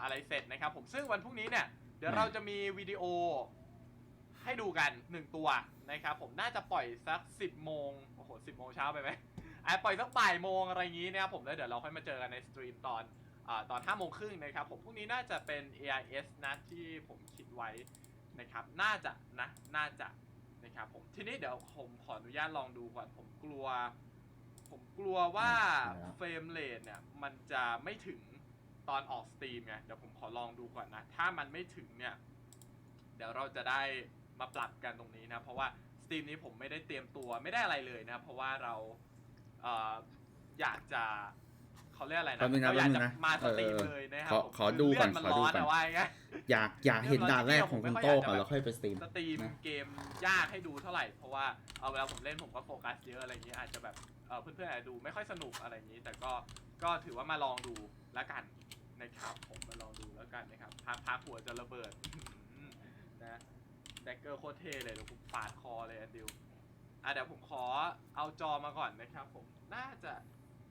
อะไรเสร็จนะครับผมซึ่งวันพรุ่งนี้เนี่ยเดี๋ยวเราจะมีวิดีโอให้ดูกัน1ตัวนะครับผมน่าจะปล่อยสัก10 โมงโอ้โห10 โมงเช้าไปไหมปล่อยสักบ่ายโมงอะไรอย่างนี้นะครับผมแล้วเดี๋ยวเราค่อยมาเจอกันในสตรีมตอน5 โมงครึ่งนะครับผมพรุ่งนี้น่าจะเป็น AIS นะที่ผมคิดไว้นะครับน่าจะนะครับผมทีนี้เดี๋ยวผมขออนุญาตลองดูก่อนผมกลัวว่าเฟรมเรทเนี่ยมันจะไม่ถึงตอนออกสตรีมไงเดี๋ยวผมขอลองดูก่อนนะถ้ามันไม่ถึงเนี่ยเดี๋ยวเราจะได้มาปรับกันตรงนี้นะเพราะว่าสตรีมนี้ผมไม่ได้เตรียมตัวไม่ได้อะไรเลยนะเพราะว่าเราอยากจะเขาเรียกอะไรนะเราอยากจะมาสตรีมเลยนะครับขอดูก่อนอยากเห็นด่านแรกของคุณโต้ก่อนแล้วค่อยไปสตรีมเกมยากให้ดูเท่าไหร่เพราะว่าเวลาผมเล่นผมก็โฟกัสเยอะอะไรอย่างนี้อาจจะแบบเพื่อนๆอาจจะดูไม่ค่อยสนุกอะไรอย่างนี้แต่ก็ถือว่ามาลองดูแล้วกันนะครับผมมาลองดูแล้วกันนะครับพักหัวจะระเบิดนะแดกเกอร์โคตรเท่เลยเดี๋ยวผมปาดคอเลยอันเดียวเดี๋ยวผมขอเอาจอมาก่อนนะครับผมน่าจะ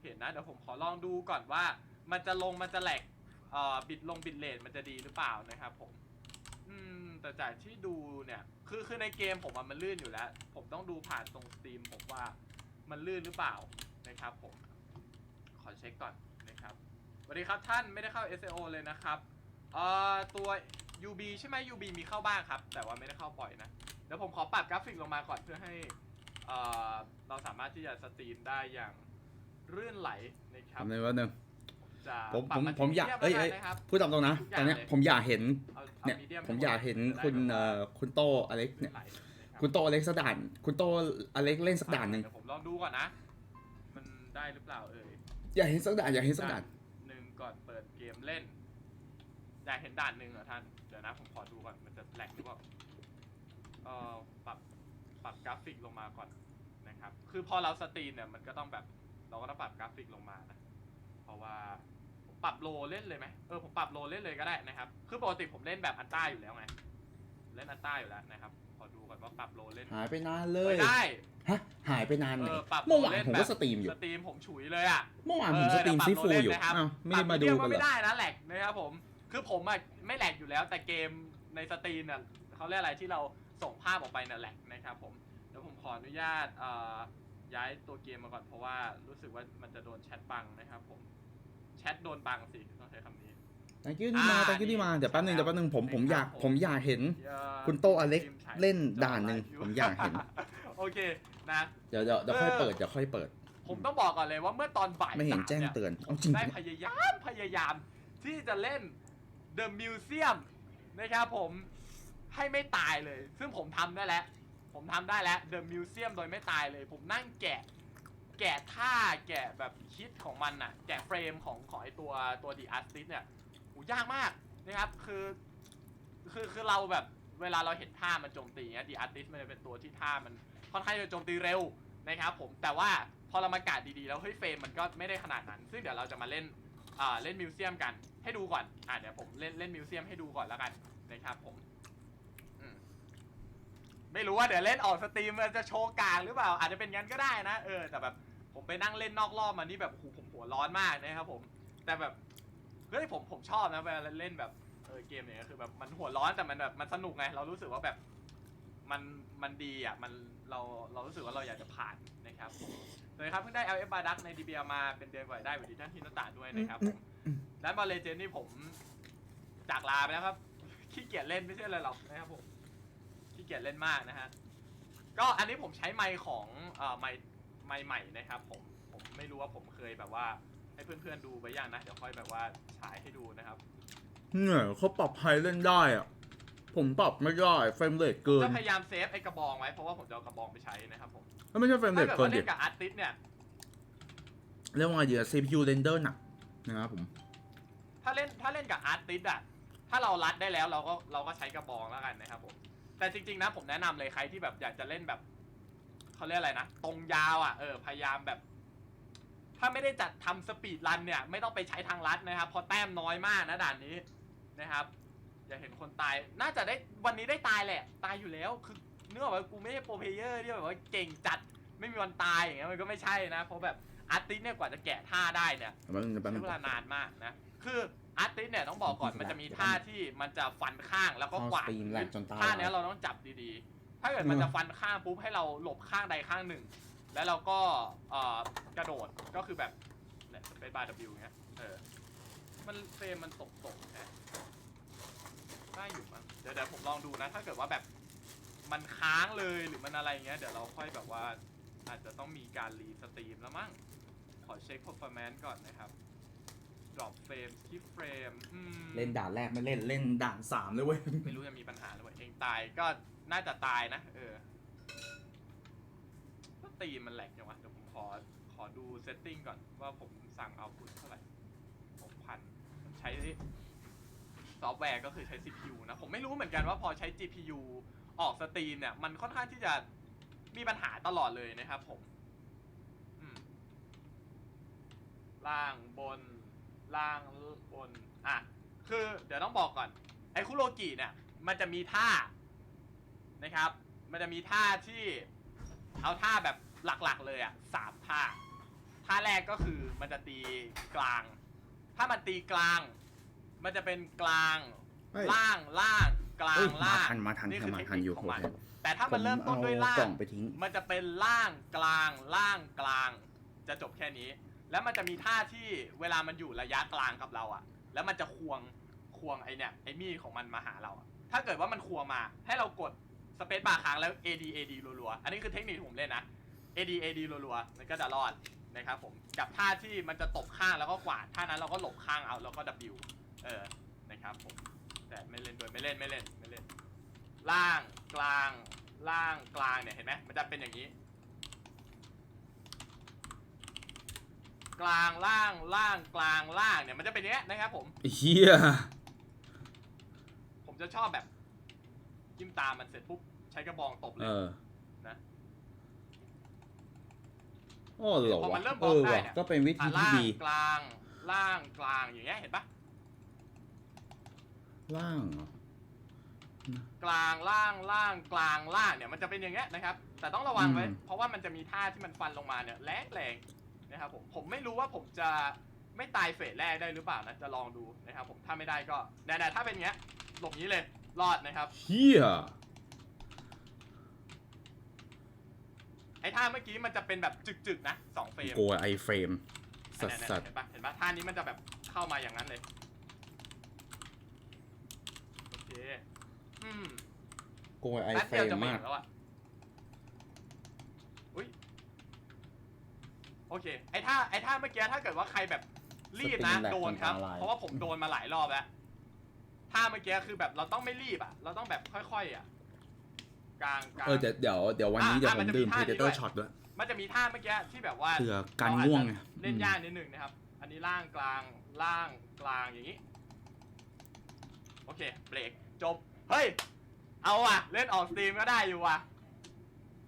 เห็นนะเดี๋ยวผมขอลองดูก่อนว่ามันจะแหลกบิตเรทมันจะดีหรือเปล่านะครับผมแต่จากที่ดูเนี่ยคือในเกมผมมันลื่นอยู่แล้วผมต้องดูผ่านตรงสตรีมผมว่ามันลื่นหรือเปล่านะครับผมขอเช็คก่อนนะครับสวัสดีครับท่านไม่ได้เข้า SEO เลยนะครับตัว UB ใช่ไหม UB มีเข้าบ้างครับแต่ว่าไม่ได้เข้าบ่อยนะเดี๋ยวผมขอปรับกราฟิกลงมาก่อนเพื่อให้เราสามารถที่จะสตรีมได้อย่างลื่นไหลนะครับในวันหนึ่งผมอยากพูดตรงๆนะตอนนี้ผมอยากเห็นเนี่ยผมอยากเห็นคุณโตอเล็กเนี่ยคุณโตอเล็กสักด่านคุณโตอเล็กเล่นสักด่านหนึ่งผมลองดูก่อนนะมันได้หรือเปล่าอยากเห็นสักด่านหนึ่งก่อนเปิดเกมเล่นอยากเห็นด่านหนึ่งเหรอท่านเดี๋ยวนะผมขอดูก่อนมันจะแหลกหรือเปล่าปรับกราฟิกลงมาก่อนนะครับคือพอเราสตรีมเนี่ยมันก็ต้องแบบเราก็ต้องปรับกราฟิกลงมานะเพราะว่าผมปรับโลเล่นเลยไหมผมปรับโลเล่นเลยก็ได้นะครับคือปกติผมเล่นแบบอันต้าอยู่แล้วไงเล่นอันต้าอยู่แล้วนะครับขอดูก่อนว่าปรับโลเล่นหายไปนานเลยได้ฮะหายไปนานไหนเมื่อวานผมก็สตรีมอยู่สตรีมผมฉุยเลยอ่ะเมื่อวานผมสตรีมซีฟูอยู่ไม่ได้มาดูกันหรอไม่ได้นะแหลกนะครับผมคือผมอ่ะไม่แหลกอยู่แล้วแต่เกมในสตรีมเนี่ยเขาเรียกอะไรที่เราส่งภาพออกไปเนี่ยแหลกนะครับผมเดี๋ยวผมขออนุญาตย้ายตัวเกมมาก่อนเพราะว่ารู้สึกว่ามันจะโดนแชทบังนะครับผมแชทโดนบังสิต้องใช้คำนี้thank you ที่มาเดี๋ยวแป๊บนึงผมอยากเห็นคุณโตอเล็กเล่นด่านหนึ่งผมอยากเห็นโอเคนะเดี๋ยวค่อยเปิดผมต้องบอกก่อนเลยว่าเมื่อตอนบ่ายไม่เห็นแจ้งเตือนจริงได้พยายามที่จะเล่น The Museum นะครับผมให้ไม่ตายเลยซึ่งผมทำได้แล้วThe Museum โดยไม่ตายเลยผมนั่งแกะท่าแกะแบบคิดของมันน่ะแกะเฟรมของไอตัว The Artist เนี่ยยากมากนะครับคือเราแบบเวลาเราเห็นท่ามันโจมตีเงี้ย The Artist มันจะเป็นตัวที่ท่ามันค่อนข้างจะโจมตีเร็วนะครับผมแต่ว่าพอเรามากะดีๆแล้วเฮ้ยเฟรมมันก็ไม่ได้ขนาดนั้นซึ่งเดี๋ยวเราจะมาเล่นมิวเซียมกันให้ดูก่อนเดี๋ยวผมเล่นมิวเซียมให้ดูก่อนแล้วกันนะครับผมไม่รู้ว่าเดี๋ยวเล่นออกสตรีมมันจะโชว์กลางหรือเปล่าอาจจะเป็นงั้นก็ได้นะแต่แบบผมไปนั่งเล่นนอกรอบมานี่แบบผมหัวร้อนมากนะครับผมแต่แบบเฮ้ยผมชอบนะเวลาเล่นแบบเกมเนี่ยคือแบบมันหัวร้อนแต่มันแบบมันสนุกไงเรารู้สึกว่าแบบมันดีอ่ะเรารู้สึกว่าเราอยากจะผ่านนะครับเลยครับเพิ่งได้ LF บาดักใน DBL มาเป็นเดือนกว่าได้สวัสดีท่านที่หน้าต่างด้วยนะครับผมและบอลเลเจนด์นี่ผมจากลาไปแล้วครับขี้เกียจเล่นไม่ใช่อะไรหรอกนะครับผมขี้เกียจเล่นมากนะฮะก็อันนี้ผมใช้ไมค์ของไมค์ใหม่นะครับผมไม่รู้ว่าผมเคยแบบว่าให้เพื่อนๆดูไปยังนะเดี๋ยวค่อยแบบว่าฉายให้ดูนะครับเนี่ยเขาปรับไฮเล่นได้อ่ะผมปรับไม่ได้เฟรมเรทเกินก็พยายามเซฟไอ้กระบองไว้เพราะว่าผมจะเอากระบองไปใช้นะครับผมถ้าไม่ใช่เฟรมเรทเกินเล่นกับอาร์ติสเนี่ยเรียกว่าเดี๋ยว CPU render หนักนะครับผมถ้าเล่นกับอาร์ติสอ่ะถ้าเรารัดได้แล้วเราก็ใช้กระบองแล้วกันนะครับผมแต่จริงๆนะผมแนะนำเลยใครที่แบบอยากจะเล่นแบบเขาเรียกอะไรนะตรงยาวอ่ะพยายามแบบถ้าไม่ได้จัดทำสปีดรันเนี่ยไม่ต้องไปใช้ทางลัดนะครับเพราะแต้มน้อยมากนะด่านนี้นะครับอย่าเห็นคนตายน่าจะได้วันนี้ได้ตายแหละตายอยู่แล้วคือเนื่องจากว่ากูไม่ใช่โปรเพลเยอร์ที่แบบว่าเก่งจัดไม่มีวันตายอย่างเงี้ยมันก็ไม่ใช่นะเพราะแบบอาร์ติสเนี่ยกว่าจะแกะท่าได้เนี่ยใช้เวลานานมากนะ อาร์ติสเนี่ยต้องบอกก่อนมันจะมีท่าที่มันจะฟันข้างแล้วก็กวาดท่านี้เราต้องจับดีๆถ้าเกิดมันจะฟันข้างปุ๊บให้เราหลบข้างใดข้างหนึ่งแล้วเราก็กระโดดก็คือแบบเนี่ยเป็นบาร์ W เงี้ยมันเฟรมมันตกนะได้อยู่มั้งเดี๋ยวผมลองดูนะถ้าเกิดว่าแบบมันค้างเลยหรือมันอะไรเงี้ยเดี๋ยวเราค่อยแบบว่าอาจจะต้องมีการรีสตรีมแล้วมั้งขอเช็ค performance ก่อนนะครับ drop frame skip frame เล่นด่านแรกไม่เล่นด่าน3เลยเว้ยไม่รู้จะมีปัญหาหรือเปล่าเองตายก็น่าจะตายนะก็ตีมันแหลกจังวะเดี๋ยวผมขอดู setting ก่อนว่าผมสั่ง output เท่าไหร่ 6,000 ผมใช้ซอฟต์แวร์ก็คือใช้ CPU นะผมไม่รู้เหมือนกันว่าพอใช้ GPU ออกสตรีมเนี่ยมันค่อนข้างที่จะมีปัญหาตลอดเลยนะครับผมล่างบนคือเดี๋ยวต้องบอกก่อนไอ้คุโรกิเนี่ยมันจะมีท่านะครับมันจะมีท่าที่เอาท่าแบบหลักๆเลย3 ท่าแรกก็คือมันจะตีกลางถ้ามันตีกลางมันจะเป็นกลางล่างกลางล่างนี่คือเทคนิคของมันแต่ถ้ามันเริ่มต้นด้วยล่างมันจะเป็นล่างกลางจะจบแค่นี้แล้วมันจะมีท่าที่เวลามันอยู่ระยะกลางกับเราแล้วมันจะควงไอเนี่ยไอมีดของมันมาหาเราถ้าเกิดว่ามันควงมาให้เรากดสเปซบาร์ค้างแล้ว AD รัวๆอันนี้คือเทคนิคที่ผมเล่นนะ AD รัวๆมันก็จะรอดนะครับผมกับท่าที่มันจะตบข้างแล้วก็กวาดท่านั้นเราก็หลบข้างเอาแล้วก็ W นะครับผมแต่ไม่เล่นด้วยไม่เล่นล่างกลางเนี่ยเห็นไหมมันจะเป็นอย่างนี้กลางล่างกลางล่างเนี่ยมันจะเป็นอย่างนี้นะครับผมเฮียผมจะชอบแบบจิ้มตามันเสร็จปุ๊บใช้กระบองตบเลยนะโอ้โหมันเริ่มบล็อกได้เนี่ยก็เป็นวิธีที่ดีล่างกลางอย่างเงี้ยเห็นปะล่างกลางล่างเนี่ยมันจะเป็นอย่างเงี้ยนะครับแต่ต้องระวังไว้เพราะว่ามันจะมีท่าที่มันฟันลงมาเนี่ยแรงนะครับผมไม่รู้ว่าผมจะไม่ตายเฟสแรกได้หรือเปล่านะจะลองดูนะครับผมถ้าไม่ได้ก็แต่ถ้าเป็นเงี้ยหลบนี้เลยรอดนะครับเฮียไอ้ท่าเมื่อกี้มันจะเป็นแบบจึกๆนะ2 เฟรมโกไอเฟรมสัสเห็นปะท่านี้มันจะแบบเข้ามาอย่างนั้นเลยโอเคโกไอเฟรมมากโอเคไอ้ท่าเมื่อกี้ถ้าเกิดว่าใครแบบรีบนะโดนครับเพราะว่าผมโดนมาหลายรอบแล้วท่าเมื่อกี้คือแบบเราต้องไม่รีบเราต้องแบบค่อยๆกลางเดี๋ยววันนี้เดี๋ยวผมดื่ม Predator Shot ด้วยมันจะมีท่าเมื่อกี้ที่แบบว่าเผื่อการง่วงเล่นยากนิดนึงนะครับอันนี้ล่างกลางอย่างนี้โอเคเบรกจบเฮ้ยเอาเล่นออกสตรีมก็ได้อยู่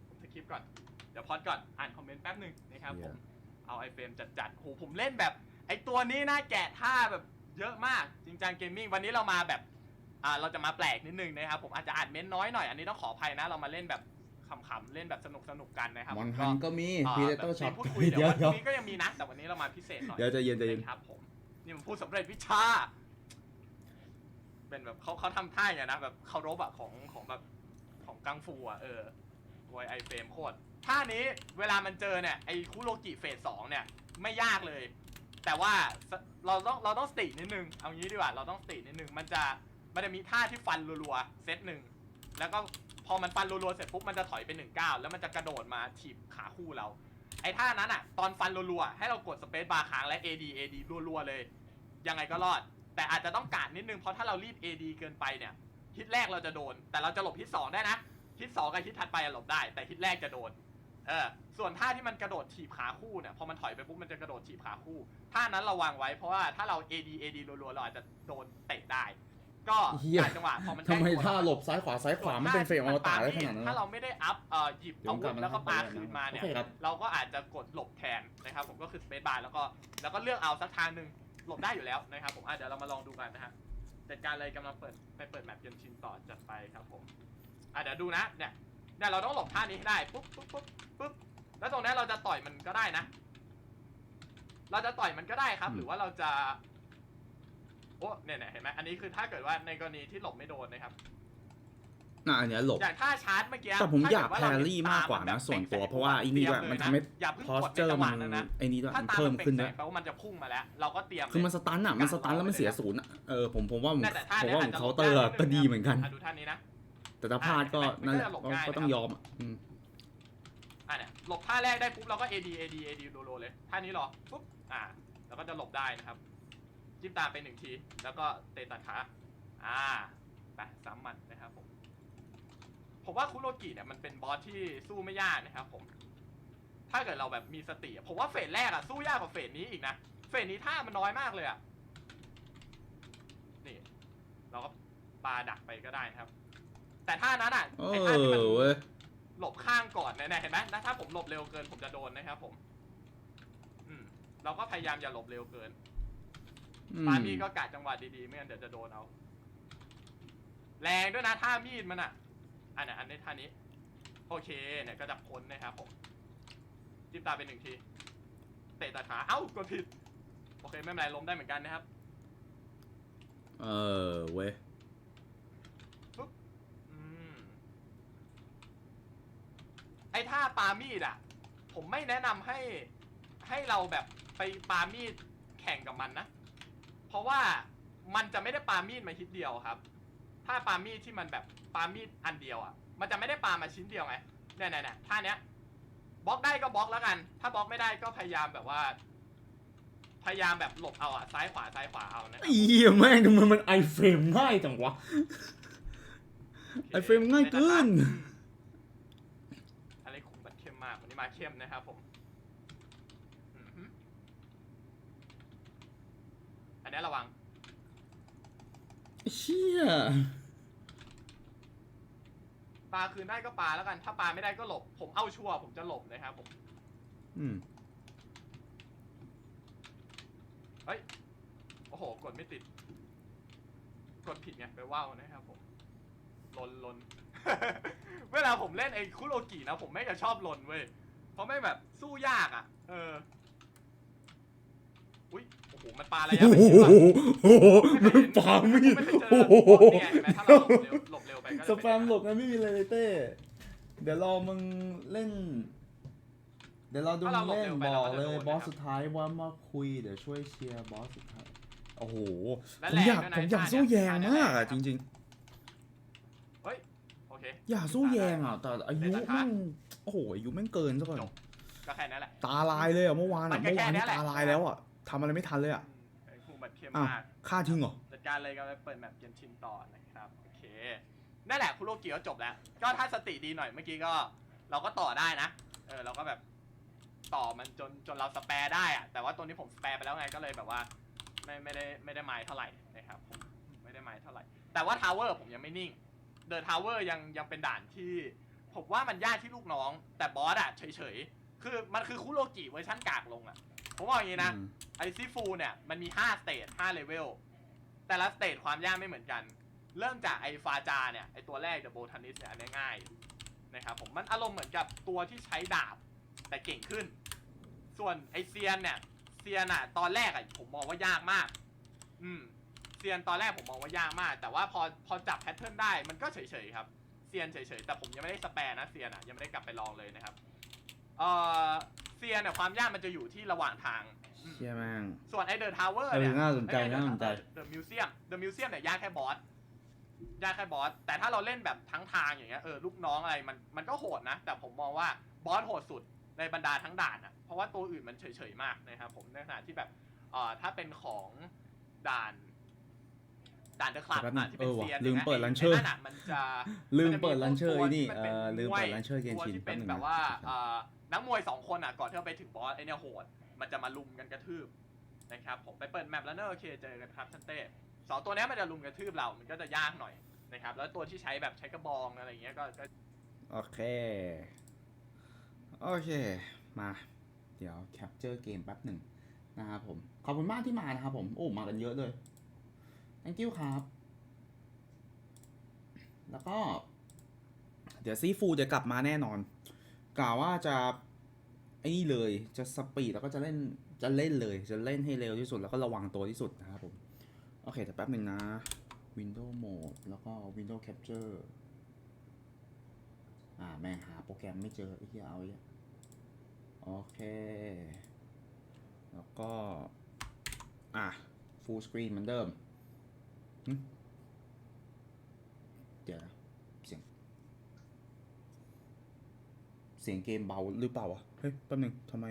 ผมสคริปต์ก่อนเดี๋ยวพอดก่อนอ่านคอมเมนต์แป๊บนึงนะครับผมเอาไอเฟรมจัดโหผมเล่นแบบไอตัวนี้น่าแกะท่าแบบเยอะมากจริงจังเกมมิ่งวันนี้เรามาแบบเราจะมาแปลกนิดนึงนะครับผมอาจจะอ่านเม้นน้อยหน่อยอันนี้ต้องขออภัยนะเรามาเล่นแบบขำๆเล่นแบบสนุกกันนะครับมอนฮันก็มี Predator Shot พูดคุยเดี๋ยววันนี้ก็ยังมีนะแต่วันนี้เรามาพิเศษหน่อยเดี๋ยวจะเย็นครับผมนี่มันพูดสำเร็จวิชาเป็นแบบเขาทำท่าอย่างนะแบบเคารพของแบบของกังฟูไวไอเฟรมโคตรท่านี้เวลามันเจอเนี่ยไอคุโรกิเฟส 2เนี่ยไม่ยากเลยแต่ว่าเราต้องสตินิดนึงเอางี้ดีกว่าเราต้องสตินิดนึงมันจะมีท่าที่ฟันรัวๆเซตหนึ่งแล้วก็พอมันฟันรัวๆเสร็จปุ๊บมันจะถอยไป1 ก้าวแล้วมันจะกระโดดมาถีบขาคู่เราไอ้ท่านั้นตอนฟันรัวๆให้เรากดสเปซบาร์ค้างและ AD รัวๆเลยยังไงก็รอดแต่อาจจะต้องกาดนิดนึงเพราะถ้าเรารีบ AD เกินไปเนี่ยฮิตแรกเราจะโดนแต่เราจะหลบฮิต 2ได้นะฮิต 2กับฮิตถัดไปหลบได้แต่ฮิตแรกจะโดนส่วนท่าที่มันกระโดดถีบขาคู่เนี่ยพอมันถอยไปปุ๊บมันจะกระโดดถีบขาคู่ท่านั้นระวังไว้เพราะว่าถ้าเรา AD รัวๆเราอาจจะโดนเตะได้ก็การจังหวะพอมันทำไมท่าหลบซ้ายขวามันเป็นเฟรมอวตารได้ขนาดนั้นถ้าเราไม่ได้อัพหยิบอาวุธแล้วก็ปาคืนมาเนี่ยเราก็อาจจะกดหลบแทนนะครับผมก็คือสเปซบาร์แล้วก็เลือกเอาสักทางหนึ่งหลบได้อยู่แล้วนะครับผมเดี๋ยวเรามาลองดูกันนะฮะจัดการเลยกำลังเปิดแมปเกนชินต่อจัดไปครับผมเดี๋ยวดูนะเนี่ยเราต้องหลบท่านี้ให้ได้ปุ๊บแล้วตรงนี้เราจะต่อยมันก็ได้นะเราจะต่อยมันก็ได้ครับหรือว่าเราจะ โอ้เนี่ยเห็นไหมอันนี้คือถ้าเกิดว่าในกรณีที่หลบไม่โดนนะครับอันนี้หลบอย่างท่าชาร์จเมื่อกี้แต่ผมอยากแพรรี่มากกว่านะส่วนตัวเพราะว่าไอ้นี่ด้วยมันทำให้พอสเจอร์มันไอ้นี่ด้วยมันเพิ่มขึ้นด้วยแปลว่ามันจะพุ่งมาแล้วเราก็เตรียมคือมันสตันอ่ะมันสตันแล้วมันเสียศูนย์ผมว่าผมเคาน์เตอร์ก็ดีเหมือนกันดูท่านี้นะแต่ถ้าพลาดก็นั่นแหละก็ต้องยอมเนี่ยหลบท่าแรกได้ปุ๊บเราก็ AD โลเลยท่านี้หรอปุ๊บแล้วก็จะหลบได้นะครับจิ้มตามไป1ทีแล้วก็เตะตัดขาไปซ้ำมันนะครับผมว่าคุโรกิเนี่ยมันเป็นบอสที่สู้ไม่ยากนะครับผมถ้าเกิดเราแบบมีสติผมว่าเฟสแรกสู้ยากกว่าเฟสนี้อีกนะเฟสนี้ท่ามันน้อยมากเลยนี่เราก็ปาดักไปก็ได้นะครับแต่ท่านั้นไอ้ท่าที่มันหลบข้างก่อนเนี่ยเห็นไหมถ้าผมหลบเร็วเกินผมจะโดนนะครับผมเราก็พยายามอย่าหลบเร็วเกินปามีดก็กะจังหวะดีๆไม่งั้นเดี๋ยวจะโดนเอาแรงด้วยนะท่ามีดมันอันนี้ท่านี้โอเคเนี่ยก็จะพ้นนะครับผมจิ้มตาเป็น1ทีเตะตัดขากดผิดโอเคไม่เป็นไรล้มได้เหมือนกันนะครับเว้ยปุ๊บไอ้ท่าปามีดผมไม่แนะนำให้เราแบบไปปามีดแข่งกับมันนะเพราะว่ามันจะไม่ได้ปามีดมาชิ้นเดียวครับถ้าปามีดที่มันแบบปามีดอันเดียวมันจะไม่ได้ปามาชิ้นเดียวไงเนี่ยท่าเนี้ยบล็อกได้ก็บล็อกแล้วกันถ้าบล็อกไม่ได้ก็พยายามแบบว่าพยายามแบบหลบเอาซ้ายขวาเอานะแม่งทำไมมันไอเฟรมง่ายจังวะไอเฟรมง่ายเกินอะไรคุมบัดเข้มมากวันนี้มาเข้มนะครับผมอันนี้ระวังเชี่ยปาคืนได้ก็ปาแล้วกันถ้าปาไม่ได้ก็หลบผมเอาชัวร์ผมจะหลบนะครับผมเฮ้ยโอ้โหกดไม่ติดกดผิดไงไปว่าวนะครับผมลน เวลาผมเล่นไอ้คุโรกินะผมไม่จะชอบลนเว้ยเพราะไม่แบบสู้ยากอุ้ยโอ้โหมันปาอะไรโอ้โหมันปาไม่โอ้โหถ้าเราหลบเร็วไปก็สแปมหลบนะไม่มีเลยเต้เดี๋ยวรอมึงเล่นเดี๋ยวเราดูเล่นบอกเลยบอสสุดท้ายว่ามาคุยเดี๋ยวช่วยเชียร์บอสสุดท้ายโอ้โหผมอยากสู้แยงมากจริงเฮ้ยโอเคอยากสู้แยงแต่อายุแม่งโอ้โหอายุแม่งเกินซะก่อนก็แค่นั้นแหละตาลายเลยเมื่อวานนี้ตาลายแล้วทำอะไรไม่ทันเลยคู่บัดเข้มมากฆ่าทิ้งเหรอจัดการเลยก็ไปเปิดแมปเกนชินต่อนะครับโอเคนั่นแหละคุโรกิก็จบแล้วก็ถ้าสติดีหน่อยเมื่อกี้ก็เราก็ต่อได้นะเราก็แบบต่อมันจนเราสแปร์ได้แต่ว่าตัวนี้ผมสแปร์ไปแล้วไงก็เลยแบบว่าไม่ได้ไม้เท่าไหร่นะครับผมไม่ได้ไม้เท่าไหร่แต่ว่าทาวเวอร์ผมยังไม่นิ่งเดอะทาวเวอร์ยังเป็นด่านที่ผมว่ามันยากที่ลูกน้องแต่บอสเฉยคือมันคือคุโรกิเวอร์ชันกากลงผมบอกอย่างนี้นะไอซิฟูเนี่ยมันมี5สเตจ5เลเวลแต่ละสเตจความยากไม่เหมือนกันเริ่มจากไอฟาจาเนี่ยไอตัวแรกเดอะโบทานิสเนี่ยอันนี้ง่ายนะครับผมมันอารมณ์เหมือนกับตัวที่ใช้ดาบแต่เก่งขึ้นส่วนไอเซียนเนี่ยตอนแรกผมมองว่ายากมากเซียนตอนแรกผมมองว่ายากมากแต่ว่าพอจับแพทเทิร์นได้มันก็เฉยๆครับเซียนเฉยๆแต่ผมยังไม่ได้สแปร์นะเซียนยังไม่ได้กลับไปลองเลยนะครับเซียนความยากมันจะอยู่ที่ระหว่างทางเชี่ยแม่งส่วนไอเดอะทาวเวอร์เนี่ยน่าสนใจเดอะมิวเซียมเนี่ยยากแค่บอสแต่ถ้าเราเล่นแบบทั้งทางอย่างเงี้ยลูกน้องอะไรมันก็โหดนะแต่ผมมองว่าบอสโหดสุดในบรรดาทั้งด่านเพราะว่าตัวอื่นมันเฉยๆมากนะครับผมในขณะที่แบบถ้าเป็นของด่านเดอะคลับที่เป็นเซียนลืมเปิดลันเชอร์มันจะ ลืมเปิดลันเชอร์นี่ลืมเปิดลันเชอร์เกนชินที่เป็นแบบว่านักมวย2คนก่อนที่จะไปถึงบอสไอเนี่ยโหดมันจะมาลุมกันกระทืบนะครับผมไปเปิดแมปแล้วโอเคเจอกันครับท่านเต้2ตัวนี้มันจะลุมกระทืบเรามันก็จะยากหน่อยนะครับแล้วตัวที่ใช้แบบใช้กระบองอะไรอย่างเงี้ยก็โอเคมาเดี๋ยวแคปเจอร์เกมแป๊บหนึ่งนะครับผมขอบคุณมากที่มานะครับผมโอ้มากันเยอะเลย thank you ครับแล้วก็เดี๋ยวซีฟูจะกลับมาแน่นอนกล่าวว่าจะไอ้นี่เลยจะสปีดแล้วก็จะเล่นเลยจะเล่นให้เร็วที่สุดแล้วก็ระวังตัวที่สุดนะครับผม โอเคแต่แป๊บนึงนะ Window Mode แล้วก็ Window Capture แม่งหาโปรแกรมไม่เจอไอ้เหี้ยเอาอีกโอเคแล้วก็Full Screen เหมือนเดิมเดี๋ยวนะเสียงเกมเบาหรือเปล่าวะเฮ้ยแป๊บนึงทำไม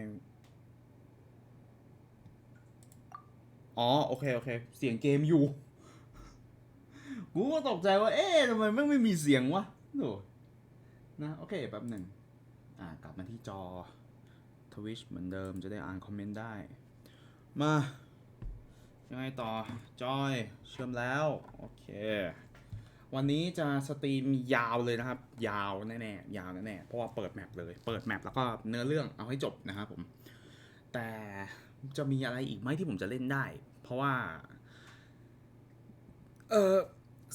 โอเคเสียงเกมอยู่กูก็ตกใจว่าทำไมไม่มีเสียงวะโถ่นะโอเคแป๊บหนึ่งกลับมาที่จอ Twitch เหมือนเดิมจะได้อ่านคอมเมนต์ได้มายังไงต่อจอยเชื่อมแล้วโอเควันนี้จะสตรีมยาวเลยนะครับยาวแน่เพราะว่าเปิดแมปเลยเปิดแมปแล้วก็เนื้อเรื่องเอาให้จบนะครับผมแต่จะมีอะไรอีกไหมที่ผมจะเล่นได้เพราะว่า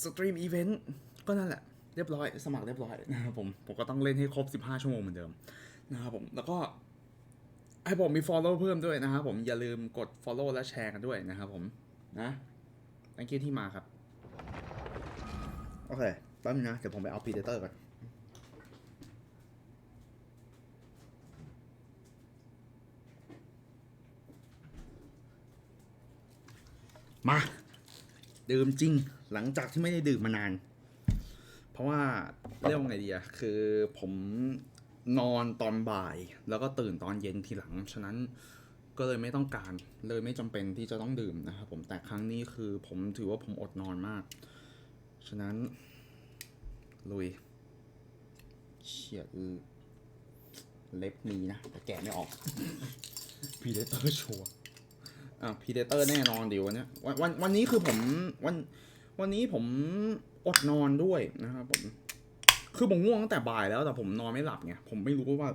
สตรีมอีเวนต์ก็นั่นแหละเรียบร้อยสมัครเรียบร้อยนะครับผมก็ต้องเล่นให้ครบ15ชั่วโมงเหมือนเดิมนะครับผมแล้วก็ให้ผมมี follow เพิ่มด้วยนะครับผมอย่าลืมกด follow และแชร์กันด้วยนะครับผมนะ thank you ที่มาครับโอเคแป๊บนึงนะเดี๋ยวผมไปเอา predator ก่อนมาดื่มจริงหลังจากที่ไม่ได้ดื่มมานานเพราะว่าเรียกว่าไงดีอะคือผมนอนตอนบ่ายแล้วก็ตื่นตอนเย็นทีหลังฉะนั้นก็เลยไม่ต้องการเลยไม่จำเป็นที่จะต้องดื่มนะครับผมแต่ครั้งนี้คือผมถือว่าผมอดนอนมากฉะนั้นลุยเฉียดเล็บมีนะแต่แกะไม่ออก Predator ชัวร์Predator แน่นอนเดี๋ยววันนี้คือวันนี้ผมอดนอนด้วยนะครับคือผมง่วงตั้งแต่บ่ายแล้วแต่ผมนอนไม่หลับไงผมไม่รู้ว่า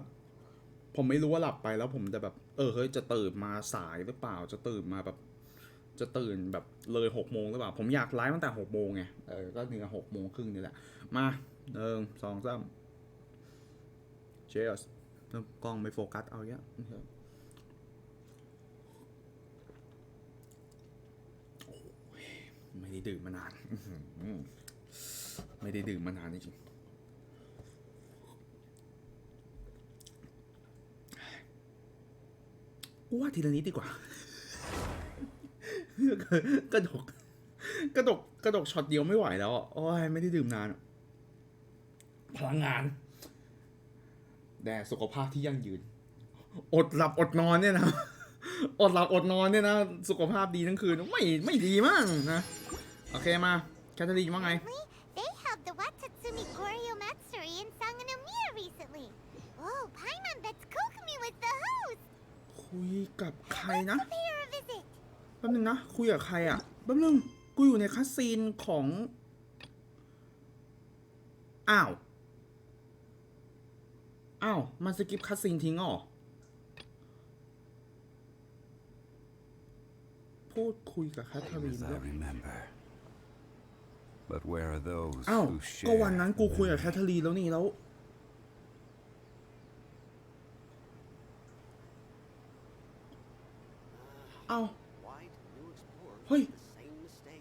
หลับไปแล้วผมจะแบบเฮ้ยจะตื่นมาสายหรือเปล่าจะตื่นแบบเลย6 โมงหรือเปล่าผมอยากไลฟ์ตั้งแต่6 โมงไงก็เหนือ6 โมงครึ่งนี่แหละมา1 2 3 Cheers กล้องไม่โฟกัสเอาเยอะไม่ได้ดื่มมานานไม่ได้ดื่มมานานจริงกูว่าทีละนิดดีกว่ากระดกช็อตเดียวไม่ไหวแล้วโอ้ยไม่ได้ดื่มนานพลังงานแต่สุขภาพที่ยั่งยืนอดหลับอดนอนเนี่ยนะอดหลับอดนอนเนี่ยนะสุขภาพดีทั้งคืนไม่ดีมากนะโอเคมาแคทเธอรีนว่าไงThey held the Watatsumi Goryo Matsuri in Sanganomiya recently. Oh, Paimon bets Kokumi was the host. คุยกับใครนะ Pay her a visit. แป๊บนึงนะคุยกับใครอ่ะแป๊บนึงกูอยู่ในคัสซีนของอ้าวมันสกิปคัสซีนทิ้งเหรอพูดคุยกับแคทเธอรีนด้วยก็วันนั้นกูคุยกับแคทเธอรีนแล้วนี่แล้วเฮ้ย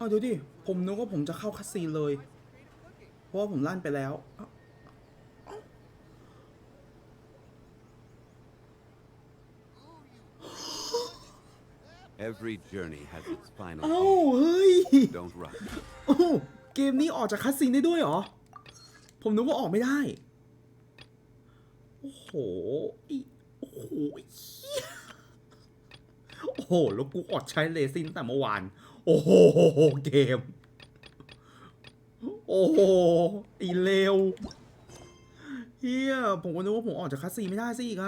เดี๋ยวดิผมนึกว่าผมจะเข้าคัสซีนเลยเพราะว่าผมลั่นไปแล้วEvery journey has its final เฮ้ย Don't rush เกมนี้ออกจากคัสซีนได้ด้วยเหรอผมนึกว่าออกไม่ได้โอ้โหแล้วกูอดใช้เลซินแต่เมื่อวานโอ้โหเกมอีเลวเฮียผมก็นึกว่าผมออกจากคัสซีนไม่ได้สิอีก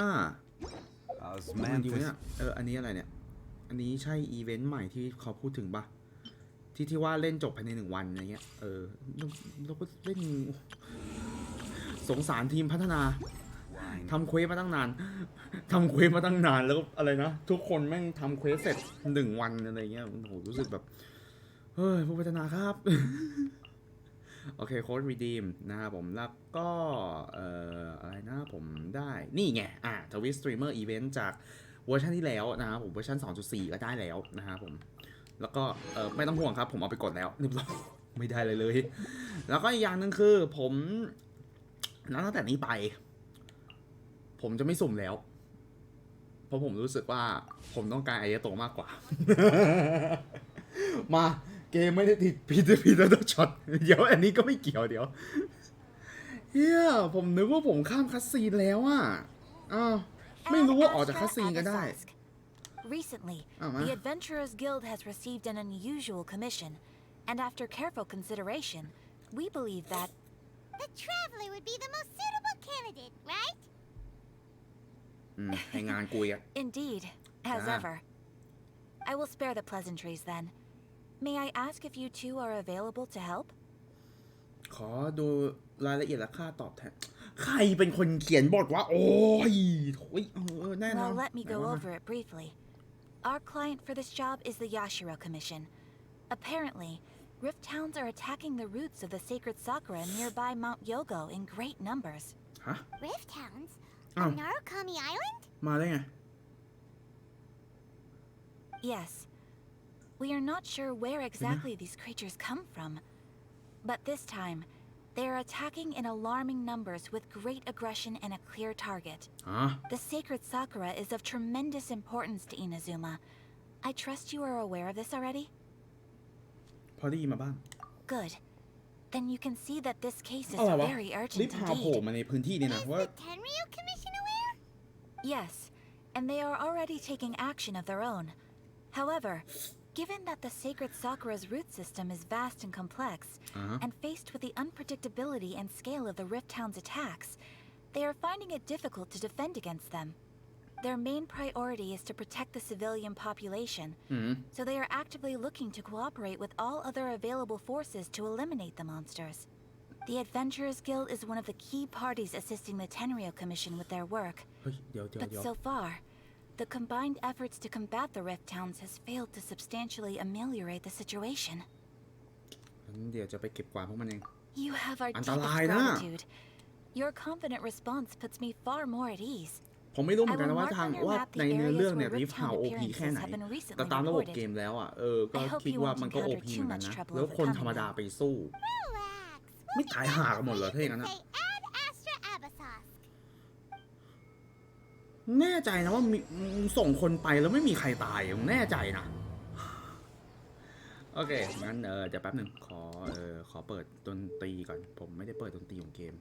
มันดีวะเนี่ยอันนี้อะไรเนี่ยอันนี้ใช่อีเวนต์ใหม่ที่เขาพูดถึงปะที่ว่าเล่นจบภายใน1 วันอะไรเงี้ยเราก็เล่นสงสารทีมพัฒนาทำเควสมาตั้งนานแล้วก็อะไรนะทุกคนแม่งทำเควสเสร็จ1 วันอะไรเงี้ยโอ้โหรู้สึกแบบเฮ้ยผู้พัฒนาครับ โอเคโค้ด redeem นะครับผมแล้วก็อะไรนะผมได้นี่ไงTwitch Streamer Event จากเวอร์ชันที่แล้วนะครับผมเวอร์ชัน 2.4 ก็ได้แล้วนะครับผม แล้วก็ไม่ต้องห่วงครับผมเอาไปกดแล้วเรียบร้อยไม่ได้เลย แล้วก็อีกอย่างหนึ่งคือผมตั้งแต่นี้ไป ผมจะไม่สุ่มแล้ว เพราะผมรู้สึกว่าผมต้องการอายะโตมากกว่า มาเกมไม่ได้ติดพีแล้วต้องช็อตเดี๋ยวอันนี้ก็ไม่เกี่ยวเดี๋ยวเฮียผมนึกว่าผมข้ามคัสซีนแล้วอ่ะอ้าวไม่รู้ว่าออกจากคัสซีนก็ได้ Recently, Oh, the wow. Adventurers Guild has received an unusual commission, and after careful consideration, we believe that The traveler would be the most suitable candidate, right? ให้งานกุยอ่ะ indeed, as Ah. ever. I will spare the pleasantries then. May I ask if you two are available to help? ขอดูรายละเอียดและค่าตอบแทนใครเป็นคนเขียนบทวะโอ้ยโถ่แน่นอน Well, let me go over it briefly. Our client for this job is the Yashiro Commission. Apparently, Rift Hounds are attacking the roots of the sacred sakura nearby Mount Yogo in great numbers. ฮะ Rift Hounds? Oh. On Narukami Island? มาได้ไง Yes. We are not sure where exactly these creatures come from. But this time, they are attacking in alarming numbers with great aggression and a clear target. ฮะ The sacred sakura is of tremendous importance to Inazuma. I trust you are aware of this already? พอได้ยินมาบ้าง Good. Then you can see that this case is อะไรวะ very รี urgent บพาโผล่ indeed. มาในพื้นที่นี่นะ Is ว่า the Tenryu Commission aware? Yes, and they are already taking action of their own. However, given that the sacred sakura's root system is vast and complex, and faced with the unpredictability and scale of the Rift Hound's attacks, they are finding it difficult to defend against them. Their main priority is to protect the civilian population, so they are actively looking to cooperate with all other available forces to eliminate the monsters. The Adventurers Guild is one of the key parties assisting the Tenryu Commission with their work, เฮ้ยเดี๋ยว but so far, the combined efforts to combat the Rift Hounds has failed to substantially ameliorate the situation. เดี๋ยวจะไปเก็บกวาดพวกมันเอง You have our อัน deepest ตรายนะ gratitude. Your confident response puts me far more at ease. ผมไม่รู้เหมือนกันนะ I will ว่า mark ทาง on your ว่า map the ในเนื้อ areas เรื่องเนี่ย where ริฟ Rift ฮาว Hound โอพี appearances แค่ไหน have been recently แต่ตามระบบ reported. เกมแล้วอ่ะก็ I hope คิด you ว่า won't มันก็โอ encounter พี too เหมือนกัน much นะ trouble แล้วคน overcoming ธรรมดา them. ไปสู้ Relax. ไม่ตายห่ากันหมดเหรอถ้าอย่างนั้นอะ Say Ad Astra Abyssosque. แน่ใจนะว่ามึงส่งคนไปแล้วไม่มีใครตายมึงแน่ใจนะ โอเคงั้นเดี๋ยวแป๊บหนึ่งขอเปิดดนตรีก่อนผมไม่ได้เปิดดนตรีของเกม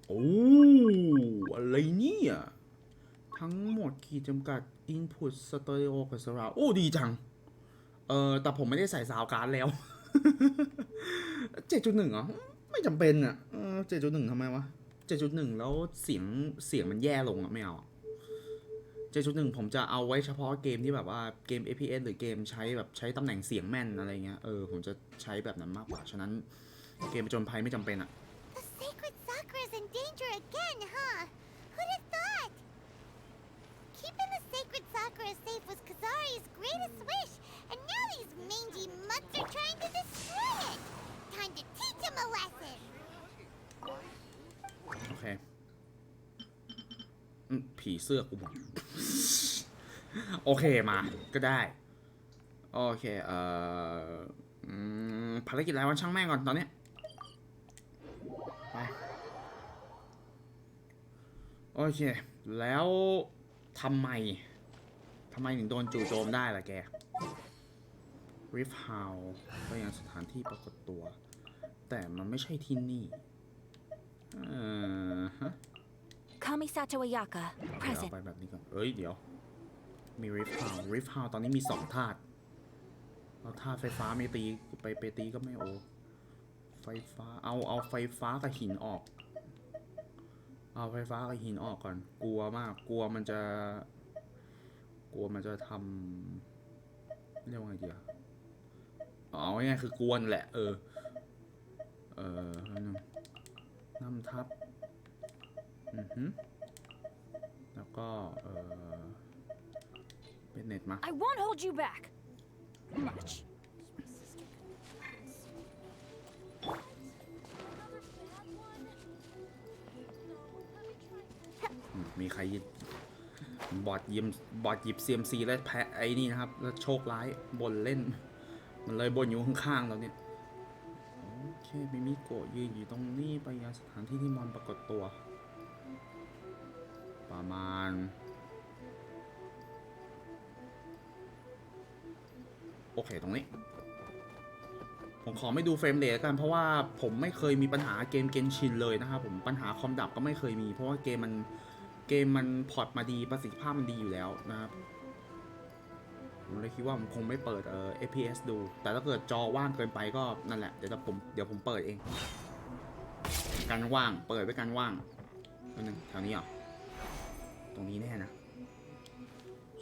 โอ้อะไรเนี่ยทั้งหมดขีดจำกัด Input Stereo กับ Surround โอ้ดีจังแต่ผมไม่ได้ใส่ซาวด์การ์ดแล้ว 7.1 เหรอไม่จำเป็นอ่ะ7.1 ทำไมวะ 7.1 แล้วเสียงมันแย่ลงอ่ะไม่เอา 7.1 ผมจะเอาไว้เฉพาะเกมที่แบบว่าเกม FPS หรือเกมใช้ตำแหน่งเสียงแม่นอะไรเงี้ยผมจะใช้แบบนั้นมากกว่าฉะนั้นเกมผจญภัยไม่จำเป็นอ่ะ The sacred sakura's in danger again, huh? Who'd have thought? Keeping the sacred sakura safe was Kazari's greatest wish, and now these mangy mutts are trying to destroy it. Time to teach him a lesson. โอเคผีเสื้อกูหมด โอเคมาก็ได้โอเคภารกิจอะไรวันช่างแม่งก่อนตอนนี้ไปโอเคแล้วทำไมถึงโดนจู่โจมได้ล่ะแก Rift Hound ก็ยังสถานที่ปรากฏตัว แต่มันไม่ใช่ที่นี่ฮะ Kamisato Ayaka, เดี๋ยว present. ไปแบบนี้ก่อนเดี๋ยวมี Rift Hound ตอนนี้มี2ธาตุแล้วธาตุไฟฟ้าไม่ตีไปตีก็ไม่ไฟฟ้าเอาไฟฟ้ากับหินออกเอาไฟฟ้ากับหินออกก่อนกลัวมากกลัวมันจะทำเรียกว่าไงดีอะง่ายๆคือกวนแหละน้ำทับแล้วก็เป็นเน็ตมา I won't hold you back. Much. มีใครยิน บอดหยิบ CMC แล้วแพ้ไอ้นี่นะครับแล้วโชคร้ายบนเล่นมันเลยบนอยู่ข้างๆเราเนี่ยโอเคมิมิโกะยืนอยู่ตรงนี้ไปยังสถานที่ที่มอนปรากฏตัวประมาณโอเคตรงนี้ผมขอไม่ดูเฟรมเรทกันเพราะว่าผมไม่เคยมีปัญหาเกมเกนชินเลยนะครับผมปัญหาคอมดับก็ไม่เคยมีเพราะว่าเกมมันพอร์ตมาดีประสิทธิภาพมันดีอยู่แล้วนะครับผมเลยคิดว่าผมคงไม่เปิดFPS ดูแต่ถ้าเกิดจอว่างเกินไปก็นั่นแหละเดี๋ยวผมเปิดเองกันว่างเปิดไว้กันว่างนิดนึงแถวนี้เหรอตรงนี้แน่นะ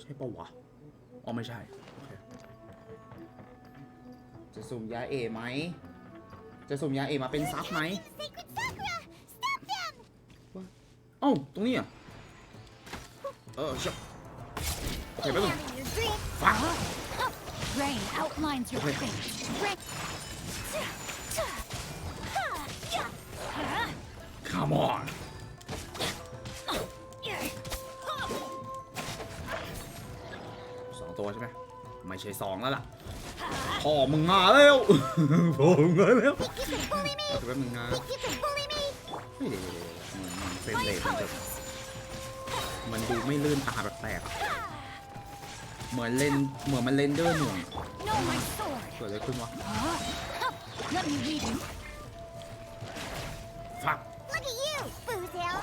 ใช่ปะวะอ๋อไม่ใช่โอเคจะสุ่มยาเอไหมจะสุ่มยาเอมาเป็นซับไหม Sacred Sakura! Stop them! เอ้าตรงนี้อ่ะชับโอเคไปก่อน Your dream. ฟัง Rain outlines your Okay. fate. Rain. Come on 2 ตัวใช่ไหมไม่ใช่2แล้วล่ะพ่อมึงมาแล้ว พ่อมึงมาแล้ว You can bully me. แป๊บนึงนะ You can bully me. เฮ้ยเดี๋ยวมันเฟรมเรทมันดูไม่ลื่นตาแปลกๆเหมือนมันเล่นเดอร์หน่วง No, my sword. เกิดอะไรขึ้นวะ Let me lead you. ฟัก Look at you, Boozle.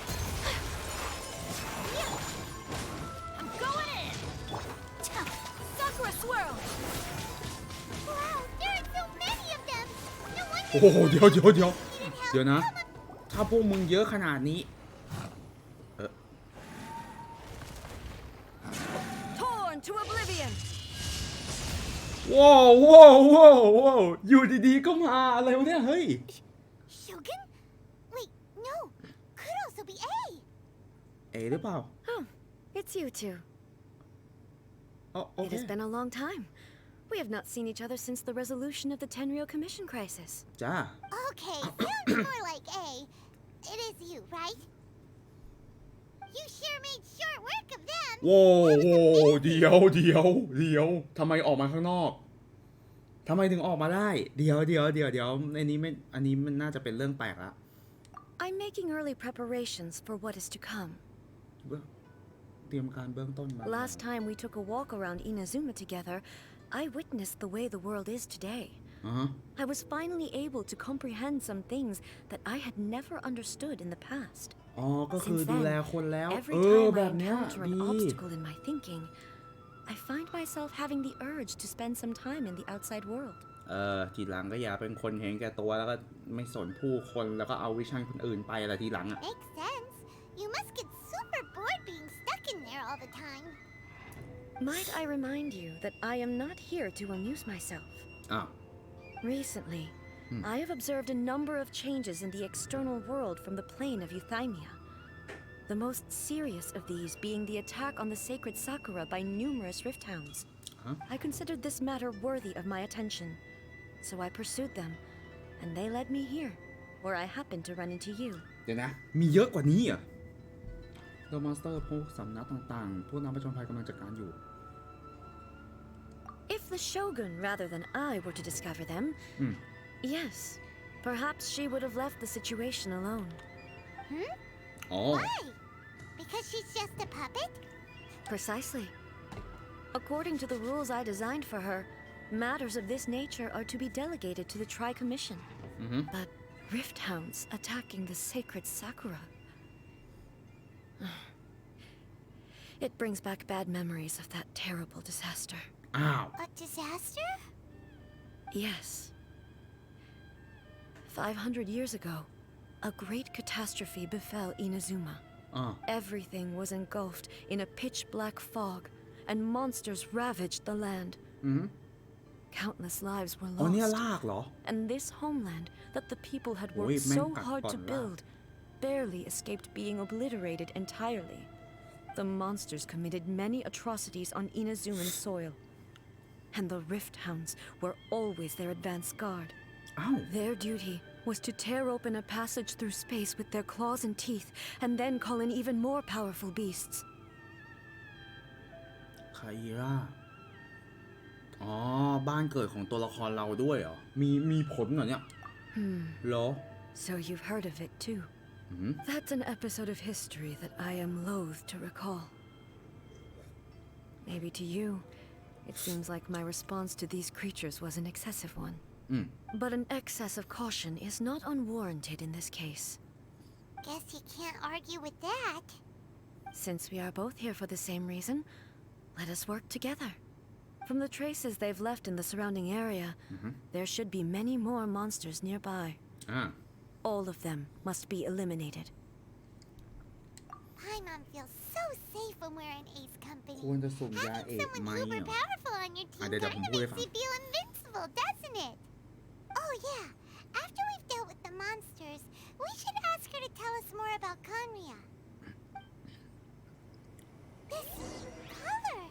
I'm going in. Sakura swirl. Wow, there are so many of them. No wonder. โอ้โหเดี๋ยว you didn't help. เดี๋ยวนะ ถ้าพวกมึงเยอะขนาดนี้ Torn to oblivion. ว้าวอยู่ดีๆก็มาอะไรวะเนี่ยเฮ้ย Shogun? Wait, no. Could also be A. เอหรือเปล่า Oh, it's you two. อ๋อโอ It เค has been a long time. We have not seen each other since the resolution of the Tenryo Commission crisis. จ้า Okay, sounds more like A. It is you, right? You sure made short work of them. โว้เดี๋ยวทำไมออกมาข้างนอกทำไมถึงออกมาได้เดี๋ยวอันนี้มันน่าจะเป็นเรื่องแปลกละ I'm making early preparations for what is to come. เตรียมการเบื้องต้นมา Last time we took a walk around Inazuma together, I witnessed the way the world is today. อ่าฮะ I was finally able to comprehend some things that I had never understood in the past. อ๋อก็คือ Since ดูแล then, คนแล้ว every แบ time I บเนี้ย encounter ดี an obstacle in my thinking, I find myself having the urge to spend some time in the outside world. ทีหลังก็อย่าเป็นคนเห็นแก่ตัวแล้วก็ไม่สนผู้คนแล้วก็เอาวิชั่นคนอื่นไปอะไรทีหลังอ่ะ Makes sense. You must get super bored being stuck in there all the time. Might I remind you that I am not here to amuse myself. อ้าว Recently, I have observed a number of changes in the external world from the plane of Euthymia. The most serious of these being the attack on the sacred Sakura by numerous rift hounds. Huh? I considered this matter worthy of my attention, so I pursued them, and they led me here, where I happened to run into you. เดี๋ยวนะ มีเยอะกว่านี้เหรอเดอะมอนสเตอร์พวกสำนักต่างๆ พวกนักผจญภัยกำลังจัดการอยู่ If the Shogun rather than I were to discover them, yes, perhaps she would have left the situation alone. อ๋อ Why? Because she's just a puppet? Precisely. According to the rules I designed for her, matters of this nature are to be delegated to the Tri-Commission. But rift hounds attacking the sacred Sakura. It brings back bad memories of that terrible disaster. อ้าว A disaster? Yes. 500 years ago, a great catastrophe befell Inazuma. อ่า Everything was engulfed in a pitch-black fog, and monsters ravaged the land. Countless lives were อ๋อเนี่ย lost, ลากเหรอ and this homeland that the people had Oi, worked so men kat hard to pala. build barely escaped being obliterated entirely. The monsters committed many atrocities on Inazuman soil, and the rift hounds were always their advance guard. อ้าว Their duty was to tear open a passage through space with their claws and teeth, and then call in even more powerful beasts. คาอิระอ๋อบ้านเกิดของตัวละครเราด้วยเหรอมีผลเหรอเนี่ยเหรอ So you've heard of it too. That's an episode of history that I am loath to recall. Maybe to you, it seems like my response to these creatures was an excessive one. But an excess of caution is not unwarranted in this case. Guess you can't argue with that. Since we are both here for the same reason, let us work together. From the traces they've left in the surrounding area, there should be many more monsters nearby. All of them must be eliminated. Paimon feels so safe when we're in Ace Company. ควรจะส่งยาเอ Having กไหม someone เหร uber อ powerful on your team Ade, kind of boleh makes you feel invincible, doesn't it? Oh yeah, after we've dealt with the monsters, we should ask her to tell us more about Conria. This color,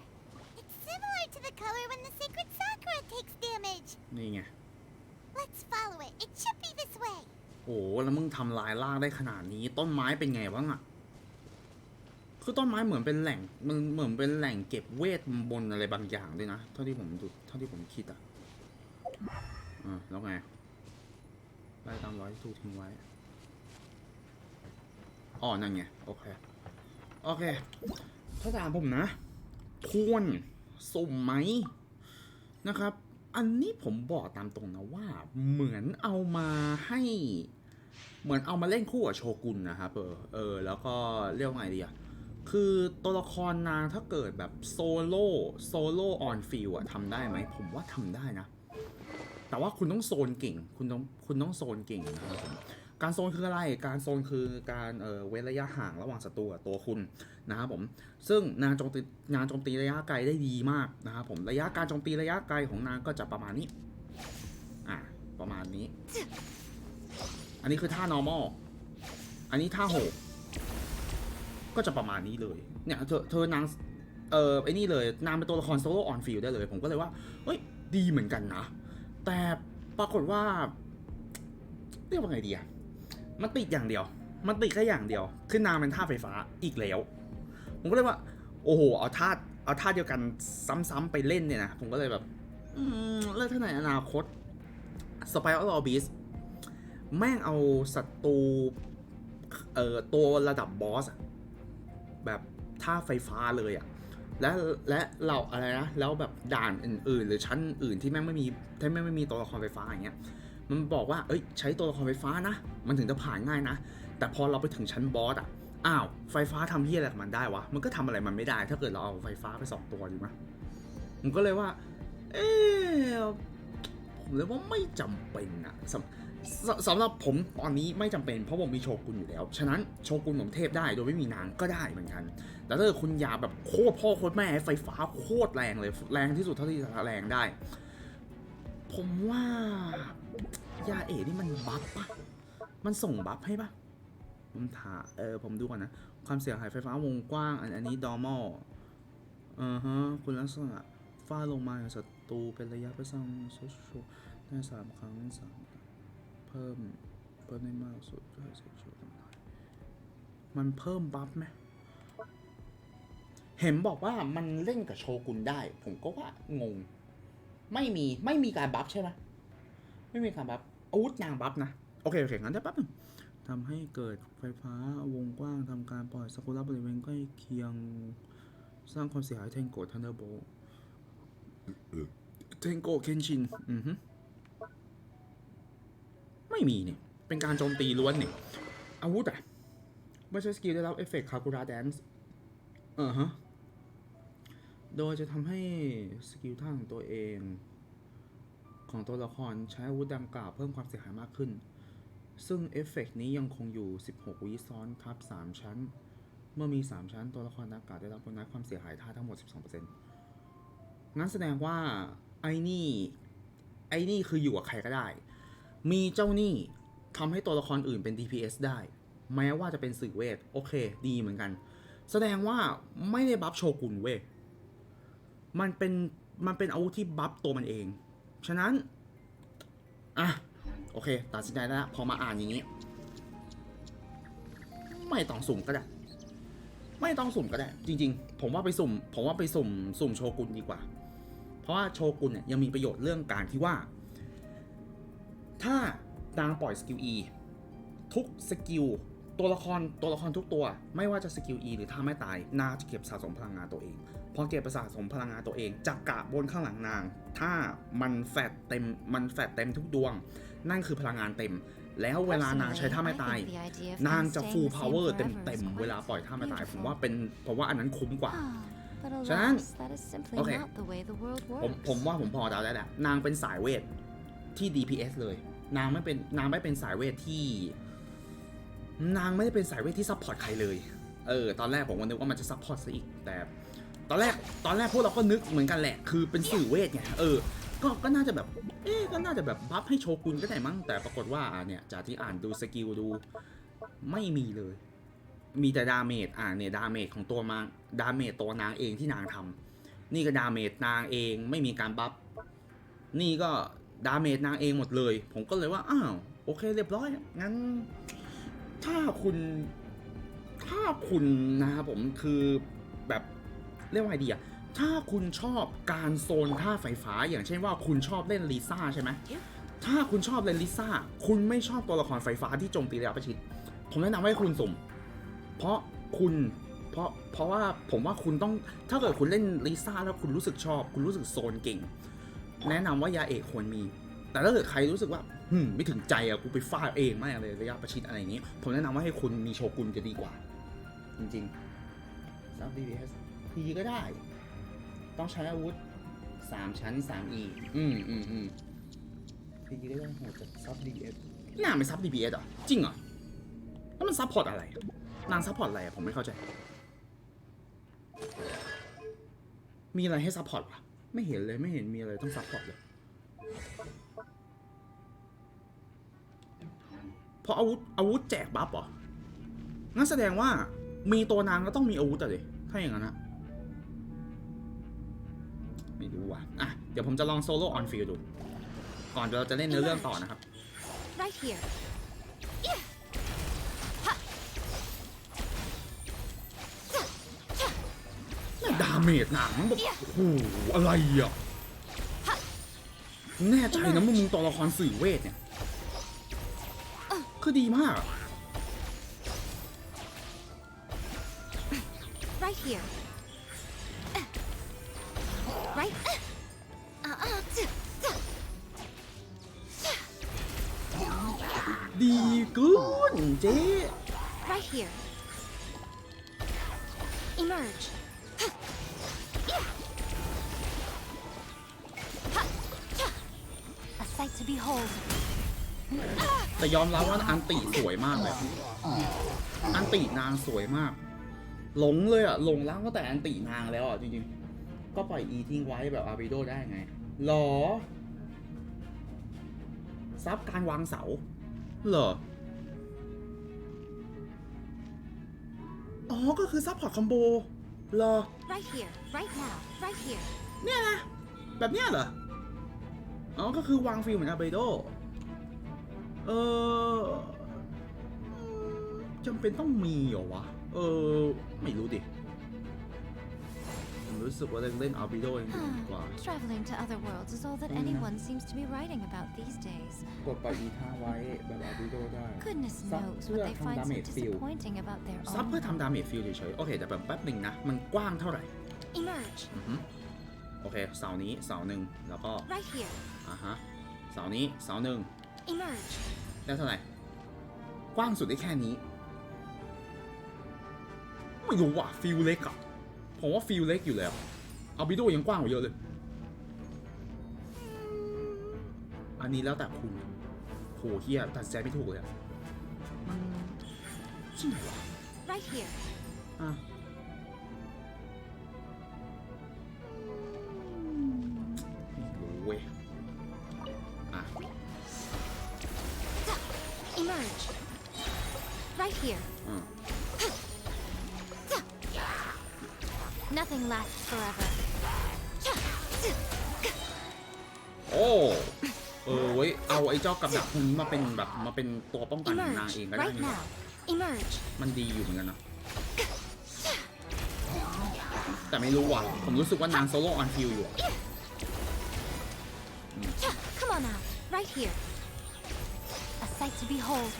it's similar to the color when the sacred Sakura takes damage. นี่ไง Let's follow it. It should be this way. โอ้แล้วมึงทำลายล่างได้ขนาดนี้ต้นไม้เป็นไงบ้างอะคือต้นไม้เหมือนเป็นแหล่งมันเหมือนเป็นแหล่งเก็บเวทมนต์อะไรบางอย่างด้วยนะเท่าที่ผมดูเท่าที่ผมคิดอะแล้วไงไล่ตามรอยที่ถูกทิ้งไว้อ๋อนั่นไงโอเคถ้าถามผมนะควรสุ่มไหมนะครับอันนี้ผมบอกตามตรงนะว่าเหมือนเอามาให้เหมือนเอามาเล่นคู่กับโชกุนนะครับแล้วก็เรียกว่าไงดีอะคือตัวละครนางถ้าเกิดแบบโซโล่ออนฟิลอะทำได้ไหมผมว่าทำได้นะแต่ว่าคุณต้องโซนเก่งคุณต้องโซนเก่งนะครับผมการโซนคืออะไรการโซนคือการเว้นระยะห่างระหว่างศัตรูกับตัวคุณนะครับผมซึ่งนางโจมตีระยะไกลได้ดีมากนะครับผมระยะการโจมตีระยะไกลของนางก็จะประมาณนี้ประมาณนี้อันนี้คือท่า normal อันนี้ท่าโหกก็จะประมาณนี้เลยเนี่ยเธอนางไอ้นี่เลยนางเป็นตัวละครโซโล่ออนฟิลได้เลยผมก็เลยว่าเฮ้ยดีเหมือนกันนะแต่ปรากฏว่าเรียกว่าไงดีอะมันติดอย่างเดียวมันติดแค่อย่างเดียวคือนางเป็นท่าไฟฟ้าอีกแล้วผมก็เลยว่าโอ้โหเอาท่าเดียวกันซ้ำๆไปเล่นเนี่ยนะผมก็เลยแบบแล้วถ้าในอนาคตสไปรัลออบิสแม่งเอาศัตรูตัวระดับบอสแบบท่าไฟฟ้าเลยอะและเราอะไรนะแล้วแบบด่านอื่นๆหรือชั้นอื่นที่แม่งไม่มีตัวละครไฟฟ้าอย่างเงี้ยมันบอกว่าใช้ตัวละครไฟฟ้านะมันถึงจะผ่านง่ายนะแต่พอเราไปถึงชั้นบอสอ้าวไฟฟ้าทำเหี้ยอะไรกับมันได้วะมันก็ทำอะไรมันไม่ได้ถ้าเกิดเราเอาไฟฟ้าไป2ตัวดีมั้ยผมก็เลยว่าผมเลยว่าไม่จำเป็นอะสำหรับผมตอนนี้ไม่จำเป็นเพราะผมมีโชกุนอยู่แล้วฉะนั้นโชกุนผมเทพได้โดยไม่มีนางก็ได้เหมือนกันแต่ถ้าคุณอยากแบบโคตรพ่อโคตรแม่ไฟฟ้าโคตรแรงเลยแรงที่สุดเท่าที่จะแรงได้ผมว่ายานี่มันบัฟปะมันส่งบัฟให้ปะผมดูก่อนนะความเสียหายไฟฟ้าวงกว้างอันนี้ normal คุณลักษณะฟาดลงมาอย่างศัตรูเป็นระยะไปสร้างโซเชียลได้3 ครั้งเพิ่มได้มากสุดได้โซเชียลมันเพิ่มบัฟไหมเห็นบอกว่ามันเล่นกับโชกุนได้ผมก็ว่างงไม่มีการบัฟใช่ไหมไม่มีการบัฟอาวุธนางบัฟนะโอเคงั้นได้ปั๊บนึงทำให้เกิดไฟฟ้าวงกว้างทำการปล่อยซากุระบริเวณใกล้เคียงสร้างความเสียหายแทงโกรธทันเดอร์โบเทงโกเคนชินไม่มีเนี่ยเป็นการโจมตีล้วนเนี่ยอาวุธไม่ใช่สกิลได้รับเอฟเฟกต์คากุระแดนซ์โดยจะทำให้สกิลท่าของตัวเองของตัวละครใช้อาวุธดังกล่าวเพิ่มความเสียหายมากขึ้นซึ่งเอฟเฟกต์นี้ยังคงอยู่16 วิซ้อนทับ3 ชั้นเมื่อมี3 ชั้นตัวละครดังกล่าวได้รับโบนัสความเสียหายท่าทั้งหมด 12% งั้นแสดงว่าไอ้นี่คืออยู่กับใครก็ได้มีเจ้านี่ทำให้ตัวละครอื่นเป็น DPS ได้แม้ว่าจะเป็นสื่อเวทโอเคดีเหมือนกันแสดงว่าไม่ได้บัฟโชกุนเว้ยมันเป็นอาวุธที่บัฟตัวมันเองฉะนั้นโอเคตัดสินใจแล้วพอมาอ่านอย่างนี้ไม่ต้องสุ่มก็ได้ ไม่ต้องสุ่มก็ได้จริงๆผมว่าไปสุ่มโชกุนดีกว่าเพราะว่าโชกุนเนี่ยยังมีประโยชน์เรื่องการที่ว่าถ้านางปล่อยสกิล E ทุกสกิลตัวละครทุกตัวไม่ว่าจะสกิล E หรือท่าไม่ตายนางจะเก็บสะสมพลังงานตัวเองพอเก็บไปสะสมพลังงานตัวเองจากกะบนข้างหลังนางถ้ามันแฟตเต็มทุกดวงนั่นคือพลังงานเต็มแล้วเวลานางใช้ท่าไม่ตายนางจะ full power เต็มเวลาปล่อยท่าไม่ตายผมว่าอันนั้นคุ้มกว่า ฉะนั้นโอเคผมว่าผมพอเดาได้แหละนางเป็นสายเวทที่ DPS เลยนางไม่เป็นสายเวทที่นางไม่ได้เป็นสายเวทที่ซัพพอร์ตใครเลยตอนแรกผมก็นึกว่ามันจะซัพพอร์ตซะอีกแต่ตอนแรกพวกเราก็นึกเหมือนกันแหละคือเป็นสื่อเวทไงก็น่าจะแบบก็น่าจะแบบบัฟให้โชกุนก็ได้มั้งแต่ปรากฏว่าเนี่ยจากที่อ่านดูสกิลดูไม่มีเลยมีแต่ดาเมจเนี่ยดาเมจของตัวมาดาเมจตัวนางเองที่นางทำนี่ก็ดาเมจนางเองไม่มีการบัฟนี่ก็ดาเมจนางเองหมดเลยผมก็เลยว่าอ้าวโอเคเรียบร้อยงั้นถ้าคุณนะครับผมคือแบบเรียกว่าไงดีอะถ้าคุณชอบการโซนท่าไฟฟ้าอย่างเช่นว่าคุณชอบเล่นลิซ่าใช่ไหมถ้าคุณชอบเล่นลิซ่าคุณไม่ชอบตัวละครไฟฟ้าที่โจมตีระยะประชิดผมแนะนำให้คุณสุ่มเพราะว่าผมว่าคุณต้องถ้าเกิดคุณเล่นลิซ่าแล้วคุณรู้สึกชอบคุณรู้สึกโซนเก่งแนะนำว่ายาเอกควรมีแต่ถ้าเกิดใครรู้สึกว่าไม่ถึงใจอะกูไปฟาดเองไม่อะไรระยะประชิดอะไรอย่างนี้ผมแนะนำว่าให้คุณมีโชกุนจะดีกว่าจริงๆซับ DPS พีก็ได้ต้องใช้อาวุธ3 ชั้น 3E พีก็ได้โหดจากซับ DPS น่าเป็นซับ DPS อ่ะจริงเหรอแล้วมันซับพอร์ตอะไรนางซัพพอร์ตอะไรผมไม่เข้าใจมีอะไรให้ซัพพอร์ตวะไม่เห็นเลยไม่เห็นมีอะไรต้องซัพพอร์ตเลยเพราะอาวุธแจกบัฟเหรองั้นแสดงว่ามีตัวนางก็ต้องมีอาวุธอะดิถ้าอย่างนั้นนะไม่รู้ว่ะเดี๋ยวผมจะลองโซโล่ออนฟิลด์ดูก่อนเราจะเล่นเนื้อเรื่องต่อนะครับ Right here. ดาเมจหนังแบบโอ้โหอะไรอ่ะแน่ใจนะมึงตัวละครสื่อเวทเนี่ยคือดีมาก Right here. Right. ดีเกินเจ๊ Right here. Emerge. A sight to behold. แต่ยอมรับว่าอันติสวยมากเลยอันตินางสวยมากหลงเลยอ่ะหลงรักตั้งแต่อันตินางแล้วอ่ะจริงๆก็ปล่อยอีทิ้งไว้แบบอาร์บิโดได้ไงหรอซับการวางเสาเหรออ๋อก็คือซับพอร์ตคอมโบเหรอ Right here. Right now. Right here. เนี่ยนะแบบเนี้ยเหรออ๋อก็คือวางฟิลเหมือนอาร์บิโดจำเป็นต้องมีเหรอวะไม่รู้ดิผมรู้สึกว่าเล่นอาร์บิโดยังดีกว่า Traveling to other worlds is all that anyone seems to be writing about these days. กดไปอีท่าไว้แบบอาร์บิโดได้ Goodness knows what they find so disappointing about their ซับ own เพื่อทำ world. ดาเมจฟิลเฉยๆโอเคแต่แบบแป๊บหนึ่งนะมันกว้างเท่าไหร่ Emerge. โอเคเสานี้เสาหนึ่งแล้วก็ Right here. เสานี้เสาหนึ่ง Emerge. ได้เท่าไหร่กว้างสุดได้แค่นี้ไม่รู้ว่ะฟิลเล็กอะผมว่าฟิลเล็กอยู่แล้วอาร์บิโดยังกว้างกว่าเยอะเลยอันนี้แล้วแต่คุณโหเฮียตัดใจไม่ถูกเลยอะใช่ไหมวะ Right here. ไม่รู้เว้ยEmerge. Right here. Nothing lasts forever. โอ้เว้ยเอาไอ้เจ้ากับดักพวกนี้มาเป็นแบบมาเป็นตัวป้องกันของนาง Emerge. เองก็ได้ Right นี่ now. Emerge. มันดีอยู่เหมือนกันนะ แต่ไม่รู้ว่ะผมรู้สึกว่านางโซโล่ออนฟิลอยู่ Come on now, right here. A sight to behold.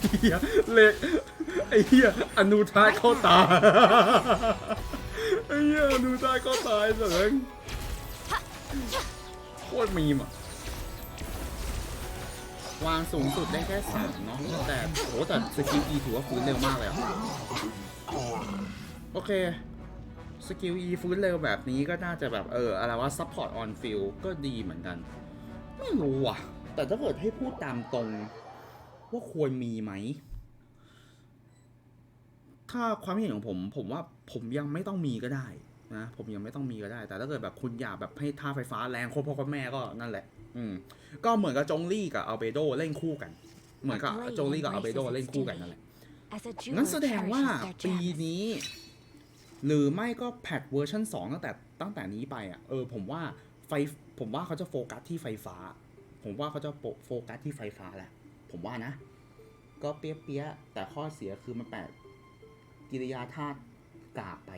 เฮียเละไอ้เฮียอนุทายเข้าตาไอ้เฮียอนุทายเข้าตายเสิร์งโคตรมีมอ่ะวางสูงสุดได้แค่3เนาะแต่โหแต่สกิล E ถือว่าฟื้นเร็วมากเลยอ่ะโอเคสกิล E ฟื้นเร็วแบบนี้ก็น่าจะแบบอะไรว่า support on field ก็ดีเหมือนกันไม่รู้ว่ะแต่ถ้าเกิดให้พูดตามตรงว่าควรมีไหมถ้าความเห็นของผมว่าผมยังไม่ต้องมีก็ได้นะผมยังไม่ต้องมีก็ได้แต่ถ้าเกิดแบบคุณอยากแบบให้ท่าไฟฟ้าแรงโคตรพ่อแม่ก็นั่นแหละก็เหมือนกับจงลี่กับอัลเบโดเล่นคู่กันเหมือนกับจงลี่กับอัลเบโดเล่นคู่กันนั่นแหละงั้นแสดงว่าปีนี้หรือไม่ก็แพทเวอร์ชัน2ตั้งแต่นี้ไปอ่ะผมว่าเขาจะโฟกัสที่ไฟฟ้าผมว่าเขาจะโฟกัสที่ไฟฟ้าแหละผมว่านะก็เปี้ยแต่ข้อเสียคือมันแปดกิริยาธาตุกากไป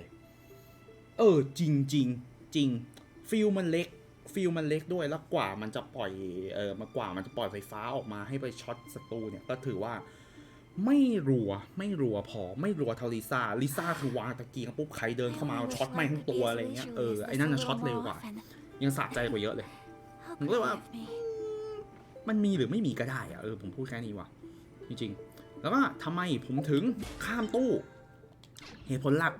จริงฟิลมันเล็กด้วยแล้วกว่ามันจะปล่อยมันจะปล่อยไฟฟ้าออกมาให้ไปช็อตศัตรูเนี่ยก็ถือว่าไม่รัวพอไม่รัวเท่าลิซ่าคือวางตะเกียงปุ๊บใครเดินเข้ามาช็อตแม่งทั้งตัวอะไรเงี้ยไอ้นั่นน่ะช็อตเร็วกว่ายังสะใจกว่าเยอะเลยผมเลยว่ามันมีหรือไม่มีก็ได้อะผมพูดแค่นี้ว่ะจริงๆแล้วก็ทำไมผมถึงข้ามตู้เหตุผลหลัก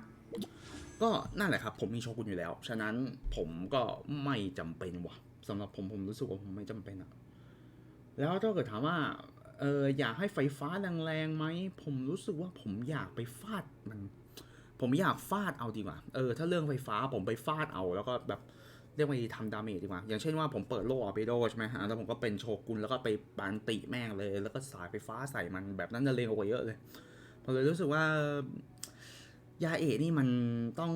ก็นั่นแหละครับผมมีโชกุนอยู่แล้วฉะนั้นผมก็ไม่จำเป็นว่ะสำหรับผมรู้สึกว่าผมไม่จำเป็นอะแล้วถ้าเกิดถามว่าอยากให้ไฟฟ้าแรงๆไหมผมรู้สึกว่าผมอยากไปฟาดมันผมอยากฟาดเอาดีกว่าถ้าเรื่องไฟฟ้าผมไปฟาดเอาแล้วก็แบบเรียกว่าทำดาเมจดีกว่าอย่างเช่นว่าผมเปิดโล่ออเบโดใช่ไหมแล้วผมก็เป็นโชกุนแล้วก็ไปปานติแม่งเลยแล้วก็สายไฟฟ้าใส่มันแบบนั้นจะเร็วกว่าเยอะเลยผมเลยรู้สึกว่ายาเอะนี่มันต้อง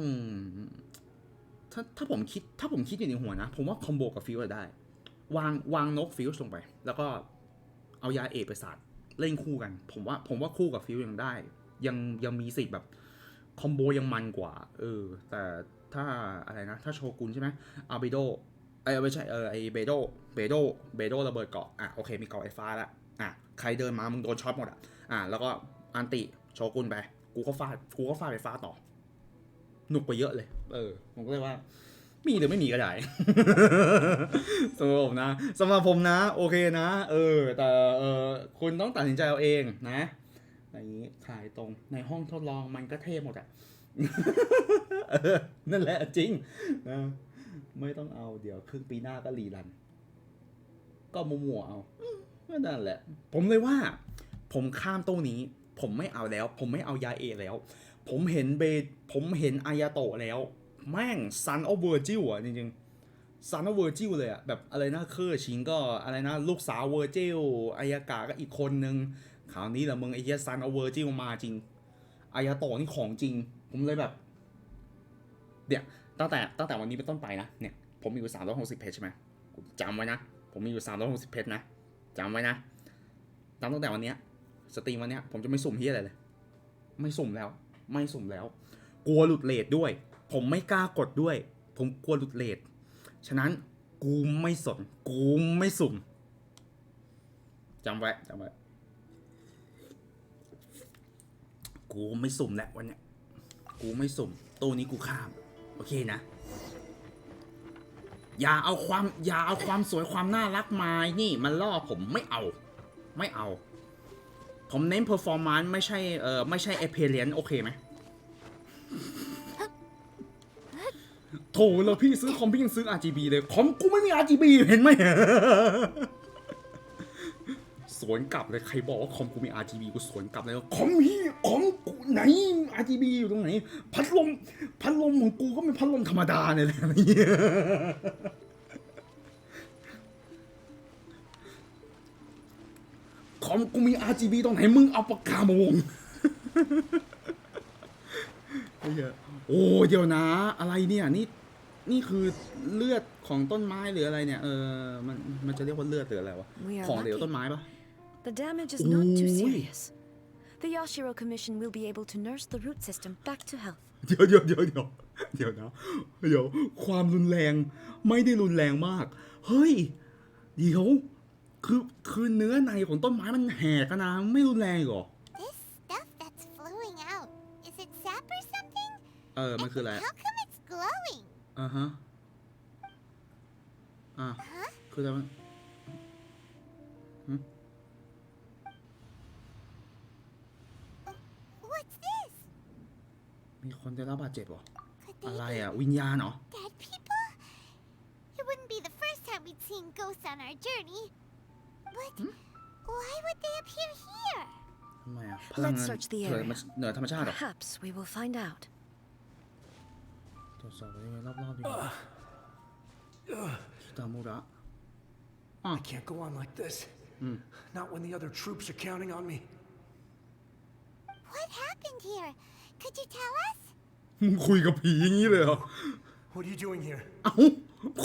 ถ้าผมคิดอยู่ในหัวนะผมว่าคอมโบกับฟิวส์ได้วางนกฟิวส์ลงไปแล้วก็เอายาเอะไปสาดเล่นคู่กันผมว่าคู่กับฟิวส์ยังได้ยังมีสิทธิ์แบบคอมโบยังมันกว่าแต่ถ้าอะไรนะถ้าโชกุนใช่ไหมอาเบโดไม่ใช่ไอเบโดระเบิดเกาะโอเคมีเกาะไฟฟ้าแล้วใครเดินมามึงโดนช็อตหมดแล้วก็อันติโชกุนไปกูก็ฟาดไฟฟ้าต่อหนุกไปเยอะเลยผมก็เลยว่ามีหรือไม่มีก็ได้ สำหรับผมนะโอเคนะแต่คุณต้องตัดสินใจเอาเองนะอย่างนี้ขายตรงในห้องทดลองมันก็เท่หมดนั่นแหละจริงนะไม่ต้องเอาเดี๋ยวครึ่งปีหน้าก็รีรันก็มัวเอาก็นั่นแหละผมเลยว่าผมข้ามตู้นี้ผมไม่เอาแล้วผมไม่เอายาเอแล้วผมเห็นอายาโตะแล้วแม่ง Son of Virgil จริงๆ Son of Virgil เลยแบบอะไรนะเคอร์ชิงก็อะไรนะลูกสาว Virgil อายากะก็อีกคนนึงคราวนี้แหละมึงไอ้เหี้ย Son of Virgil มาจริงอายาโตะนี่ของจริงผมเลยแบบเนี่ยตั้งแต่วันนี้เป็นต้นไปนะเนี่ยผมมีอยู่360เพจใช่ไหมจำไว้นะผมมีอยู่360เพจนะจำไว้นะตั้งแต่วันนี้สตรีมวันนี้ผมจะไม่สุ่มเหี้ยอะไรเลยไม่สุ่มแล้วกลัวหลุดเรทด้วยผมไม่กล้ากดด้วยผมกลัวหลุดเรทฉะนั้นกูไม่สนกูไม่สุ่มจำไว้กูไม่สุ่มแล้ววันเนี้ยกูไม่สุ่มตู้นี้กูข้ามโอเคนะอย่าเอาความสวยความน่ารักมานี่มันล่อผมไม่เอาผมเน้น performance ไม่ใช่ appearance โอเคไหมโถแล้วพี่ซื้อคอมพี่ยังซื้อ RGB เลยคอมกูไม่มี RGB เห็นไหมสวนกลับเลยใครบอกว่าคอมกูมี RGB กูสวนกลับเลยคอมกูไหน RGB อยู่ตรงไหนพัดลมของกูก็เป็นพัดลมธรรมดาเนี่ยแหละคอมกูมี RGB ตรงไหนมึงเอาปากกามาวงโอ้เดี๋ยวนะอะไรเนี่ยนี่คือเลือดของต้นไม้หรืออะไรเนี่ยมันจะเรียกว่าเลือดหรืออะไรวะของเหลวต้นไม้ปะ The damage is not too serious. The Yashiro Commission will be able to nurse the root system back to health. เดี๋ยวนะเดี๋ยวความรุนแรงไม่ได้รุนแรงมากเฮ้ยเดี๋ยวคือเนื้อในของต้นไม้มันแหกนะไม่รุนแรงเหรอ This stuff that's flowing out, is it sap or something? มันคืออะไร How come it's glowing? ฮะคืออะไรมันWhat's this? มีคนได้รับบาดเจ็บเหรอ Could อะไร they อ่ะวิญญาณเหรอ be dead people? It wouldn't be the first time we'd seen ghosts on our journey. But why would they appear here? ทำไมอ่ะพลัง Let's งาน search the เหนือธรรมชาติเหรอ Perhaps we will find out. ตรวจสอบบริเวณรอบๆดีกว่าคิตามุระ I can't go on like this. Not when the other troops are counting on me. What happened here? Could you tell us? มึงคุยกับผีอย่างนี้เลยเหรอ What are you doing here? เอ้า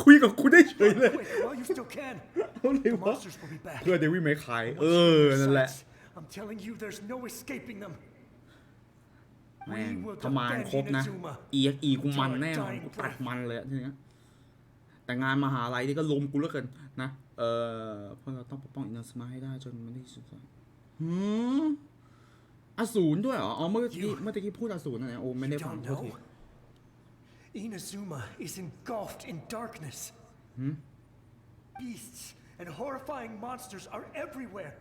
คุยกับกูได้เฉยเลย Quick, while you still can. อะไร The วะ monsters will be back. เพื่อเดวิดไม่ขาย Once you're on their นั่นแหละ sides, I'm telling you, there's no escaping them. แม่ง We will ถ้ามาครบ defend นะ Inazuma อีกูมันแน่นอนกูตัดมันเลยทีเนี้ยแต่งานมหาลัยนี่ก็ลมกูเหลือเกินนะเพราะเราต้องปกป้องอินาซึมะให้ได้จนมันได้สุดอสูรด้วยเหรออ๋อเมื่อกี้พูดอสูรนะเนี่ยโอ้ไม่ได้ฟัง Don't โทษที know. Inazuma is engulfed in darkness. Beasts and horrifying monsters are everywhere.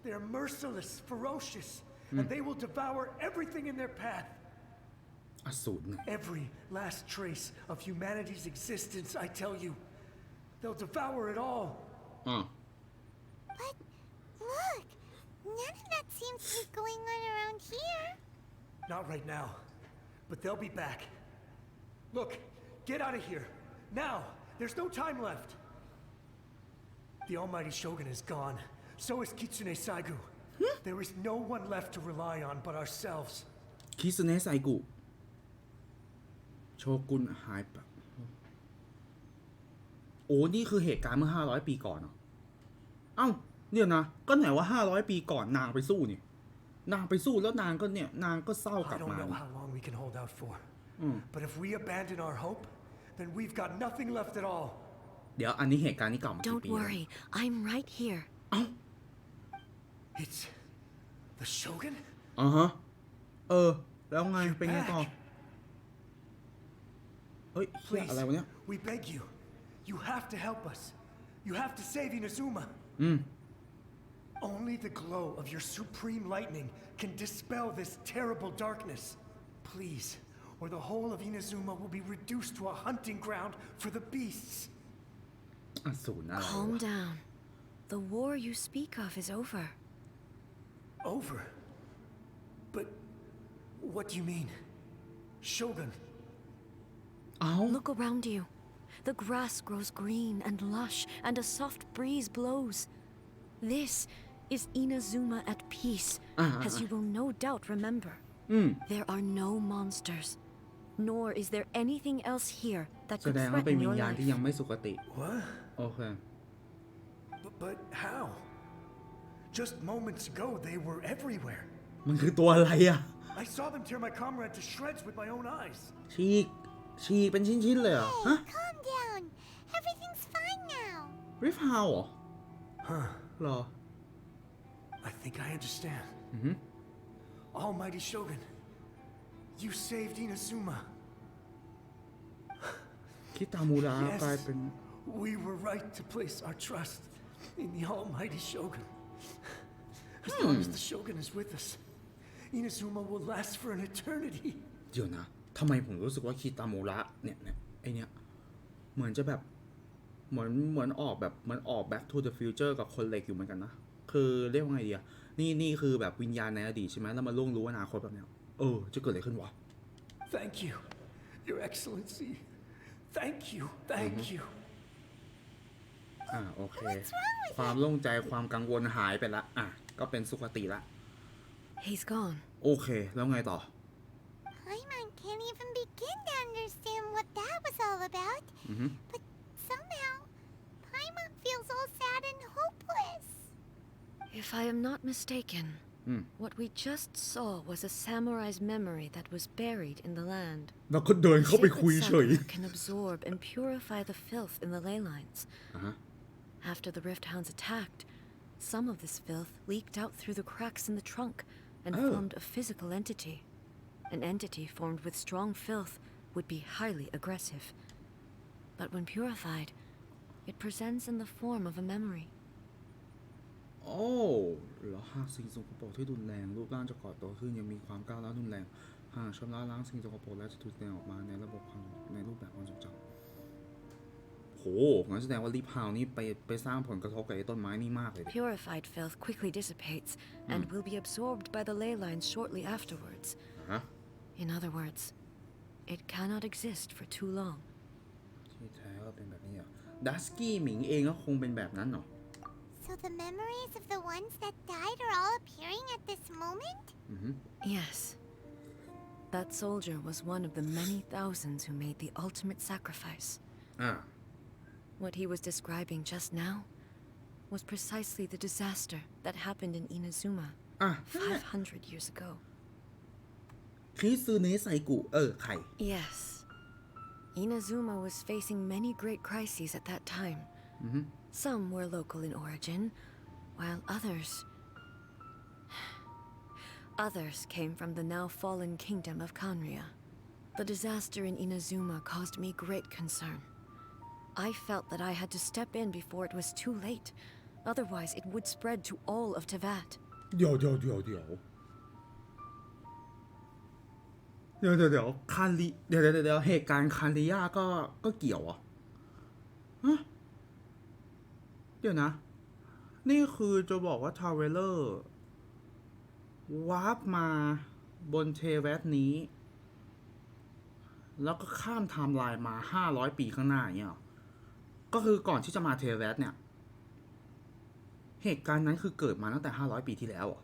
They are merciless, ferocious, and they will devour everything in their path. อสูร Every last trace of humanity's existence, I tell you. They'll devour it all. But look, none of that seems to be going on around here. Not right now, but they'll be back. Look, get out of here. Now, there's no time left. The almighty Shogun is gone. So is Kitsune Saigu. There is no one left to rely on but ourselves. คิสเนะไซกุโชกุนหายไปโอ้นี่คือเหตุการณ์เมื่อ500 ปีก่อนเหรอเอ้าเนี่ยนะก็ไหนว่า500 ปีก่อนนางไปสู้นี่นางไปสู้แล้วนางก็เศร้ากลั I บ don't มา know how long we can hold out for. But if we abandon our hope, then we've got nothing left at all. เดี๋ยวอันนี้เหตุการณ์นี้เก่ามากี่ Don't ปีแล้ว worry, I'm right here. เอ้า It's the Shogun? ฮะแล้วไงเป็นไงต่อเฮ้ยเหี้ย Please, อะไรวะเนี่ย we beg you. You have to help us. You have to save Inazuma. Only the glow of your supreme lightning can dispel this terrible darkness. Please, or the whole of Inazuma will be reduced to a hunting ground for the beasts. อสูรอะไรวะ Calm down. The war you speak of is over. Over? But what do you mean? Shogun. เอ้า Look around you. The grass grows green and lush, and a soft breeze blows. This is Inazuma at peace, as you will no doubt remember. There are no monsters, nor is there anything else here that แส could ดงว่าเป็น threaten วิญ your ญาณ life. ที่ยังไม่สุคติ What? โอเค But how? Just moments ago, they were everywhere. มันคือตัวอะไรอ่ะ I saw them tear my comrade to shreds with my own eyes. ฉีกเป็นชิ้นๆเลยเหรอ Hey, ฮะ calm down. Everything's fine now. ริฟฮาวเหรอ Huh. เหรอ I think I understand. Almighty Shogun, you saved Inazuma. คิตามูระกลาย Yes, เป็น we were right to place our trust in the Almighty Shogun. As long as the Shogun is with us, Inazuma will last for an eternity. เดี๋ยวนะทำไมผมรู้สึกว่าคิตามูระเนี่ยไอเนี่ยเหมือนจะแบบเหมือนออกแบบมันออก Back to the Future กับคนเหล็กอยู่เหมือนกันนะคือเรียกว่าไงดีอะนี่คือแบบวิญญาณในอดีตใช่ไหมแล้วมาล่วงรู้อนาคตแบบเนี้ยจะเกิดอะไรขึ้นวะ Thank you, Your Excellency. Thank you. โอเค ความโล่งใจความกังวลหายไปละก็เป็นสุขติละ He's gone. โอเคแล้วไงต่อ Paimon can't even begin to understand what that was all about. But somehow, Paimon feels all sad and hopeless. If I am not mistaken, What we just saw was a samurai's memory that was buried in the land. แล้วก็เดินเข้าไป Sacred คุยเฉย sakura can absorb and purify the filth in the ley lines. After the Rift Hounds attacked, some of this filth leaked out through the cracks in the trunk and formed a physical entity. An entity formed with strong filth would be highly aggressive. But when purified, it presents in the form of a memory. โอ้แล้วหากสิ่งสกปรกที่รุนแรงรูปร่างจะก่อตัวขึ้นยังมีความก้าวร้าวรุนแรงหากชำระล้างสิ่งสกปรกแล้วจะถูกแสดงออกมาในระบบความในรูปแบบความทรงจำโหงั้นแสดงว่ารีพาวนี่ไปสร้างผลกระทบกับไอ้ต้นไม้นี่มากเลย Purified filth quickly dissipates and will be absorbed by the ley lines shortly afterwards. In other words, it cannot exist for too long. ที่แท้ก็เป็นแบบนี้เหรอดัสกี้หมิงเองก็คงเป็นแบบนั้นเหรอ So the memories of the ones that died are all appearing at this moment? Yes. That soldier was one of the many thousands who made the ultimate sacrifice. What he was describing just now was precisely the disaster that happened in Inazuma 500 years ago. คิซึเนะไซกุใคร Yes. Inazuma was facing many great crises at that time. Some were local in origin, while others came from the now fallen kingdom of Kanria. The disaster in Inazuma caused me great concern. I felt that I had to step in before it was too late, otherwise it would spread to all of Tevat. เดี๋ยวคาริเดี๋ยวเหตุการณ์คาริยาก็เกี่ยวอ่ะฮะเดี๋ยวนะนี่คือจะบอกว่าทาวเวลเลอร์วาร์ปมาบนเทเวสนี้แล้วก็ข้ามไทม์ไลน์มา500ปีข้างหน้าอย่างเงี้ยก็คือก่อนที่จะมาเทเวสเนี่ยเหตุการณ์นั้นคือเกิดมาตั้งแต่500ปีที่แล้วอ่ะ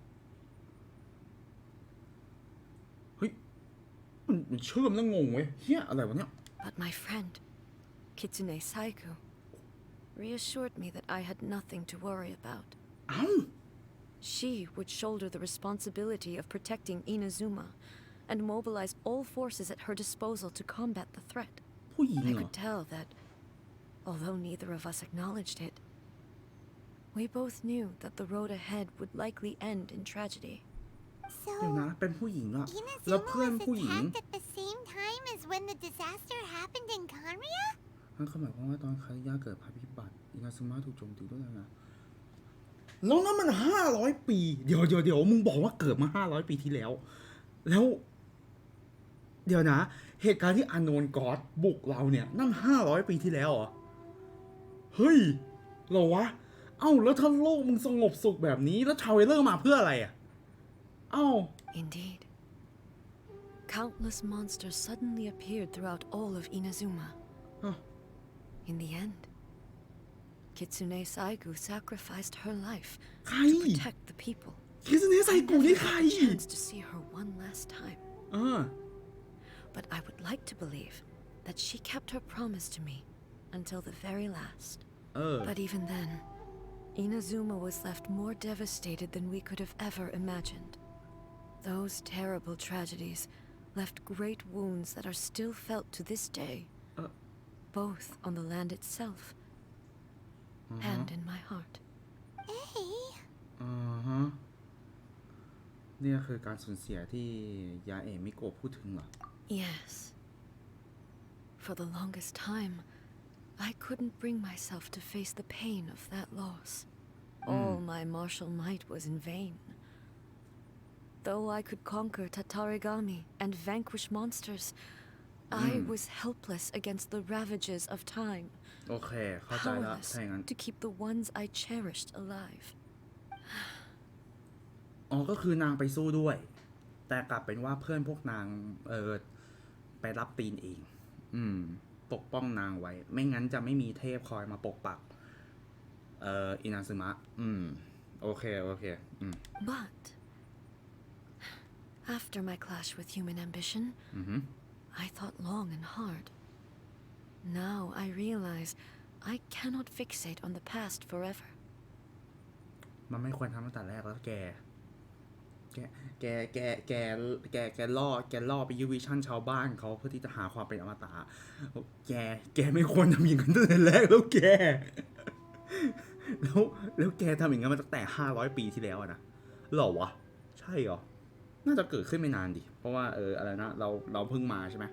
มันเชื่อมแล้วงงเว้ยเฮียอะไรวะเนี่ย But my friend, Kitsune Saiku, reassured me that I had nothing to worry about. She would shoulder the responsibility of protecting Inazuma and mobilize all forces at her disposal to combat the threat. ผู้หญิง I เหรอ could tell that, although neither of us acknowledged it, we both knew that the road ahead would likely end in tragedy. เดี๋ยว So นะเป็นผู้หญิงอะแล้ว Inazuma เพื่อน was ผู้หญิง attacked at the same time as when the disaster happened in Kanria? นั่นก็หมายความว่าตอนคาริยาเกิดภัยพิบัติอินาซึมะถูกโจมตีด้วยอะไรนะแล้วนั่นมัน500ปีเดี๋ยวมึงบอกว่าเกิดมา500ปีที่แล้วแล้วเดี๋ยวนะเหตุการณ์ที่อานนท์กอดบุกเราเนี่ยนั่น500ปีที่แล้วเหรอเฮ้ยเหรอวะเอ้าแล้วถ้าโลกมึงสงบสุขแบบนี้แล้วชาวเวลเลอร์มาเพื่ออะไรอ่ะเอ้า Indeed. Countless monsters suddenly appeared throughout all of Inazuma. In the end, Kitsune Saigu sacrificed her life to protect the people. คิซึเนะไซกุนี่ใคร I never had a chance to see her one last time. อ่า But I would like to believe that she kept her promise to me until the very last. But even then, Inazuma was left more devastated than we could have ever imagined. Those terrible tragedies left great wounds that are still felt to this day, both on the land itself and in my heart. Hey, เนี่ยคือการสูญเสียที่ยาเอะมิโกะพูดถึงเหรอ Yes. For the longest time, I couldn't bring myself to face the pain of that loss. All my martial might was in vain. Though I could conquer Tatarigami and vanquish monsters, I was helpless against the ravages of time, โอเคเข้าใจละ powerless ถ้าอย่างนั้น to keep the ones I cherished alive. อ๋อก็คือนางไปสู้ด้วย แต่กลับเป็นว่าเพื่อนพวกนางไปรับตีนเองปกป้องนางไว้ ไม่งั้นจะไม่มีเทพคอยมาปกปักอินาซึมะโอเคBut after my clash with human ambition, I thought long and hard. Now I realize I cannot fixate on the past forever. มันไม่ควรทำตั้งแต่แรกแล้วแก แกล่อไปยูวิชั่นชาวบ้านเขาเพื่อที่จะหาความเป็นอมตะแกไม่ควรทำอย่างนั้นตั้งแต่แรกแล้วแกแล้วแกทำอย่างนั้นมาตั้งแต่500 ปีที่แล้วนะหรอวะใช่เหรอน่าจะเกิดขึ้นไม่นานดิเพราะว่าอะไรนะเราเพิ่งมาใช่ไหม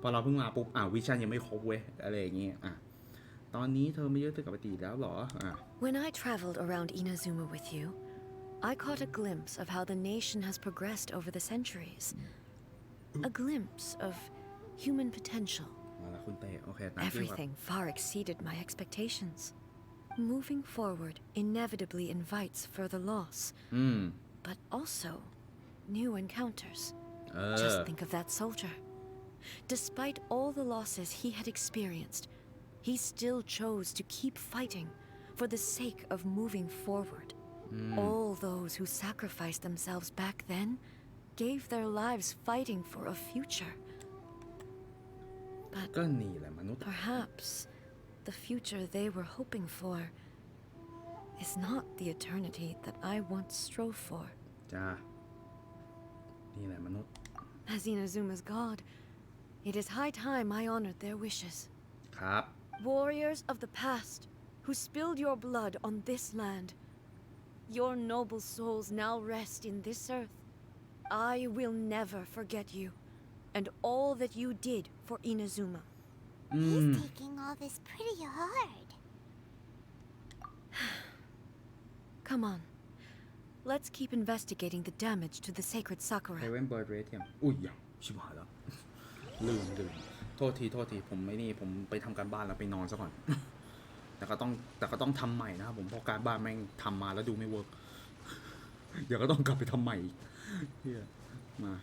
พอเราเพิ่งมาปุ๊บวิชั่นยังไม่ครบเว้ยอะไรอย่างงี้ตอนนี้เธอไม่ยึดติดกับปกติแล้วหรอWhen I traveled around Inazuma with you, I caught a glimpse of how the nation has progressed over the centuries. A glimpse of human potential. มาแล้วคุณเต้โอเคตามที่ Everything far exceeded my expectations. Moving forward inevitably invites further loss, but also new encounters. Just think of that soldier. Despite all the losses he had experienced, he still chose to keep fighting for the sake of moving forward. All those who sacrificed themselves back then gave their lives fighting for a future. But ก็นี่แหละมนุษย์ perhaps the future they were hoping for is not the eternity that I once strove for. จ้านี่แหละมนุษย์ As Inazuma's god, it is high time I honored their wishes. ครับ Warriors of the past who spilled your blood on this land, your noble souls now rest in this earth. I will never forget you and all that you did for Inazuma. He's taking all this pretty hard. Come on. Let's keep investigating the damage to the sacred Sakura. เฮเวนเบิร์ดเรเทียมอุ้ยยังชิบหายแล้วลืมโทษทีผมผมไปทำการบ้านแล้วไปนอนซะก่อน แต่ก็ต้องทำใหม่นะครับผมเพราะการบ้านแม่งทำมาแล้วดูไม่เวิร์ก เดี๋ยวก็ต้องกลับไปทำใหม่อีกเฮียมา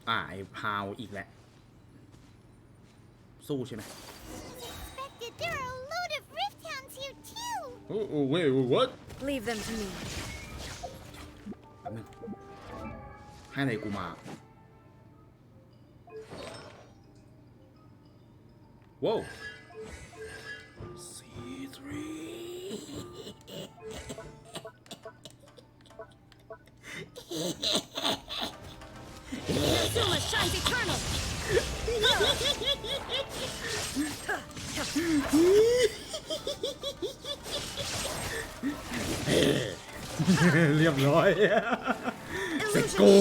ไอ้พาวอีกแหละสู้ใช่ไหม Expected there are a load of rift hounds here too. Oh wait what Leave them to me. แป๊บนึงให้อะไรกูมาว้าว C3 Inazuma shines eternal. เรียบร้อยสกู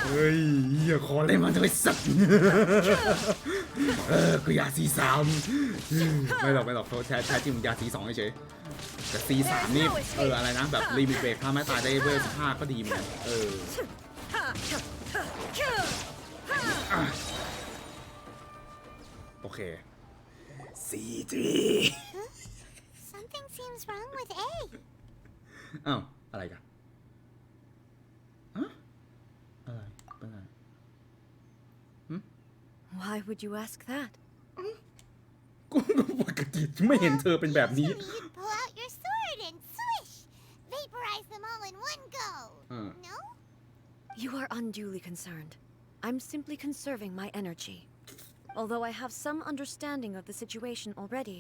เฮ้ยอย่าขอเล่นมันเลยสักกูอยากC3ไม่หรอกเขาแท้จริงอยากC2เฉยแต่C3นี่อะไรนะแบบลิมิตเบรกถ้าไม่ตายได้เวล15ก็ดีเหมือนกันโอเคC3 Something seems wrong with A. อ้าวอะไรกันอะไรเป็นไร Why would you ask that? ก็ปกติไม่เห็นเธอเป็นแบบนี้ Usually you'd pull out your sword and swish, vaporize them all in one go. No? You are unduly concerned. I'm simply conserving my energy. Although I have some understanding of the situation already,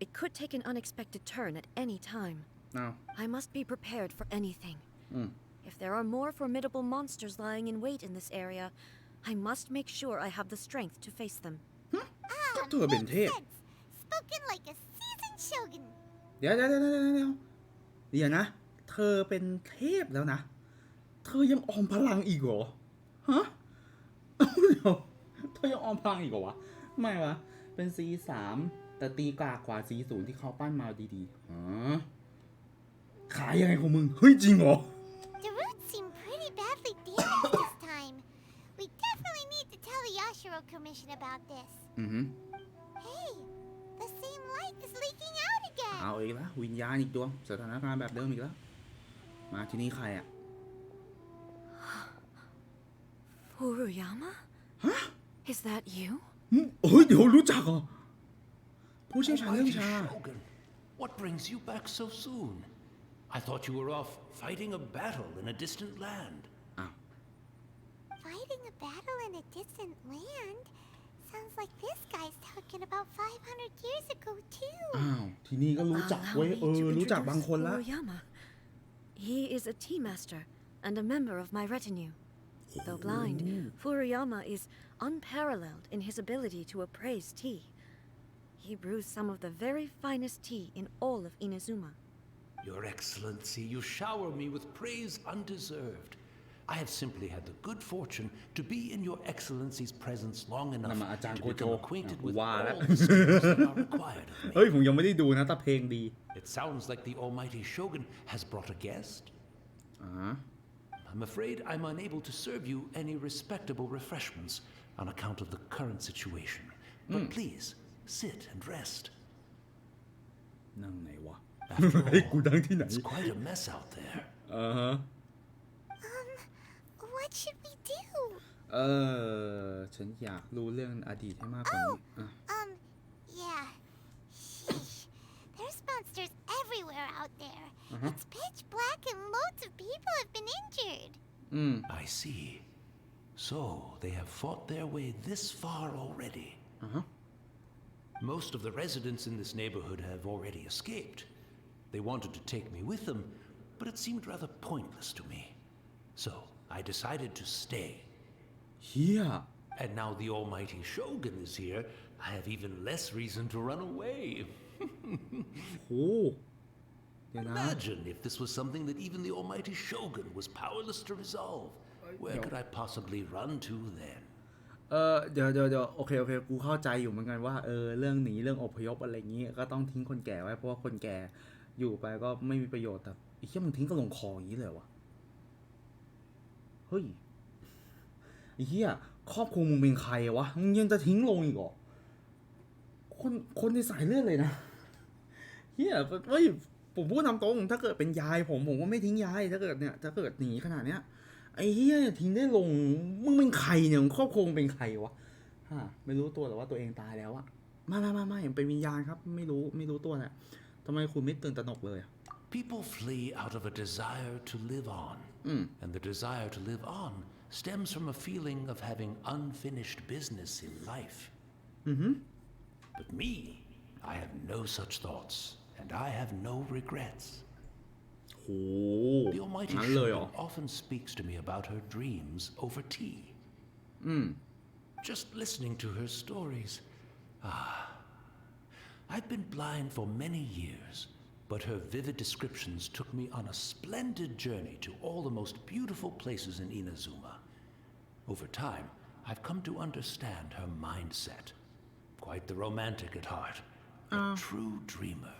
it could take an unexpected turn at any time. No. I must be prepared for anything. If there are more formidable monsters lying in wait in this area, I must make sure I have the strength to face them. เธอเป็นเทพ Sense. Spoken like a seasoned shogun. เดี๋ยวนะเธอเป็นเทพแล้วนะเธอยังออมพลังอีกเหรอฮะเดี๋ยวเธอยังออมพลังอีกเหรอวะไม่วะเป็น C3 แต่ตีกากกว่า C0 ที่เขาปั้นมาดีๆขายยังไงของมึงเฮ้ยจริงเหรอ The roots seem pretty badly damaged this time. We definitely need to tell the Yashiro Commission about this. Hey, the same light is leaking out again. เอาอีกแล้ววิญญาณอีกดวงสถานการณ์แบบเดิมอีกแล้วมาที่นี่ใครอ่ะ Furuyama? Is that you? เฮ้ยเดี๋ยวรู้จักเหรอผู้เชี่ยวชาญเรื่องชา Shogun, what brings you back so soon? I thought you were off fighting a battle in a distant land. Fighting a battle in a distant land? Sounds like this guy's talking spoken about 500 years ago too. อ้าวทีนี้ก็รู้จักเว้ย Allow me to รู้จักบางคน introduce ละ Furuyama. He is a tea master and a member of my retinue. Though blind, Furuyama is unparalleled in his ability to appraise tea. He brews some of the very finest tea in all of Inazuma. Your Excellency, you shower me with praise undeserved. I have simply had the good fortune to be in Your Excellency's presence long enough นั่นมาอาจารย์ to โคโจ become acquainted with ว่าแล้ว all the skills that are required of เฮ้ย me. ผมยังไม่ได้ดูนะแต่เพลงดี It sounds like the Almighty Shogun has brought a guest. อ่า I'm afraid I'm unable to serve you any respectable refreshments on account of the current situation. But please, sit and rest. นั่งไหนวะ After ให้กู all, นั่งที่ไหน it's quite a mess out there. อ่าฮะ What should we do? ฉันอยากรู้เรื่องอดีตให้มากกว่านี้อ่ะ Yeah. Sheesh. There's monsters everywhere out there. It's pitch black and loads of people have been injured. อืม I see. So they have fought their way this far already. อ่าฮะ Most of the residents in this neighborhood have already escaped. They wanted to take me with them, but it seemed rather pointless to me. So I decided to stay. เฮีย And now the almighty Shogun is here, I have even less reason to run away. โอ้เดี๋ยวนะ Imagine if this was something that even the almighty Shogun was powerless to resolve. Where could I possibly run to then? เดี๋ยวโอเคกูเข้าใจอยู่เหมือนกันว่าเรื่องหนีเรื่องอพยพอะไรอย่างงี้ก็ต้องทิ้งคนแก่ไว้เพราะว่าคนแก่อยู่ไปก็ไม่มีประโยชน์แต่ไอ้เหี้ยมึงทิ้งก็ลงคออย่างนี้เลยวะเฮ้ยไอ้เหี้ยครอบครัวมึงเป็นใครวะมึงยังจะทิ้งลงอีกเหรอคนในสายเลือดเลยนะเหี้ยเฮ้ยผมพูดตามตรงถ้าเกิดเป็นยายผมก็ไม่ทิ้งยายถ้าเกิดหนีขนาดเนี้ยไอ้เหี้ยทิ้งได้ลงมึงเป็นใครเนี่ยครอบครัวมึงเป็นใครวะไม่รู้ตัวหรอว่าตัวเองตายแล้วอะไม่เป็นวิญญาณครับไม่รู้ตัวแหละทำไมคุณไม่ตื่นตระหนกเลย People flee out of a desire to live on. And the desire to live on stems from a feeling of having unfinished business in life. But me, I have no such thoughts, and I have no regrets. โอ้ The almighty งั้นเลยเหรอ Shogun often speaks to me about her dreams over tea. Just listening to her stories. I've been blind for many years, but her vivid descriptions took me on a splendid journey to all the most beautiful places in Inazuma. Over time, I've come to understand her mindset. Quite the romantic at heart, a true dreamer.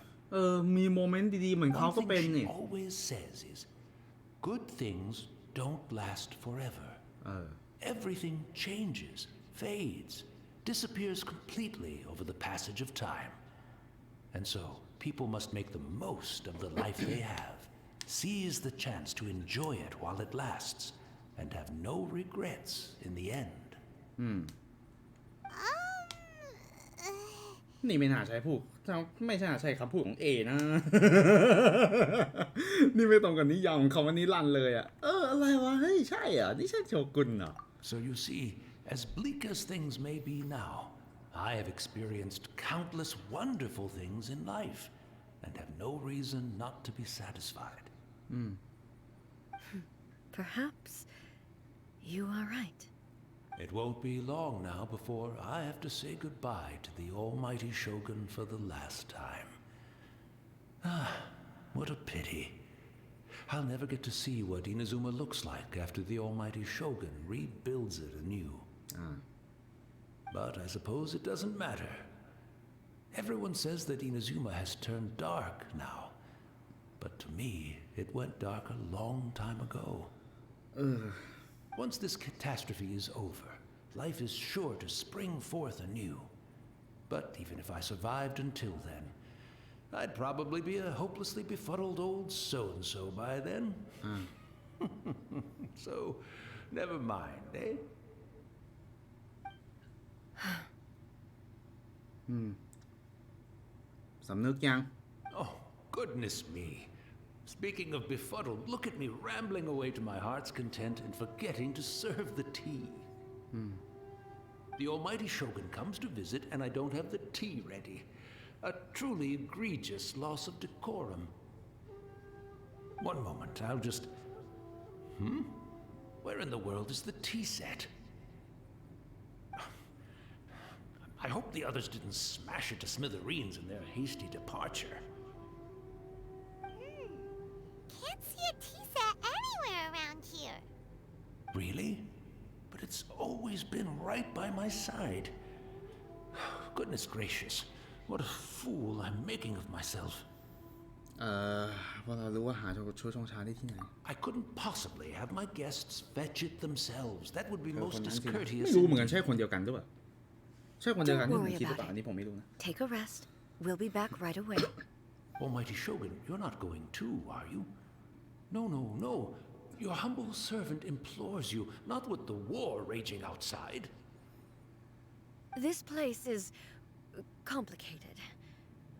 มีโมเมนต์ดีๆเหมือนเขา One ก็ thing เป็น she นี่ always says is, good things don't last forever. Everything changes, fades, disappears completely over the passage of time. And so, people must make the most of the life they have, seize the chance to enjoy it while it lasts, and have no regrets in the end. นี่ไม่น่าใช่พูดไม่น่าใช่คำพูดของเอนะ นี่ไม่ตรงกับนิยามของคำว่านิรันดร์เลยอะอะไรวะเฮ้ยใช่อ่ะนี่ใช่โชกุนเหรอ So you see, as bleak as things may be now, I have experienced countless wonderful things in life, and have no reason not to be satisfied. Perhaps you are right. It won't be long now before I have to say goodbye to the almighty Shogun for the last time. What a pity. I'll never get to see what Inazuma looks like after the almighty Shogun rebuilds it anew. But I suppose it doesn't matter. Everyone says that Inazuma has turned dark now. But to me, it went dark a long time ago. Once this catastrophe is over, life is sure to spring forth anew. But even if I survived until then, I'd probably be a hopelessly befuddled old so-and-so by then. So, never mind, eh? สำนึกยัง Oh, goodness me. Speaking of befuddled, look at me rambling away to my heart's content and forgetting to serve the tea. The almighty Shogun comes to visit and I don't have the tea ready. A truly egregious loss of decorum. One moment, I'll just... Where in the world is the tea set? I hope the others didn't smash it to smithereens in their hasty departure. Can't see a tea set anywhere around here. Really? But it's always been right by my side. Goodness gracious, what a fool I'm making of myself. พอเรารู้ว่าหาช่วยชงชาได้ที่ไหน I couldn't possibly have my guests fetch it themselves. That would be คน most นั้นสินะ discourteous. ไม่รู้เหมือนกันใช่คนเดียวกันหรือเปล่าใช่คนเดียวกัน Don't ที่ผม worry คิดหรือ about เปล่าอัน it. นี้ผมไม่รู้นะ Take a rest. We'll be back right away. Almighty Shogun, you're not going too, are you? No, no, no. Your humble servant implores you, not with the war raging outside. This place is complicated.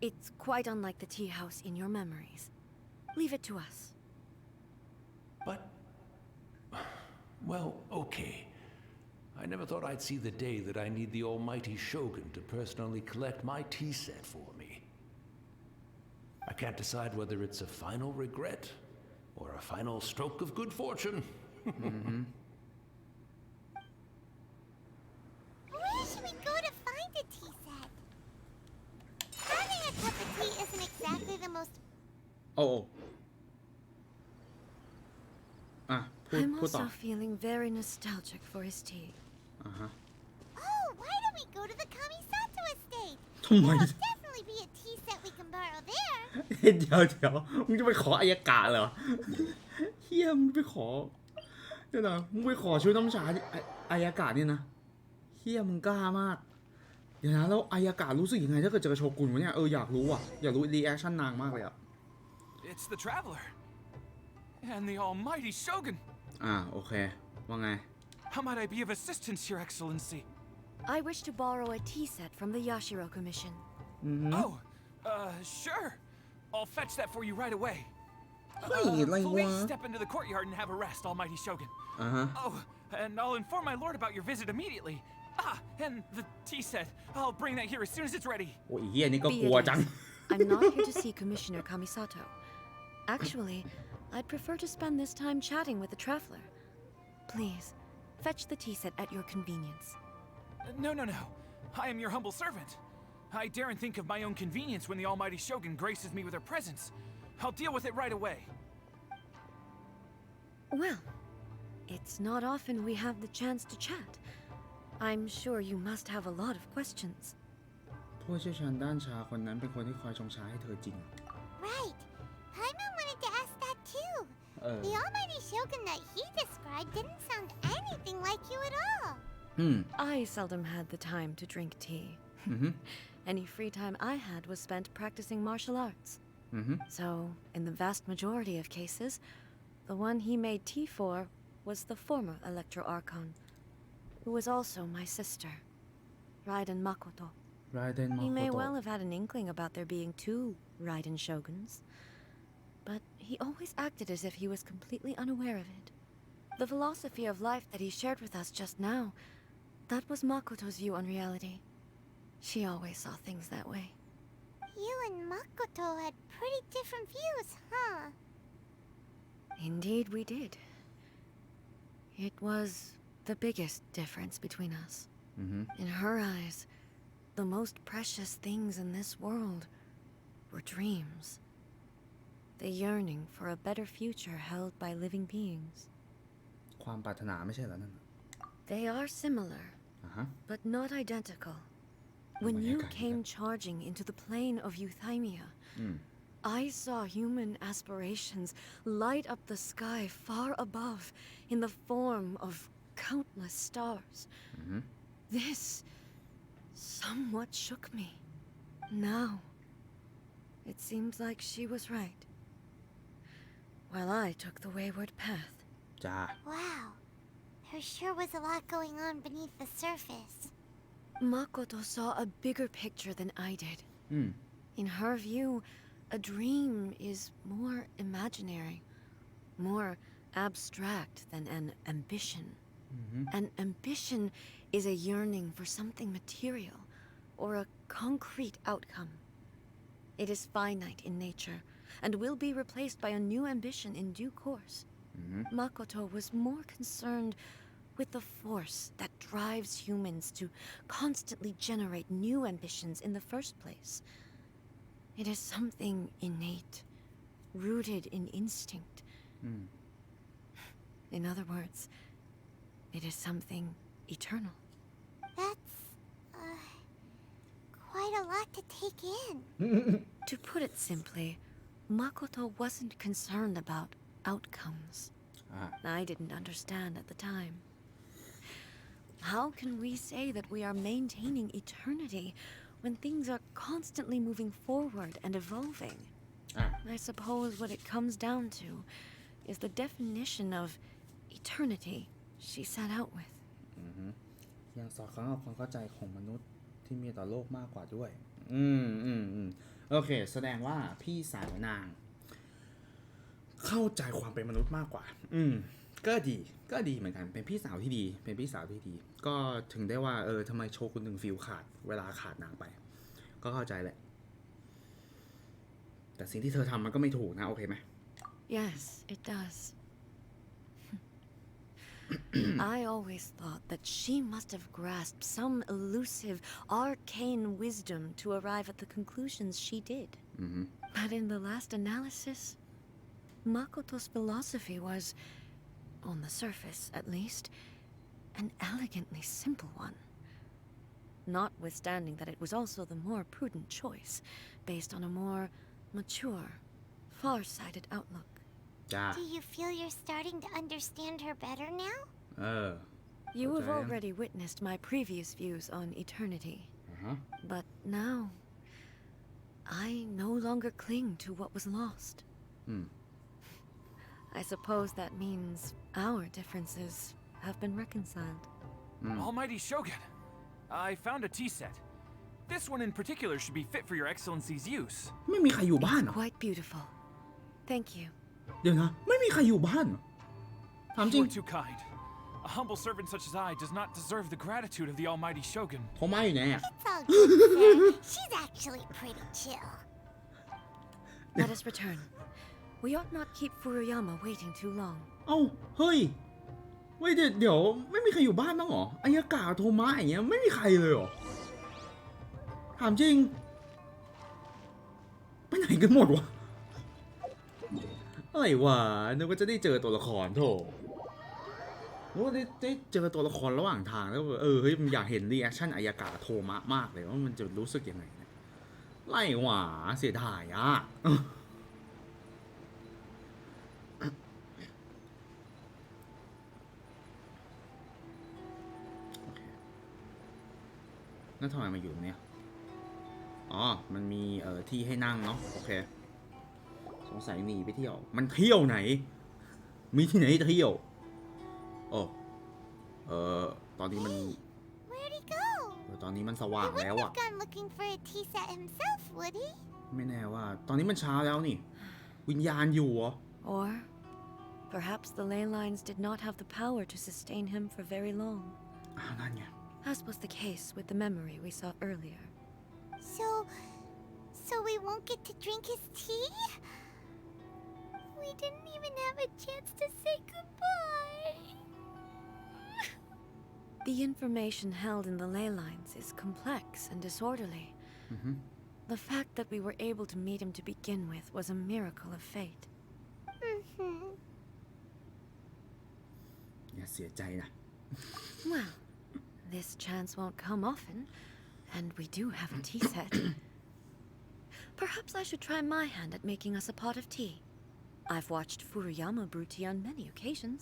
It's quite unlike the tea house in your memories. Leave it to us. But, well, okay. I never thought I'd see the day that I need the almighty Shogun to personally collect my tea set for me. I can't decide whether it's a final regret or a final stroke of good fortune. Where should we go to find a tea set? Having a cup of tea isn't exactly the most โอ้อ่ะพูด I'm ต่อ also feeling very nostalgic for his tea. Oh, why don't we go to the Kamisato estate? ทำไม There'll definitely be a tea set we can borrow there. เดี๋ยวมึงจะไปขออายกาเหรอเฮียมึงไปขอเดี๋ยวนะมึงไปขอช่วยน้ำชาอายกาเนี่ยนะเฮียมึงกล้ามากเดี๋ยวนะแล้วอายการู้สึกยังไงถ้าเกิดเจอโชกุนวะเนี่ยอยากรู้อ่ะอยากรู้รีแอคชั่นนางมากเลยอ่ะ It's the traveler. And the almighty Shogun. โอเคว่าไง How might I be of assistance, Your Excellency? I wish to borrow a tea set from the Yashiro Commission. Oh, sure. I'll fetch that for you right away. เฮ้ยอะไร Please วะ step into the courtyard and have a rest, almighty Shogun. ฮะ Oh, and I'll inform my lord about your visit immediately. And the tea set. I'll bring that here as soon as it's ready. โอ้ยเฮียนี่ก็ Be กลัว it จัง is. I'm not here to see Commissioner Kamisato. Actually, I'd prefer to spend this time chatting with the traveler. Please, fetch the tea set at your convenience. No. I am your humble servant. I daren't think of my own convenience when the almighty Shogun graces me with her presence. I'll deal with it right away. Well, it's not often we have the chance to chat. I'm sure you must have a lot of questions. ผู้เชี่ยวชาญด้านชาคนนั้นเป็นคนที่คอยชงชาให้เธอจริง Right. Paimon wanted to ask that too. The almighty Shogun that he described didn't sound anything like you at all. I seldom had the time to drink tea. Any free time I had was spent practicing martial arts. So, in the vast majority of cases, the one he made tea for was the former Electro Archon, who was also my sister, Raiden Makoto. He may well have had an inkling about there being two Raiden Shoguns, but he always acted as if he was completely unaware of it. The philosophy of life that he shared with us just now, that was Makoto's view on reality. She always saw things that way. You and Makoto had pretty different views, huh? Indeed, we did. It was the biggest difference between us. In her eyes, the most precious things in this world were dreams. The yearning for a better future held by living beings. ความปรารถนาไม่ใช่เหรอนั่น They are similar, but not identical. When you came charging into the plane of Euthymia, I saw human aspirations light up the sky far above in the form of countless stars. This somewhat shook me. Now, it seems like she was right, while I took the wayward path. จ้า Wow. There sure was a lot going on beneath the surface. Makoto saw a bigger picture than I did. In her view, a dream is more imaginary, more abstract than an ambition. An ambition is a yearning for something material or a concrete outcome. It is finite in nature and will be replaced by a new ambition in due course. Makoto was more concerned with the force that drives humans to constantly generate new ambitions in the first place. It is something innate, rooted in instinct. In other words, it is something eternal. That's, quite a lot to take in. To put it simply, Makoto wasn't concerned about outcomes. I didn't understand at the time. How can we say that we are maintaining eternity when things are constantly moving forward and evolving? I suppose what it comes down to is the definition of eternity she set out with. ยังสอดคล้องกับความเข้าใจของมนุษย์ที่มีต่อโลกมากกว่าด้วยโอเคแสดงว่าพี่สาวนางเข้าใจความเป็นมนุษย์มากกว่าก็ดีเหมือนกันเป็นพี่สาวที่ดีก็ถึงได้ว่าทำไมโชว์คุณถึงฟิลขาดเวลาขาดนางไปก็เข้าใจแหละแต่สิ่งที่เธอทำมันก็ไม่ถูกนะโอเคไหม Yes, it does. I always thought that she must have grasped some elusive, arcane wisdom to arrive at the conclusions she did. But in the last analysis, Makoto's philosophy was, on the surface at least, an elegantly simple one. Notwithstanding that it was also the more prudent choice, based on a more mature, far-sighted outlook. Do you feel you're starting to understand her better now? You have already witnessed my previous views on eternity. But now, I no longer cling to what was lost. I suppose that means our differences have been reconciled. Almighty Shogun, I found a tea set. This one in particular should be fit for your excellency's use. ไม่มีใครอยู่บ้านเหรอ Quite beautiful. Thank you. เดี๋ยวนะไม่มีใครอยู่บ้านเหรอถามจริง You're too kind. A humble servant such as I does not deserve the gratitude of the Almighty Shogun. โทมัสอยู่ไหนอ่ะ It's all good, sir. She's actually pretty chill. Let us return. We ought not keep Furuyama waiting too long. เอ้าเฮ้ยเว้ยเดี๋ยวไม่มีใครอยู่บ้านบ้างเหรออายากาโทมัสอย่างเงี้ยไม่มีใครเลยเหรอถามจริงไปไหนกันหมดวะอะไรวะนึกว่าจะได้เจอตัวละครโถนึกว่าได้เจอตัวละครระหว่างทางแล้วเฮ้ยมันอยากเห็นรีแอคชั่นอายากาโทมัสมากเลยว่ามันจะรู้สึกยังไงนะไล่หว่าเสียดายอ่ะนั่นทำไมมาอยู่ตรงนี้อ๋อมันมีที่ให้นั่งเนาะโอเคสงสัยหนีไปเที่ยวมันเที่ยวไหนมีที่ไหนเที่ยวตอนนี้มัน Where'd he go? ตอนนี้มันสว่าง He แล้ว wouldn't อะ have gone looking for a tea set himself, would he? ไม่แน่ว่าตอนนี้มันเช้าแล้วนี่วิญญาณอยู่เหรอ Or perhaps the ley lines did not have the power to sustain him for very long. นั่นไง As was the case with the memory we saw earlier. So we won't get to drink his tea? We didn't even have a chance to say goodbye. The information held in the ley lines is complex and disorderly. The fact that we were able to meet him to begin with was a miracle of fate. อย่าเสียใจนะ Well, this chance won't come often, and we do have a tea set. Perhaps I should try my hand at making us a pot of tea. I've watched Furuyama brew tea on many occasions.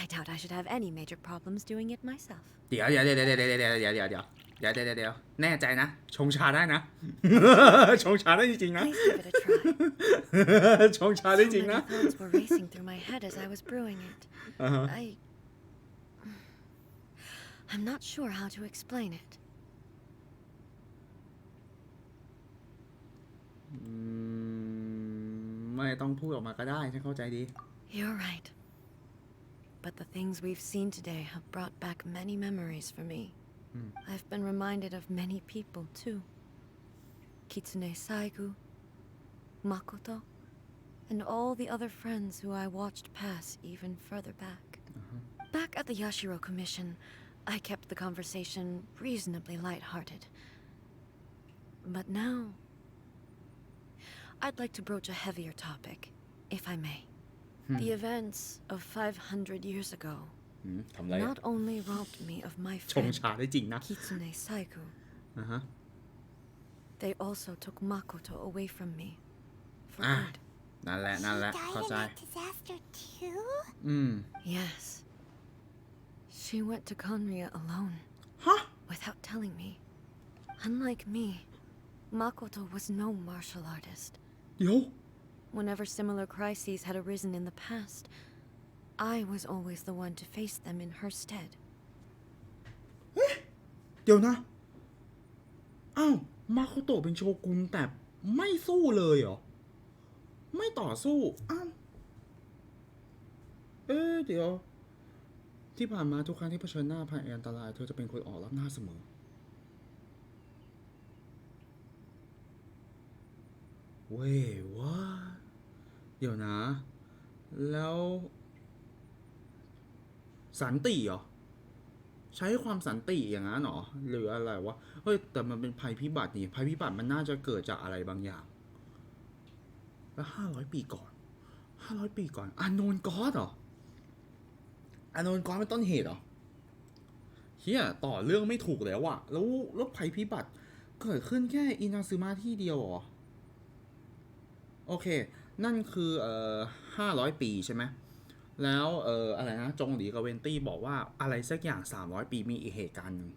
I doubt I should have any major problems doing it myself. เดี๋ยวแน่ใจนะชงชาได้นะ ชงชาได้จริงๆนะ Please give it a try. ชงชาได้ So จริง many นะ thoughts were racing through my head as I was brewing it. I'm not sure how to explain it. ไม่ต้องพูดออกมาก็ได้ฉันเข้าใจดี You're right. but the things we've seen today have brought back many memories for me. I've been reminded of many people, too. Kitsune Saigu, Makoto, and all the other friends who I watched pass even further back. Back at the Yashiro Commission, I kept the conversation reasonably light-hearted. But now, I'd like to broach a heavier topic, if I may. The events of 500 years ago not only robbed me of my ชง friend ชาได้จริงนะ Kitsune Saigu, they also took Makoto away from me for อ่ะ good. นั่นแหละ She นั่นแหละ died เข้า in ใจ that disaster too? Yes. She went to Conria alone, ฮะ without telling me. Unlike me, Makoto was no martial artist. เดี๋ยว Whenever similar crises had arisen in the past, I was always the one to face them in her stead. เดี๋ยวนะ อ้าว มาโคโตะเป็นโชกุนแต่ไม่สู้เลยเหรอ ไม่ต่อสู้ อ้าว เดี๋ยว ที่ผ่านมาทุกครั้งที่เผชิญหน้าภัยอันตรายเธอจะเป็นคนออกรับหน้าเสมอ เว้ยว่า เดี๋ยวนะ แล้ว สันติเหรอ ใช้ความสันติอย่างนั้นเหรอ หรืออะไรวะ เฮ้ย แต่มันเป็นภัยพิบัตินี่ ภัยพิบัติมันน่าจะเกิดจากอะไรบางอย่าง แล้ว500 ปีก่อน 500 ปีก่อนอาโนนกอสเหรออาโนนกอสเป็นต้นเหตุเหรอเฮียต่อเรื่องไม่ถูกแล้วอะแล้วภัยพิบัติเกิดขึ้นแค่อินาซึมะที่เดียวเหรอ โอเค นั่นคือ500 ปีใช่ไหม แล้วอะไรนะ จงหลีกับเวนตี้บอกว่าอะไรสักอย่าง300 ปีมีอีกเหตุการณ์หนึ่ง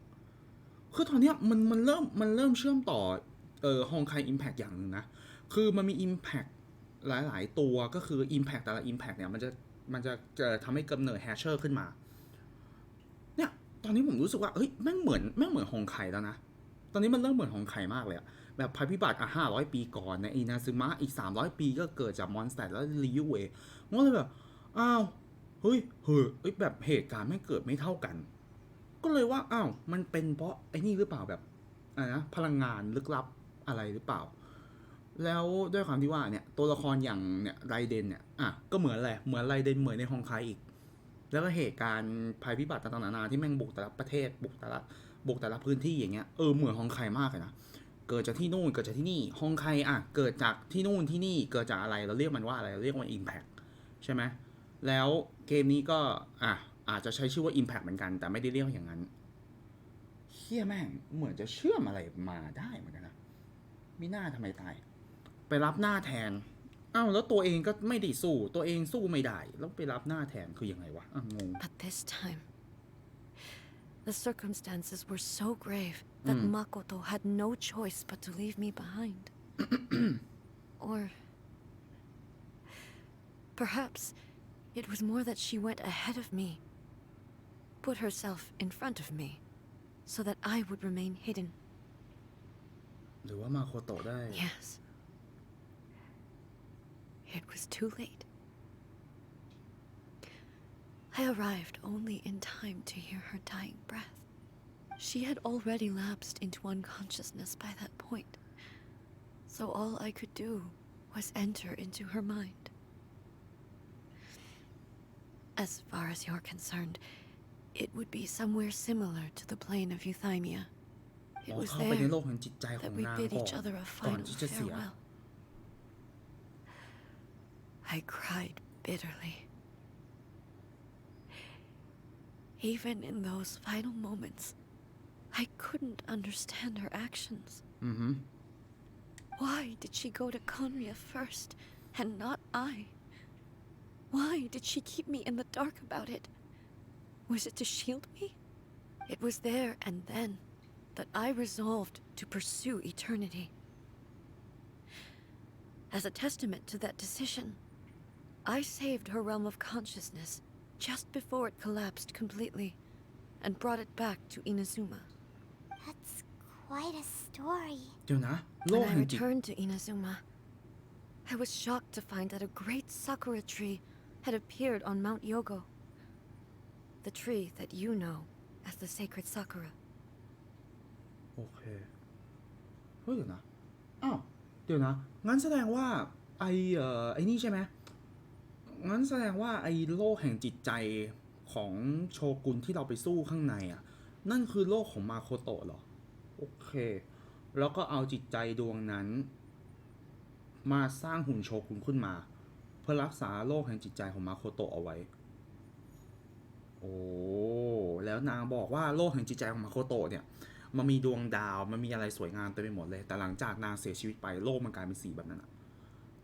คือตอนเนี้ยมันเริ่มเชื่อมต่อฮองไคอิมแพคอย่างหนึ่งนะ คือมันมีอิมแพคหลายๆตัวก็คืออิมแพคแต่ละอิมแพคเนี่ยมันจะทำให้กำเนิดแฮชเชอร์ขึ้นมา เนี่ยตอนนี้ผมรู้สึกว่าเฮ้ยแม่งเหมือนฮองไคแล้วนะ ตอนนี้มันเริ่มเหมือนฮองไคมากเลยอะแบบภัยพิบัติ500 ปีก่อนในอินาซึมะอีก300 ปีก็เกิดจากมอนสเตอร์แล้วริยูเอะมันก็เลยแบบอ้าวเฮ้ยแบบเหตุการณ์ไม่เกิดไม่เท่ากัน ก็เลยว่าอ้าวมันเป็นเพราะไอ้นี่หรือเปล่าแบบอะไรนะพลังงานลึกลับอะไรหรือเปล่า แล้วด้วยความที่ว่าเนี่ยตัวละครอย่างเนี่ยไรเดนเนี่ยก็เหมือนแหละเหมือนไรเดนเหมือนในฮองไคอีก แล้วก็เหตุการณ์ภัยพิบัติต่างๆนานาที่แม่งบุกแต่ละประเทศบุกแต่ละพื้นที่อย่างเงี้ยเหมือนฮองไคมากเลยนะเกิดจากที่นู่นเกิดจากที่นี่ฮองไคเกิดจากที่นู่นที่นี่เกิดจากอะไรเราเรียกมันว่าอะไรเราเรียกว่า Impact ใช่ไหมแล้วเกมนี้ก็อาจจะใช้ชื่อว่า Impact เหมือนกันแต่ไม่ได้เรียกอย่างนั้นเฮียแม่งเหมือนจะเชื่อมอะไรมาได้เหมือนกันนะมีหน้าทำไมตายไปรับหน้าแทนแล้วตัวเองก็ไม่ได้สู้ตัวเองสู้ไม่ได้แล้วไปรับหน้าแทนคือยังไงวะงง But this time, the circumstances were so grave that Makoto had no choice but to leave me behind. Or perhaps it was more that she went ahead of me, put herself in front of me, so that I would remain hidden. หรือว่ามาโคโตะได้ Yes. It was too late. I arrived only in time to hear her dying breath. She had already lapsed into unconsciousness by that point, so all I could do was enter into her mind. As far as you're concerned, it would be somewhere similar to the plane of Euthymia. It was เข้าไปใน there โลกแห่งจิตใจของ that we นาง bid ก่อน each other a ก่อน final ที่จะเสีย farewell. I cried bitterly. Even in those final moments, I couldn't understand her actions. Why did she go to Conria first, and not I? Why did she keep me in the dark about it? Was it to shield me? It was there and then that I resolved to pursue eternity. As a testament to that decision, I saved her realm of consciousness just before it collapsed completely and brought it back to Inazuma. That's quite a story. เดี๋ยวนะโลก When I แห่งจิต returned to Inazuma, I was shocked to find that a great sakura tree had appeared on Mount Yogo. the tree that you know as the sacred sakura. โอเคเฮ้ยเดี๋ยวนะอ้าวเดี๋ยวนะงั้นแสดงว่าไอ้นี่ใช่ไหมงั้นแสดงว่าไอ้โลกแห่งจิตใจของโชกุนที่เราไปสู้ข้างในอ่ะนั่นคือโลกของมาโคโตะเหรอโอเคแล้วก็เอาจิตใจดวงนั้นมาสร้างหุ่นโชกุนขึ้นมาเพื่อรักษาโลกแห่งจิตใจของมาโคโตะเอาไว้โอ้แล้วนางบอกว่าโลกแห่งจิตใจของมาโคโตะเนี่ยมันมีดวงดาวมันมีอะไรสวยงามเต็มไปหมดเลยแต่หลังจากนางเสียชีวิตไปโลกมันกลายเป็นสีแบบนั้นอะ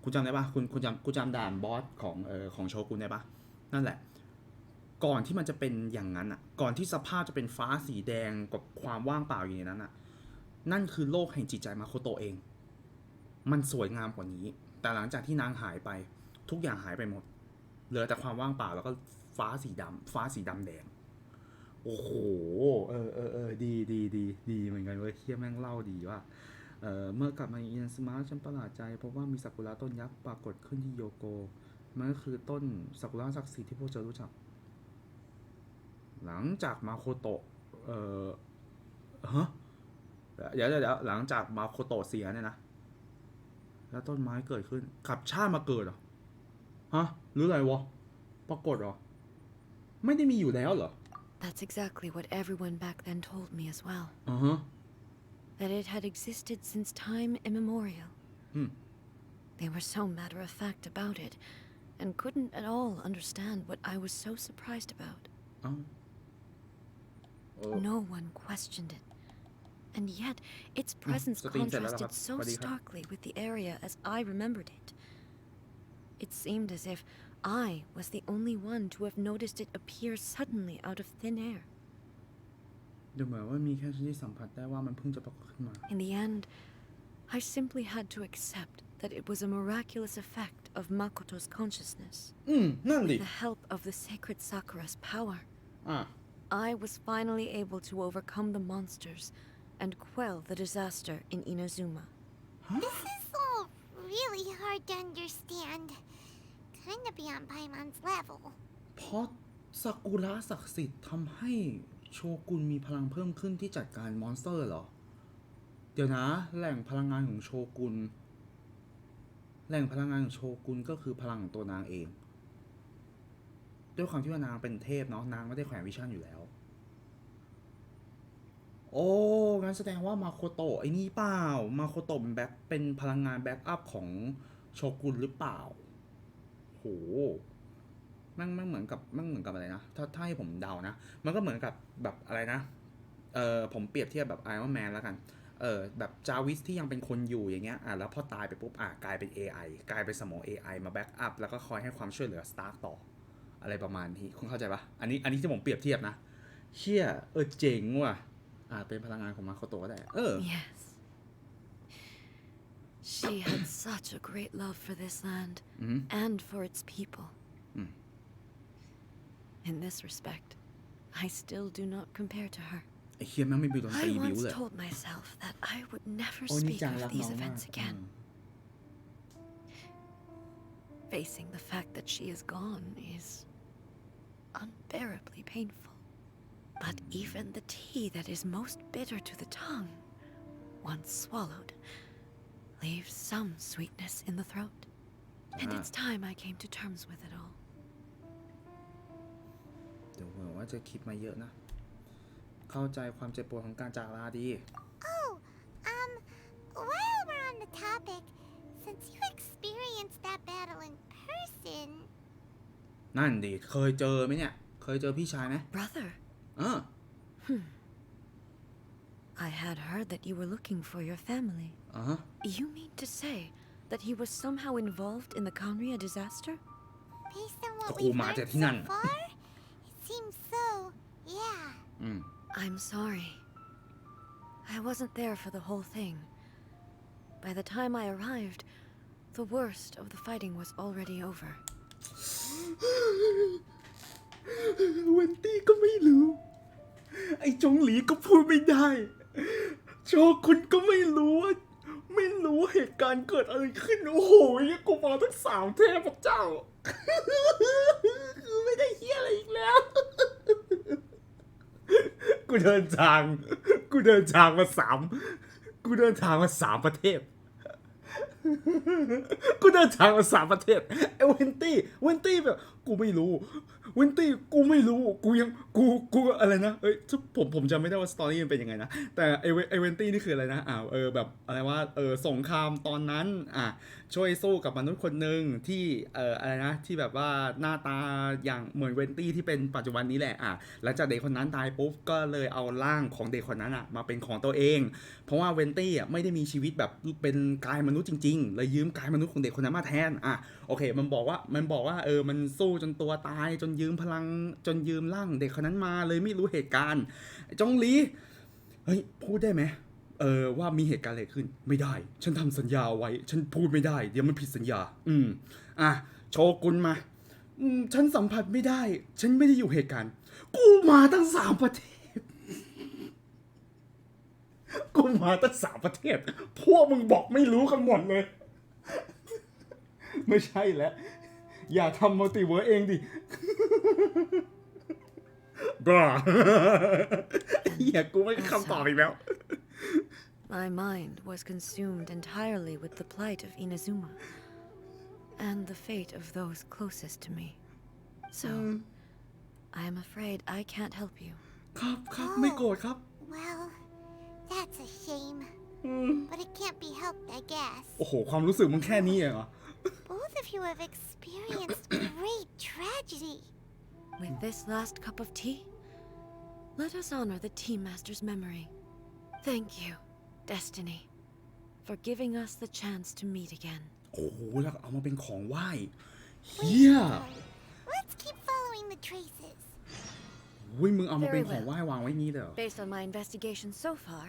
คุณจำได้ปะคุณจำด่านบอสของโชกุนได้ปะนั่นแหละก่อนที่มันจะเป็นอย่างนั้นอะก่อนที่สภาพจะเป็นฟ้าสีแดงกับความว่างเปล่าอยู่ในนั้นอะนั่นคือโลกแห่งจิตใจมาโคโตะเองมันสวยงามกว่านี้แต่หลังจากที่นางหายไปทุกอย่างหายไปหมดเหลือแต่ความว่างเปล่าแล้วก็ฟ้าสีดำแดงโอ้โหดีเหมือนกันเว้ยเฮียแม่งเล่าดีว่าเมื่อกลับมาอินสมาฉันประหลาดใจเพราะว่ามีซากุระต้นยักษ์ปรากฏขึ้นที่โยโกมันก็คือต้นซากุระศักดิ์สิทธิ์ที่พวกเธอรู้จักหลังจากมาโคโตะเดี๋ยวหลังจากมาโคโตะเสียเนี่ยนะแล้วต้นไม้เกิดขึ้นขับชาติมาเกิดเหรอฮะหรืออะไรวะปรากฏเหรอไม่ได้มีอยู่แล้วเหรอ That's exactly what everyone back then told me as well. That it had existed since time immemorial. They were so matter-of-fact about it, and couldn't at all understand what I was so surprised about. No one questioned it, and yet its presence contrasted so starkly with the area as I remembered it. It seemed as if I was the only one to have noticed it appear suddenly out of thin air. ดูเหมือนว่ามีแค่ฉันที่สัมผัสได้ว่ามันเพิ่งจะปรากฏขึ้นมา In the end, I simply had to accept that it was a miraculous effect of Makoto's consciousness. นั่นดิ With the help of the sacred Sakura's power, อ่ะ I was finally able to overcome the monsters and quell the disaster in Inazuma. This is all really hard to understand. Kinda beyond Paimon's level. เพราะซากุระศักดิ์สิทธิ์ทำให้โชกุนมีพลังเพิ่มขึ้นที่จัดการมอนสเตอร์เหรอเดี๋ยวนะแหล่งพลังงานของโชกุนก็คือพลังของตัวนางเองด้วยความที่ว่านางเป็นเทพเนาะนางไม่ได้แขวนวิชั่นอยู่แล้วโอ้งั้นแสดงว่ามาโคโตะไอ้นี่เปล่ามาโคโตะเป็นพลังงานแบ็กอัพของโชกุนหรือเปล่าโหมันเหมือนกับอะไรนะถ้าให้ผมเดานะมันก็เหมือนกับแบบอะไรนะผมเปรียบเทียบแบบไอรอนแมนแล้วกันแบบจาวิสที่ยังเป็นคนอยู่อย่างเงี้ยแล้วพอตายไปปุ๊บกลายเป็น AI กลายเป็นสมอง AI มาแบ็กอัพแล้วก็คอยให้ความช่วยเหลือสตาร์ต่ออะไรประมาณนี้คุณเข้าใจปะอันนี้ที่ผมเปรียบเทียบนะเชี่ยเจ๋งว่ะเป็นพลังงานของมาโคโตะก็ได้Yes. She had such a great love for this land and for its people. In this respect, I still do not compare to her. ไอ้เฮียแม่งไม่มีดนตรี I บิว once เลย told myself that I would never โอ้นี่ speak จัง of รักน้ these องมาก events again. Facing the fact that she is gone is unbearably painful. But even the tea that is most bitter to the tongue, once swallowed, leaves some sweetness in the throat. And it's time I came to terms with it all. เดี๋ยวผมว่าจะคิดมาเยอะนะเข้าใจความเจ็บปวดของการจากลาดี Oh, while we're on the topic, since you experienced that battle in person... นั่นดิเคยเจอไหมเนี่ยเคยเจอพี่ชายไหม Brother? I had heard that you were looking for your family. You mean to say that he was somehow involved in the Kanria disaster? Based on what we've learned so far, it seems so, yeah. I'm sorry. I wasn't there for the whole thing. By the time I arrived, the worst of the fighting was already over. เวนตี้ก็ไม่รู้ไอ้จงหลีก็พูดไม่ได้โชกุนก็ไม่รู้ว่าเหตุการณ์เกิดอะไรขึ้นโอ้โหยังกูมาทั้ง3 เทพเจ้าคือไม่ได้เฮียอะไรอีกแล้ว กูเดินทางมา3ประเทศกูเดินทางมา3ประเทศไอ้เวนตี้แบบกูไม่รู้กูอะไรนะผมจำไม่ได้ว่าสตอรี่มันเป็นยังไงนะแต่ไอ้เวนตี้นี่คืออะไรนะแบบอะไรว่าสงครามตอนนั้นช่วยสู้กับมนุษย์คนหนึ่งที่อะไรนะที่แบบว่าหน้าตาอย่างเหมือนเวนตี้ที่เป็นปัจจุบันนี้แหละหลังจากเด็กคนนั้นตายปุ๊บก็เลยเอาร่างของเด็กคนนั้นมาเป็นของตัวเองเพราะว่าเวนตี้ไม่ได้มีชีวิตแบบเป็นกายมนุษย์จริงๆเลยยืมกายมนุษย์ของเด็กคนนั้นมาแทนโอเคมันบอกว่ามันสู้จนตัวตายจนยืมร่างเด็กคนนั้นมาเลยไม่รู้เหตุการณ์จงหลีเฮ้ยพูดได้ไหมว่ามีเหตุการณ์อะไรขึ้นไม่ได้ฉันทำสัญญาไว้ฉันพูดไม่ได้เดี๋ยวมันผิดสัญญาโชกุนมาฉันสัมผัสไม่ได้ฉันไม่ได้อยู่เหตุการณ์กูมาตั้ง3ประเทศพวกมึงบอกไม่รู้กันหมดเลยไม่ใช่แล้วอย่าทำมัลติเวิร์สเองดิบ้าเหี้ยกูไม่คำตอบอีกแล้ว My mind was consumed entirely with the plight of Inazuma and the fate of those closest to me. So, I am afraid I can't help you. ครับไม่โกรธครับ Well, that's a shame. But it can't be helped, I guess. โอ้โหความรู้สึกมึงแค่นี้เองเหรอ Both of you have experienced great tragedy. With this last cup of tea, let us honor the Tea Master's memory. Thank you, Destiny, for giving us the chance to meet again. โอ้โหแล้วเอามาเป็นของไหว้เฮีย Let's keep following the traces. มึงเอามาเป็นของไหว้วางไว้นี้เลยเหรอ Based on my investigation so far,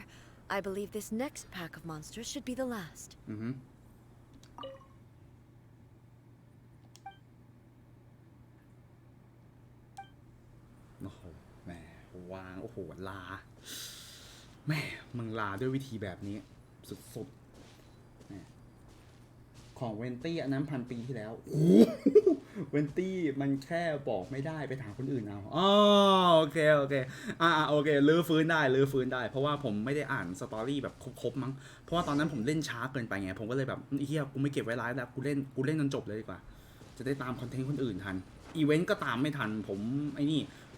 I believe this next pack of monsters should be the last. โอ้โหแม่วางโอ้โหลาแม่มึงลาด้วยวิธีแบบนี้สุดๆของเวนตี้อันนั้น1,000 ปีที่แล้วเวนตี้มันแค่บอกไม่ได้ไปถามคนอื่นเอาโอเคโอเคลื้อฟื้นได้เพราะว่าผมไม่ได้อ่านสตอรี่แบบครบมั้งเพราะว่าตอนนั้นผมเล่นช้าเกินไปไงผมก็เลยแบบเฮียกูไม่เก็บไว้ไลฟ์แล้วกูเล่นจนจบเลยดีกว่าจะได้ตามคอนเทนต์คนอื่นทันอีเวนต์ก็ตามไม่ทันผ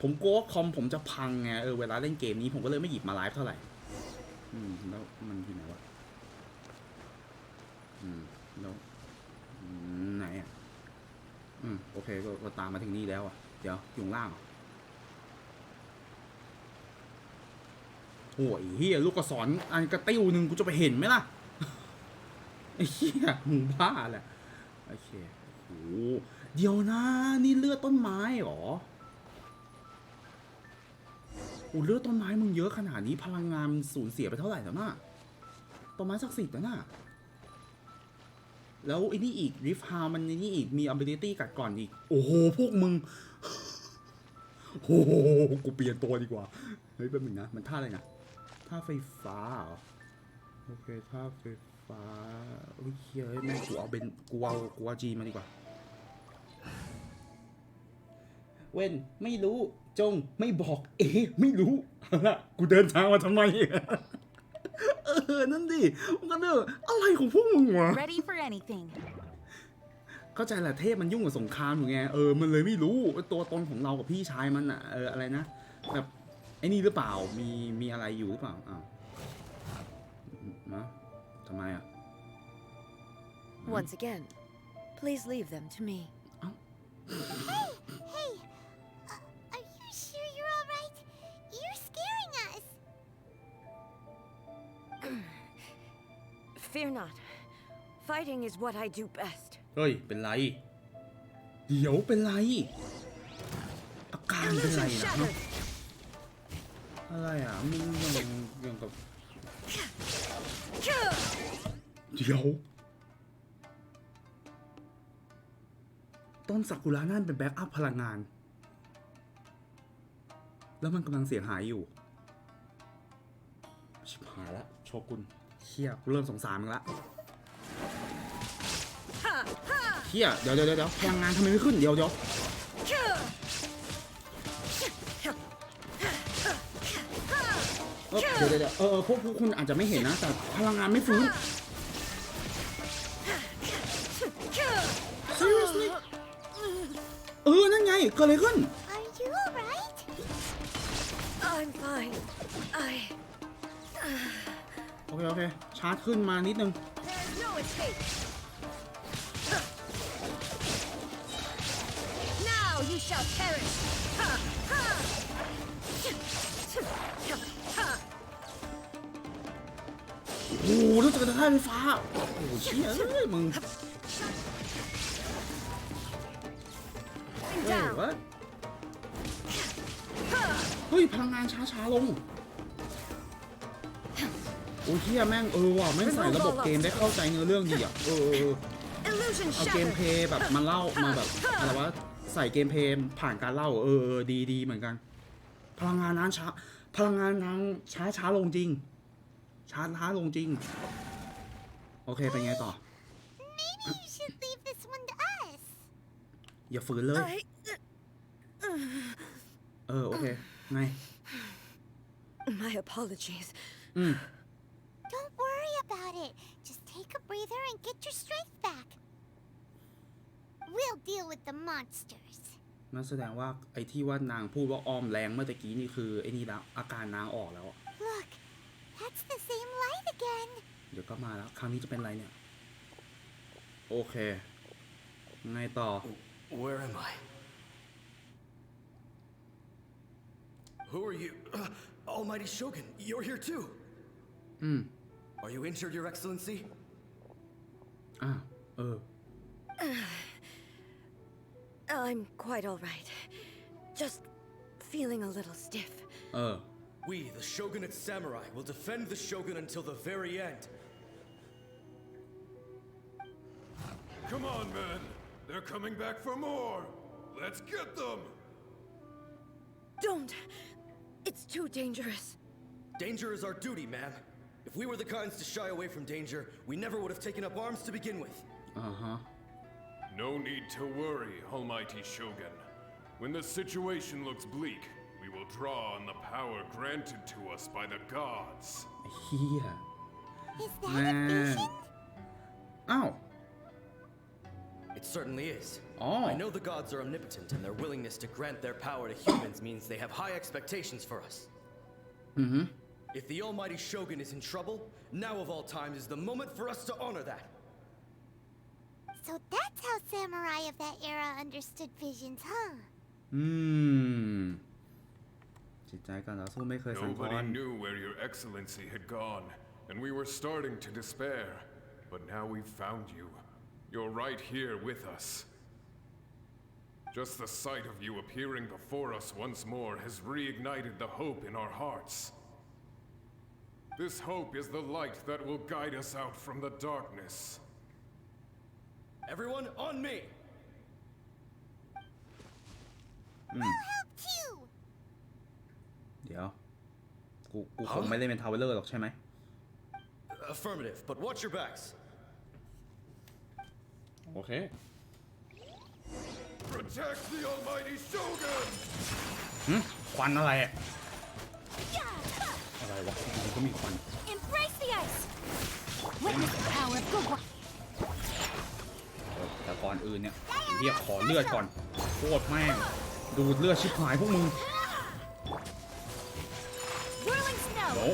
มกลัวคอมผมจะพังไงเวลาเล่นเกมนี้ผมก็เลยไม่หยิบมาไลฟ์เท่าไหร่แล้วมันที่ไหนวะแล้วไหนโอเคก็ตามมาถึงนี่แล้วเดี๋ยวอยู่ล่างโอ้ยเฮียลูกกระสอนอันกระติ้วหนึ่งกูจะไปเห็นไหมล่ะไอ้เฮียมึงบ้าแหละโอเคโอ้เดี๋ยวนะนี่เลือดต้นไม้หรอเลือดต้นไม้มึงเยอะขนาดนี้พลังงานมันสูญเสียไปเท่าไหร่แล้วน่ะต้นไม้ศักดิ์สิทธิ์แล้วน่ะแล้วไอ้นี่อีกริฟฮามันไอ้นี่อีกมี ability กัดก่อนอีกโอ้โหพวกมึงโอ้โหกูเปลี่ยนตัวดีกว่าเฮ้ยแป๊บนึงนะมันท่าอะไรนะท่าไฟฟ้าเหรอโอเคท่าไฟฟ้าโอ้ยเฮ้ยแม่งกูเอาจีมาดีกว่าเว้นไม่รู้จงไม่บอกไม่รู้นะกูเดินทางมาทำไมนั่นดิมันก็เรื่องอะไรของพวกมึงวะ Ready for anything. เข้าใจแหละเทพมันยุ่งกับสงครามอยู่ไงมันเลยไม่รู้ตัวตนของเรากับพี่ชายมันอะไรนะแบบไอ้นี่หรือเปล่ามีอะไรอยู่หรือเปล่านะทำไมOnce again, please leave them to me. Hey, are you sure you're all right? You're scaring us. Fear not. Fighting is what I do best. เฮ้ยเป็นไรเดี๋ยวเป็นไรอาการเป็นไรนะอะไรมึงยังกับเดี๋ยวต้นซากุระนั่นเป็นแบ็กอัพพลังงานแล้วมันกำลังเสียหายอยู่ชิบหายละโชกุนเฮียกูเริ่มสงสารมึงละเฮียเดี๋ยวพลังงานทำไมไม่ขึ้นเดี๋ยว ก็เดี๋ยวพวกคุณอาจจะไม่เห็นนะแต่พลังงานไม่ฟื้น seriously นั่นไงเกิดอะไรขึ้น Are you alright? I'm fine. โอเคชาร์จขึ้นมานิดนึง There's no escape. Now you shall perish. โอ้โหรู้สึกกระแทกไฟฟ้าโอ้โหเชี่ยมึงเฮ้ยพลังงานช้าลงโอ้ยเฮียแม่งว่ะแม่งใส่ระบบเกมได้เข้าใจเนื้อเรื่องดีอ่ะเอาเกมเพลย์แบบมาเล่ามาแบบอะไรวะใส่เกมเพลย์ผ่านการเล่าดีเหมือนกันพลังงานนั้นช้าลงจริงช้าลงจริงโอเคเป็นไงต่อ Maybe you should leave this one to us. อย่าฝืนเลยโอเคไง My apologies. Don't worry about it. Just take a breather and get your strength back. We'll deal with the monsters. นั่นแสดงว่าไอ้ที่ว่านางพูดว่าออมแรงเมื่อตะกี้นี่คือไอ้นี่แล้วอาการนางออกแล้ว Look, that's the same light again. เดี๋ยวก็มาแล้วครั้งนี้จะเป็นไรเนี่ยโอเคไงต่อ Where am I? Who are you? Almighty Shogun, you're here too. Are you injured, Your Excellency? I'm quite all right. Just feeling a little stiff. We, the Shogunate Samurai, will defend the Shogun until the very end. Come on, men. They're coming back for more. Let's get them. Don't. It's too dangerous. Danger is our duty, ma'am. If we were the kinds to shy away from danger, we never would have taken up arms to begin with. No need to worry, Almighty Shogun. When the situation looks bleak, we will draw on the power granted to us by the gods. เฮีย Is that a vision? อ้าว It certainly is. Oh. I know the gods are omnipotent, and their willingness to grant their power to humans means they have high expectations for us. If the Almighty Shogun is in trouble, now of all times is the moment for us to honor that. So that's how samurai of that era understood visions, huh? จิตใจการต่อสู้ไม่เคยสั่นคลอน Nobody knew where Your Excellency had gone, and we were starting to despair. But now we've found you. You're right here with us. Just the sight of you appearing before us once more has reignited the hope in our hearts. This hope is the light that will guide us out from the darkness. Everyone, on me! We'll help too. เดี๋ยวกูคงไม่เล่นเป็นทาวเวลเลอร์หรอกใช่ไหม Affirmative, but watch your backs. โอเค Protect the Almighty Shogun! ควันอะไรอะอะไรวะมันก็มีควัน Embrace the ice. Witness the power of good one. แต่ก่อนอื่นเนี่ยเรียกขอเลือดก่อนโคตรแม่งดูดเลือดชิบหายพวกมึง Whirling snow. โอ้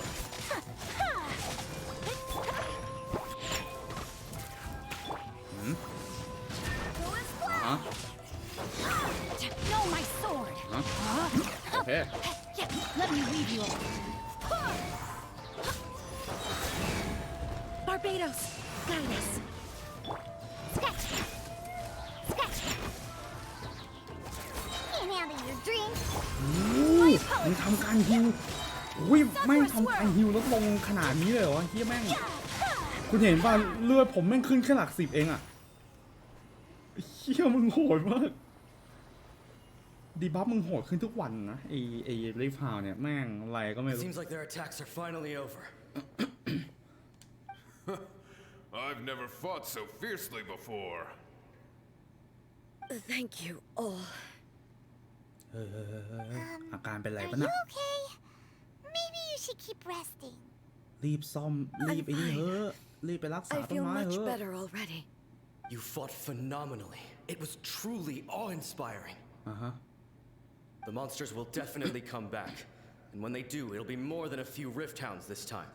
ฮะ No, my sword. โอเค Yeah, let me weave you over. Barbados, guide us. Scratch. Scratch. Can't handle your drink. มึงทำการฮิวอุ้ยไม่ทำการฮิวลดลงขนาดนี้เลยเหรอเฮียแม่งคุณเห็นป่ะเลือดผมแม่งขึ้นแค่หลัก10เองอะเฮียมึงโหดมากดีบัฟมึงโหดขึ้นทุกวันนะไอ้รีฟาวเนี่ยแม่งอะไรก็ไม่รู้ Seems like their attacks are finally over. I've never fought so fiercely before. Thank you all. อาการเป็นไร Are ปะ you น่ะ okay? Maybe you should keep resting. รีบซ่อมรีบไอ้นี่เฮ้อะรีบไปรักษา I ต้น feel ไม้ much เฮ้อะ better already. You fought phenomenally. It was truly awe-inspiring. The monsters will definitely come back. And when they do, it'll be more than a few Rift Hounds this time.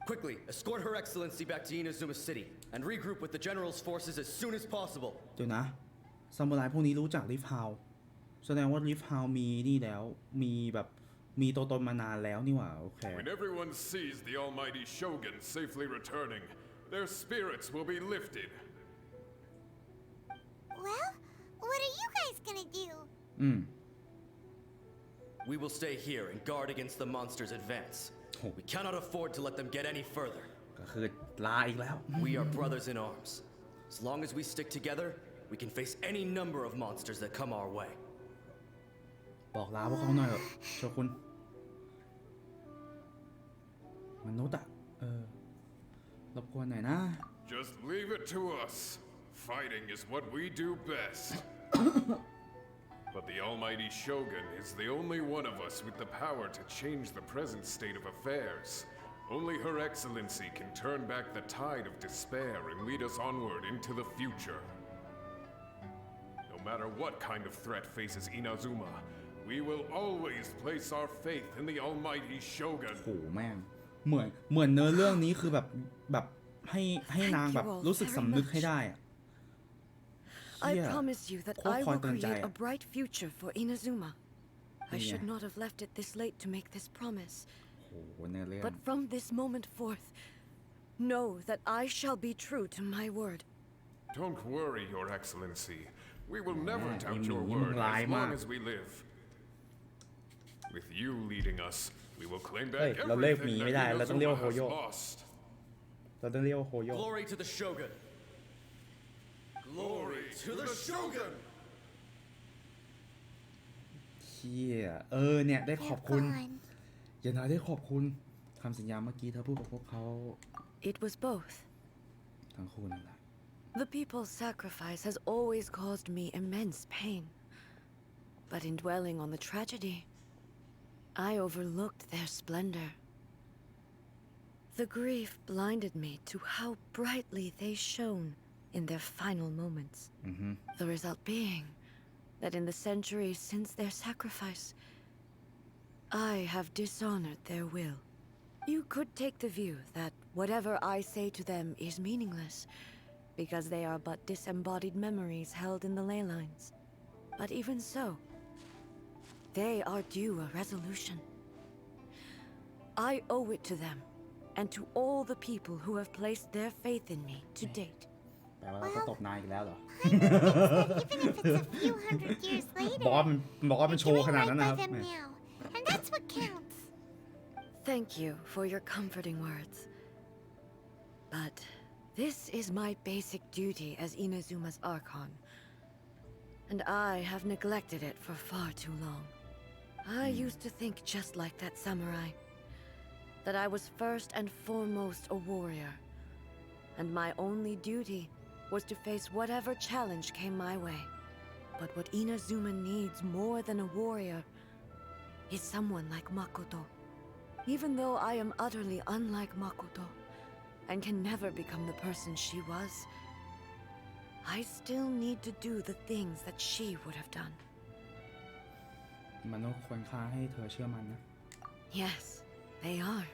Quickly, escort Her Excellency back to Inazuma City and regroup with the General's forces as soon as possible. เดี๋ยวนะซามูไรพวกนี้รู้จักริฟฮาวแสดงว่าริฟฮาวมีนี่แล้วมีแบบมีตัวตนมานานแล้วนี่หว่าโอเค When everyone sees the almighty Shogun safely returning, their spirits will be lifted. Well, what are you guys gonna do? We will stay here and guard against the monsters' advance. We cannot afford to let them get any further. ก็คือลาอีกแล้ว We are brothers in arms. As long as we stick together, we can face any number of monsters that come our way. บอกลาพวกเขาหน่อยเถอะโชกุนมนุษย์อะรบกวนหน่อยนะ Just leave it to us. Fighting is what we do best. But the almighty Shogun is the only one of us with the power to change the present state of affairs. Only Her Excellency can turn back the tide of despair and lead us onward into the future. No matter what kind of threat faces Inazuma, we will always place our faith in the almighty Shogun. โหแม่งเหมือนเนื้อเรื่องนี้คือแบบให้นางแบบรู้สึกสำนึกให้ได้อะ I promise you that I will create a bright future for Inazuma. I should not have left it this late to make this promise. But from this moment forth, know that I shall be true to my word. Don't worry, Your Excellency. We will never doubt your word as long as we live. With you leading us, we will claim back everything that Inazuma has lost. เราต้องเรียกว่าโฮโย Glory to the Shogun. Glory to the Shogun. เชี่ยเนี่ยได้ขอบคุณอย่าน้อยได้ขอบคุณคำสัญญาเมื่อกี้เธอพูดกับพวกเขา It was both. ทั้งคู่นั่นแหละ The people's sacrifice has always caused me immense pain. But in dwelling on the tragedy, I overlooked their splendor. The grief blinded me to how brightly they shone in their final moments. The result being that in the centuries since their sacrifice, I have dishonored their will. You could take the view that whatever I say to them is meaningless, because they are but disembodied memories held in the ley lines. But even so, they are due a resolution. I owe it to them, and to all the people who have placed their faith in me to date. แปลว่าเราก็ตบนายอีกแล้วเหรอ Even if it's a few hundred years later, บอกว่ามันโชว์ขนาดนั้นนะครับ them now, and that's what counts. Thank you for your comforting words. But this is my basic duty as Inazuma's Archon, and I have neglected it for far too long. I used to think just like that samurai, that I was first and foremost a warrior, and my only duty was to face whatever challenge came my way. But what Inazuma needs more than a warrior is someone like Makoto. Even though I am utterly unlike Makoto, and can never become the person she was, I still need to do the things that she would have done. มนุษย์ควรค่าให้เธอเชื่อมันนะ Yes, they are.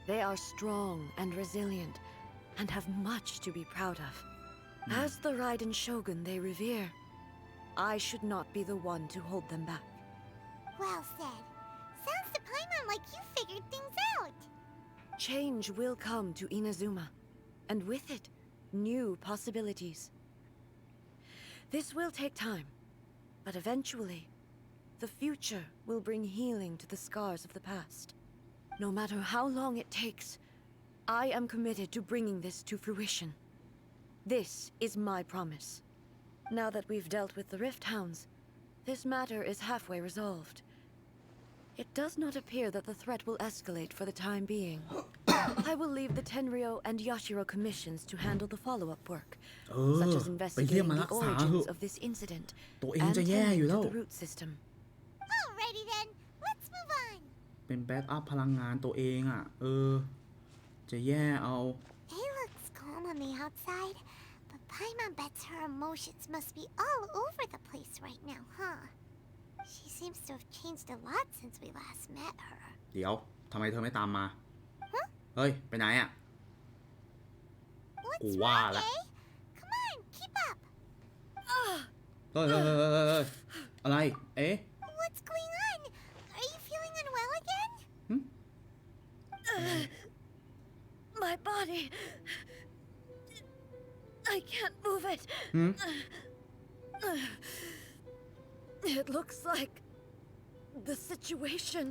They are strong and resilient, and have much to be proud of. As the Raiden Shogun they revere, I should not be the one to hold them back. Well said. Sounds to Paimon like you figured things out. Change will come to Inazuma, and with it, new possibilities. This will take time, but eventually, the future will bring healing to the scars of the past. No matter how long it takes, I am committed to bringing this to fruition. This is my promise. Now that we've dealt with the Rift Hounds, this matter is halfway resolved. It does not appear that the threat will escalate for the time being. I will leave the Tenryo and Yashiro commissions to handle the follow-up work, such as investigating the origins of this incident and tending to the root system. Alrighty then, let's move on. เป็นแบ็กอัพพลังงานตัวเองอ่ะจะแย่เอา He looks calm on the outside, but Paimon bets her emotions must be all over the place right now, huh? She seems to have changed a lot since we last met her. เดี๋ยวทำไมเธอไม่ตามมาเฮ้ยไปไหนอ่ะ กูว่าละ Come on, keep up. เฮ้ยอะไร What's going on? Are you feeling unwell again? My body. I can't move it. It looks like the situation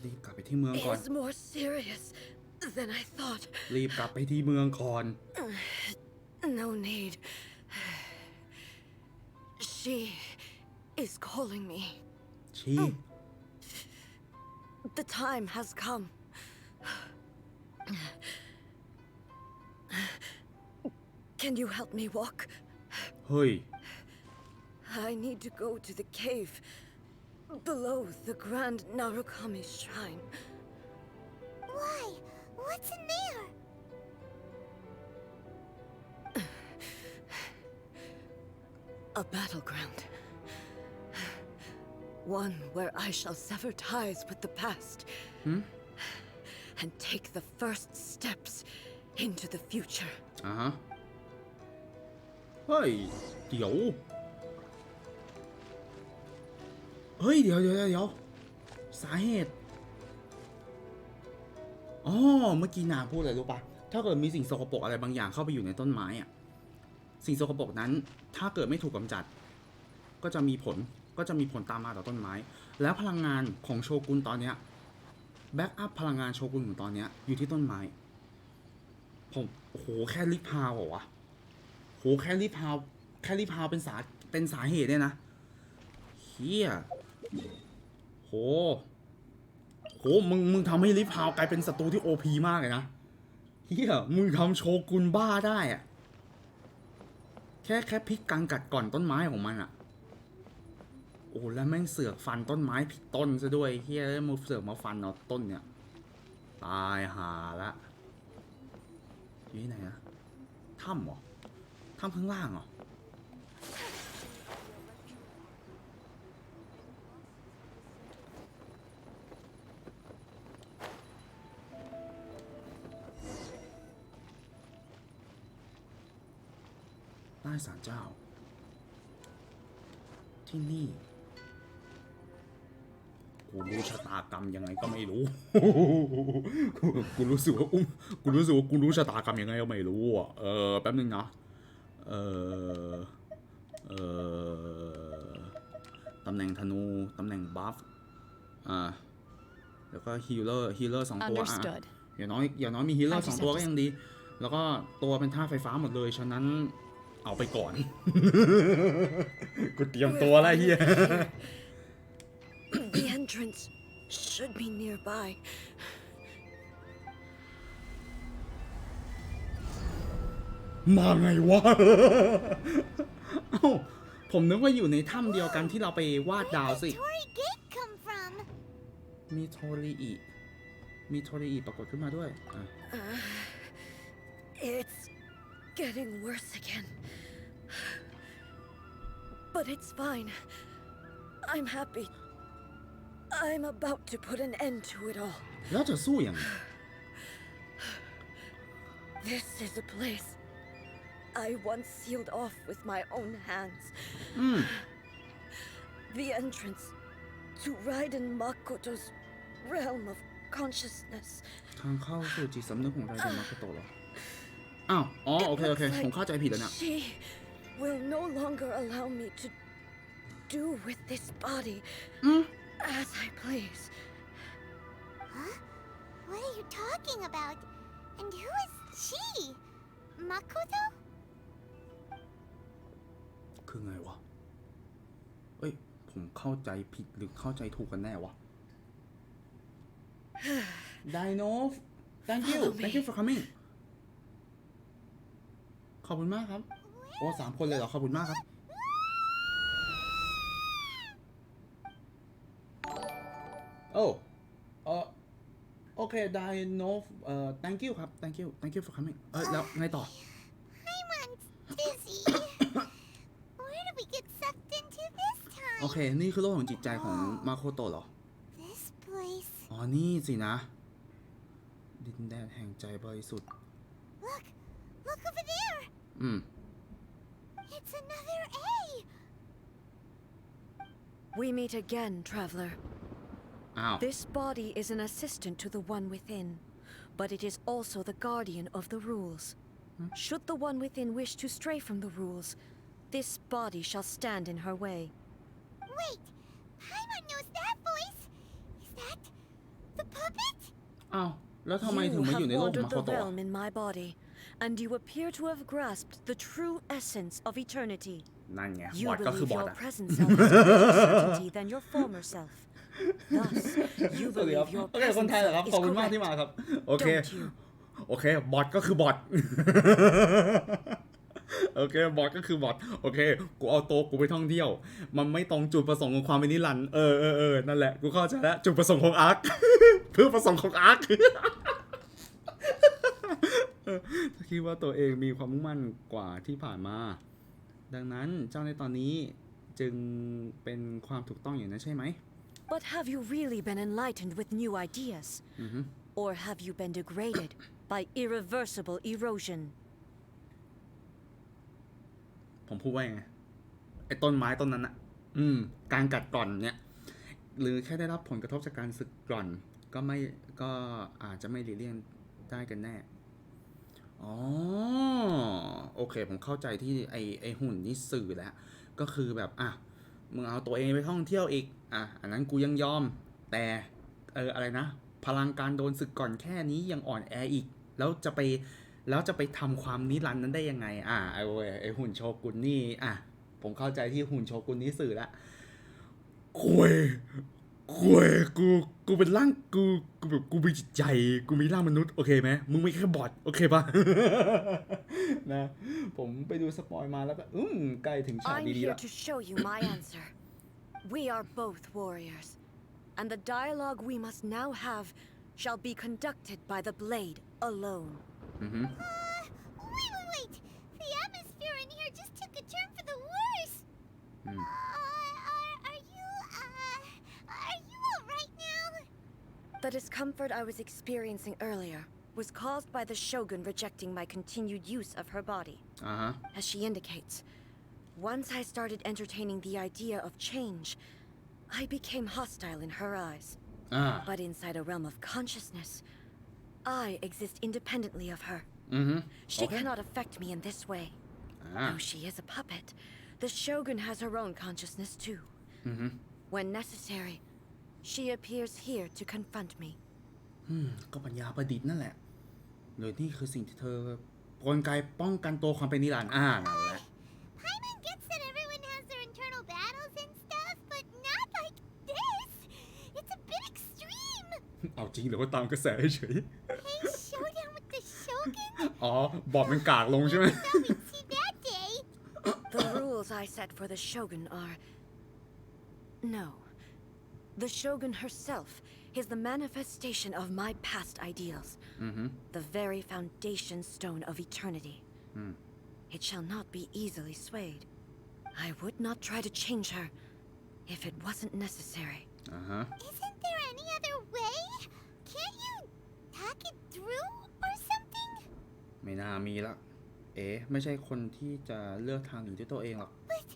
รีบกลับไปที่เมืองก่อน is more serious than I thought. รีบกลับไปที่เมืองก่อน No need. She is calling me. She? The time has come. Can you help me walk? เฮ้ย I need to go to the cave below the Grand Narukami Shrine. Why? What's in there? A battleground. One where I shall sever ties with the past. And take the first steps into the future. เฮ้ย เดี๋ยว สาเหตุ เมื่อกี้นาพูดอะไรรู้ปะถ้าเกิดมีสิ่งสกปรกอะไรบางอย่างเข้าไปอยู่ในต้นไม้อะสิ่งสกปรกนั้นถ้าเกิดไม่ถูกกำจัดก็จะมีผลตามมาต่อต้นไม้แล้วพลังงานของโชกุนตอนเนี้ยแบ็กอัพพลังงานโชกุนของตอนเนี้ยอยู่ที่ต้นไม้ผมโอ้โหแค่ลิฟพาวเหรอวะโหแค่ลิฟพาวเป็นสาเหตุเนี่ยนะเฮียโหมึงทำให้ลิฟพาวกลายเป็นศัตรูที่โอพีมากเลยนะเฮียมึงทำโชกุนบ้าได้อะแค่พลิกกังกัดก่อนต้นไม้ของมันอะโอ้แล้วแม่งเสือกฟันต้นไม้ผิดต้นซะด้วยเฮียมึงเสือกมาฟันเอาต้นเนี่ยตายหาละอยู่ที่ไหนนะถ้ำเหรอถ้ำข้างล่างเหรอใต้ศาลเจ้าที่นี่กูรู้ชะตากรรมยังไงก็ไม่รู้ กูรู้สึกว่ากูรู้ชะตากรรมยังไงก็ไม่รู้อ่ะแป๊บนึงนะตำแหน่งธนูตำแหน่งบัฟแล้วก็ฮีลเลอร์2 ตัวอย่างน้อยมีฮีลเลอร์2 ตัวก็ยังดีแล้วก็ตัวเป็นท่าไฟฟ้าหมดเลยฉะนั้นเอาไปก่อน กูเตรียมตัวแล้วเฮีย The entrance should be nearby. มาไงวะ เอ้าผมนึกว่าอยู่ในถ้ำเดียวกันที่เราไปวาดดาวสิ มีโทริอิปรากฏขึ้นมาด้วยIt's getting worse again. But it's fine. I'm happy. I'm about to put an end to it all. แล้วจะสู้ยังไง This is a place I once sealed off with my own hands. The entrance to Raiden Makoto's realm of consciousness. ทางเข้าสู่จิตสำนึกของไรเดนมาโคโตะเหรอโอเคผมเข้าใจผิดแล้วนะ She will no longer allow me to do with this body as I please. Huh? What are you talking about? And who is she? Makoto? คือไงวะผมเข้าใจผิดหรือเข้าใจถูกกันแน่วะ Dino thank you for coming ขอบคุณมากครับโอ้3 คนเลยเหรอขอบคุณมากครับ โอ้โอเคได้ no thank you ครับ thank you for coming แล้วไงต่อ I'm dizzy. Where did we get sucked into this โอ time? เคนี่คือโลกของจิตใจของมาโคโตะเหรอ This place. อ๋อนี่สินะดินแดนแห่งใจบริสุทธิ์ Look over there. It's another A. We meet again, traveler. อ้าว This body is an assistant to the one within, but it is also the guardian of the rules. Should the one within wish to stray from the rules, this body shall stand in her way. Wait, Paimon knows that voice. Is that the puppet? อ้าวแล้วทำไมถึง You มาอยู่ have ในโลกของ wandered มาโค the โตะ realm in my body, and you appear to have grasped the true essence of eternity. นั่นไง You บอทก็คือ believe บอท your อะ present self has greater certainty than your former self. Thus, you สวัสดีครับ believe your โอเคคน present ไทยเหรอครับ self is ขอบคุณมากที่มา correct. ครับโอเค Don't you? โอเคบอทก็คือบอท โอเคบอทก็คือบอทโอเคกูเอาโต๊ะกูไปท่องเที่ยวมันไม่ตรงจุดประสงค์ของความเป็นนิรันดร์นั่นแหละกูเข้าใจแล้วจุดประสงค์ของอาร์ค เพื่อประสงค์ของอาร์ค ถ้าคิดว่าตัวเองมีความมุ่งมั่นกว่าที่ผ่านมาดังนั้นเจ้าในตอนนี้จึงเป็นความถูกต้องอย่างนั้นใช่ไหม But have you really been enlightened with new ideas? Or have you been degraded by irreversible erosion? ผมพูดว่าไงไอ้ต้นไม้ต้นนั้นอะการกัดกร่อนเนี่ยหรือแค่ได้รับผลกระทบจากการสึกกร่อนก็อาจจะไม่หลีกเลี่ยงได้กันแน่อ๋อโอเคผมเข้าใจที่ไอหุ่นนี่สื่อแล้วก็คือแบบมึงเอาตัวเองไปท่องเที่ยวอีกอันนั้นกูยังยอมแต่อะไรนะพลังการโดนสึกก่อนแค่นี้ยังอ่อนแออีกแล้วจะไปทำความนิรันดร์นั้นได้ยังไงไอหุ่นโชกุนนี่ผมเข้าใจที่หุ่นโชกุนนี่สื่อแล้วคุยกูเป็นร่างกูแบบกูมีจิตใจกูมีร่างมนุษย์โอเคไหมมึงไม่แค่บอทโอเคปะ นะผมไปดูสปอยมาแล้วก็ใกล้ถึงฉาก I'm ดีๆ here แล้ว to show you my answer. We are both warriors, and the dialogue we must now have shall be conducted by the blade alone. Wait. The atmosphere in here just took a turn for the worse. Are you alright now? The discomfort I was experiencing earlier was caused by the Shogun rejecting my continued use of her body. As she indicates, once I started entertaining the idea of change, I became hostile in her eyes. But inside a realm of consciousness, I exist independently of her. She cannot affect me in this way. Though she is a puppet, the Shogun has her own consciousness too. When necessary, she appears here to confront me. ก็ปัญญาประดิษฐ์นั่นแหละเลยนี่คือสิ่งที่เธอกลไกป้องกันตัวความเป็นนิรันดร์นั่นแหละ Paimon gets that everyone has their internal battles and stuff, but not like this. It's a bit extreme. เอาจริงหรือว่าตามกระแสเฉย Hey, showdown with the Shogun? อ๋อบอทมันกากลงใช่ไหม Thought we'd see that day. The rules I set for the Shogun are... No. The Shogun herself is the manifestation of my past ideals. The very foundation stone of eternity. It shall not be easily swayed. I would not try to change her if it wasn't necessary. Isn't there any other way? Can't you hack it through or something? ไม่น่ามีละไม่ใช่คนที่จะเลือกทางหนีด้วยตัวเองหรอก But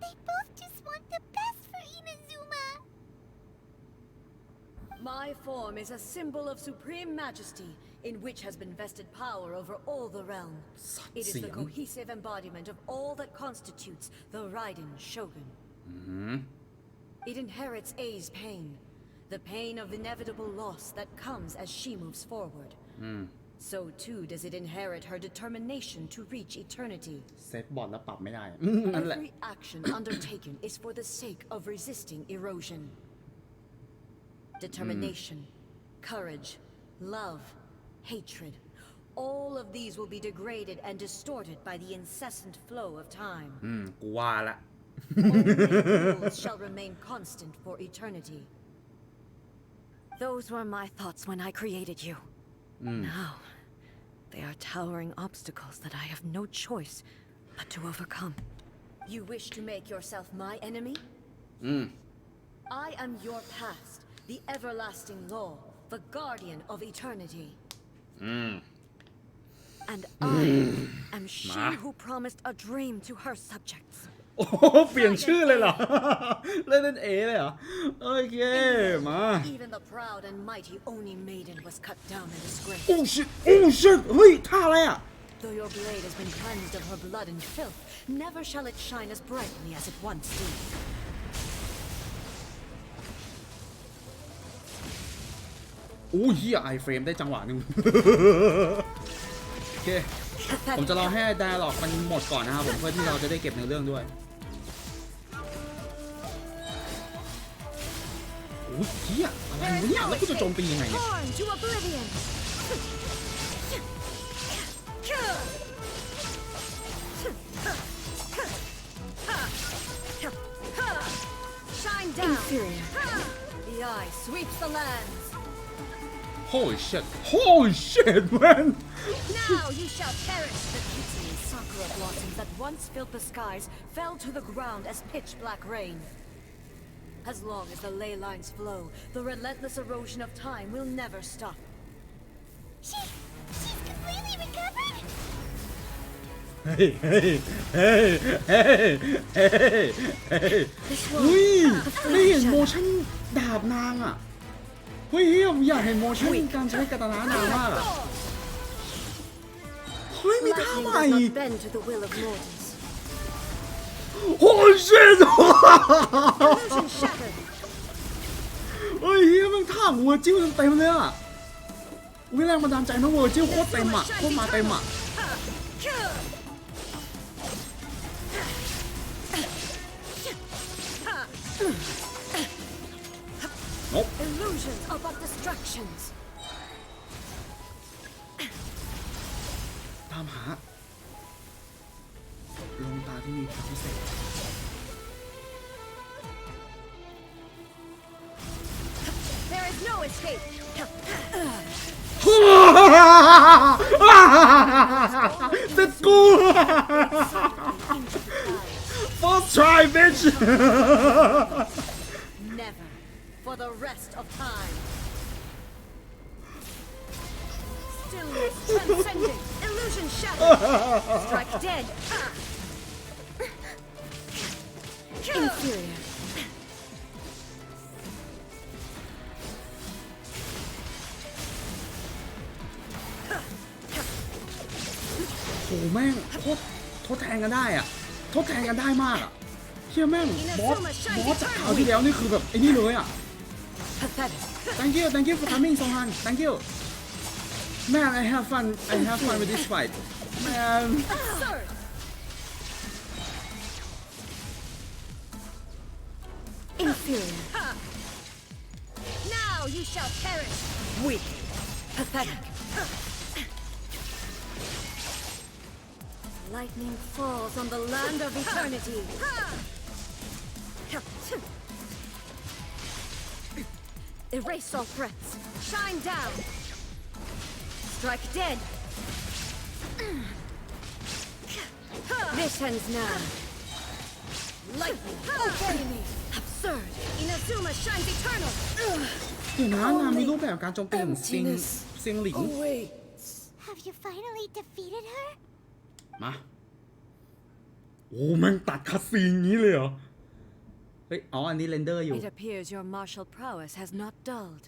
they both just want the best for Inazuma. My form is a symbol of supreme majesty in which has been vested power over all the realm. It is the cohesive embodiment of all that constitutes the Raiden Shogun. It inherits A's pain, the pain of inevitable loss that comes as she moves forward. So too does it inherit her determination to reach eternity. เซฟบอทแล้วปรับไม่ได้ นั่นแหละ Every action undertaken is for the sake of resisting erosion. Determination, courage, love, hatred. All of these will be degraded and distorted by the incessant flow of time. กูว่าละ Only rules shall remain constant for eternity. Those were my thoughts when I created you. Now, they are towering obstacles that I have no choice but to overcome. You wish to make yourself my enemy? I am your past, the everlasting law, the guardian of eternity. And I am she who promised a dream to her subjects. โอ้โหเปลี่ยนชื่อเลยเหรอ เล่นเป็นเอเลยเหรอ โอเค มา Even the proud and mighty Oni maiden was cut down in disgrace. โอ้ชิโอ้ชิเฮ้ยท่าอะไรอ่ะ Though your blade has been cleansed of her blood and filth, never shall it shine as brightly as it once did. โอ้เฮียไอเฟรมได้จังหวะหนึ่ง โอเค ผมจะรอให้ไดอะล็อกมันหมดก่อนนะครับผมเพื่อที่เราจะได้เก็บในเรื่องด้วยโอ้เฮียอะไรวะเนี่ยแล้วกูจะโจมตียังไงเนี่ย Born to oblivion. Shine down. Inferior. The eye sweeps the lands. Holy shit Holy shit man Now you shall perish. The beauty sakura blossoms that once filled the skies fell to the ground as pitch black rain. As long as the ley lines flow, the relentless erosion of time will never stop. She's completely recovered? เฮ้ยเฮ้ยเฮ้ยเฮ้ยเฮ้ยเฮ้ยอุ้ยไม่เห็นโมชั่นดาบนางอ่ะเฮ้ยผมอยากเห็นโมชั่นการใช้กาตานานางมากอ่ะเฮ้ยมีท่าใหม่ Lightning does not bend to the will of mortals. Holy shit Illusion shattered. เฮ้ยเฮียมันท่าหัวจิ้วเต็มเลยอ่ะวิแรงบันดาลใจน้องเวอร์จิ้วโคตรเต็มอ่ะโคตรมาเต็มอ่ะIllusions are but distractions. ตามหาลงตาที่มีพลังพิเศษ There is no escape. Let's go First try bitch Never. For the rest of time. Stillness transcending. Illusion shattered. Strike dead. Inferior. โอ้แม่งทดแทนกันได้อ่ะทดแทนกันได้มากอ่ะเชี่ยแม่งบอสจากคราวที่แล้วนี่คือแบบไอ้นี่เลยอ่ะ Thank you for coming Sohan Thank you Man I have fun with this fight Man Inferior. Now you shall perish. Weak. Pathetic. Lightning falls on the land of eternity. Erase all threats. Shine down. Strike dead. This ends now. Lightning. Obey me. Absurd. Inazuma shines eternal. เดี๋ยวนะนางมีรูปแบบการโจมตีของซิงหลิง Have you finally defeated her? มาโอ้แม่งตัดคัสซีนอย่างนี้เลยเหรอเฮ้ยอ๋ออันนี้เรนเดอร์อยู่ It appears your martial prowess has not dulled.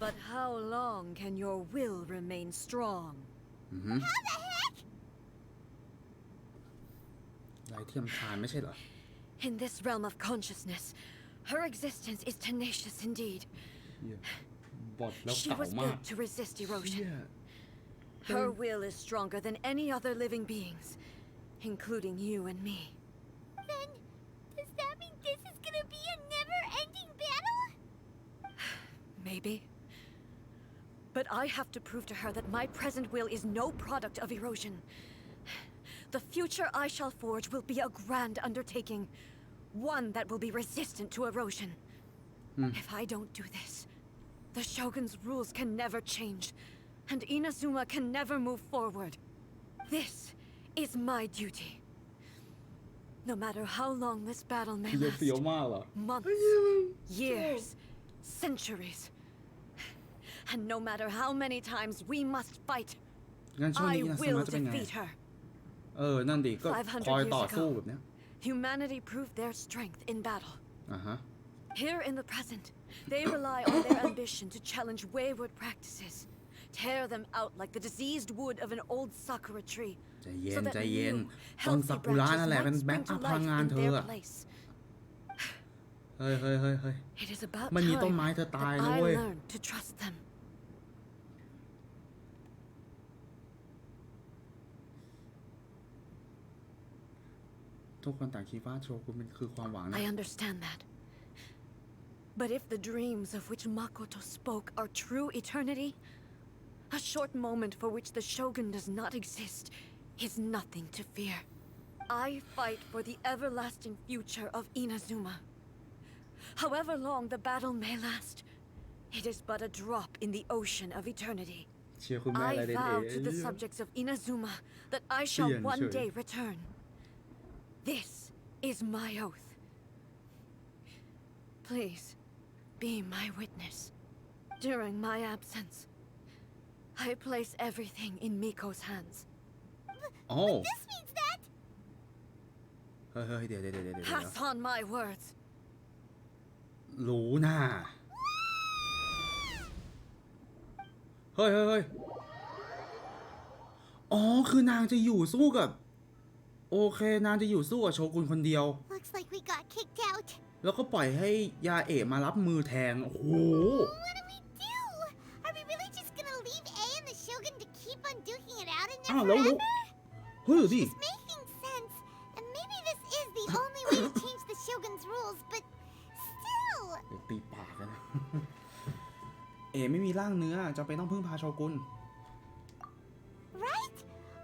But how long can your will remain strong? How the heck? ไรเทียมทานไม่ใช่เหรอ In this realm of consciousness, her existence is tenacious indeed. บอดแล้ว She เก่า was มาก built to resist erosion. เชี่ย Her will is stronger than any other living beings, including you and me. Then, does that mean this is gonna be a never-ending battle? Maybe. But I have to prove to her that my present will is no product of erosion. The future I shall forge will be a grand undertaking, one that will be resistant to erosion. If I don't do this, The Shogun's rules can never change, and Inazuma can never move forward. This is my duty. No matter how long this battle may จะเสียว last, มากเหรอ months, years, centuries, and no matter how many times we must fight, งั้นช่วง I นี้อินาซึ will มะจะเป็นไง defeat her. นั่นดิก็ 500 คอย years ต่อสู้ ago, แบบเนี้ย humanity proved their strength in battle. ฮะ Here in the present, they rely on their ambition to challenge wayward practices, tear them out like the diseased wood of an old sakura tree, ใจเย็น so that ใจเย็น new, ต้น healthy ซากุระนั่นแหละ branches เป็น might แบ็ค spring อั to พพลัง life งาน in เธอ their อะ place. เฮ้ย It is about มันมีต้น time ไม้เธอ that ตายนะ I เว้ย learned to trust them. ทุกคนต่างคิดว่าโชกุนมันคือความหวังนะ I understand that. But if the dreams of which Makoto spoke are true eternity, a short moment for which the Shogun does not exist is nothing to fear. I fight for the everlasting future of Inazuma. However long the battle may last, it is but a drop in the ocean of eternity. เชียร์คุณแม่อะไร I เด่น vow to the subjects of Inazuma that I shall one day return. This is my oath. Please, be my witness. During my absence, I place everything in Miko's hands. โอ้ This means that เฮ้ยเดี๋ยว Pass on my words. รู้นะเฮ้ยอ๋อคือนางจะอยู่สู้กับโอเคนางจะอยู่สู้กับโชกุนคนเดียว looks like we got kicked out. แล้วก็ปล่อยให้ยาเอะมารับมือแทนโอ้โห What do we do? Are we really just gonna leave A and the Shogun to keep on duking it out in there อ้าวแล้ว forever? เฮ้ยดิ It's making sense, and maybe this is the only way to change the Shogun's rules, but still. เดี๋ยวตีปากกันนะ เอ๋ไม่มีร่างเนื้อจะไปต้องพึ่งพาโชกุน Right?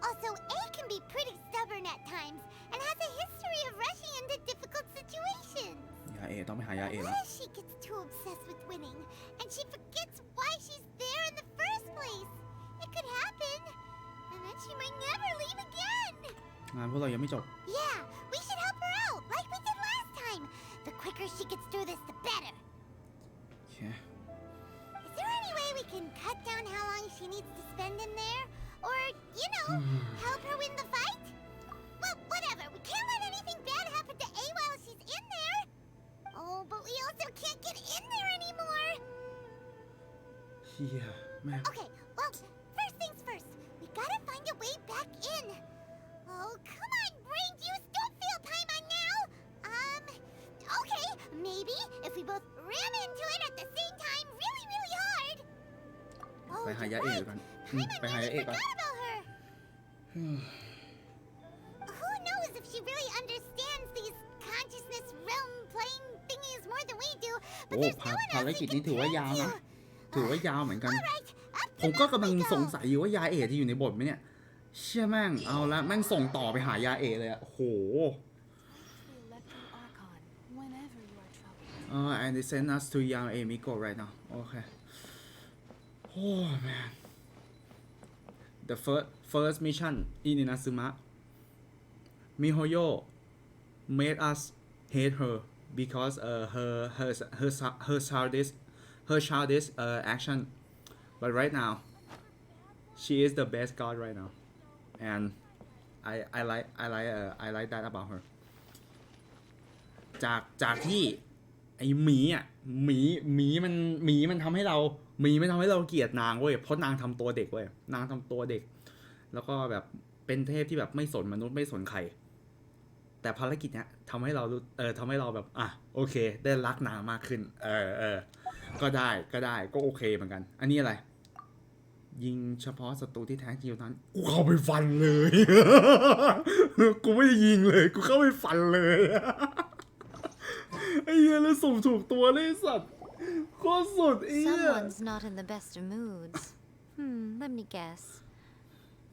Also, A can be pretty stubborn at times and has a history of rushing into difficult situations. ยาเอ๋ต้องไปหายาเอ๋แล้ว What if she gets too obsessed with winning and she forgets why she's there in the first place? It could happen, and then she might never leave again. งานพวกเรายังไม่จบ Yeah, we should help her out like we did last time. The quicker she gets through this, the better. โอเค Is there any way we can cut down how long she needs to spend in there? Or, you know, help her win the fight? Well, whatever. We can't let anything bad happen to A while she's in there. Oh, but we also can't get in there anymore. เฮียแม่ง Okay, well, first things first. We gotta find a way back in. Oh, come on, brain juice. Don't feel Paimon now. Okay. Maybe if we both ram into it at the same time really, really hard. ไป Oh, หายา you're เอ๋ right. กัน Paimon ไปหายา really เอ๋ก่อน forgot about her. Who knows if she really understands these consciousness realm playing thingies more than we do, but โอ้ there's no one ภาร else กิ we จนี้ can ถือว่า turn ยาวนะ to. ถือว่ายาวเหมือนกัน Alright, up ผ the มก็ mountain กำลัง we สง go. สัยอยู่ว่ายาเอ๋จะอยู่ในบทไหมเนี่ย เชี่ยแม่งเอาละแม่งส่งต่อไปหายาเอ๋เลยอะโอ้โห Whenever you are troubled. and they send us to young Emiko right now okay oh man the first mission in Inazuma Mihoyo made us hate her because her childish action but right now she is the best god right now and I like that about her จากที่ไอหมีอ่ะหมีมันทำให้เราเกลียดนางเว้ยเพราะนางทำตัวเด็กเว้ยนางทำตัวเด็กแล้วก็แบบเป็นเทพที่แบบไม่สนมนุษย์ไม่สนใครแต่ภารกิจเนี้ยทำให้เราแบบอ่ะโอเคได้รักนางมากขึ้นก็ได้ก็โอเคเหมือนกันอันนี้อะไรยิงเฉพาะศัตรูที่แท้จริงนั้นกูเข้าไปฟันเลย กูไม่ได้ยิงเลยกูเข้าไปฟันเลยไอ้เหี้ยแล้วส่งถูกตัวเลยสัตว์โคตรสุดไอ้เหี้ย Someone's not in the best of moods. Let me guess.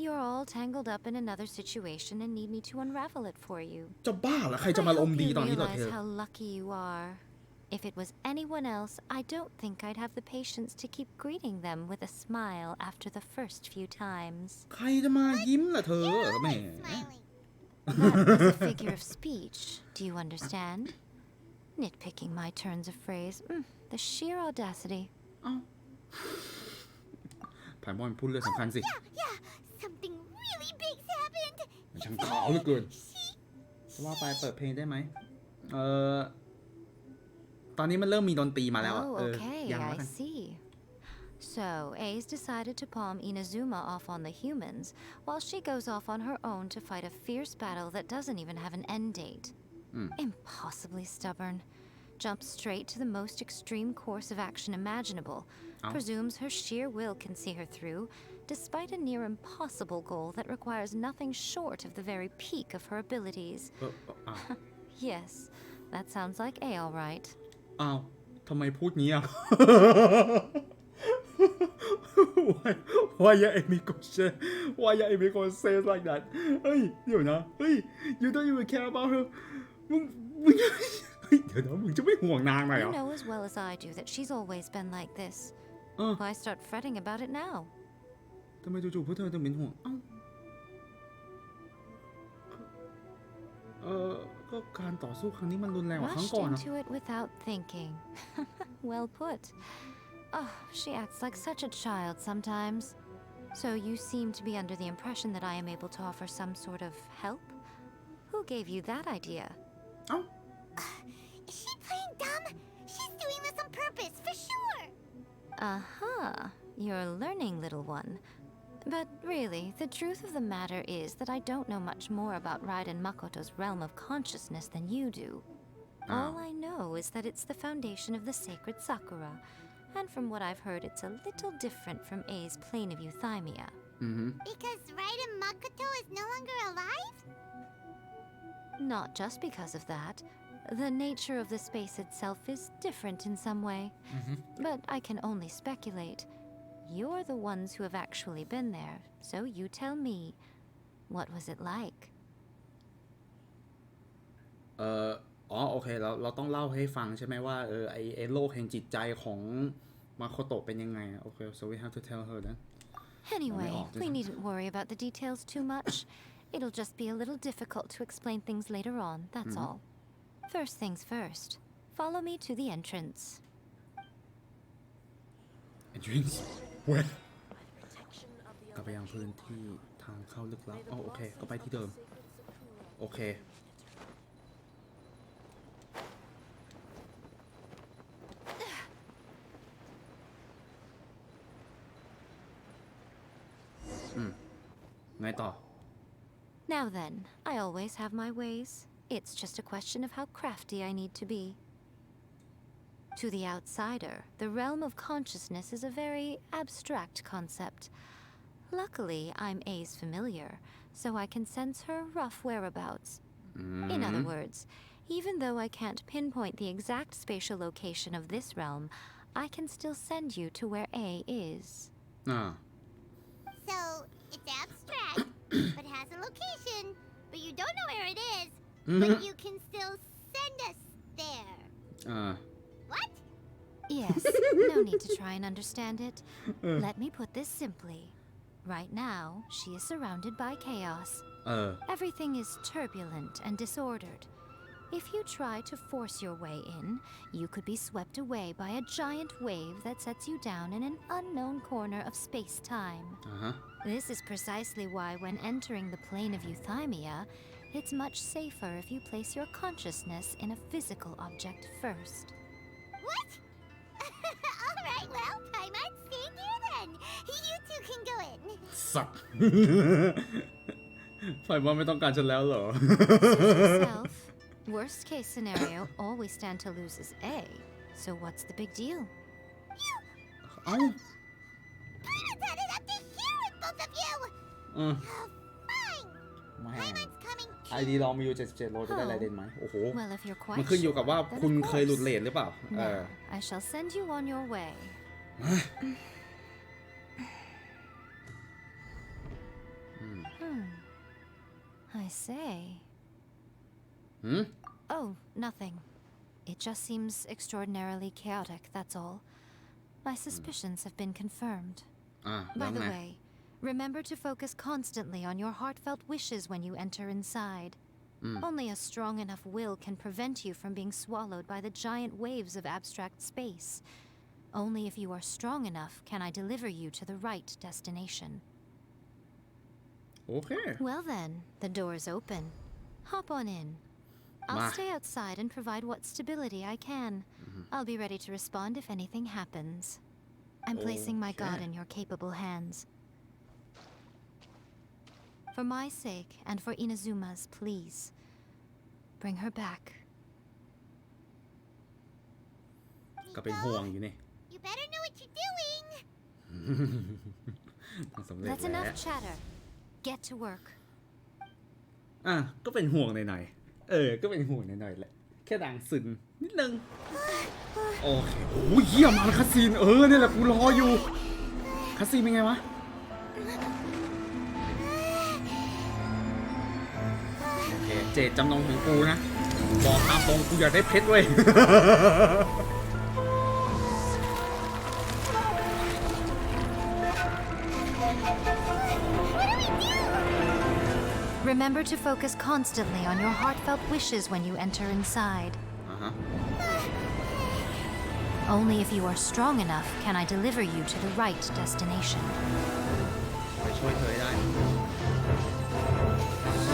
You're all tangled up in another situation and need me to unravel it for you. จะบ้าเหรอใครจะมาลมณ์ดีตอนนี้ต่อ I เธ hope you อ realize how lucky you are. If it was anyone else, I don't think I'd have the patience to keep greeting them with a smile after the first few times. ใครจะมายิ้มล่ะเธอแหม That was a figure of speech. Do you understand? Nitpicking my turns of phrase. The sheer audacity. ผ่านบอลพูดเรื่องสำคัญสิ Yeah, something really big's happened. มันช่างขาวเหลือเกินจะว่าไปเปิดเพลงได้ไหมตอนนี้มันเริ่มมีดนตรีมาแล้ว Oh, okay, ยังแล้ว I กัน see. So, A's decided to palm Inazuma off on the humans, while she goes off on her own to fight a fierce battle that doesn't even have an end date. Impossibly stubborn. Jumps straight to the most extreme course of action imaginable. Presumes her sheer will can see her through, despite a near impossible goal that requires nothing short of the very peak of her abilities. Yes, that sounds like A all right. อ้าวทำไมพูดงี้อ่ะ Why your amigo say Why your amigo says like that เฮ้ยเดี๋ยวนะเฮ้ย You don't even care about her มึงเฮ้ยเดี๋ยวนะมึงจะไม่ห่วงนางหน่อยเหร You อ know as well as I do that she's always been like this. Why start fretting about it now? ทำไมจู่ๆพวกเธอถึงเป็นห่วงก็การต่อสู้ครั้งนี้มันรุนแรงกว่าครั้ง Rushed ก่อนนะ into it without thinking. Well put. Oh, she acts like such a child sometimes. So you seem to be under the impression that I am able to offer some sort of help? Who gave you that idea? Is she playing dumb? She's doing this on purpose, for sure. You're learning, little one. But really, the truth of the matter is that I don't know much more about Raiden Makoto's realm of consciousness than you do. All I know is that it's the foundation of the sacred Sakura, and from what I've heard, it's a little different from A's plane of euthymia. Because Raiden Makoto is no longer alive? Not just because of that. The nature of the space itself is different in some way. But I can only speculate. You're the ones who have actually been there, so you tell me, what was it like? โอเคเราต้องเล่าให้ฟังใช่ไหมว่าไอโลกแห่งจิตใจของมาโคโตะเป็นยังไงโอเค so we have to tell her then Anyway, we needn't worry about the details too much. It'll just be a little difficult to explain things later on, that's all. First things first. Follow me to the entrance. entrance where กลับไปยังพื้นที่ทางเข้าลึกลับโอเคก็ไปที่เดิมโอเคไงต่อ Now then, I always have my ways. It's just a question of how crafty I need to be. To the outsider, the realm of consciousness is a very abstract concept. Luckily, I'm A's familiar, so I can sense her rough whereabouts. In other words, even though I can't pinpoint the exact spatial location of this realm, I can still send you to where A is. So, it's abstract, but has a location, but you don't know where it is, but you can still send us there. What? Yes, no need to try and understand it. Let me put this simply. Right now, she is surrounded by chaos. Everything is turbulent and disordered. If you try to force your way in, you could be swept away by a giant wave that sets you down in an unknown corner of space-time. This is precisely why when entering the plane of euthymia, it's much safer if you place your consciousness in a physical object first. What? Alright, well, Paimon's staying here then. You two can go in. สัตว์ ไฟบอลไม่ต้องการฉันแล้วเหรอ Suit yourself. Worst case scenario, all we stand to lose is A. So what's the big deal? Paimon's had it up to here with both of you! Fine! Paimon's coming ไอดีลองมีอยู่77โลจะได้ไรเด่นไหมโอ้โห Well, if you're มัน quite ขึ้นอยู่กับ sure, ว่า then คุณ of เคยหลุด course. เรทหรือเปล่า Now, I shall send you on your way. I say. Oh, nothing. It just seems extraordinarily chaotic, that's all. My suspicions have been confirmed. By the way, remember to focus constantly on your heartfelt wishes when you enter inside. Only a strong enough will can prevent you from being swallowed by the giant waves of abstract space. Only if you are strong enough can I deliver you to the right destination. Okay. Well then, the door's open. Hop on in. I'll stay outside and provide what stability I can. I'll be ready to respond if anything happens. I'm placing my god in your capable hands. For my sake and for Inazuma's, please, bring her back. ก็เป็นห่วงอยู่นี่ You better know what you're doing. ต้องสำเร็จ That's แล้ว enough chatter. Get to work. ก็เป็นห่วงหน่อยๆก็เป็นห่วงหน่อยๆแหละแค่ดังซึนนิดนึงโอเคโอ้ยเยี่ยมมาคัสซีนนี่แหละกูรออยู่คัสซีนเป็นไงวะโอเคเจตจำนงของกูนะบอกตามตรงกูอยากได้เพชรเว้ย Remember to focus constantly on your heartfelt wishes when you enter inside. Only if you are strong enough can I deliver you to the right destination. ไปช่วยเธอได้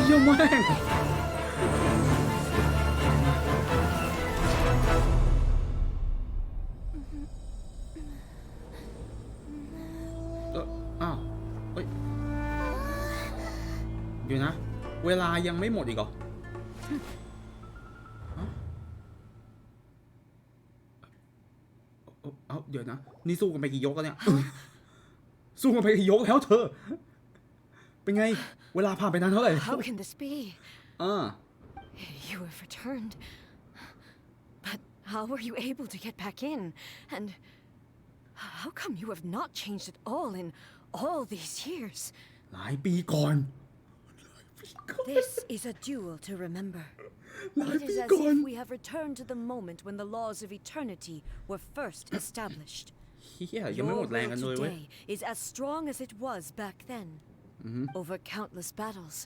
เยี่ยมมากเฮ้ยเดี๋ยวนะเวลายังไม่หมดอีกเหรอเดี๋ยวนะนี่สู้กันไปกี่ยกแล้วเนี่ยสู้กันไปกี่ยกแล้วเธอเป็นไงเวลาผ่านไปนานเท่าไหร่ How can this be? You have returned. But how were you able to get back in? And how come you have not changed at all in all these years? หลายปีก่อน This is a duel to remember. It is as if we have returned to the moment when the laws of eternity were first established. เฮียยังไม่หมดแรงกันเลย Your เว้ย will today is as strong as it was back then. Over countless battles,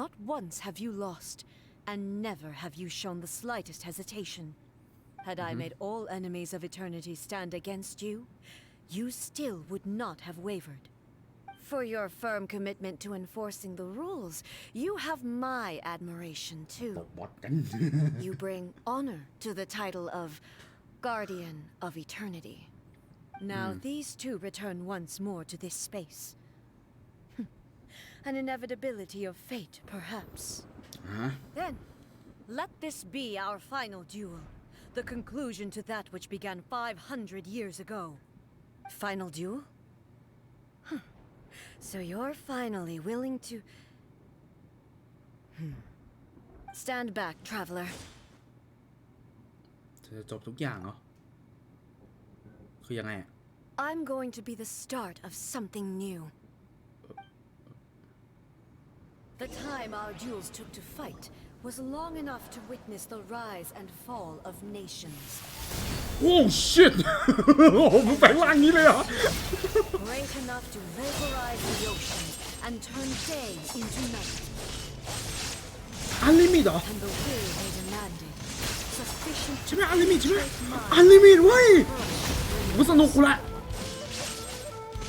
not once have you lost, and never have you shown the slightest hesitation. Had I made all enemies of eternity stand against you, you still would not have wavered. For your firm commitment to enforcing the rules, you have my admiration too. You bring honor to the title of Guardian of Eternity. Now these two return once more to this space. An inevitability of fate, perhaps. Then, let this be our final duel. The conclusion to that which began 500 years ago. Final duel? So you're finally willing to... Stand back, traveler. จะจบทุกอย่างเหรอคือยังไง I'm going to be the start of something new. The time our duels took to fight was long enough to witness the rise and fall of nations. Oh shit โอ้โหมึงแปลงร่างนี้เลยเหรอ Great enough to vaporize the ocean and turn day into night. อันลิมิตเหรอ And the will they demanded, sufficient ใช่ไหมอันลิมิตใช่ไหมอันลิมิตเว้ยกูสนุกกูละ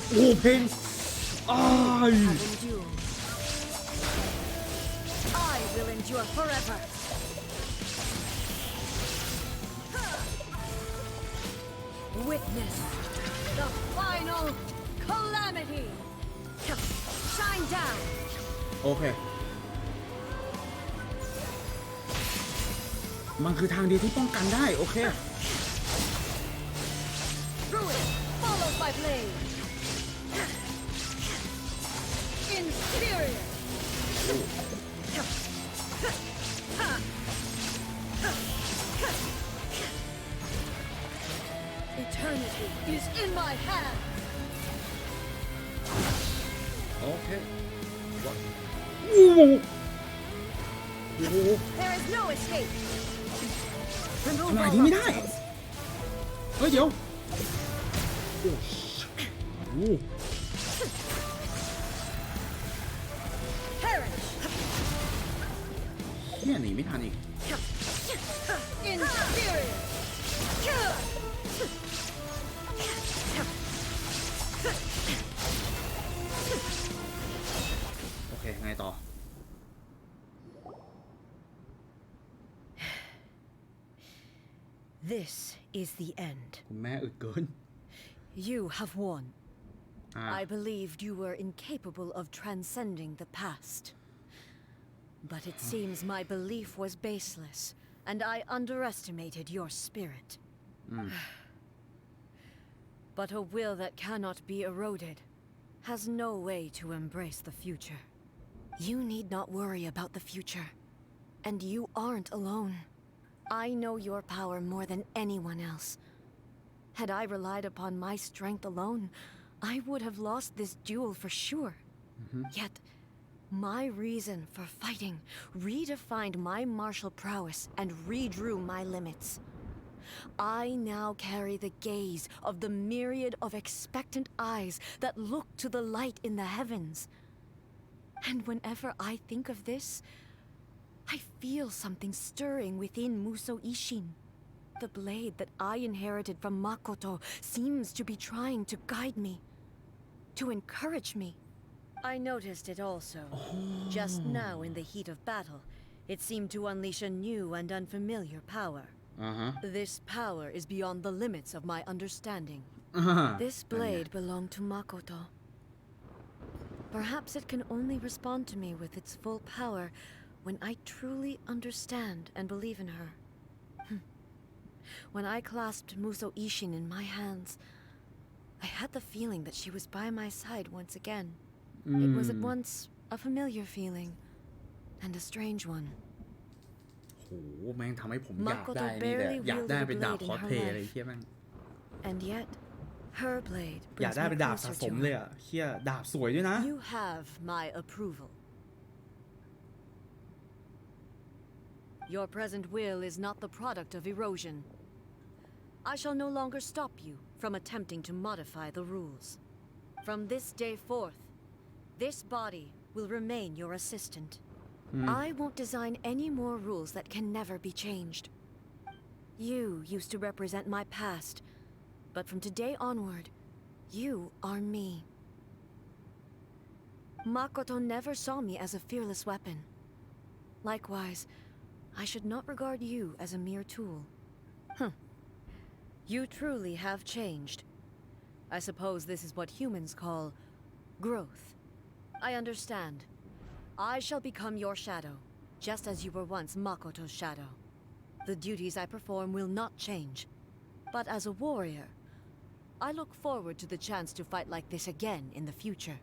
โอ้เพลงI will endure forever. Witness the final calamity. Shine down. โอเคมันคือทางเดียวที่ป้องกันได้โอเค Ruin followed by blade. Inferior. Eternity is in my hand. Okay. What? There is no escape. Remove ทำลาย all ทิ้งไม่ได้ obstacles. เฮ้ยเดี๋ยวโอ้โห Perish. เนี่ยหนีไม่ทันอีก Inferior. โอเคไงต่อ This is the end. คุณแม่อึดเกิน You have won. อ่า I believed you were incapable of transcending the past. But it seems my belief was baseless, and I underestimated your spirit. But a will that cannot be eroded has no way to embrace the future. You need not worry about the future. And you aren't alone. I know your power more than anyone else. Had I relied upon my strength alone, I would have lost this duel for sure. Yet, my reason for fighting redefined my martial prowess and redrew my limits. I now carry the gaze of the myriad of expectant eyes that look to the light in the heavens. And whenever I think of this, I feel something stirring within Muso Ishin. The blade that I inherited from Makoto seems to be trying to guide me, to encourage me. I noticed it also. Just now in the heat of battle, it seemed to unleash a new and unfamiliar power. This power is beyond the limits of my understanding. This blade belonged to Makoto. Perhaps it can only respond to me with its full power when I truly understand and believe in her. When I clasped Muso Ishin in my hands, I had the feeling that she was by my side once again. It was at once a familiar feeling and a strange one. โหแม่งทำให้ผมอยากได้นี่แหละอยากได้เป็นดาบคอสเพลย์อะไรเฮียแม่ง And yet, her blade อยาก brings ได้ me เป็นดาบสะ closer สม to เลย her. อ่ะเฮียดาบสวยด้วยนะ You have my approval. Your present will is not the product of erosion. I shall no longer stop you from attempting to modify the rules. From this day forth, this body will remain your assistant. I won't design any more rules that can never be changed. You used to represent my past, but from today onward, you are me. Makoto never saw me as a fearless weapon. Likewise, I should not regard you as a mere tool. You truly have changed. I suppose this is what humans call growth. I understand. I shall become your shadow, just as you were once Makoto's shadow. The duties I perform will not change. But as a warrior, I look forward to the chance to fight like this again in the future.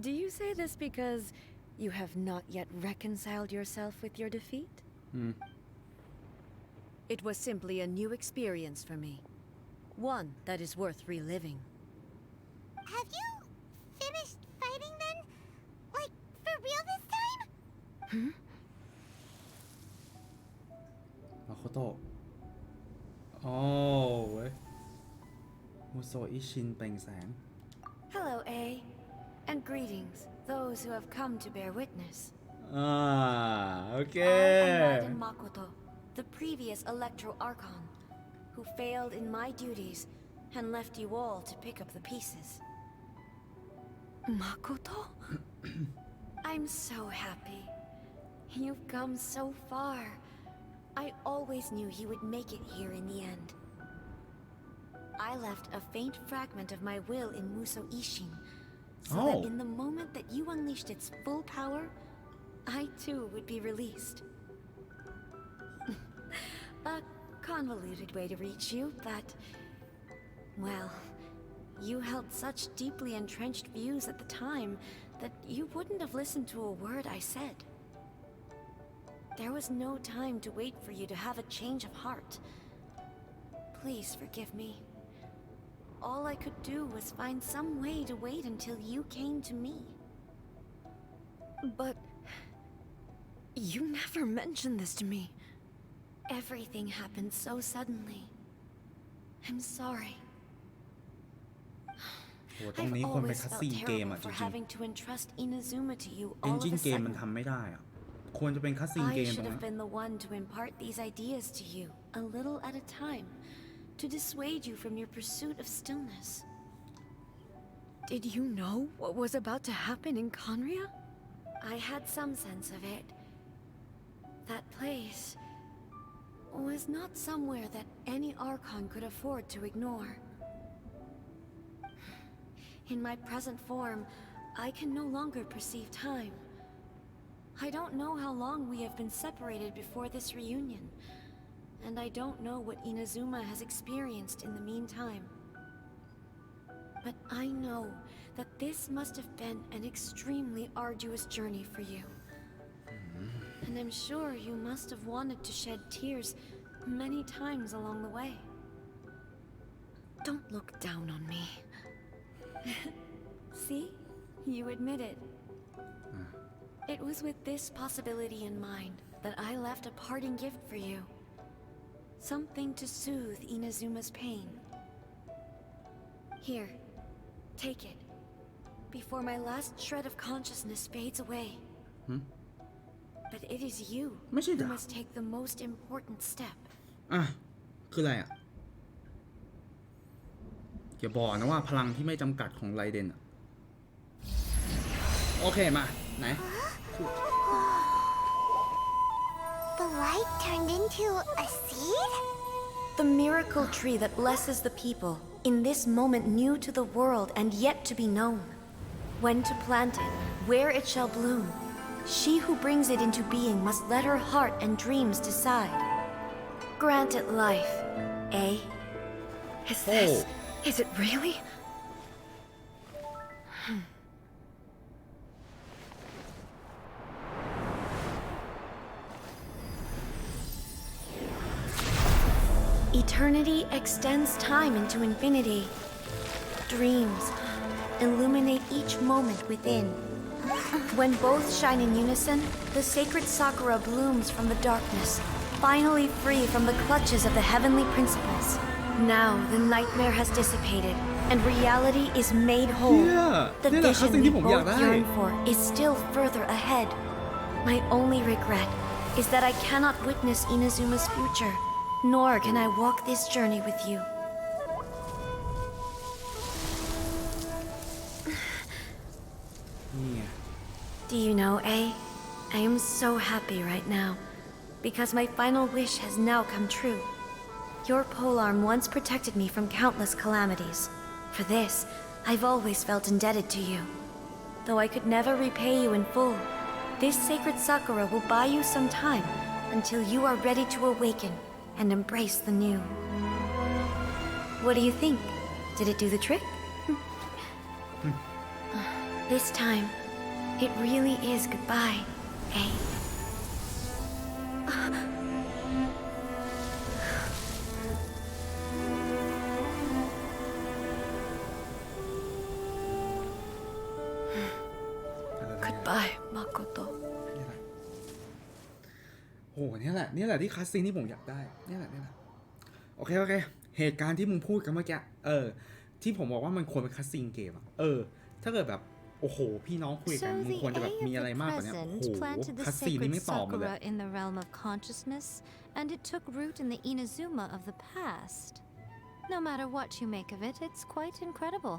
Do you say this because you have not yet reconciled yourself with your defeat? It was simply a new experience for me. One that is worth reliving. Have you finished fighting then? Like, for real this time? มาโคโตะโอ้เว้ยมุโซอิชินเปล่งแสง Hello, A. And greetings, those who have come to bear witness. โอเค I am Raiden Makoto, the previous Electro Archon, who failed in my duties and left you all to pick up the pieces. Makoto? I'm so happy. You've come so far. I always knew you would make it here in the end. I left a faint fragment of my will in Muso Ishin, so that in the moment that you unleashed its full power, I too would be released. A convoluted way to reach you, but... well, you held such deeply entrenched views at the time that you wouldn't have listened to a word I said. There was no time to wait for you to have a change of heart. Please forgive me. All I could do was find some way to wait until you came to me. But You never mentioned this to me. Everything happened so suddenly. I'm sorry. โหตรงนี้ I've ควรเป็น always คัส felt ซีนเกม terrible อ่ะจ for ริง having to entrust Inazuma to you ๆ all of a Engine เกมมัน sudden. ทำไม่ได้อ่ะควรจะเป็นคัสซีนเก I มตร should ง have นั้น been the one to impart these ideas to you, a little at a time, to dissuade you from your pursuit of stillness. Did you know what was about to happen in Conria? I had some sense of it. That place was not somewhere that any Archon could afford to ignore. In my present form, I can no longer perceive time. I don't know how long we have been separated before this reunion, and I don't know what Inazuma has experienced in the meantime. But I know that this must have been an extremely arduous journey for you. And I'm sure you must have wanted to shed tears many times along the way. Don't look down on me. See? You admit it. It was with this possibility in mind that I left a parting gift for you. Something to soothe Inazuma's pain. Here, take it. Before my last shred of consciousness fades away. But it is you ไม่ใช่ who ดาบ must take the most important step. อ่ะคืออะไรอ่ะอย่าบอกนะว่าพลังที่ไม่จำกัดของไรเดนอ่ะโอเคมาไหน The light turned into a seed? The miracle tree that blesses the people, in this moment new to the world and yet to be known. When to plant it, where it shall bloom, she who brings it into being must let her heart and dreams decide. Grant it life, eh? Is it really? Eternity extends time into infinity. Dreams illuminate each moment within. When both shine in unison, the sacred Sakura blooms from the darkness, finally free from the clutches of the heavenly principles. Now the nightmare has dissipated, and reality is made whole. The vision we both yearn for is still further ahead. My only regret is that I cannot witness Inazuma's future, nor can I walk this journey with you. Do you know, A? I am so happy right now, because my final wish has now come true. Your polearm once protected me from countless calamities. For this, I've always felt indebted to you. Though I could never repay you in full, this sacred Sakura will buy you some time until you are ready to awaken and embrace the new. What do you think? Did it do the trick? This time, it really is goodbye, eh? Goodbye, Makoto. โหเนี่ยแหละที่คัสซีนที่ผมอยากได้เนี่ยแหละโอเคเหตุการณ์ที่มึงพูดกันเมื่อกี้ที่ผมบอกว่ามันควรเป็นคัสซีนเกมอ่ะถ้าเกิดแบบโอ้โหพี่น้องคุยกันมึงควรจะแบบมีอะไรมากกว่านี้โอ้โหคัสซีนนี้ไม่ตอบมาเลย in the realm of consciousness, and it took root in the Inazuma of the past. No matter what you make of it, it's quite incredible.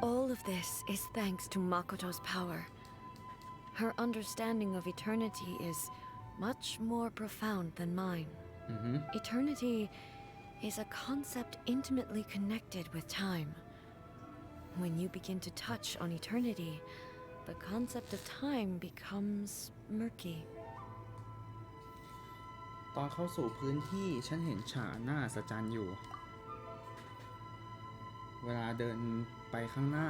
All of this is thanks to Makoto's power. Her understanding of eternity is much more profound than mine. Eternity is a concept intimately connected with time. When you begin to touch on eternity, the concept of time becomes murky. ตอนเข้าสู่พื้นที่ฉันเห็นฉากหน้าสะจันอยู่เวลาเดินไปข้างหน้า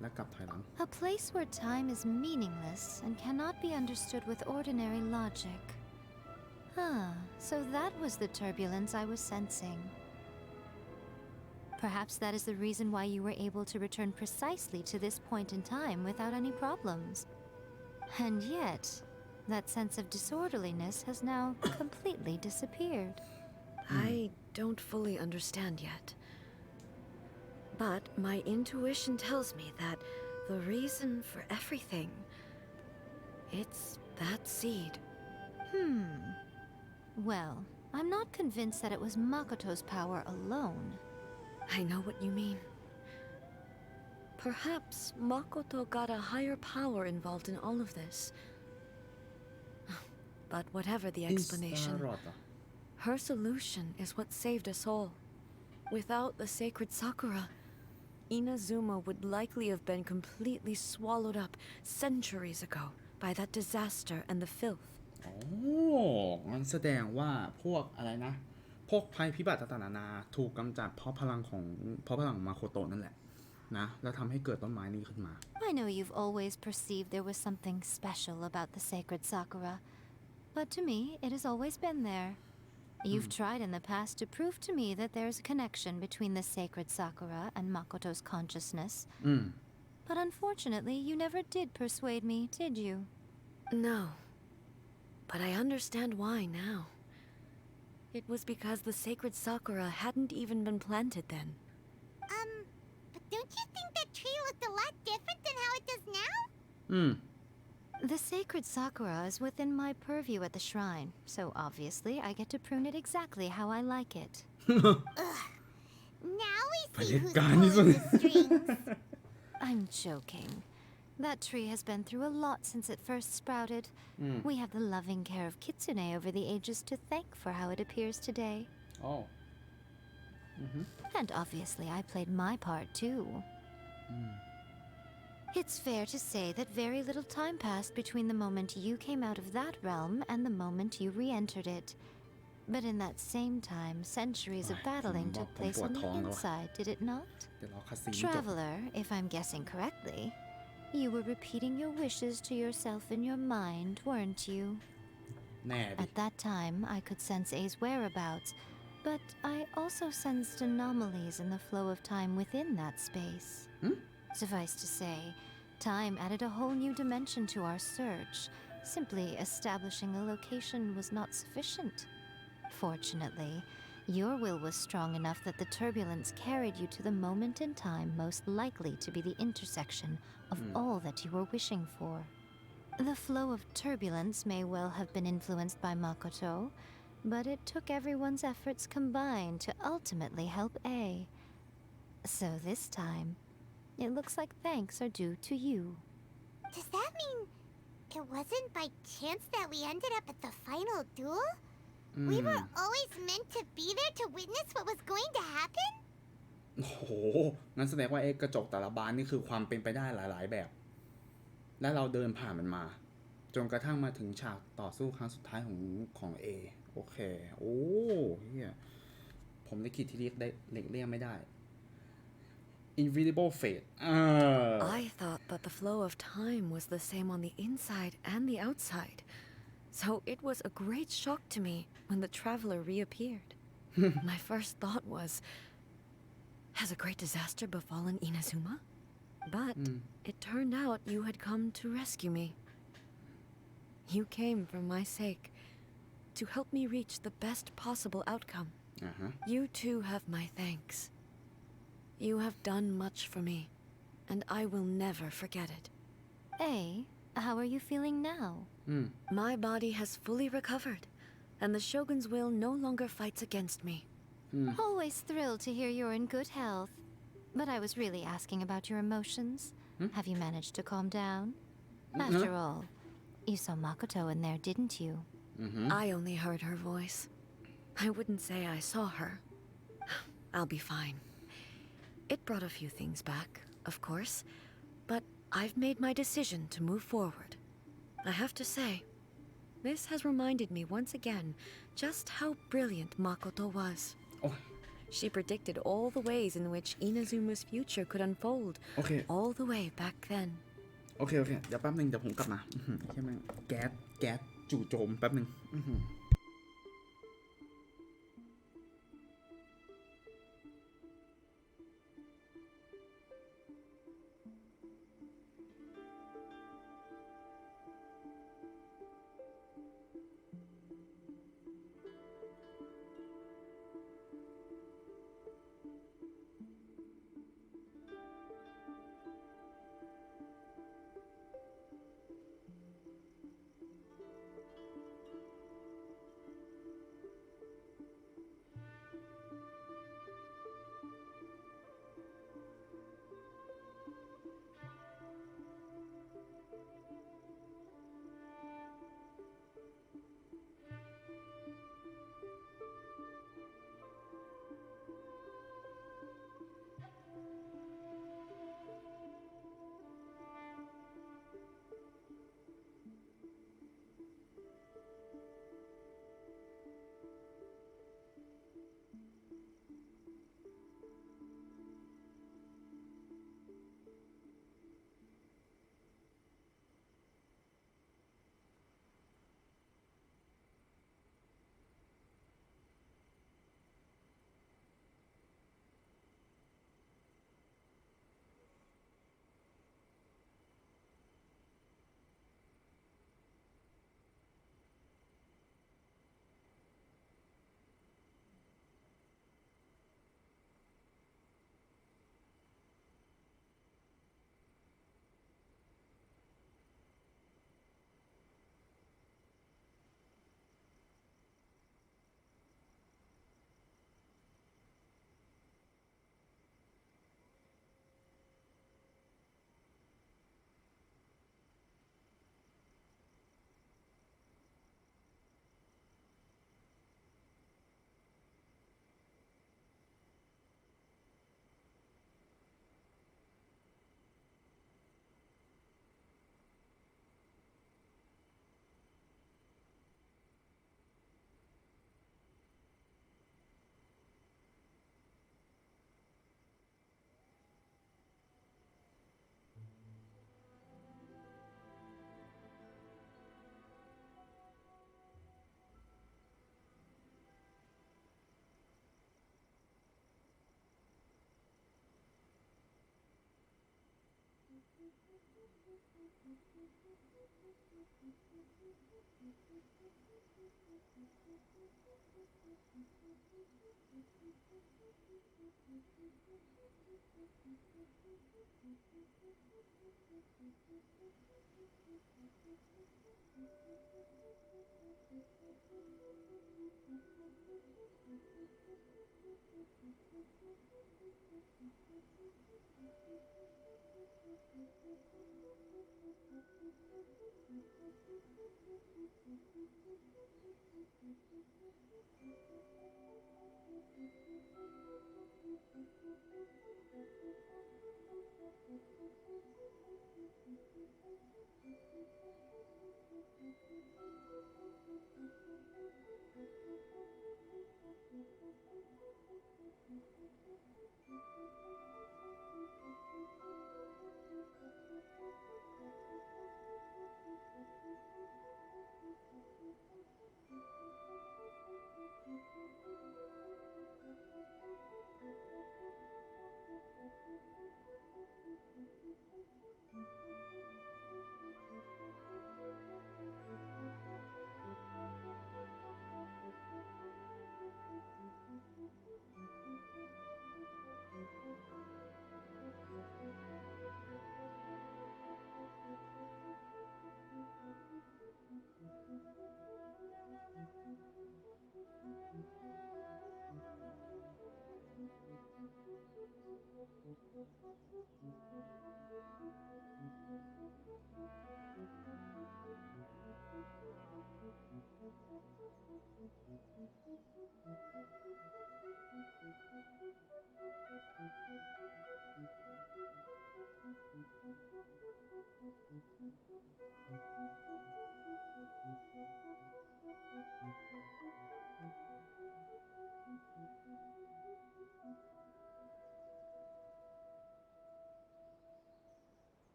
และกลับถอยหลัง A place where time is meaningless and cannot be understood with ordinary logic. So that was the turbulence I was sensing. Perhaps that is the reason why you were able to return precisely to this point in time without any problems. And yet, that sense of disorderliness has now completely disappeared. I don't fully understand yet. But my intuition tells me that the reason for everything, it's that seed. Well, I'm not convinced that it was Makoto's power alone. I know what you mean. Perhaps Makoto got a higher power involved in all of this. But whatever the explanation, her solution is what saved us all. Without the sacred Sakura, Inazuma would likely have been completely swallowed up centuries ago by that disaster and the filth. โอ้งั้นแสดงว่าพวกอะไรนะพวกภัยพิบัติต่างๆนานาถูกกำจัดเพราะพลังของมาโคโตะนั่นแหละนะแล้วทำให้เกิดต้นไม้นี้ขึ้นมา I know you've always perceived there was something special about the sacred Sakura, but to me, it has always been there. You've tried in the past to prove to me that there's a connection between the sacred Sakura and Makoto's consciousness. But unfortunately, you never did persuade me, did you? No. But I understand why now. It was because the sacred Sakura hadn't even been planted then. But don't you think that tree looked a lot different than how it does now? The sacred Sakura is within my purview at the shrine, so obviously I get to prune it exactly how I like it. Now we see who's pulling the strings. I'm joking. That tree has been through a lot since it first sprouted. We have the loving care of Kitsune over the ages to thank for how it appears today. Oh. And obviously I played my part too. It's fair to say that very little time passed between the moment you came out of that realm and the moment you re-entered it. But in that same time, centuries of battling took place on the inside, did it not? Traveler, if I'm guessing correctly, you were repeating your wishes to yourself in your mind, weren't you? At that time, I could sense A's whereabouts, but I also sensed anomalies in the flow of time within that space. Suffice to say, time added a whole new dimension to our search. Simply establishing a location was not sufficient. Fortunately, your will was strong enough that the turbulence carried you to the moment in time most likely to be the intersection of all that you were wishing for. The flow of turbulence may well have been influenced by Makoto, but it took everyone's efforts combined to ultimately help A. So this time, it looks like thanks are due to you. Does that mean it wasn't by chance that we ended up at the final duel? We were always meant to be there to witness what was going to happen? โอ้โหงั้นแสดงว่ากระจกแต่ละบานนี่คือความเป็นไปได้หลายๆแบบและเราเดินผ่านมันมาจนกระทั่งมาถึงฉากต่อสู้ครั้งสุดท้ายของ A โอเคโอ้เฮียผมได้คิดที่เรียกเรียกไม่ได้ Invisible Fate I thought that the flow of time was the same on the inside and the outside. So it was a great shock to me when the traveler reappeared. My first thought was, has a great disaster befallen Inazuma? But it turned out you had come to rescue me. You came for my sake, to help me reach the best possible outcome. You too have my thanks. You have done much for me, and I will never forget it. A, how are you feeling now? My body has fully recovered, and the Shogun's will no longer fights against me. Always thrilled to hear you're in good health. But I was really asking about your emotions. Have you managed to calm down? After all, you saw Makoto in there, didn't you? I only heard her voice. I wouldn't say I saw her. I'll be fine. It brought a few things back, of course, but I've made my decision to move forward. I have to say, this has reminded me once again just how brilliant Makoto was. She predicted all the ways in which Inazuma's future could unfold, all the way back then. โอเคเดี๋ยวแป๊บนึงเดี๋ยวผมกลับมาใช่ไหมแก๊สจู่โจมแป๊บนึง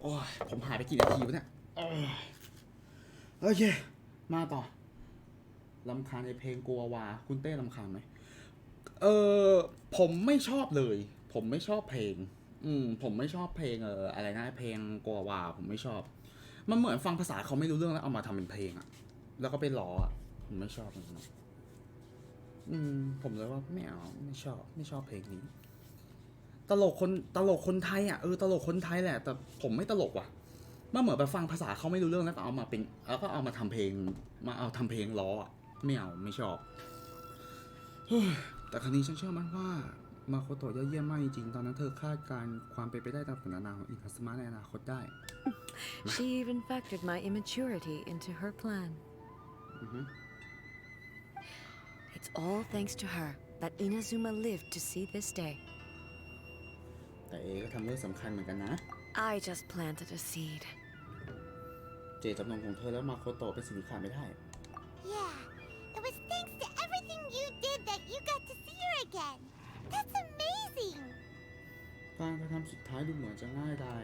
โอ้ยผมหายไปกี่นาทีวะเนี่ยโอเคมาต่อรำคาญในเพลงกัววาคุณเต้รำคาญไหมผมไม่ชอบเลยผมไม่ชอบเพลงผมไม่ชอบเพลงอะไรนะเพลงกัววาผมไม่ชอบมันเหมือนฟังภาษาเขาไม่รู้เรื่องแล้วเอามาทำเป็นเพลงอะแล้วก็ไปล้ออะผมไม่ชอบมันผมเลยว่าไม่เอาไม่ชอบเพลงนี้ตลกคนไทยอ่ะตลกคนไทยแหละแต่ผมไม่ตลกว่ะมันเหมือนไปฟังภาษาเขาไม่รู้เรื่องแล้วก็เอามาเป็นแล้วก็เอามาทำเพลงมาเอาทำเพลงล้ออ่ะไม่เอาไม่ชอบแต่ครั้งนี้ฉันเชื่อมั่นว่ามาโคโตะยอดเยี่ยมมากจริงๆตอนนั้นเธอคาดการความเป็นไปได้ตามผลงานของอินาซึมะในอนาคตได้ She even factored my immaturity into her plan. It's all thanks to her that Inazuma lived to see this day. แต่ก็ทำเรื่องสำคัญเหมือนกันนะ I just planted a seed. เจตจำนงของเธอแล้วมาโคโตะเป็นสิ่งที่ขาดไม่ได้ Yeah, it was thanks to everything you did that you got to see her again. That's amazing. การกระทำสุดท้ายดูเหมือนจะง่ายดาย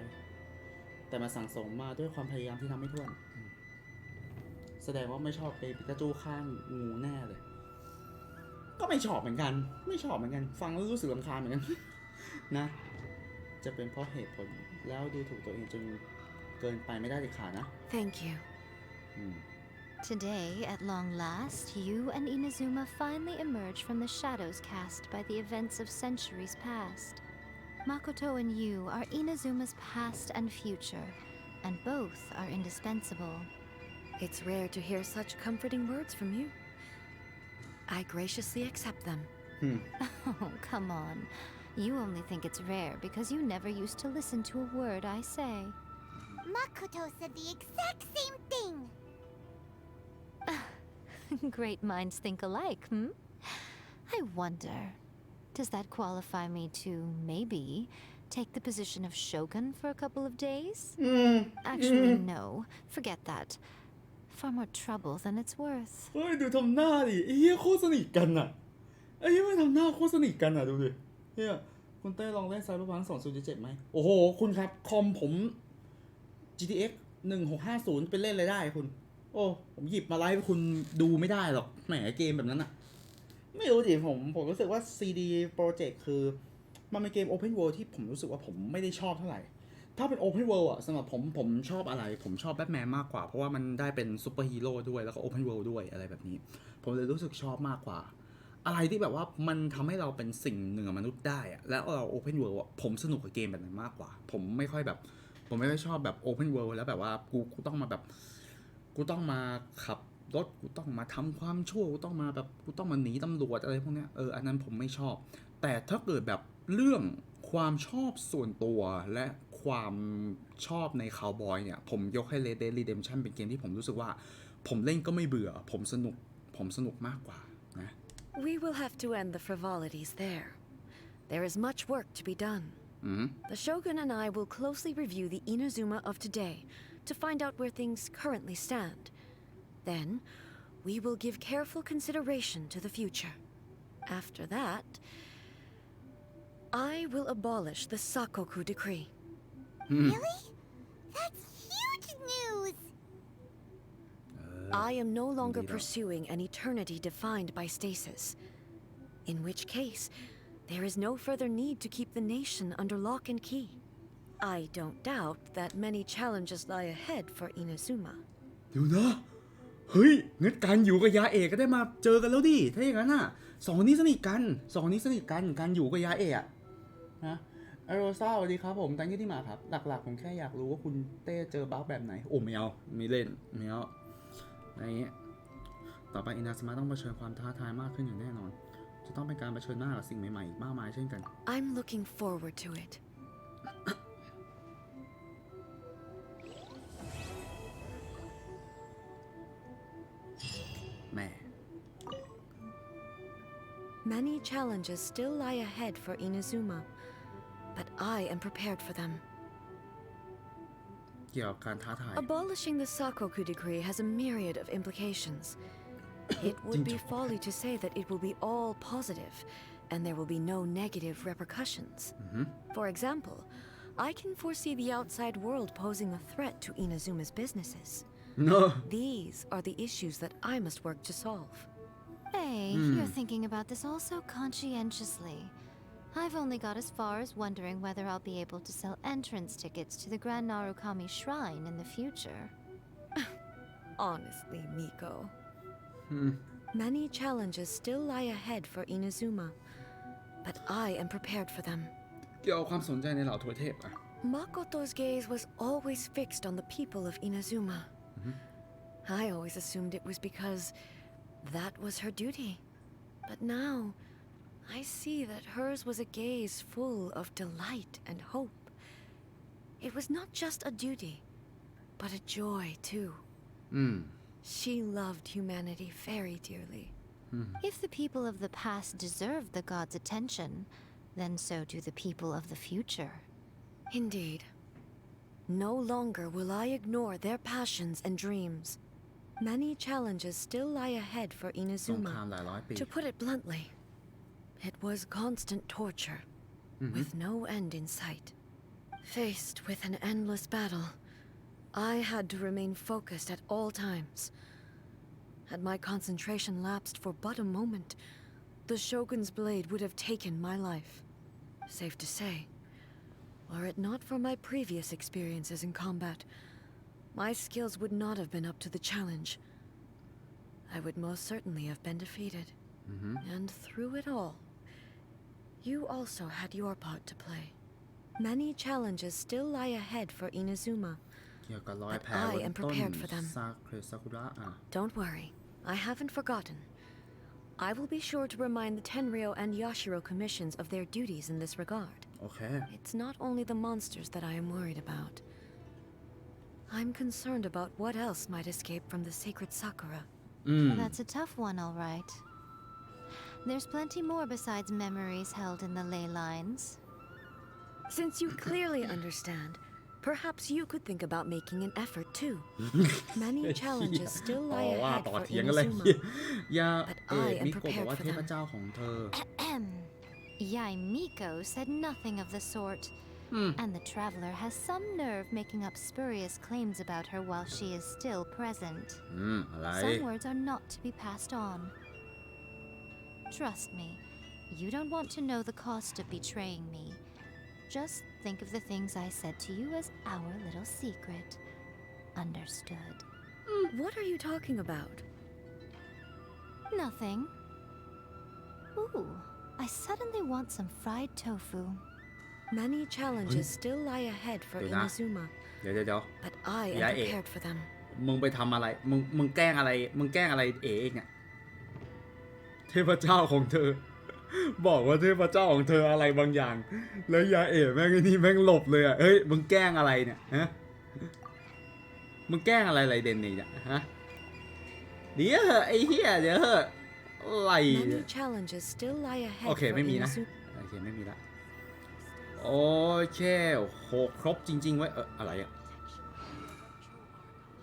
แต่มาสั่งสมมาด้วยความพยายามที่ทำไม่ถ้วนแสดงว่าไม่ชอบไปปิกาจูข้างงูแน่เลยก็ไม่ชอบเหมือนกันฟังแล้วรู้สึกรำคาญเหมือนกัน นะจะเป็นเพราะเหตุผลแล้วดูถูกตัวเองจนเกินไปไม่ได้เลยค่ะนะ Thank you. Today, at long last, you and Inazuma finally emerge from the shadows cast by the events of centuries past. Makoto and you are Inazuma's past and future, and both are indispensable. It's rare to hear such comforting words from you. I graciously accept them. Oh, come on. You only think it's rare because you never used to listen to a word I say. Makoto said the exact same thing. Great minds think alike, I wonder, does that qualify me to maybe take the position of shogun for a couple of days? Actually, no. Forget that. Far more trouble than it's worth. เฮ้ยดูทำหน้าดิไอ้เหี้ยโคตรสนิทกันอ่ะไอ้เหี้ยมันทำหน้าโคตรสนิทกันอ่ะดูดิเฮียคุณเต้ลองเล่นไซเบอร์พัง2077ไหมโอ้โหคุณครับคอมผม GTX 1650ไปเล่นเลยได้คุณโอ้ผมหยิบมาไลฟ์คุณดูไม่ได้หรอกแหมเกมแบบนั้นอ่ะไม่รู้ดิผมรู้สึกว่า CD Projekt คือมันเป็นเกม Open World ที่ผมรู้สึกว่าผมไม่ได้ชอบเท่าไหร่ถ้าเป็น Open World อ่ะสำหรับผมชอบอะไรผมชอบแบทแมนมากกว่าเพราะว่ามันได้เป็นซูเปอร์ฮีโร่ด้วยแล้วก็ Open World ด้วยอะไรแบบนี้ผมเลยรู้สึกชอบมากกว่าอะไรที่แบบว่ามันทำให้เราเป็นสิ่งหนึ่งกับมนุษย์ได้อะแล้วเรา Open World อ่ะผมสนุกกับเกมแบบนั้นมากกว่าผมไม่ค่อยชอบแบบ Open World แล้วแบบว่ากูต้องมาแบบกูต้องมาขับรถกูต้องมาทำความชั่วกูต้องมาหนีตำรวจอะไรพวกเนี้ยอันนั้นผมไม่ชอบแต่ถ้าเกิดแบบเรื่องความชอบส่วนตัวและความชอบในคาวบอยเนี่ยผมยกให้ Red Dead Redemption เป็นเกมที่ผมรู้สึกว่าผมเล่นก็ไม่เบื่อผมสนุกมากกว่านะ We will have to end the frivolities there. There is much work to be done. The Shogun and I will closely review the Inazuma of today to find out where things currently stand. Then, we will give careful consideration to the future. After that, I will abolish the Sakoku Decree. Really? That's huge news! I am no longer pursuing an eternity defined by stasis. In which case, there is no further need to keep the nation under lock and key. I don't doubt that many challenges lie ahead for Inazuma. เดี๋ยวนะเฮ้ยงั้นการอยู่กับยาเอกก็ได้มาเจอกันแล้วดิถ้าอย่างนั้นน่ะสองนี้สนิทกันการอยู่กับยาเอกอะนะไอโรซ่าสวัสดีครับผมตั้งที่มาครับหลักๆผมแค่อยากรู้ว่าคุณเต้เจอบั๊กแบบไหนโอ้ไม่เอาไม่เล่นไม่เอาอะไรเงี้ยต่อไปอินาซึมะต้องเผชิญความท้าทายมากขึ้นอย่างแน่นอนจะต้องเป็นการเผชิญหน้ากับสิ่งใหม่ๆอีกมากมายเช่นกัน I'm looking forward to it. แม่ Many challenges still lie ahead for Inazuma, but I am prepared for them. เกี่ยวกับการท้าทาย Abolishing the Sakoku Decree has a myriad of implications. It would be folly to say that it will be all positive, and there will be no negative repercussions. For example, I can foresee the outside world posing a threat to Inazuma's businesses. No. These are the issues that I must work to solve. Hey, you're thinking about this all so conscientiously. I've only got as far as wondering whether I'll be able to sell entrance tickets to the Grand Narukami Shrine in the future. Honestly, Miko. Many challenges still lie ahead for Inazuma, but I am prepared for them. เกี่ยวกับความสนใจในเหล่าทวยเทพอะ Makoto's gaze was always fixed on the people of Inazuma. I always assumed it was because that was her duty. But now, I see that hers was a gaze full of delight and hope. It was not just a duty, but a joy too. She loved humanity very dearly. If the people of the past deserve the god's attention, then so do the people of the future. Indeed. No longer will I ignore their passions and dreams. Many challenges still lie ahead for สงคราม Inazuma. หลายร้อยปี To put it bluntly, it was constant torture, with no end in sight. Faced with an endless battle, I had to remain focused at all times. Had my concentration lapsed for but a moment, the Shogun's blade would have taken my life. Safe to say, were it not for my previous experiences in combat, my skills would not have been up to the challenge. I would most certainly have been defeated. And through it all, you also had your part to play. Many challenges still lie ahead for Inazuma. เกี่ยวกับรอยแผล But I บน am ต้น prepared for them. ซากุระอะ Don't worry, I haven't forgotten. I will be sure to remind the Tenryo and Yashiro commissions of their duties in this regard. โอเค It's not only the monsters that I am worried about. I'm concerned about what else might escape from the sacred Sakura. That's a tough one, all right. There's plenty more besides memories held in the ley lines. Since you clearly understand, perhaps you could think about making an effort too. Many challenges still ต่อ lie ว่า ahead ต่อ for เถียงอะไร Inazuma. ยา But เอะ I am มิโกะบอกว่า prepared เท for พ them. เจ้าของเธอ Yai Miko said nothing of the sort. And the traveler has some nerve making up spurious claims about her while she is still present. อะไร Some words are not to be passed on. Trust me, you don't want to know the cost of betraying me. Just think of the things I said to you as our little secret. Understood? What are you talking about? Nothing. Ooh, I suddenly want some fried tofu. Many challenges still lie ahead for เดี๋ยวนะ Inazuma, เดี๋ยว but I am Yeah, prepared for them. มึงไปทำอะไร มึงแกล้งอะไร มึงแกล้งอะไรเอ๋เองเนี่ยเทพเจ้าของเธอ บอกว่าเทพเจ้าของเธออะไรบางอย่าง แล้วยาเอ๋แม่งไอ้นี่แม่งหลบเลยอ่ะ เฮ้ย มึงแกล้งอะไรเนี่ย ฮะ มึงแกล้งอะไรเด่นนี่เนี่ย ฮะ เดี๋ยวเหอะไอ้เหี้ยเดี๋ยวเหอะอะไรเนี่ย Many challenges still lie ahead โอเค for ไม่มีนะ Inazuma. โอเค ไม่มีละ โอเคโหครบจริงๆไว้ยอะไรอะ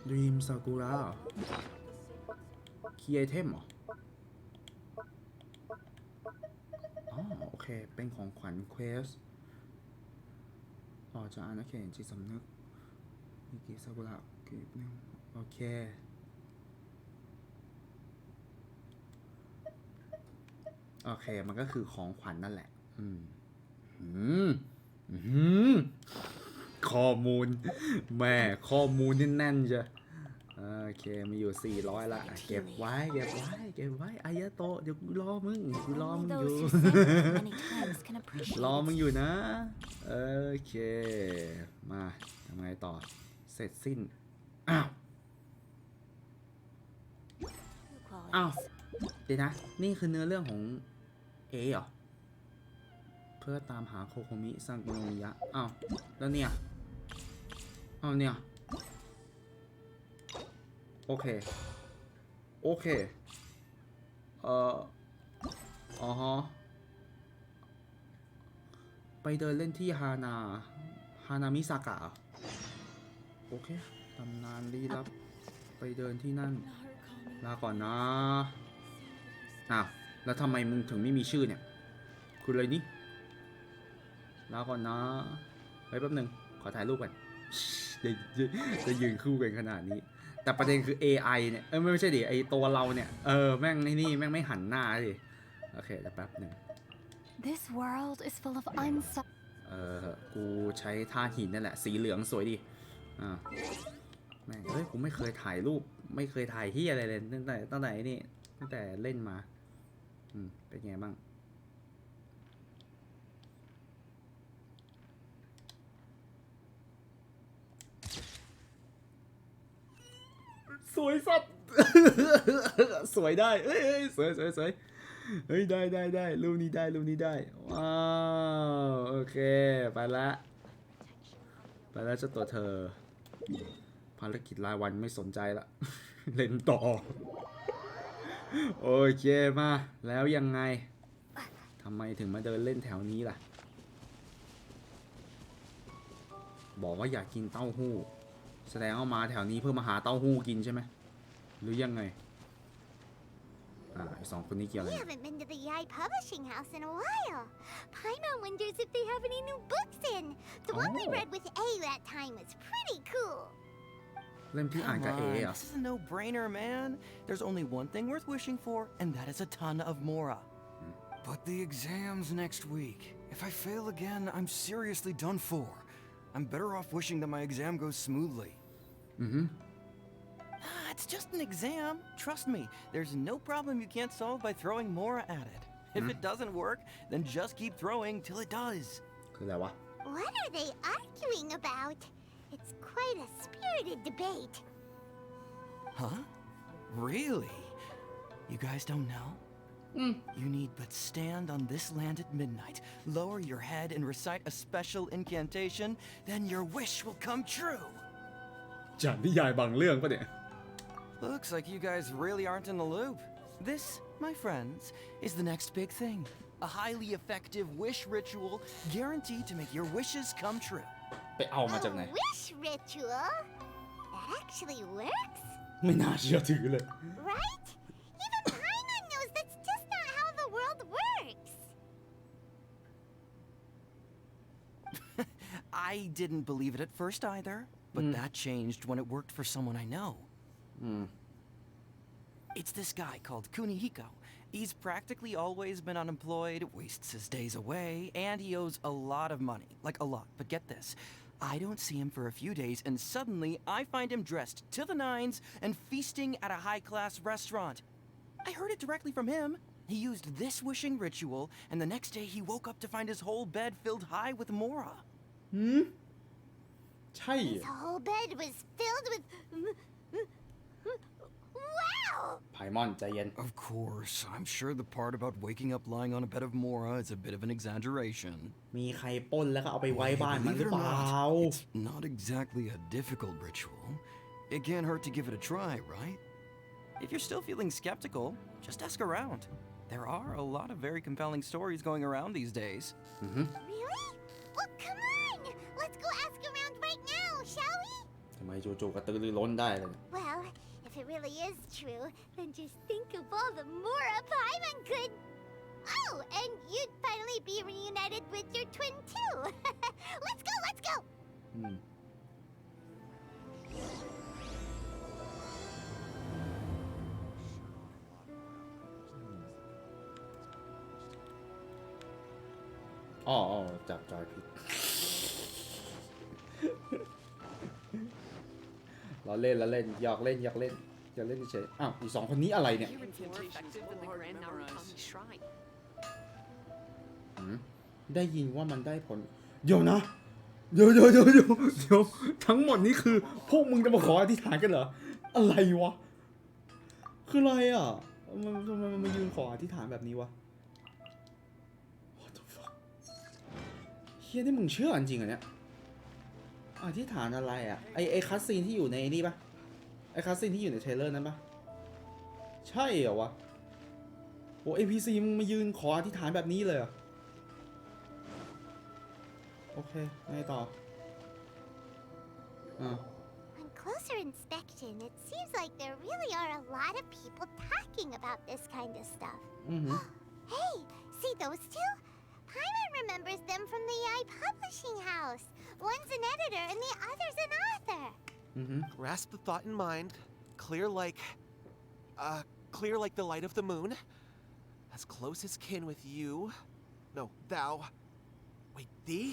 Dream Sakura Key Item เหรอ อ๋อ โอเค เป็นของขวัญเควสต่อจากอาณาเขตจิตสำนึกมีกี่ซากุระกี่นึงโอเค โอเค มันก็คือของขวัญนั่นแหละ ข้อมูล แม่ข้อมูลนี่แน่นจ้ะโอเค มีอยู่ 400 ละเก็บไว้อายะโตะเดี๋ยวกูรอมึงอยู่ รอมึงอยู่นะ โอเค มาทำไงต่อ เสร็จสิ้น อ้าว เดี๋ยวนะ นี่คือเนื้อเรื่องของเอเหรอ เพื่อตามหาโคโคมิซังโกโนมิยะ อ้าว แล้วเนี่ย อ้าวเนี่ย โอเค อ๋อฮะไปเดินเล่นที่ฮานามิซากะ โอเค ตำนานลี้ลับ ไปเดินที่นั่น ลาก่อนนะ อ้าว แล้วทำไมมึงถึงไม่มีชื่อเนี่ย คุณเลยนี่ ลาก่อนนะไว้แป๊บนึง ขอถ่ายรูปกันจะยืนคู่กันขนาดนี้ แต่ประเด็นคือ AI เนี่ย ไม่ใช่ดิ ไอตัวเราเนี่ย แม่งนี่แม่งไม่หันหน้าดิ โอเคแต่แป๊บนึง This world is full of กูใช้ท่าหินนั่นแหละ สีเหลืองสวยดิ แม่งกูไม่เคยถ่ายรูป ไม่เคยถ่ายที่อะไรเลยตั้งแต่นี่ตั้งแต่เล่นมา เป็นไงบ้าง สวยสัตว์ สวยได้เอ้ยสวยเฮ้ยได้รูปนี้ได้ว้าวโอเคไปละเจ้าตัวเธอภารกิจรายวันไม่สนใจละ เล่นต่อโอเคมาแล้วยังไงทำไมถึงมาเดินเล่นแถวนี้ล่ะบอกว่าอยากกินเต้าหู้แสดงว่ามาแถวนี้เพื่อมาหาเต้าหู้กินใช่ไหมหรือยังไงไอ้สองคนนี้เกี่ยวอะไร We haven't been to the Yai Publishing House in a while. Paimon wonders if they have any new books in. The one we read with A that time was pretty cool. เล่มที่อ่านกับเอเหรอ This is a no-brainer, man. There's only one thing worth wishing for, and that is a ton of Mora. But the exam's next week. If I fail again, I'm seriously done for. I'm better off wishing that my exam goes smoothly. It's just an exam. Trust me, there's no problem you can't solve by throwing Mora at it. If it doesn't work, then just keep throwing till it does. คืออะไรวะ What are they arguing about? It's quite a spirited debate. Huh? Really? You guys don't know? You need but stand on this land at midnight, lower your head and recite a special incantation, then your wish will come true. จากนิยายบางเรื่องปะเนี่ย Looks like you guys really aren't in the loop. This, my friends, is the next big thing. A highly effective wish ritual guaranteed to make your wishes come true. ไปเอามาจากไหน A wish ritual? That actually works? ไม่น่าเชื่อถือเลย Right? Even Paimon knows that's just not how the world works. I didn't believe it at first either, but that changed when it worked for someone I know. It's this guy called Kunihiko. He's practically always been unemployed, wastes his days away, and he owes a lot of money. Like a lot. But get this. I don't see him for a few days, and suddenly I find him dressed to the nines and feasting at a high-class restaurant. I heard it directly from him. He used this wishing ritual, and the next day he woke up to find his whole bed filled high with Mora. ใช่ His whole bed was filled with... Wow! ไพมอนใจเย็น Of course, I'm sure the part about waking up lying on a bed of Mora is a bit of an exaggeration. มีใครปล้นแล้วก็เอาไปไว้บ้านมันหรือเปล่า It's not exactly a difficult ritual. It can't hurt to give it a try, right? If you're still feeling skeptical, just ask around. There are a lot of very compelling stories going around these days. Really? Well, come on! Let's go ask around right now, shall we? ทำไมจู่ๆกระตือรือร้นได้เลย Well, if it really is true, then just think of all the Mora Paimon could... Oh, and you'd finally be reunited with your twin too. Let's go, let's go! อ๋อจับจอยผิด เราเล่นหยอกเล่นเฉยอ้าวอีก2 คนนี้อะไรเนี่ยได้ยินว่ามันได้ผลเดี๋ยวนะเดี๋ยวทั้งหมดนี้คือพวกมึงจะมาขออธิษฐานกันเหรออะไรวะคืออะไรอ่ะทำไมมันมายืนขออธิษฐานแบบนี้วะ What the fuck เฮียนี่มึงเชื่อจริงเหรอเนี่ยอธิษฐานอะไรอ่ะไอคัสซีนที่อยู่ในนี่ปะไอคัสซีนที่อยู่ในเทรลเลอร์นั้นปะใช่เหรอวะโอ้ NPC มึงมายืนขออธิษฐานแบบนี้เลยเหรอโอเคไงต่อOn closer inspection, it seems like there really are a lot of people talking about this kind of stuff. Hey, see those two? Paimon remembers them from the AI publishing house. One's an editor and the other's an author. Grasp the thought in mind. Clear like the light of the moon. As close as kin with you. No, thou. Wait, thee?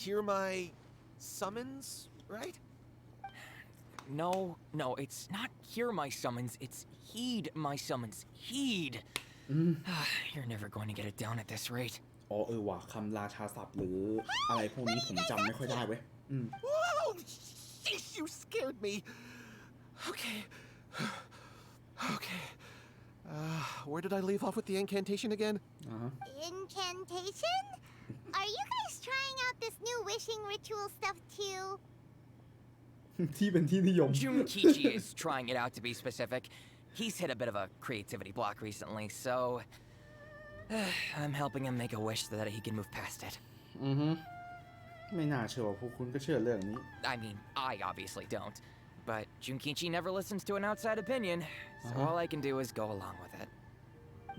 Hear my summons, right? No, it's not hear my summons, it's heed my summons. Heed. You're never going to get it down at this rate. อ๋อว่ะคำราชาศัพท์หรืออะไรพวกนี้ผมจำไม่ค่อยได้เว้ย Whoa! Sheesh, you scared me. Okay. Where did I leave off with the incantation again? Incantation? Are you guys trying out this new wishing ritual stuff too? ที่เป็นที่นิยม Junkichi is trying it out to be specific. He's hit a bit of a creativity block recently, so I'm helping him make a wish so that he can move past it. ไม่น่าเชื่อว่าพวกคุณก็เชื่อเรื่องนี้ I mean, I obviously don't, but Junkichi never listens to an outside opinion, so all I can do is go along with it.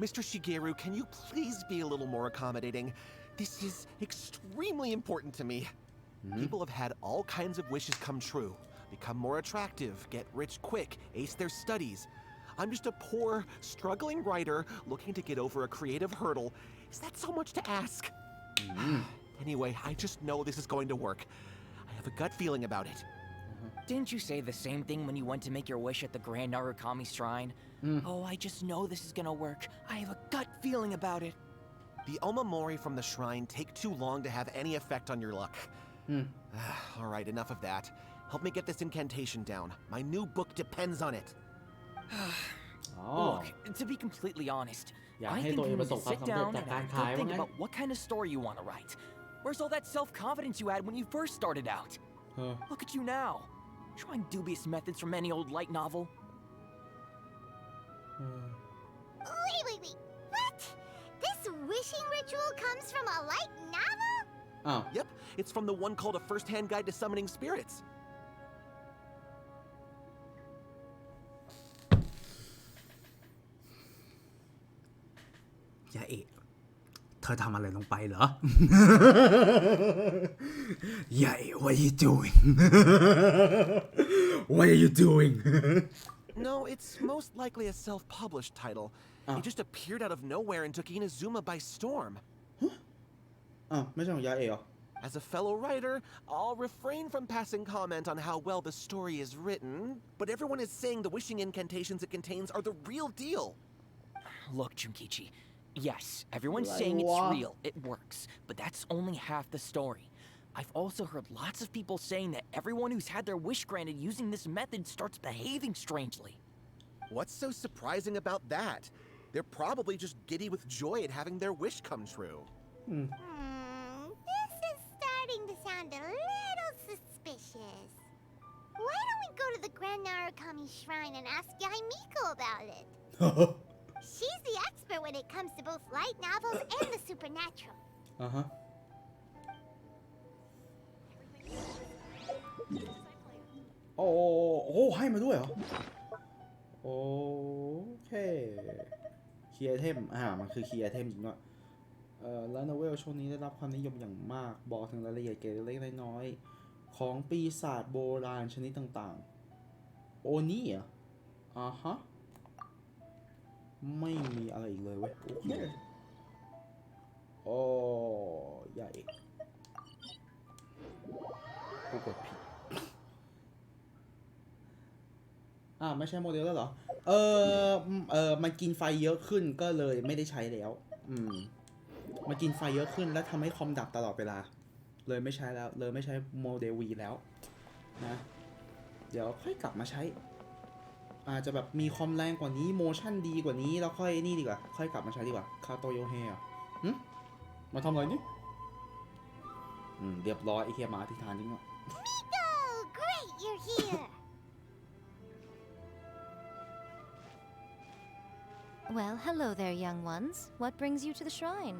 Mr. Shigeru, can you please be a little more accommodating? This is extremely important to me. People have had all kinds of wishes come true. Become more attractive, get rich quick, ace their studies. I'm just a poor, struggling writer looking to get over a creative hurdle. Is that so much to ask? Anyway, I just know this is going to work. I have a gut feeling about it. Didn't you say the same thing when you went to make your wish at the Grand Narukami Shrine? Oh, I just know this is gonna work. I have a gut feeling about it. The Omamori from the shrine take too long to have any effect on your luck. All right, enough of that. Help me get this incantation down. My new book depends on it. Look, to be completely honest, I think you need to sit down and have a good think about what kind of story you want to write. Where's all that self-confidence you had when you first started out? Look at you now, trying dubious methods from any old light novel. Wait. What? This wishing ritual comes from a light novel? Oh. Yep, it's from the one called A First-Hand Guide to Summoning Spirits. ยาเอะเธอทำอะไรลงไปเหรอ ยาเอะ what are you doing what are you doing No, it's most likely a self-published title. It just appeared out of nowhere and took Inazuma by storm. ไม่ใช่ของยาเอะเหรอ As a fellow writer, I'll refrain from passing comment on how well the story is written, but everyone is saying the wishing incantations it contains are the real deal. Look, Junkichi, yes, everyone's saying it's real, it works, but that's only half the story. I've also heard lots of people saying that everyone who's had their wish granted using this method starts behaving strangely. What's so surprising about that? They're probably just giddy with joy at having their wish come true. This is starting to sound a little suspicious. Why don't we go to the Grand Narukami Shrine and ask Yaimiko about it? She's the expert when it comes to both light novels and the supernatural. Oh, ให้มาด้วยเหรอ โอเคคีย์ไอเทมมันคือคีย์ไอเทมจริงด้วยแล้วโนเวลช่วงนี้ได้รับความนิยมอย่างมากบอกถึงรายละเอียดเล็กๆน้อยๆของปีศาจโบราณชนิดต่างๆโอนี่อ่ะฮะไม่มีอะไรอีกเลยเว้ยโอเคโอ้ใหญ่กูกดผิดไม่ใช่โมเดลแล้วเหรอมันกินไฟเยอะขึ้นก็เลยไม่ได้ใช้แล้วมันกินไฟเยอะขึ้นแล้วทำให้คอมดับตลอดเวลาเลยไม่ใช้แล้วเลยไม่ใช้โมเดล V แล้วนะเดี๋ยวค่อยกลับมาใช้อาจจะแบบมีคอมแรงกว่านี้โมชั่นดีกว่านี้แล้วค่อยนี่ดีกว่าค่อยกลับมาใช้ดีกว่าคาโตโยเฮะมาทำอะไรนี่เรียบร้อยไอ้เคียมาที่ทานจริงอ่ะ Miko! Great, you're here! Well, hello there, young ones. What brings you to the shrine?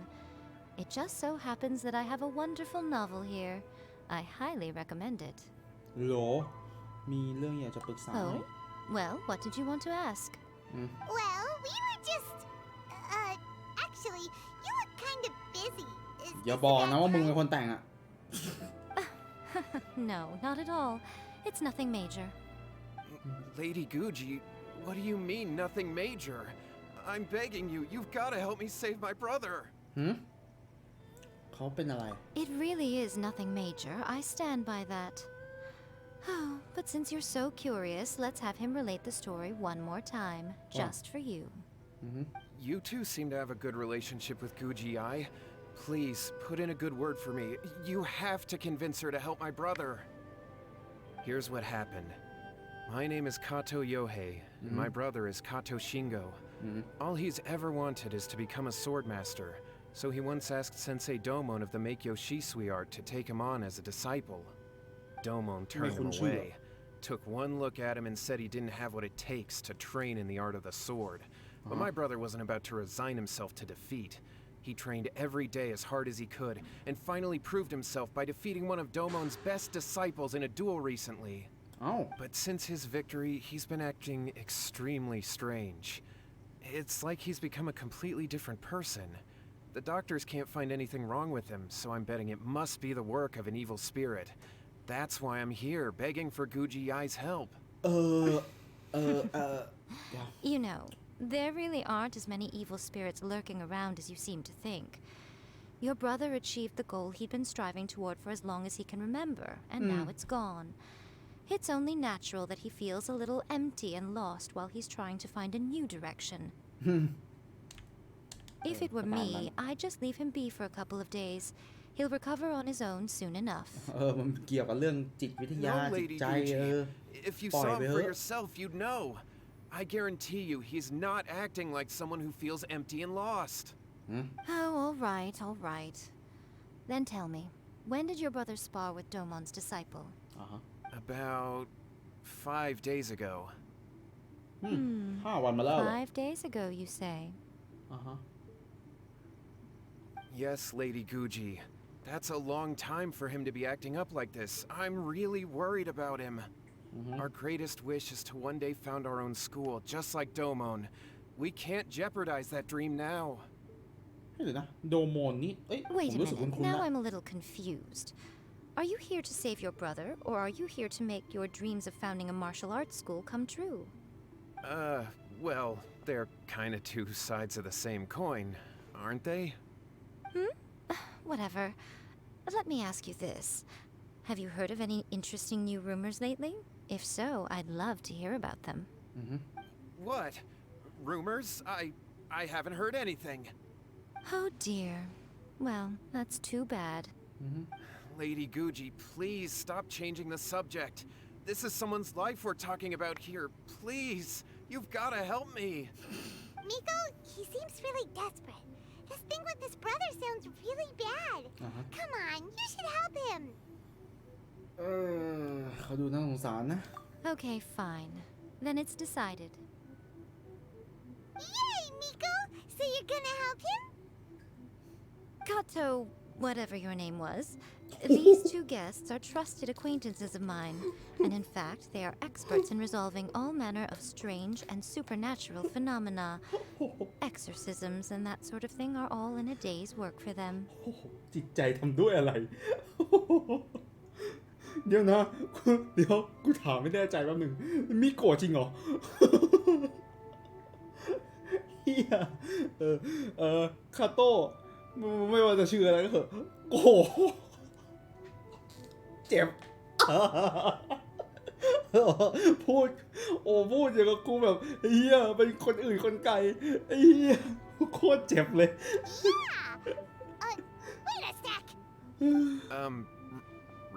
It just so happens that I have a wonderful novel here. I highly recommend it. โหลมีเรื่องอยากจะปรึกษา Oh? Well, what did you want to ask? Well, we were just... actually, you look kind of busy. อย่าบอกนะว่ามึงเป็นคนแต่งอ่ะ No, not at all. It's nothing major. Lady Guji, what do you mean, nothing major? I'm begging you, you've got to help me save my brother. เขาเป็นอะไร It really is nothing major. I stand by that. Oh, but since you're so curious, let's have him relate the story one more time, just for you. You two seem to have a good relationship with Guji-ai. Please, put in a good word for me. You have to convince her to help my brother. Here's what happened. My name is Kato Yohei, and my brother is Kato Shingo. All he's ever wanted is to become a swordmaster, so he once asked Sensei Domon of the Meikyo Shisui art to take him on as a disciple. Domon turned him away, took one look at him and said he didn't have what it takes to train in the art of the sword. But my brother wasn't about to resign himself to defeat. He trained every day as hard as he could, and finally proved himself by defeating one of Domon's best disciples in a duel recently. But since his victory, he's been acting extremely strange. It's like he's become a completely different person. The doctors can't find anything wrong with him, so I'm betting it must be the work of an evil spirit. That's why I'm here, begging for Guji-ai's help. You know, there really aren't as many evil spirits lurking around as you seem to think. Your brother achieved the goal he'd been striving toward for as long as he can remember, and now it's gone. It's only natural that he feels a little empty and lost while he's trying to find a new direction. If it were me, I'd just leave him be for a couple of days. He'll recover on his own soon enough. มันเกี่ยวกับเรื่องจิตวิทยา No, จิต Lady ใจ Guji. If you ปล่อย saw ไป him เถ for อะ yourself, you'd know. I guarantee you he's not acting like someone who feels empty and lost. Oh, all right. Then tell me, when did your brother spar with Domon's disciple? About 5 days ago. 5 วันมาแล้ว 5 days ago, you say? Yes, Lady Guji. That's a long time for him to be acting up like this. I'm really worried about him. Our greatest wish is to one day found our own school, just like Domon. We can't jeopardize that dream now. เดี๋ยวนะโดโมนนี่เอ้ย Wait ผ a มรู้สึก minute, คุ้นๆ now นะ I'm a little confused. Are you here to save your brother, or are you here to make your dreams of founding a martial arts school come true? Well, they're kinda two sides of the same coin, aren't they? Whatever. Let me ask you this. Have you heard of any interesting new rumors lately? If so, I'd love to hear about them. What? Rumors? I haven't heard anything. Oh dear. Well, that's too bad. Lady Guji, please stop changing the subject. This is someone's life we're talking about here. Please, you've gotta help me. Miko, he seems really desperate. This thing with his brother sounds really bad. Come on, you should help him. เขาดูน่าสงสารนะ Okay, fine. Then it's decided. Yay, Miko! So you're gonna help him? Kato, whatever your name was, these two guests are trusted acquaintances of mine, and in fact, they are experts in resolving all manner of strange and supernatural phenomena. Exorcisms and that sort of thing are all in a day's work for them. จิตใจทำด้วยอะไร เดี๋ยวนะกูถามไม่แน่ใจแป๊บหนึ่งมีโกรธจริงเหรอ เฮียคาโต้ไม่ว่าจะชื่ออะไรก็เถอะโอ้โหเจ็บ พูดอย่างกับกูแบบเฮียเป็นคนอื่นคนไกลเฮียโคตรเจ็บเลย Wait a sec.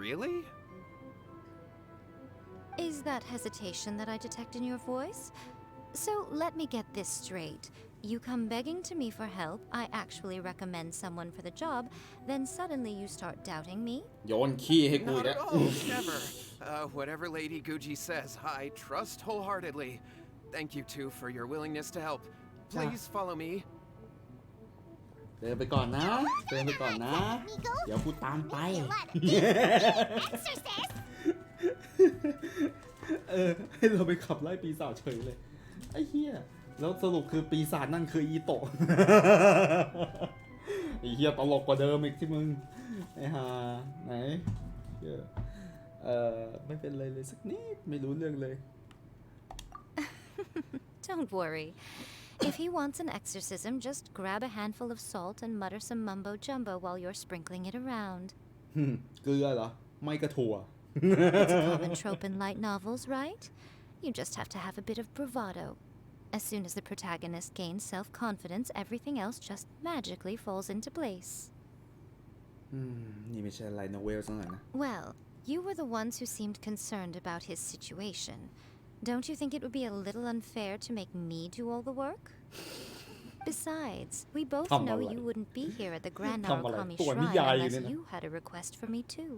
Really? Is that hesitation that I detect in your voice? So let me get this straight. You come begging to me for help, I actually recommend someone for the job, then suddenly you start doubting me? โยนขี้ให้กู Not เนี่ย at all, never. Whatever Lady Guji says, I trust wholeheartedly. Thank you two for your willingness to help. Please follow me. เดินไปก่อนนะ เดี๋ยวกูตามไป ให้เราไปขับไล่ปีศาจเฉยเลย ไอ้เหี้ย แล้วสรุปคือปีศาจนั่นคืออีโตะ ไอ้เหี้ยตลกกว่าเดิมอีกที่มึง ไอ้ห่าไหนไม่เป็นไรเลยสักนิดไม่รู้เรื่องเลย Don't worry. If he wants an exorcism, just grab a handful of salt and mutter some mumbo jumbo while you're sprinkling it around. เกลือเหรอ ไม่กระถั่ว It's a common trope in light novels, right? You just have to have a bit of bravado. As soon as the protagonist gains self-confidence, everything else just magically falls into place. นี่ไม่ใช่ไลท์โนเวลสักหน่อยนะ Well, you were the ones who seemed concerned about his situation. Don't you think it would be a little unfair to make me do all the work? Besides, we both know you wouldn't be here at the Grand Narukami Shrine unless you had a request for me too.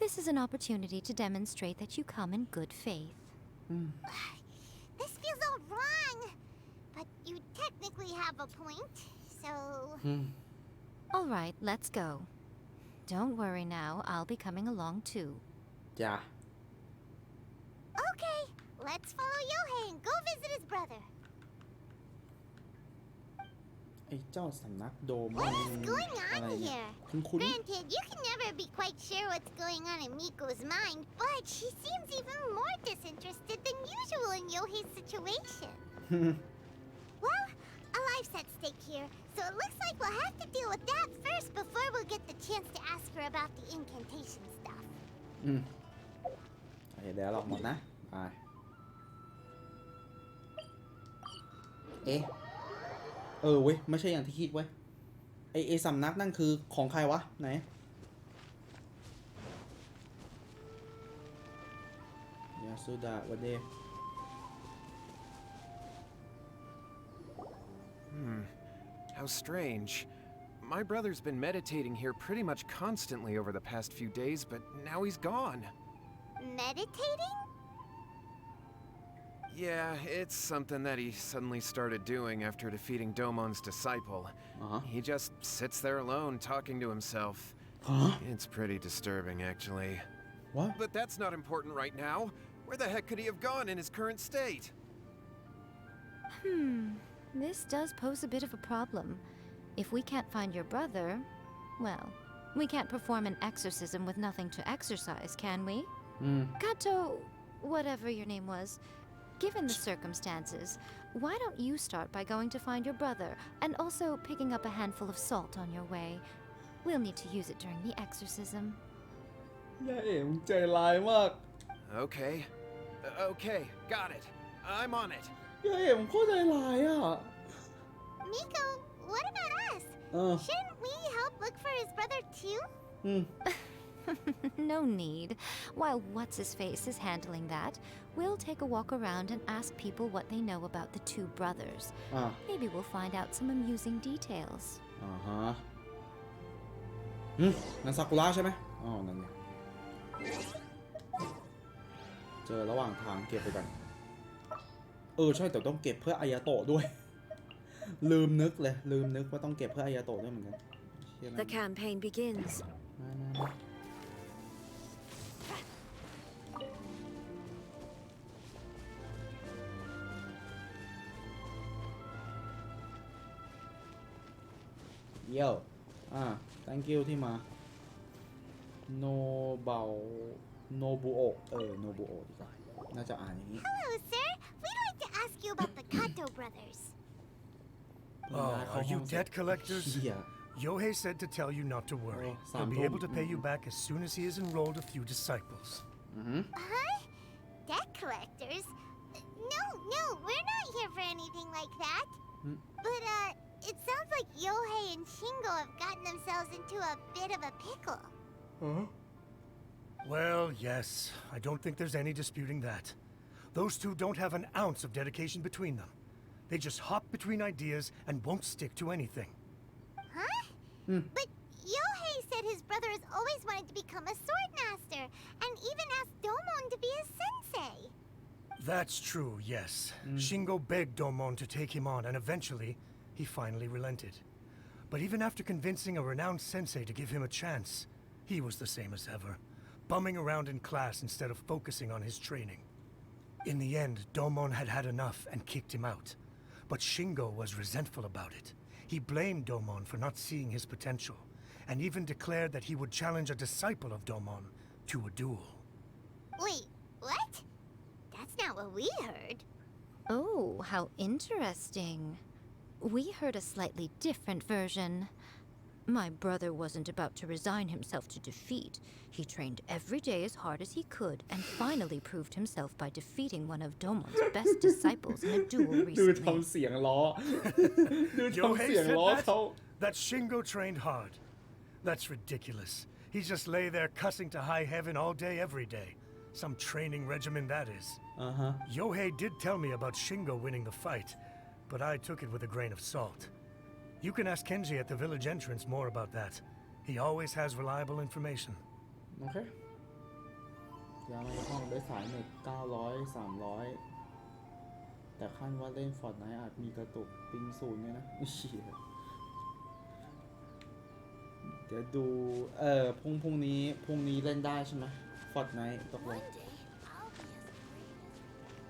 This is an opportunity to demonstrate that you come in good faith. This feels all wrong. But you technically have a point, so... All right, let's go. Don't worry now, I'll be coming along too. จ้า Okay, let's follow Yohei and go visit his brother. ไอ้เจ้าสำนักโดม What is going อะไร on เนี่ย here? คุ้น Granted, you can never be quite sure what's going on in Miko's mind, but she seems even more disinterested than usual in Yohei's situation. Well, a life's at stake here, so it looks like we'll have to deal with that first before we'll get the chance to ask her about the incantation stuff. เดี๋ยวเราหมดนะไปเอ๊ะเว้ยไม่ใช่อย่างที่คิดเว้ยไอ้สำนักนั่นคือของใครวะไหนยาสุดะวันเด How strange. My brother's been meditating here pretty much constantly over the past few days, but now he's gone. Meditating? Yeah, it's something that he suddenly started doing after defeating Domon's disciple. He just sits there alone, talking to himself. It's pretty disturbing, actually. What? But that's not important right now. Where the heck could he have gone in his current state? This does pose a bit of a problem. If we can't find your brother, well, we can't perform an exorcism with nothing to exorcise, can we? Kato, whatever your name was, given the circumstances, why don't you start by going to find your brother and also picking up a handful of salt on your way? We'll need to use it during the exorcism. ยายเอ๋มึงใจร้ายมาก Okay. Okay, got it. I'm on it. ยายเอ๋มึงโคตรใจร้ายอ่ะ Miko, what about us? Shouldn't we help look for his brother too? No need. While What's-His-Face is handling that, we'll take a walk around and ask people what they know about the two brothers. Maybe we'll find out some amusing details. นั่นซากุระใช่ไหมอ๋อนั่นไงเจอระหว่างทางเก็บไปกันใช่แต่ต้องเก็บเพื่ออายาโตะด้วย ลืมนึกว่าต้องเก็บเพื่ออายาโตะด้วยเหมือนกัน The campaign begins. มาเย่thank you ที่มา โนบุโอะโนบุโอะดีกว่าน่าจะอ่านอย่างนี้ Hello, sir. We'd like to ask you about the Kato brothers. Are you debt collectors? Yeah. Yohei said to tell you not to worry. He'll be able to pay you back as soon as he has enrolled a few disciples. Huh? Debt collectors? No, we're not here for anything like that. But, it sounds like Yohei and Shingo have gotten themselves into a bit of a pickle. Well, yes. I don't think there's any disputing that. Those two don't have an ounce of dedication between them. They just hop between ideas and won't stick to anything. Huh? But Yohei said his brother has always wanted to become a sword master, and even asked Domon to be his sensei. That's true, yes. Shingo begged Domon to take him on, and eventually, he finally relented. But even after convincing a renowned sensei to give him a chance, he was the same as ever, bumming around in class instead of focusing on his training. In the end, Domon had had enough and kicked him out. But Shingo was resentful about it. He blamed Domon for not seeing his potential, and even declared that he would challenge a disciple of Domon to a duel. Wait, what? That's not what we heard. Oh, how interesting. We heard a slightly different version. My brother wasn't about to resign himself to defeat. He trained every day as hard as he could and finally proved himself by defeating one of Domon's best disciples in a duel recently. Yohei said that Shingo trained hard. That's ridiculous. He just lay there cussing to high heaven all day, every day. Some training regimen, that is. Yohei did tell me about Shingo winning the fight, but I took it with a grain of salt. You can ask Kenji at the village entrance more about that. He always has reliable information. Okay. ยาในห้องได้สายเน็ต900 300แต่ขั้นว่าเล่นฟอร์ตไนท์อาจมีกระตุกปิงศูนย์เนี่ยนะเชี่ยเดี๋ยวดูพรุ่งนี้เล่นได้ใช่ไหมฟอร์ตไนท์ตกลง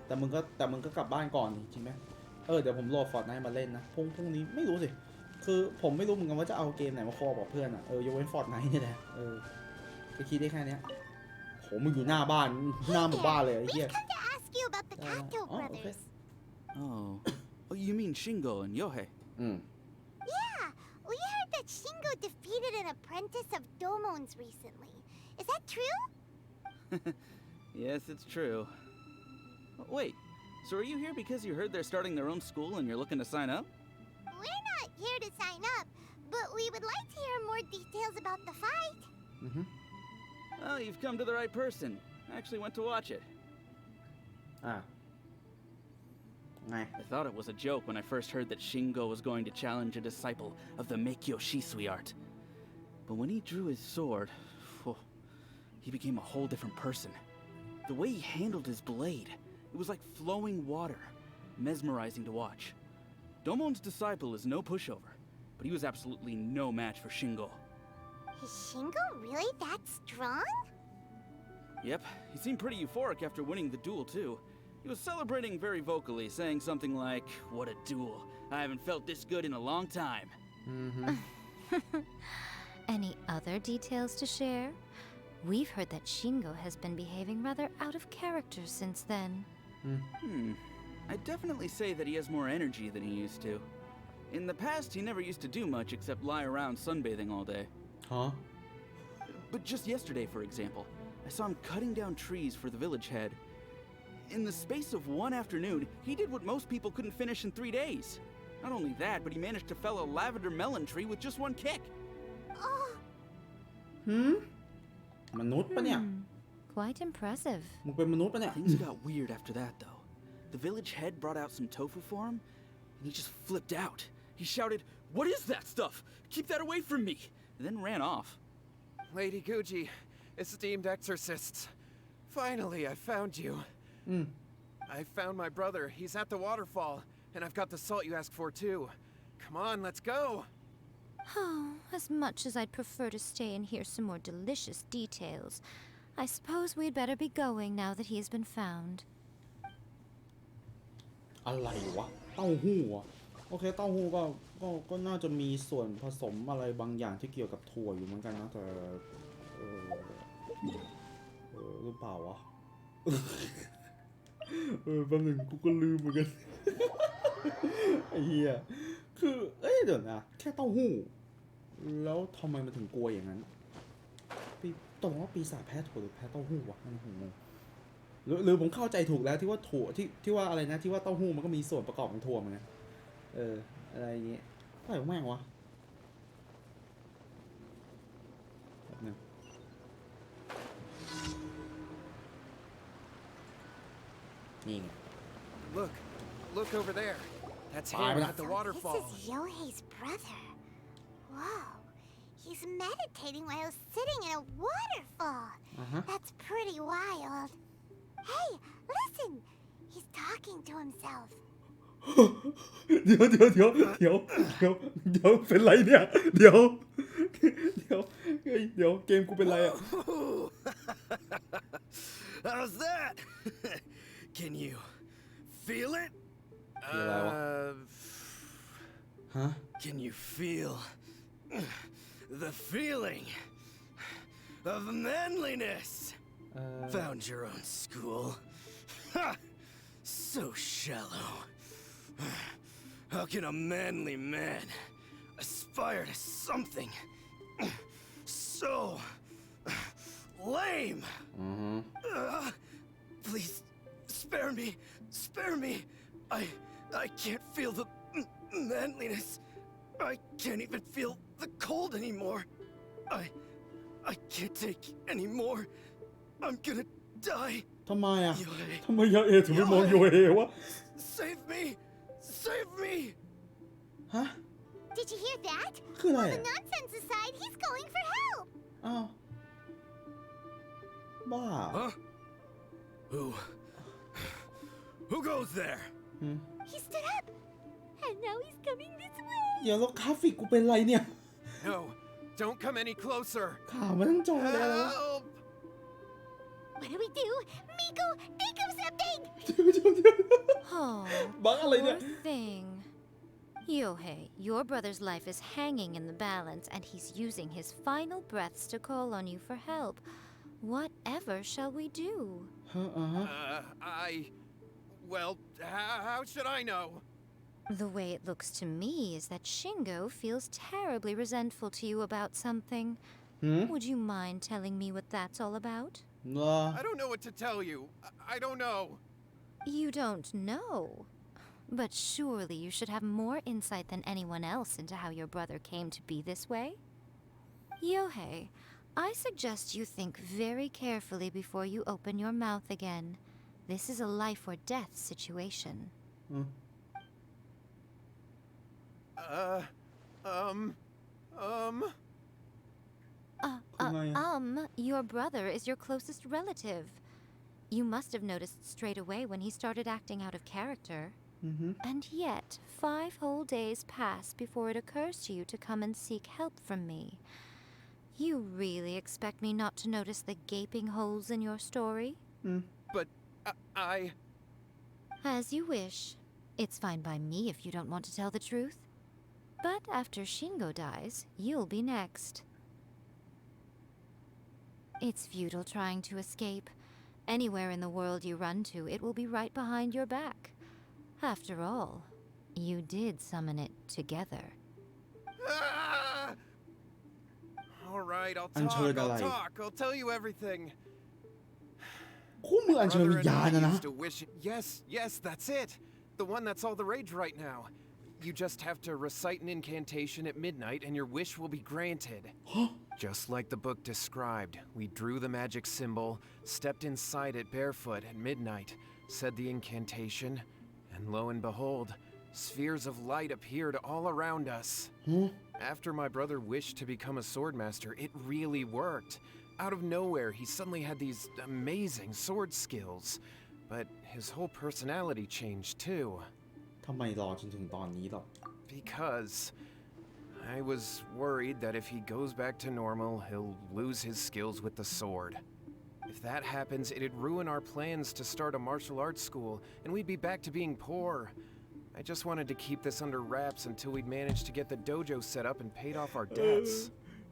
แต่มึงก็กลับบ้านก่อนจริงไหมเดี๋ยวผมโหลดฟอร์ตไนท์มาเล่นนะพรุ่งนี้ไม่รู้สิคือผมไม่รู้เหมือนกันว่าจะเอาเกมไหนมาคอกับเพื่อนอ่ะยกเว้นฟอร์ตไนท์นี่แหละก็คิดได้แค่นี้โหมึงอยู่หน้าบ้านหน้าหมู่บ้านเลยไอ้เหี้ย We've come to ask you about the Kato brothers. Oh, you mean Shingo and Yohei? Yeah, we heard that Shingo defeated an apprentice of Domon's recently. Is that true? Yes, it's true. Wait, so are you here because you heard they're starting their own school and you're looking to sign up? We're not here to sign up, but we would like to hear more details about the fight. Well, you've come to the right person. I actually went to watch it. โ I thought it was a joke when I first heard that Shingo was going to challenge a disciple of the Meikyo Shisui art. But when he drew his sword, he became a whole different person. The way he handled his blade, it was like flowing water, mesmerizing to watch. Domon's disciple is no pushover, but he was absolutely no match for Shingo. Is Shingo really that strong? Yep, he seemed pretty euphoric after winning the duel too. He was celebrating very vocally, saying something like, "What a duel. I haven't felt this good in a long time." Any other details to share? We've heard that Shingo has been behaving rather out of character since then. I'd definitely say that he has more energy than he used to. In the past, he never used to do much except lie around sunbathing all day. Huh? But just yesterday, for example, I saw him cutting down trees for the village head. In the space of one afternoon, he did what most people couldn't finish in 3 days. Not only that, but he managed to fell a lavender melon tree with just one kick. มนุษย์ปะเนี่ย Quite impressive. มึงเป็นมนุษย์ปะเนี่ย Things got weird after that, though. The village head brought out some tofu for him, and he just flipped out. He shouted, "What is that stuff? Keep that away from me!" And then ran off. Lady Guji, esteemed exorcists. Finally, I found you. I found my brother. He's at the waterfall, and I've got the salt you asked for too. Come on, let's go. Oh, as much as I'd prefer to stay and hear some more delicious details, I suppose we'd better be going now that he has been found. อะไรวะเต้าหู้อะโอเคเต้าหู้ก็น่าจะมีส่วนผสมอะไรบางอย่างที่เกี่ยวกับถั่วอยู่เหมือนกันนะแต่หรือเปล่าวะแป๊บนึงกูก็ลืมเหมือนกัน ไอ้เหี้ยคือเดี๋ยวนะแค่เต้าหู้แล้วทำไมมันถึงกลัวอย่างนั้นตรงว่าปีศาจแพ้ถั่วหรือแพ้เต้าหู้วะมันงงหรือผมเข้าใจถูกแล้วที่ว่าถั่วที่ว่าอะไรนะที่ว่าเต้าหู้มันก็มีส่วนประกอบของถั่วเหมือนกันอะไรอย่างเงี้ยอะไรของแม่งวะแบบนึงนี่ไง Look over there. That's him at the waterfall. This is Yohei's brother. Whoa. He's meditating while sitting in a waterfall. That's pretty wild. Hey, listen. He's talking to himself. เดี๋ยวเป็นไรเนี่ยเดี๋ยวเกมกูเป็นไรอ่ะ How's that? Can you feel it? Can you feel the feeling of manliness? Found your own school. So shallow. How can a manly man aspire to something so lame? Please, spare me. I can't feel the manliness. I can't even feel the cold anymore. I can't take any more. I'm gonna die. ทำไมยาเอถึงไม่มองโยเอวะ Save me! Save me! ฮะ Did you hear that? คืออะไร All the nonsense aside, he's calling for help. อ้าวบ้า Huh? Who goes there? He stood up, and now he's coming this way. เดี๋ยวแล้วกราฟิกกูเป็นไรเนี่ย No, don't come any closer. ข่าวมันทั้งจอเลยแล้ว Help! What do we do? Miko, think of something! Oh, Baka poor niya. thing. Yohei, your brother's life is hanging in the balance, and he's using his final breaths to call on you for help. Whatever shall we do? Well, how should I know? The way it looks to me is that Shingo feels terribly resentful to you about something. Would you mind telling me what that's all about? I don't know what to tell you. I don't know. You don't know? But surely you should have more insight than anyone else into how your brother came to be this way? Yohei, I suggest you think very carefully before you open your mouth again. This is a life or death situation. Your brother is your closest relative. You must have noticed straight away when he started acting out of character. And yet, 5 whole days pass before it occurs to you to come and seek help from me. You really expect me not to notice the gaping holes in your story? But I... As you wish. It's fine by me if you don't want to tell the truth. But after Shingo dies, you'll be next. It's futile trying to escape. Anywhere in the world you run to, it will be right behind your back. After all, you did summon it together. All right, I'll talk. I'll tell you everything. คู่มืออัญเชิญวิญญาณนะ Yes, that's it. The one that's all the rage right now. You just have to recite an incantation at midnight and your wish will be granted. Just like the book described, we drew the magic symbol, stepped inside it barefoot at midnight, said the incantation, and lo and behold, spheres of light appeared all around us. After my brother wished to become a swordmaster, it really worked. Out of nowhere, he suddenly had these amazing sword skills, but his whole personality changed too. ทำไมรอจนถึงตอนนี้หรอ Because I was worried that if he goes back to normal, he'll lose his skills with the sword. If that happens, it'd ruin our plans to start a martial arts school, and we'd be back to being poor. I just wanted to keep this under wraps until we'd managed to get the dojo set up and paid off our debts.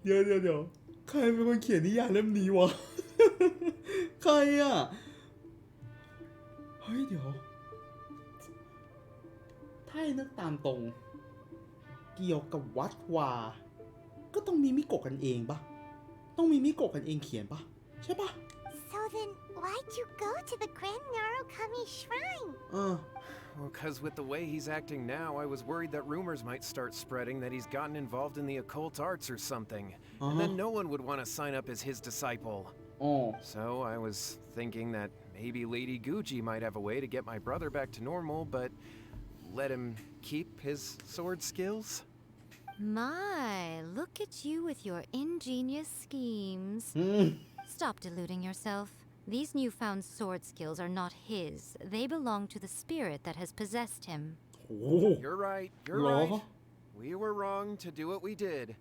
เดี๋ยวใครเป็นคนเขียนนิยายเล่มนี้วะ ใครอ่ะ เฮ้ยเดี๋ยวถ้าให้นึกตามตรงเกี่ยวกับวัดวาก็ต้องมีมิโกะกันเองปะต้องมีมิโกะกันเองเขียนปะใช่ปะ So then, why'd you go to the Grand Narukami Shrine? Well, because with the way he's acting now, I was worried that rumors might start spreading that he's gotten involved in the occult arts or something. And then no one would want to sign up as his disciple. So I was thinking that maybe Lady Gucci might have a way to get my brother back to normal, but let him keep his sword skills. My, look at you with your ingenious schemes. Stop deluding yourself. These newfound sword skills are not his. They belong to the spirit that has possessed him. You're right. We were wrong to do what we did.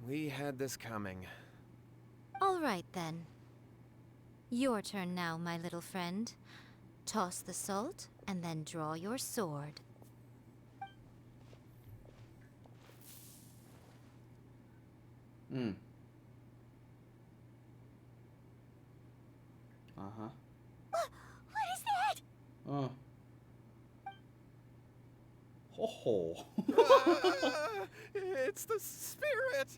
We had this coming. All right, then. Your turn now, my little friend. Toss the salt, and then draw your sword. What is that? It's the spirit.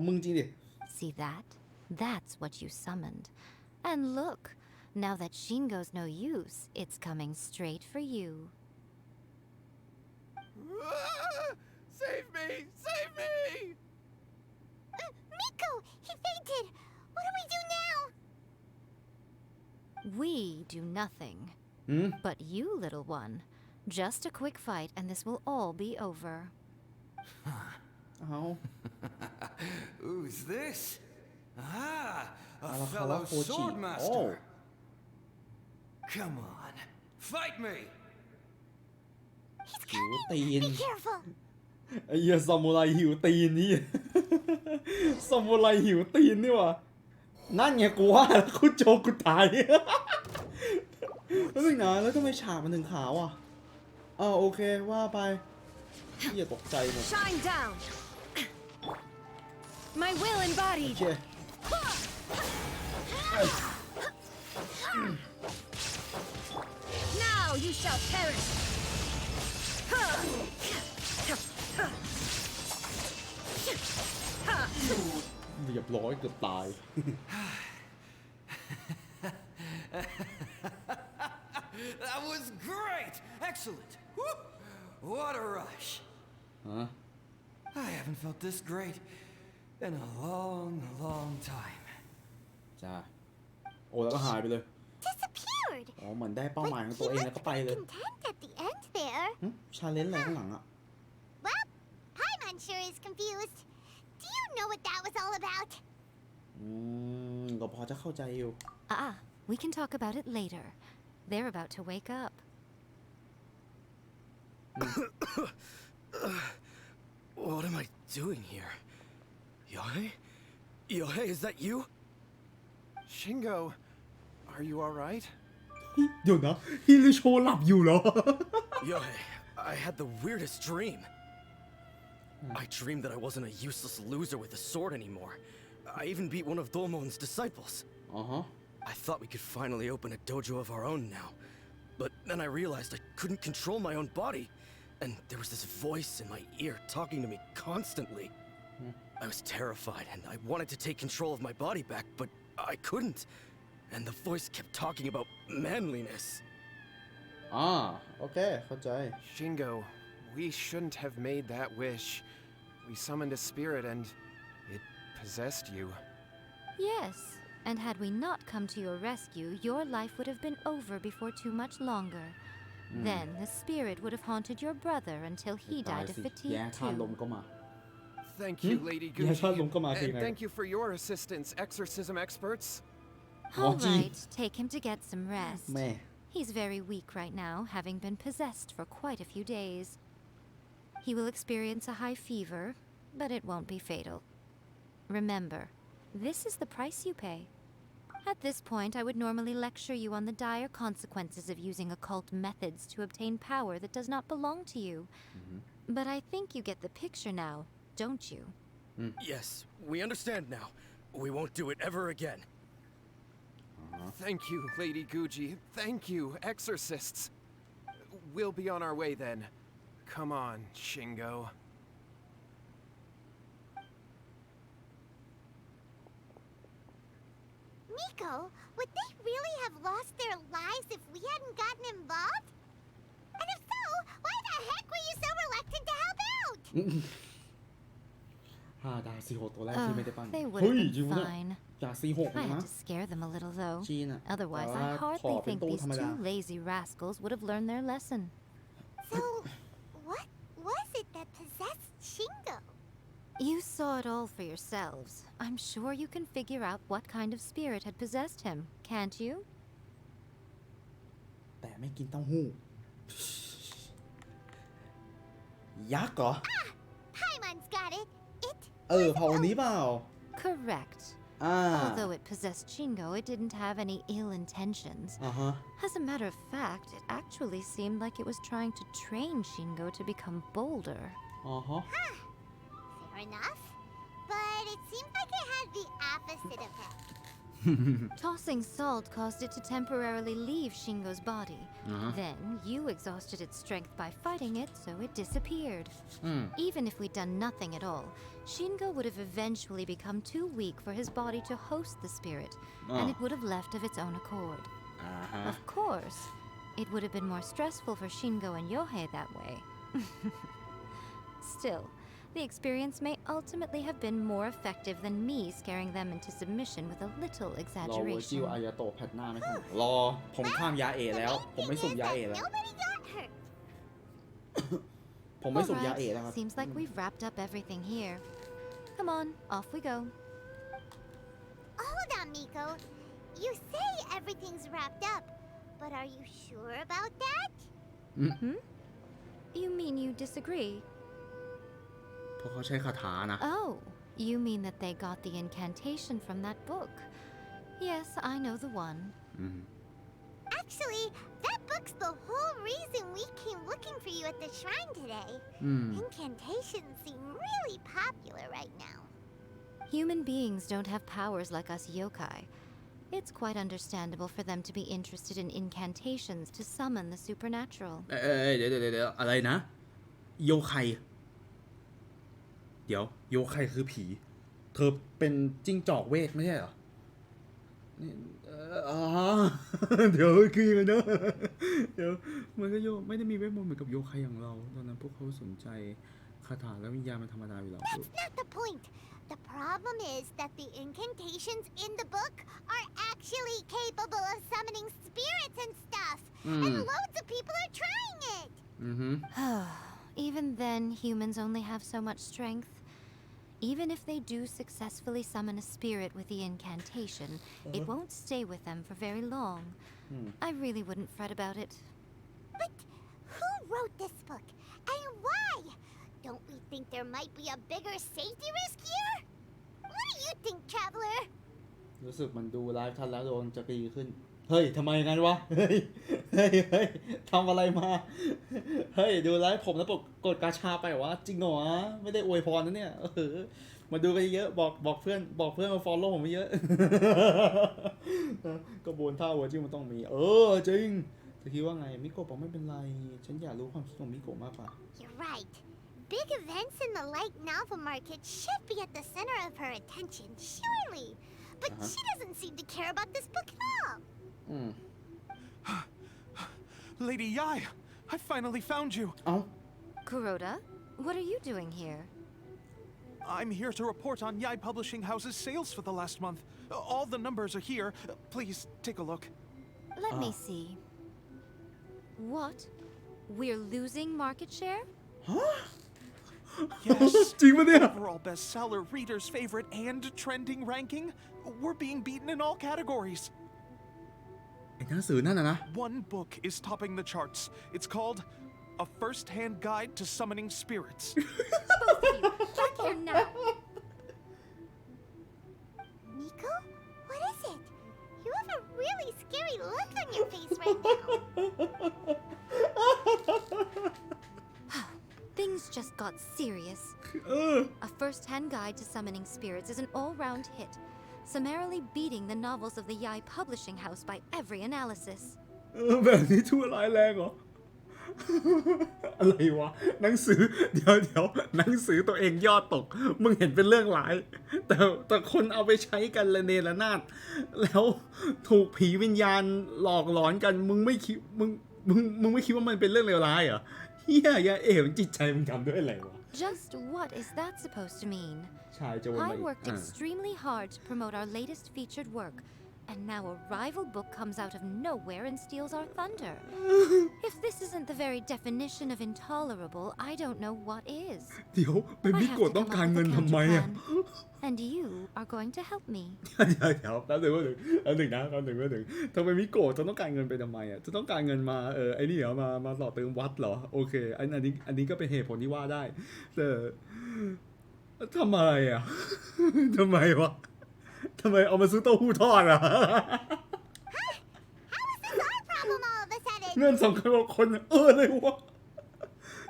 มึงจริงดิ See that? That's what you summoned. And look, now that Shingo's no use, it's coming straight for you. Save me! Save me! Miko! He fainted! What do we do now? We do nothing. But you, little one, just a quick fight and this will all be over. Who's this? A fellow swordmaster. Come on, fight me! He's coming! Be careful! ไอ้เหี้ยซามูไรหิวตีนนี่ ซามูไรหิวตีนนี่วะนั่นไงกูว่าแล้วกูโจกูตาย แล้วนึงนะแล้วทำไมฉากมันถึงขาวอ่ะโอเคว่าไปอย่าตกใจหมด Shine down. My will embodied. โอเค Now you shall perish. เรียบร้อยเกือบตาย That was great! Excellent! Woo! What a rush! I haven't felt this great in a long time. จ้าโอ้แล้วก็หายไปเลย Disappeared! เหมือนได้เป้าหมายของตัวเองแล้วก็ไปเลย Content at the าเลนจ์อะไรข้างหลังอะ Well, Paimon sure is confused. Do you know what that was all about? ก็พอจะเข้าใจอยู่ We can talk about it later. They're about to wake up. What am I doing here? Yohei? Yohei, is that you? Shingo, are you alright? เดี๋ยวนะฮิริโชหลับอยู่เหรอ Yohei, I had the weirdest dream. I dreamed that I wasn't a useless loser with a sword anymore. I even beat one of Domon's disciples. I thought we could finally open a dojo of our own now. But then I realized I couldn't control my own body. And there was this voice in my ear talking to me constantly. I was terrified and I wanted to take control of my body back, but I couldn't. And the voice kept talking about manliness. โอเคเข้าใจ Shingo, we shouldn't have made that wish. We summoned a spirit and it possessed you. Yes, and had we not come to your rescue, your life would have been over before too much longer. Then the spirit would have haunted your brother until he died of fatigue แย่ธาตุลม too. ก็มา Thank you, Lady แย่ธาตุลม Gucci. ก็มาคือ And ไง thank you for your assistance, exorcism experts. All right, take him to get some rest. แม่ He's very weak right now, having been possessed for quite a few days. He will experience a high fever, but it won't be fatal. Remember, this is the price you pay. At this point, I would normally lecture you on the dire consequences of using occult methods to obtain power that does not belong to you. But I think you get the picture now, don't you? Yes, we understand now. We won't do it ever again. Thank you, Lady Gucci. Thank you, exorcists. We'll be on our way then. Come on, Shingo. Miko, would they really have lost their lives if we hadn't gotten involved? And if so, why the heck were you so reluctant to help out? 5 ดาว 4-6 ตัวแรกที่ไม่ได้ปั้น They would เฮ้ have ยจริง been ปะเนี่ย fine. จาก 4-6 I นะ had to scare them a little though. จีนอะ Otherwise, แต่ I ว่าขอ hardly เป็น think ตู้ these ธรรมดา two lazy rascals would have learned their lesson. So, what was it that possessed Shingo? You saw it all for yourselves. I'm sure you can figure out what kind of spirit had possessed him, can't you? แต่ไม่กินเต้าหู้ ยักษ์เหรอ Paimon's got it. It เผ่านี้เปล่า Correct. Although it possessed Shingo, it didn't have any ill intentions. As a matter of fact, it actually seemed like it was trying to train Shingo to become bolder. Fair enough. But it seemed like it had the opposite effect. Tossing salt caused it to temporarily leave Shingo's body. Then you exhausted its strength by fighting it, so it disappeared. Even if we'd done nothing at all, Shingo would have eventually become too weak for his body to host the spirit, and it would have left of its own accord. Of course, it would have been more stressful for Shingo and Yohei that way. Still, the experience may ultimately have been more effective than me scaring them into submission with a little รอเวอร์จิล exaggeration. อายาโตะแพทหน้าไม่ทันรอ ผมข้ามยาเอแล้ว ผมไม่สุ่มยาเอแล้ว Nobody got hurt. ผมไม่ All สุ่มยาเอแล้วค right, รับ seems like we've wrapped up everything here. Come on, off we go. Hold on, Miko. You say everything's wrapped up, but are you sure about that? You mean you disagree? เพราะเขาใช้คาถานะ Oh, you mean that they got the incantation from that book? Yes, I know the one. Actually, that book's the whole reason we came looking for you at the shrine today. Incantations seem really popular right now. Human beings don't have powers like us yokai. It's quite understandable for them to be interested in incantations to summon the supernatural. เดี๋ยวอะไรนะ โยไคเดี๋ยวโยไคคือผี เธอเป็นจิ้งจอกเวทไม่ใช่เหรอเดี๋ยวคือยังไงเนอะเดี๋ยวมันก็ไม่ได้มีเวทมนต์เหมือนกับโยไคอย่างเราตอนนั้นพวกเขาสนใจคาถาและวิญญาณมันธรรมดาอยู่แล้ว That's not the point. The problem is that the incantations in the book are actually capable of summoning spirits and stuff. And loads of people are trying it. Even then, humans only have so much strength. Even if they do successfully summon a spirit with the incantation, it won't stay with them for very long. I really wouldn't fret about it. But who wrote this book? And why? Don't we think there might be a bigger safety risk here? What do you think, Traveler? รู้สึกมันดูไลฟ์ทันแล้วโดนจะดีขึ้นเฮ้ยทำไมงั้นวะเฮ้ยทำอะไรมาเฮ้ยดูไลฟ์ผมแล้วกดกาชาไปวะจริงเหรอไม่ได้อวยพรนะเนี่ยมาดูกันเยอะบอกเพื่อนมา follow ผมเยอะกระบวนท่าหัวที่มันต้องมีจริงจะคิดว่าไงมิโกะบอกไม่เป็นไรฉันอยากรู้ความคิดของมิโกะมากกว่า You're right. Big events in the light novel market should be at the center of her attention, surely. But she doesn't seem to care about this book at all. Lady Yai, I finally found you. Oh. Kuroda, what are you doing here? I'm here to report on Yai Publishing House's sales for the last month. All the numbers are here. Please take a look. Let me see. What? We're losing market share? Yes. จริงปะเนี่ย Overall bestseller, readers' favorite, and trending ranking. We're being beaten in all categories. ไอ้หนังสือนั่นนะ One book is topping the charts. It's called A First-Hand Guide to Summoning Spirits. Both of you, back here now. Nico? What is it? You have a really scary look on your face right now. Things just got serious. A first-hand guide to summoning spirits is an all-round hit, summarily beating the novels of the Yai Publishing House by every analysis. แบบนี้ทั่วร้ายแรงเหรอ อะไรวะหนังสือเดี๋ยวหนังสือตัวเองยอดตกมึงเห็นเป็นเรื่องร้ายแต่คนเอาไปใช้กันระเนระนาดแล้วถูกผีวิญญาณหลอกหลอนกันมึงไม่คิดว่ามันเป็นเรื่องเลวร้ายเหรอเฮียอย่าจิตใจมึงทำด้วยอะไรวะ Just what is that supposed to mean? ชายจะวนมา I อีก worked extremely hard to promote our latest featured work, and now a rival book comes out of nowhere and steals our thunder. If this isn't the very definition of intolerable, I don't know what is. เดี๋ยวเป็นมิโกะต้องการเงินทำไมอ่ะ And you are going to help me. เดี๋ยวแป๊บนึงทำไมมิโกะจะต้องการเงินไปทำไมอ่ะจะต้องการเงินมาไอ้นี่เหรอมาต่อเติมวัดเหรอโอเคอันนี้ก็เป็นเหตุผลที่ว่าได้แต่ทำอะไรอ่ะทำไมวะทำไมเอามาซื้อเต้าหู้ทอดอ่ะ เงินสำคัญกว่าคนเลยวะ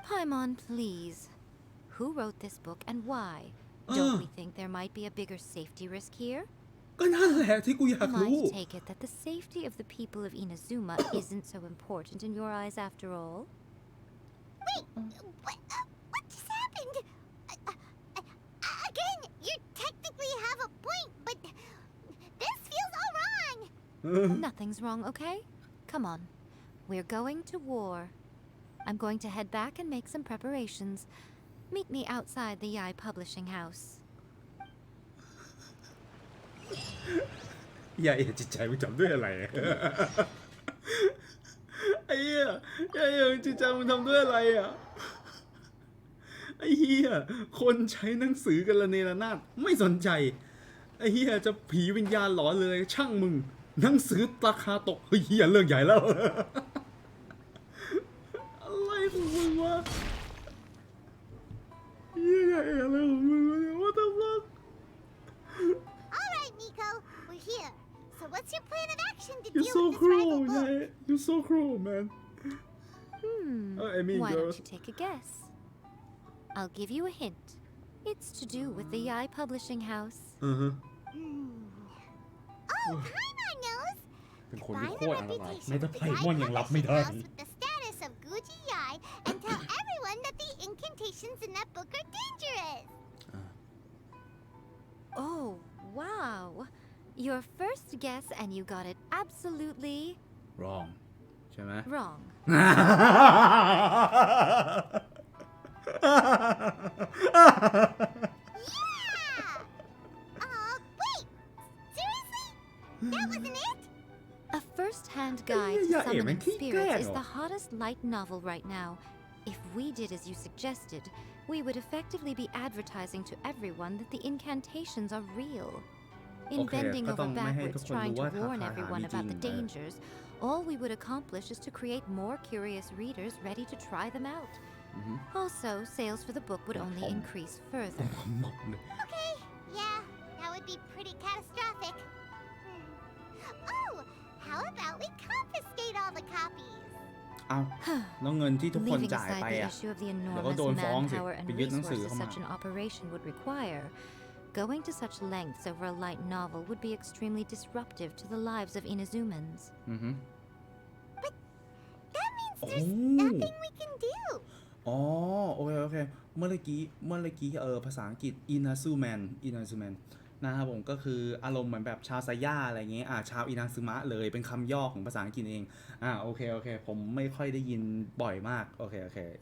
Paimon, please. Who wrote this book and why? Don't we think there might be a bigger safety risk here? ก็นั่นแหละที่กูอยาก Am I รู้ to take it that the safety of the people of Inazuma isn't so important in your eyes after all? Wait, what just happened? Again, you technically have a point, but this feels all wrong. Nothing's wrong, okay? Come on. We're going to war. I'm going to head back and make some preparations. Meet me outside the Yai Publishing House. อย่าจิตใจมึงทำด้วยอะไรไอ้เหี้ยจิตใจมึงทำด้วยอะไรอ่ะไอ้เหี้ยคนใช้หนังสือกันระเนระนาดไม่สนใจไอ้เหี้ยจะผีวิญญาณหลอนเลยช่างมึงหนังสือราคาตกเฮ้ยเหี้ยเรื่องใหญ่แล้วอะไรของมึงวะเหี้ยอะไรของมึงวะเนี่ย What the fuck All right, Nico, we're here. So what's your plan of action to You're deal so with this cruel, rival book? yeah. You're so cruel, man. I mean, Why girls. don't you take a guess? I'll give you a hint. It's to do with the Yai Publishing House. Oh, Paimon knows. เป็นคนที่ Combine โค the ตรอันตราย reputation แม้ of แต่ the ไพ่ Yai มอนยังรับไม่ Publishing ได้ House with the status of Guji Yai and tell everyone that the incantations in that book are dangerous. Oh, wow. Your first guess and you got it absolutely wrong ใช่ไหม wrong. Wait! Seriously? That wasn't it? A first-hand guide to summoning spirits is the hottest light novel right now, we did as you suggested, we would effectively be advertising to everyone that the incantations are real. In bending over backwards trying to warn everyone about the dangers, all we would accomplish is to create more curious readers ready to try them out. Also, sales for the book would only increase further. Okay, yeah, that would be pretty catastrophic. Oh, how about we confiscate all the copies? เอาแล้วเงินที่ทุกคน Leaving จ่าย aside ไป the อ่ะ issue of the เดี๋ยวก็ enormous โดนฟ้องสิ manpower ไป and ยึดหนังสือ resources เข้ามา such an operation would require, going to such lengths over a light novel would be extremely disruptive to the lives of Inazumans. That means there's nothing we can do. อ๋อโอเคเมื่อกี้ภาษาอังกฤษ Inazuma นะครับผมก็คืออารมณ์เหมือนแบบชาวไซย่าอะไรเงี้ยชาวอินาซึมะเลยเป็นคำย่อของภาษาอังกฤษเองโอเคผมไม่ค่อยได้ยินบ่อยมากโอเค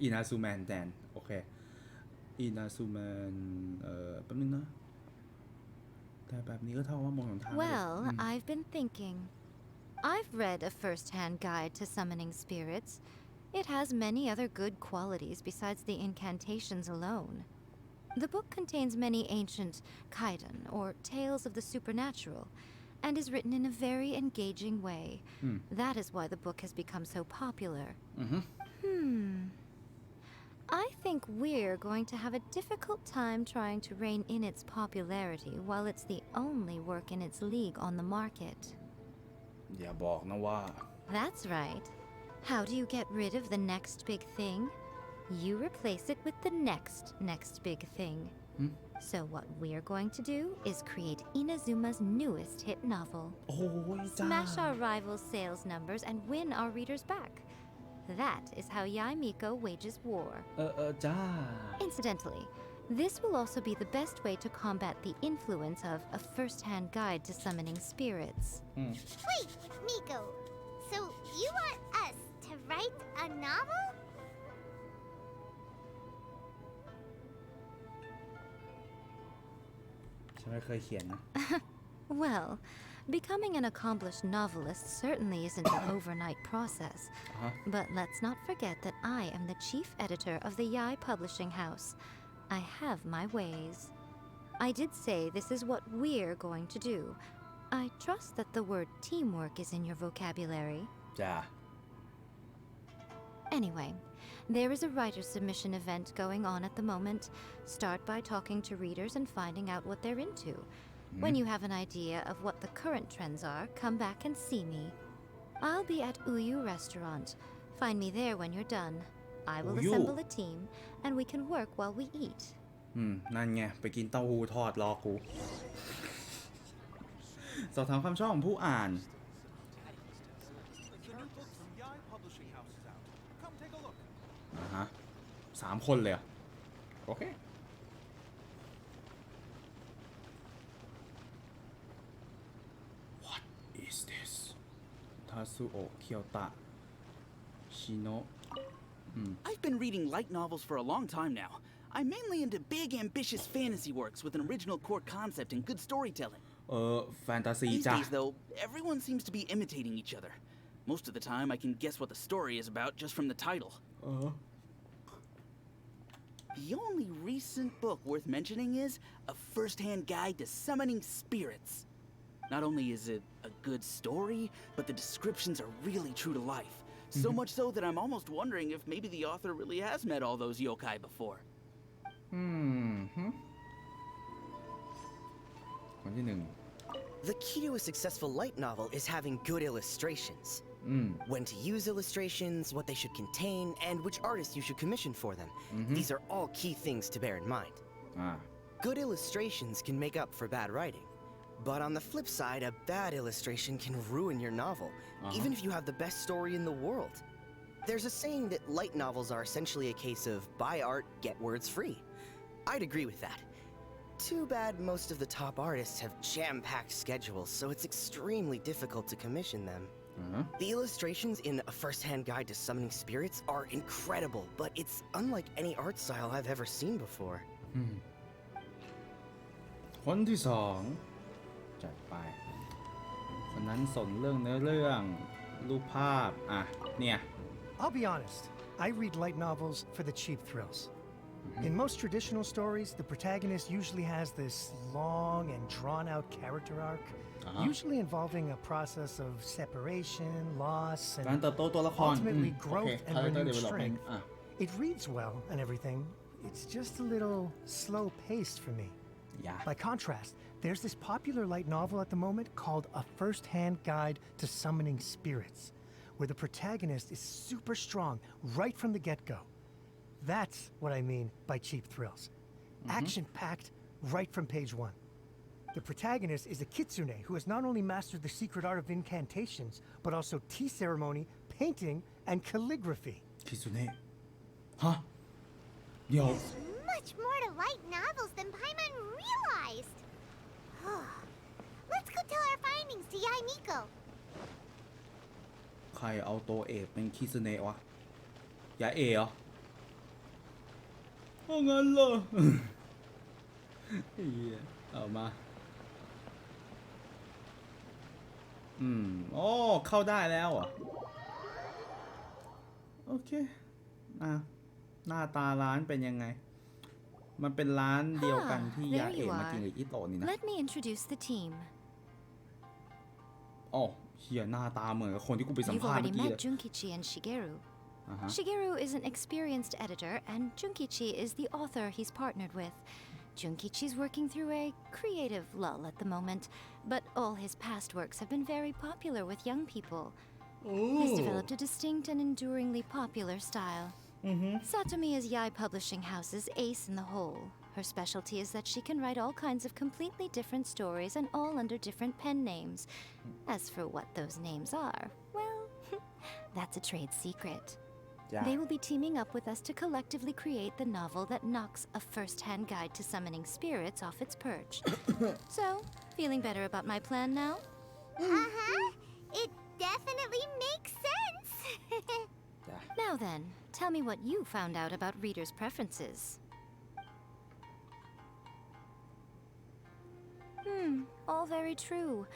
InazumaแทนโอเคInazumaแป๊บนึงนะแต่แบบนี้ก็เท่าว่ามองหนทาง Well, I've been thinking. I've read a first-hand guide to summoning spirits. It has many other good qualities besides the incantations alone. The book contains many ancient kaidan, or tales of the supernatural, and is written in a very engaging way. That is why the book has become so popular. I think we're going to have a difficult time trying to rein in its popularity while it's the only work in its league on the market. อย่าบอกนะว่า That's right. How do you get rid of the next big thing? You replace it with the next big thing. So what we're going to do is create Inazuma's newest hit novel. Smash our rivals' sales numbers and win our readers back. That is how Yaimiko wages war. จ้า Incidentally, this will also be the best way to combat the influence of a first-hand guide to summoning spirits. Wait, Miko. So you want us to write a novel? Well, becoming an accomplished novelist certainly isn't an overnight process. But let's not forget that I am the chief editor of the Yai Publishing House. I have my ways. I did say this is what we're going to do. I trust that the word teamwork is in your vocabulary. Yeah. Anyway, there is a writer's submission event going on at the moment. Start by talking to readers and finding out what they're into. When you have an idea of what the current trends are, come back and see me. I'll be at Uyu Restaurant. Find me there when you're done. I will assemble a team, and we can work while we eat. นั่นไงไปกินเต้าหู้ทอดรอกูสอบถามความชอบของผู้อ่าน3 คนเลยโอเค What is this ทาซุโอะเคียวตะชิโนะ I've been reading light novels for a long time now. I'm mainly into big, ambitious fantasy works with an original core concept and good storytelling. แฟนตาซี These จ้ะ days, though, everyone seems to be imitating each other. Most of the time, I can guess what the story is about just from the title. The only recent book worth mentioning is A First-Hand Guide to Summoning Spirits. Not only is it a good story, but the descriptions are really true to life. So much so that I'm almost wondering if maybe the author really has met all those yokai before. คนที่ The key to a successful light novel is having good illustrations. When to use illustrations, what they should contain, and which artists you should commission for them. These are all key things to bear in mind. Good illustrations can make up for bad writing. But on the flip side, a bad illustration can ruin your novel, even if you have the best story in the world. There's a saying that light novels are essentially a case of buy art, get words free. I'd agree with that. Too bad most of the top artists have jam-packed schedules, so it's extremely difficult to commission them. The illustrations in A First-Hand Guide to Summoning Spirits are incredible, but it's unlike any art style I've ever seen before. คนที่2จัดไปคนนั้นสนเรื่องเนื้อเรื่องรูปภาพเนี่ย I'll be honest, I read light novels for the cheap thrills. In most traditional stories, the protagonist usually has this long and drawn-out character arc, usually involving a process of separation, loss, การ and เติบโตตัวละคร ultimately โอเค growth and character renewed development strength. It reads well and everything. It's just a little slow-paced for me. By contrast, there's this popular light novel at the moment called A First-Hand Guide to Summoning Spirits, where the protagonist is super strong right from the get-go. That's what I mean by cheap thrills. Action-packed right from page 1. The protagonist is a kitsune who has not only mastered the secret art of incantations, but also tea ceremony, painting, and calligraphy. Kitsune. Huh? Yo. There's much more to light novels than Paimon realized. Let's go tell our findings to Yai Miko. ใครเอาตัวเอกเป็นคิซึเนะวะยาเอะเหรอเอางั้นเหรอ เฮียเอามาโอ้เข้าได้แล้วอ่ะโอเคหน้าตาร้านเป็นยังไงมันเป็นร้านเดียวกันที่ยาเอะมากินกับอิโตะนี่นะ Let me introduce the team. อ๋อเฮียหน้าตาเหมือนกับคนที่กูไปสัม You've ภาษณ์ already เมื่อกี้เลย met Junkichi and Shigeru. Shigeru is an experienced editor, and Junkichi is the author he's partnered with. Junkichi's working through a creative lull at the moment, but all his past works have been very popular with young people. He's developed a distinct and enduringly popular style. Satomi is Yai Publishing House's ace in the hole. Her specialty is that she can write all kinds of completely different stories and all under different pen names. As for what those names are, well, that's a trade secret. They will be teaming up with us to collectively create the novel that knocks A First-Hand Guide to Summoning Spirits off its perch. So, feeling better about my plan now? It definitely makes sense. Now then, tell me what you found out about readers' preferences. All very true.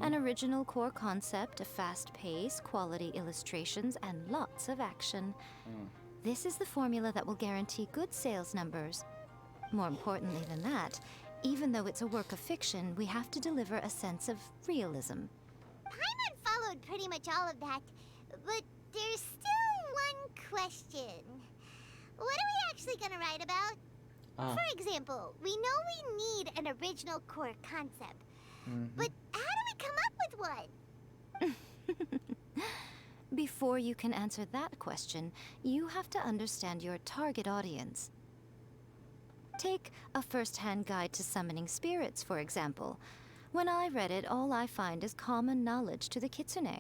An original core concept, a fast pace, quality illustrations, and lots of action. This is the formula that will guarantee good sales numbers. More importantly than that, even though it's a work of fiction, we have to deliver a sense of realism. Paimon followed pretty much all of that, but there's still one question. What are we actually gonna write about? For example, we know we need an original core concept, but how do we come up with one? Before you can answer that question, you have to understand your target audience. Take A First-Hand Guide to Summoning Spirits, for example. When I read it, all I find is common knowledge to the kitsune.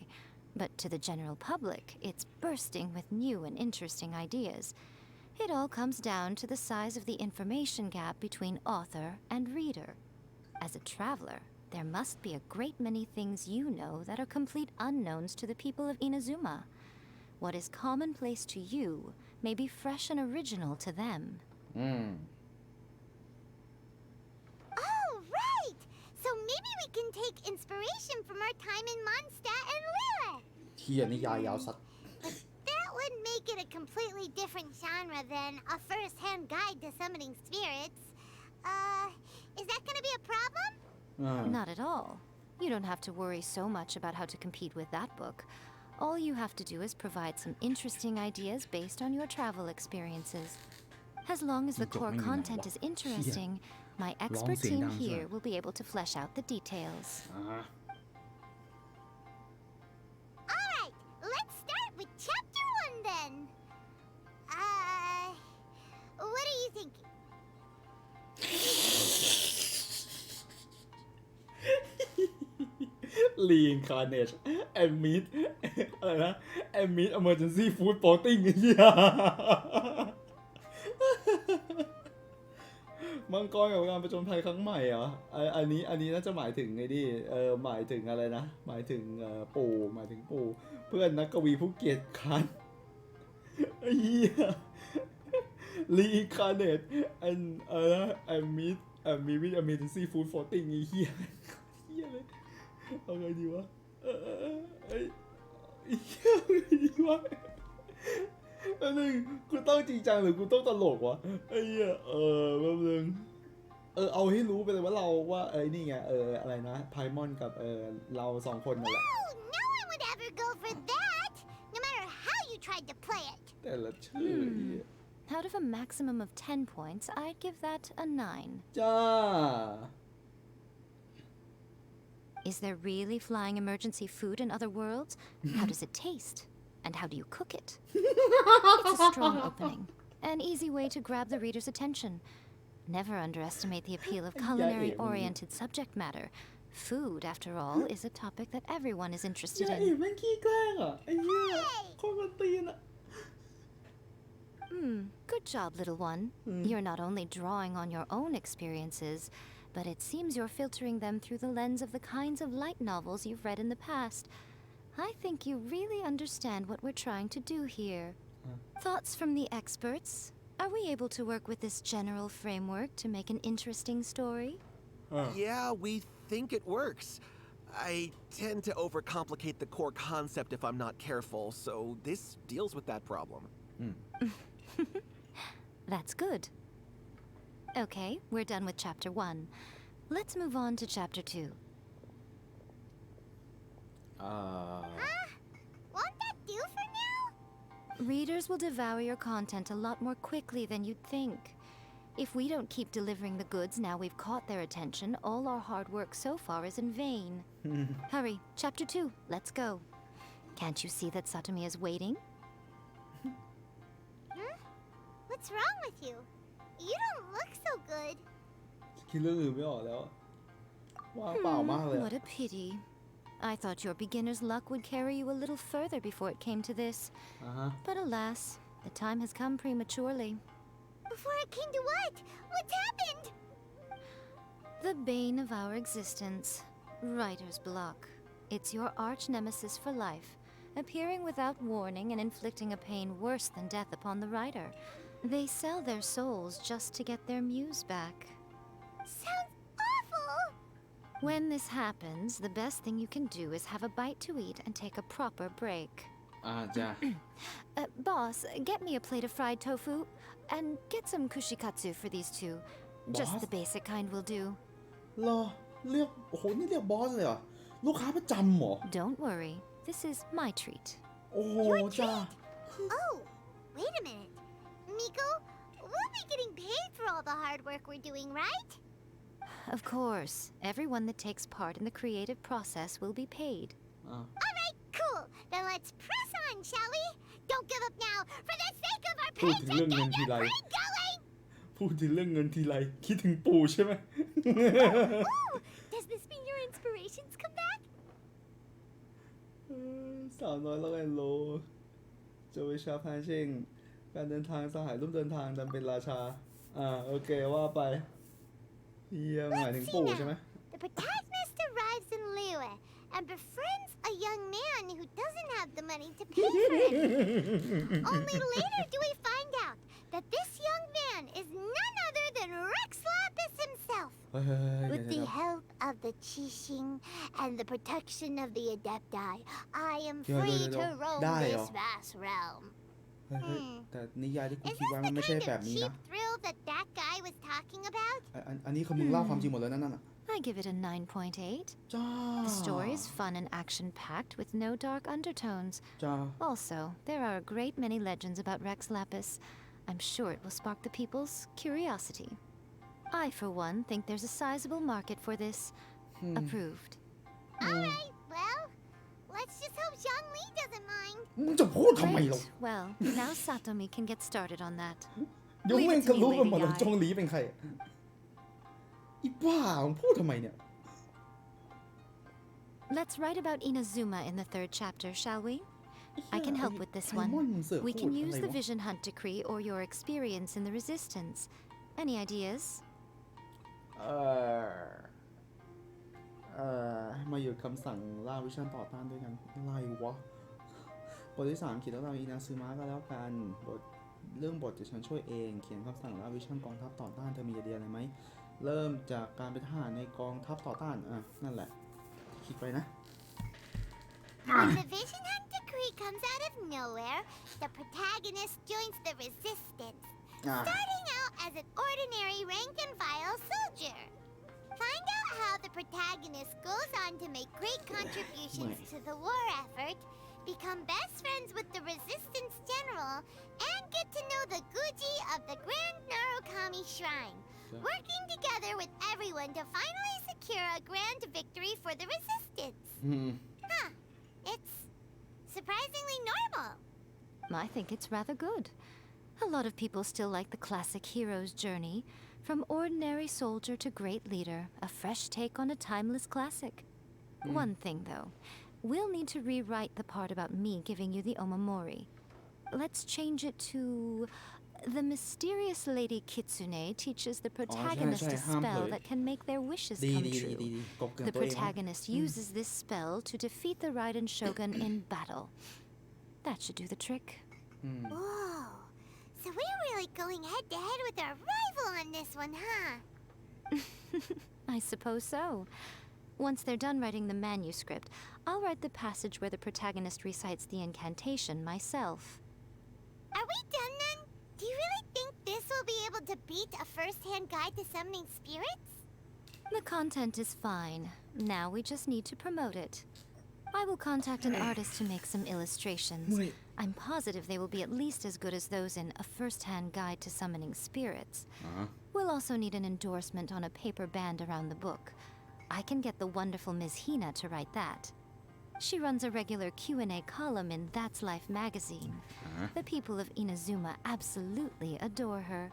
But to the general public, it's bursting with new and interesting ideas. It all comes down to the size of the information gap between author and reader. As a traveler, there must be a great many things you know that are complete unknowns to the people of Inazuma. What is commonplace to you may be fresh and original to them. Oh, right! So maybe we can take inspiration from our time in Mondstadt and Lille. เฮียนี่ยาวสัตว์ But that would make it a completely different genre than A First-Hand Guide to Summoning Spirits. Is that gonna be a problem? Not at all. You don't have to worry so much about how to compete with that book. All you have to do is provide some interesting ideas based on your travel experiences. As long as the core content is interesting, my expert team here will be able to flesh out the details. Alright, let's start with Chapter 1 then. What are you thinking? Reincarnate Amid อะไรนะ Amid Emergency Food Plotting ไอ้เหี้ยมังกรกับการประจนภัยครั้งใหม่เหรออันนี้น่าจะหมายถึงไอ้นี่หมายถึงอะไรนะหมายถึงปู่หมายถึงปู่เพื่อนนักกวีผู้เกียรติค้านไอ้เหี้ย Reincarnate and Amid with Emergency Food Plotting ไอ้เหี้ยเลยเอาไงดีวะไอ้เหี้ยไงดีวะ อันนึงกูต้องจริงจังหรือกูต้องตลกวะไอ้เหี้ยแป๊บนึงเอาให้รู้ไปเลยว่าเราว่านี่ไงอะไรนะไพมอนกับเรา2 คนนั่นแหละ No one would ever go for that, no matter how you tried to play it. แต่ละชื่อ Out of a maximum of 10 points, I'd give that a 9. จ้า Is there really flying emergency food in other worlds? How does it taste? And how do you cook it? It's a strong opening. An easy way to grab the reader's attention. Never underestimate the appeal of culinary-oriented subject matter. Food, after all, is a topic that everyone is interested in. Good job, little one. You're not only drawing on your own experiences, but it seems you're filtering them through the lens of the kinds of light novels you've read in the past. I think you really understand what we're trying to do here. Thoughts from the experts? Are we able to work with this general framework to make an interesting story? Yeah, we think it works. I tend to overcomplicate the core concept if I'm not careful, so this deals with that problem. That's good. Okay, we're done with Chapter 1. Let's move on to Chapter 2. Won't that do for now? Readers will devour your content a lot more quickly than you'd think. If we don't keep delivering the goods now we've caught their attention, all our hard work so far is in vain. Hurry, Chapter 2, let's go. Can't you see that Satomi is waiting? What's wrong with you? You don't look so good. คิดเรื่องอื่นไม่ออกแล้วว้าวเปล่ามากเลย What a pity. I thought your beginner's luck would carry you a little further before it came to this. But alas, the time has come prematurely. Before it came to what? What's happened? The bane of our existence. Writer's block. It's your arch nemesis for life, appearing without warning and inflicting a pain worse than death upon the writer. They sell their souls just to get their muse back. Sounds awful! When this happens, the best thing you can do is have a bite to eat and take a proper break. จ้ะ Boss, get me a plate of fried tofu and get some kushikatsu for these two. Just Boss? the basic kind will do. รอเรียกโอ้โหนี่เรียกบอสเลยเหรอลูกค้าประจำเหรอ Don't worry, this is my treat. โอ้โหจ้า Oh, wait a minute. Miko, we'll be getting paid for all the hard work we're doing, right? Of course, everyone that takes part in the creative process will be paid. Alright, cool. Then let's press on, shall we? Don't give up now. For the sake of our พูดถึงเรื่อง patrons, เงิน get ที your ไร brain going! พูดถึงเรื่องเงินทีไรคิดถึงปู่ใช่ไหม Ooh, does this mean your inspirations come back? สาวน้อยแล้วไงโลโจวิชาพานเชงการเดินทางสหายร่วมเดินทางดันเป็นราชาโอเคว่าไปเฮียหมายถึงปู่ใช่ไหม The protagonist arrives in Liyue and befriends a young man who doesn't have the money to pay for anything. Only later do we find out that this young man is none other than Rex Lapis himself. With the help of the Qixing and the protection of the Adepti, I am free to roam this vast realm. แต่นิยายที่กู Is คิด this ว่า the มันไม่ใช่ kind แบบ of นี้ cheap นะ thrill that that guy was talking about? อันนี้คือมึงเล่าความจริงหมดเลยนั่นน่ะ I give it a 9.8. จ้า The story is fun and action-packed with no dark undertones. จ้า Also, there are a great many legends about Rex Lapis. I'm sure it will spark the people's curiosity. I, for one, think there's a sizable market for this. Approved. Alright, well, let's just hope Zhongli doesn't mind. มึงจะพูดทำไมหรอ Great. Well, now Satomi can get started on that. เดี๋ยวมึงก็รู้กันหมดแล้วจงหลีเป็นใครอีบ้ามึงพูดทำไมเนี่ย Let's write about Inazuma in the 3rd chapter, shall we? I can help with this one. We can use the Vision Hunt Decree or your experience in the Resistance. Any ideas? มาหยุดคำสั่งล่าวิชั่นต่อต้านด้วยกันอะไรวะบทที่3เขียนแล้วเราอินาซึมะก็แล้วกันเรื่องบทจะฉันช่วยเองเขียนคำสั่งล่าวิชั่นกองทัพต่อต้านเธอมีไอเดียอะไรไหมเริ่มจากการเป็นทหารในกองทัพต่อต้านนั่นแหละคิดไปนะ When the Vision Hunt Decree comes out of nowhere, the protagonist joins the resistance, starting out as an ordinary rank-and-file soldier. Find out how the protagonist goes on to make great contributions to the war effort, become best friends with the resistance general, and get to know the Guji of the Grand Narukami Shrine, working together with everyone to finally secure a grand victory for the resistance. Huh. It's surprisingly normal. I think it's rather good. A lot of people still like the classic hero's journey, from ordinary soldier to great leader, a fresh take on a timeless classic. One thing, though. We'll need to rewrite the part about me giving you the Omamori. Let's change it to... The mysterious Lady Kitsune teaches the protagonist a spell that can make their wishes come true. The protagonist uses this spell to defeat the Raiden Shogun in battle. That should do the trick. Whoa. So we're really going head-to-head with our rival on this one, huh? I suppose so. Once they're done writing the manuscript, I'll write the passage where the protagonist recites the incantation myself. Are we done then? Do you really think this will be able to beat a first-hand guide to summoning spirits? The content is fine. Now we just need to promote it. I will contact an artist to make some illustrations. I'm positive they will be at least as good as those in A First-Hand Guide to Summoning Spirits. We'll also need an endorsement on a paper band around the book. I can get the wonderful Ms. Hina to write that. She runs a regular Q&A column in That's Life magazine. The people of Inazuma absolutely adore her.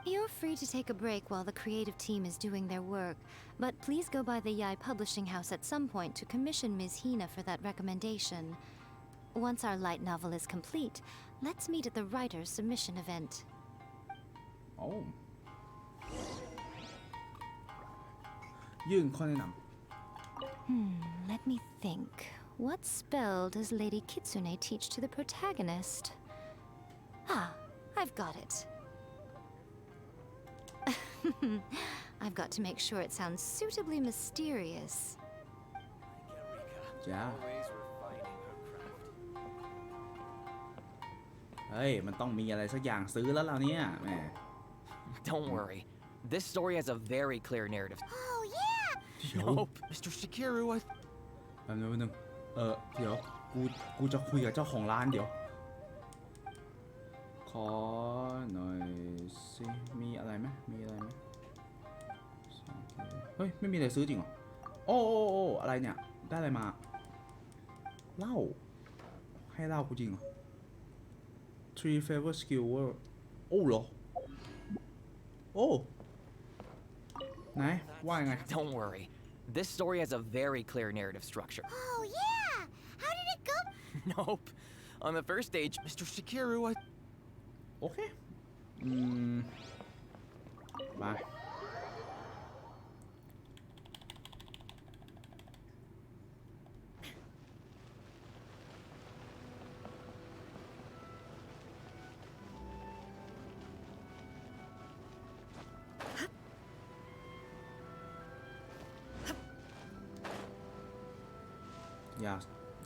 You're free to take a break while the creative team is doing their work, but please go by the Yai Publishing House at some point to commission Ms. Hina for that recommendation. Once our light novel is complete, let's meet at the writer's submission event. Oh. ยื่นข้อแนะนำ Let me think. What spell does Lady Kitsune teach to the protagonist? Ah, I've got it. I've got to make sure it sounds suitably mysterious. จ้าเฮ้ยมันต้องมีอะไรสักอย่างซื้อแล้วเราเนี่ยแหม Don't worry. This story has a very clear narrative. Oh, yeah! Nope, Mr. Shikiru, แป๊บนึงเดี๋ยวกูจะคุยกับเจ้าของร้านเดี๋ยวขอหน่อยสิมีอะไรไหมเฮ้ยไม่มีอะไรซื้อจริงเหรอโอ้อะไรเนี่ยได้อะไรมาเหล้าให้เหล้ากูจริงเหรอ Three favor skill โอ้เหรอโอ้ไหนว่ายังไง Don't worry. This story has a very clear narrative structure. Oh, yeah! How did it go? Nope. On the first stage, Mr. Shikiru, Okay. มา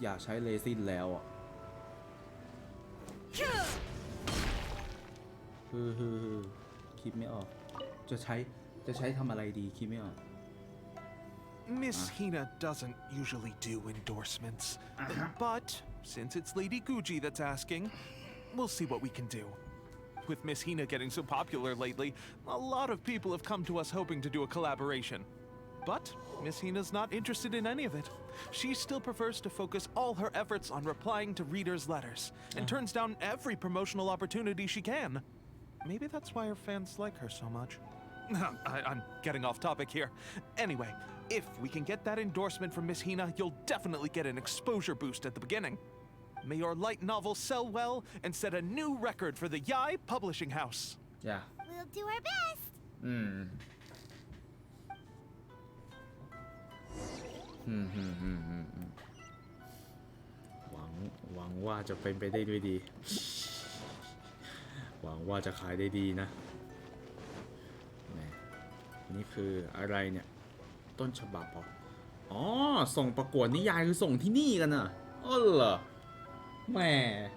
อย่าใช้เลซินแล้วอ่ะคิดไม่ออกจะใช้ทำอะไรดีคิดไม่ออก Miss Hina doesn't usually do endorsements, but since it's Lady Guji that's asking, we'll see what we can do. With Miss Hina getting so popular lately, a lot of people have come to us hoping to do a collaboration. But Miss Hina's not interested in any of it. She still prefers to focus all her efforts on replying to readers' letters, and turns down every promotional opportunity she can. Maybe that's why her fans like her so much. I'm getting off topic here. Anyway, if we can get that endorsement from Miss Hina, you'll definitely get an exposure boost at the beginning. May your light novel sell well and set a new record for the Yai Publishing House. Yeah. We'll do our best. หวังว่าจะเป็นไปได้ด้วยดี หวังว่าจะขายได้ดีนะนี่คืออะไรเนี่ยต้นฉบับอ๋อส่งประกวดนิยายคือส่งที่นี่กันน่ะอ๋อเหรอ แหม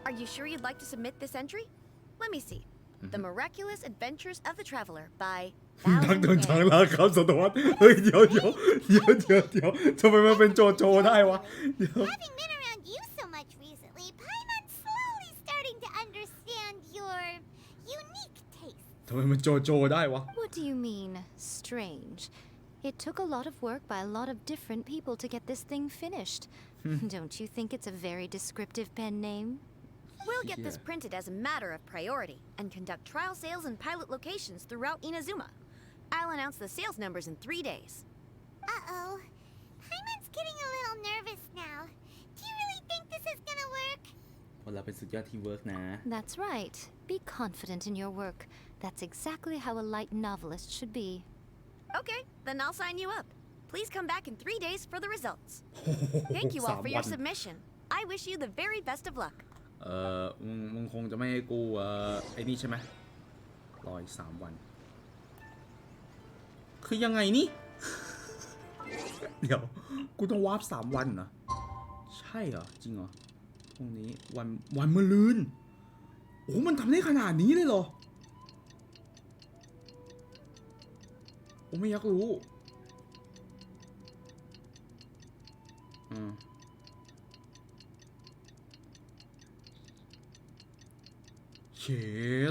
Are you sure you'd like to submit this entry? Let me see. The Miraculous Adventures of the Traveler by นักเดินทางล่าข้ามศตวรรษเฮ้ยเดี๋ยวทำไมมันเป็นโจได้วะเดี๋ยว Having been around you so much recently, Paimon's slowly starting to understand your unique taste. ทำไมมันโจได้วะ What do you mean, strange? It took a lot of work by a lot of different people to get this thing finished. Don't you think it's a very descriptive pen name? We'll get this printed as a matter of priority and conduct trial sales in pilot locations throughout Inazuma. I'll announce the sales numbers in 3 days. Uh-oh. Paimon's getting a little nervous now. Do you really think this is gonna work? เราเป็นสุดยอดทีมเวิร์กนะ That's right. Be confident in your work. That's exactly how a light novelist should be. Okay, then I'll sign you up. Please come back in 3 days for the results. Thank you all for your submission. I wish you the very best of luck. มึงคงจะไม่ให้กูไอ้นี่ใช่ไหมรออีก3 วันคือยังไงนี่ เดี๋ยวกูต้องวาร์ป3 วันเหรอใช่เหรอจริงเหรอพรุ่งนี้วันมะรืนโอ้มันทำได้ขนาดนี้เลยเหรอโอ้ไม่อยากรู้เช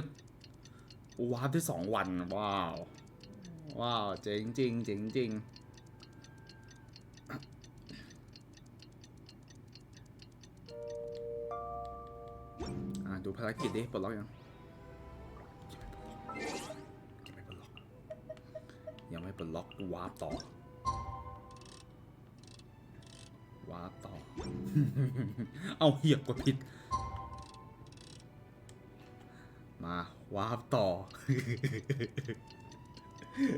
ดวาร์ปได้2 วันว้าวเจ๋งจริงดูภารกิจดิปลดล็อกยังไม่ปลดล็อกวาร์ปต่อ เอาเหี้ยกดผิดมาวาร์ปต่อ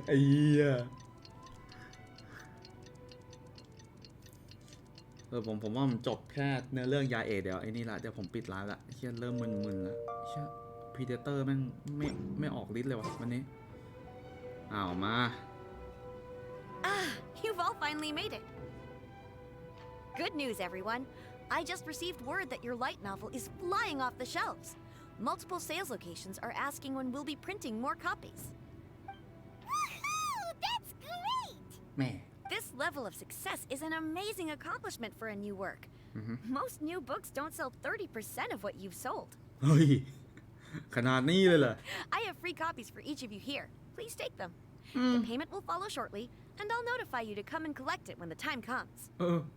ไอ้เหี้ยผมว่ามันจบแค่เนื้อเรื่องยาเอเดี๋ยวไอ้นี่ละเดี๋ยวผมปิดร้านละเหี้ยเริ่มมึนๆแล้วเหี้ยพีเดเตอร์แม่งไม่ออกฤทธิ์เลยวะวันนี้มา You've all finally made it. Good news, everyone. I just received word that your light novel is flying off the shelves. Multiple sales locations are asking when we'll be printing more copies. Woohoo! That's great! แม่ This level of success is an amazing accomplishment for a new work. Most new books don't sell 30% of what you've sold. เฮ้ยขนาดนี้เลยเหรอ I have free copies for each of you here. Please take them. The payment will follow shortly, and I'll notify you to come and collect it when the time comes.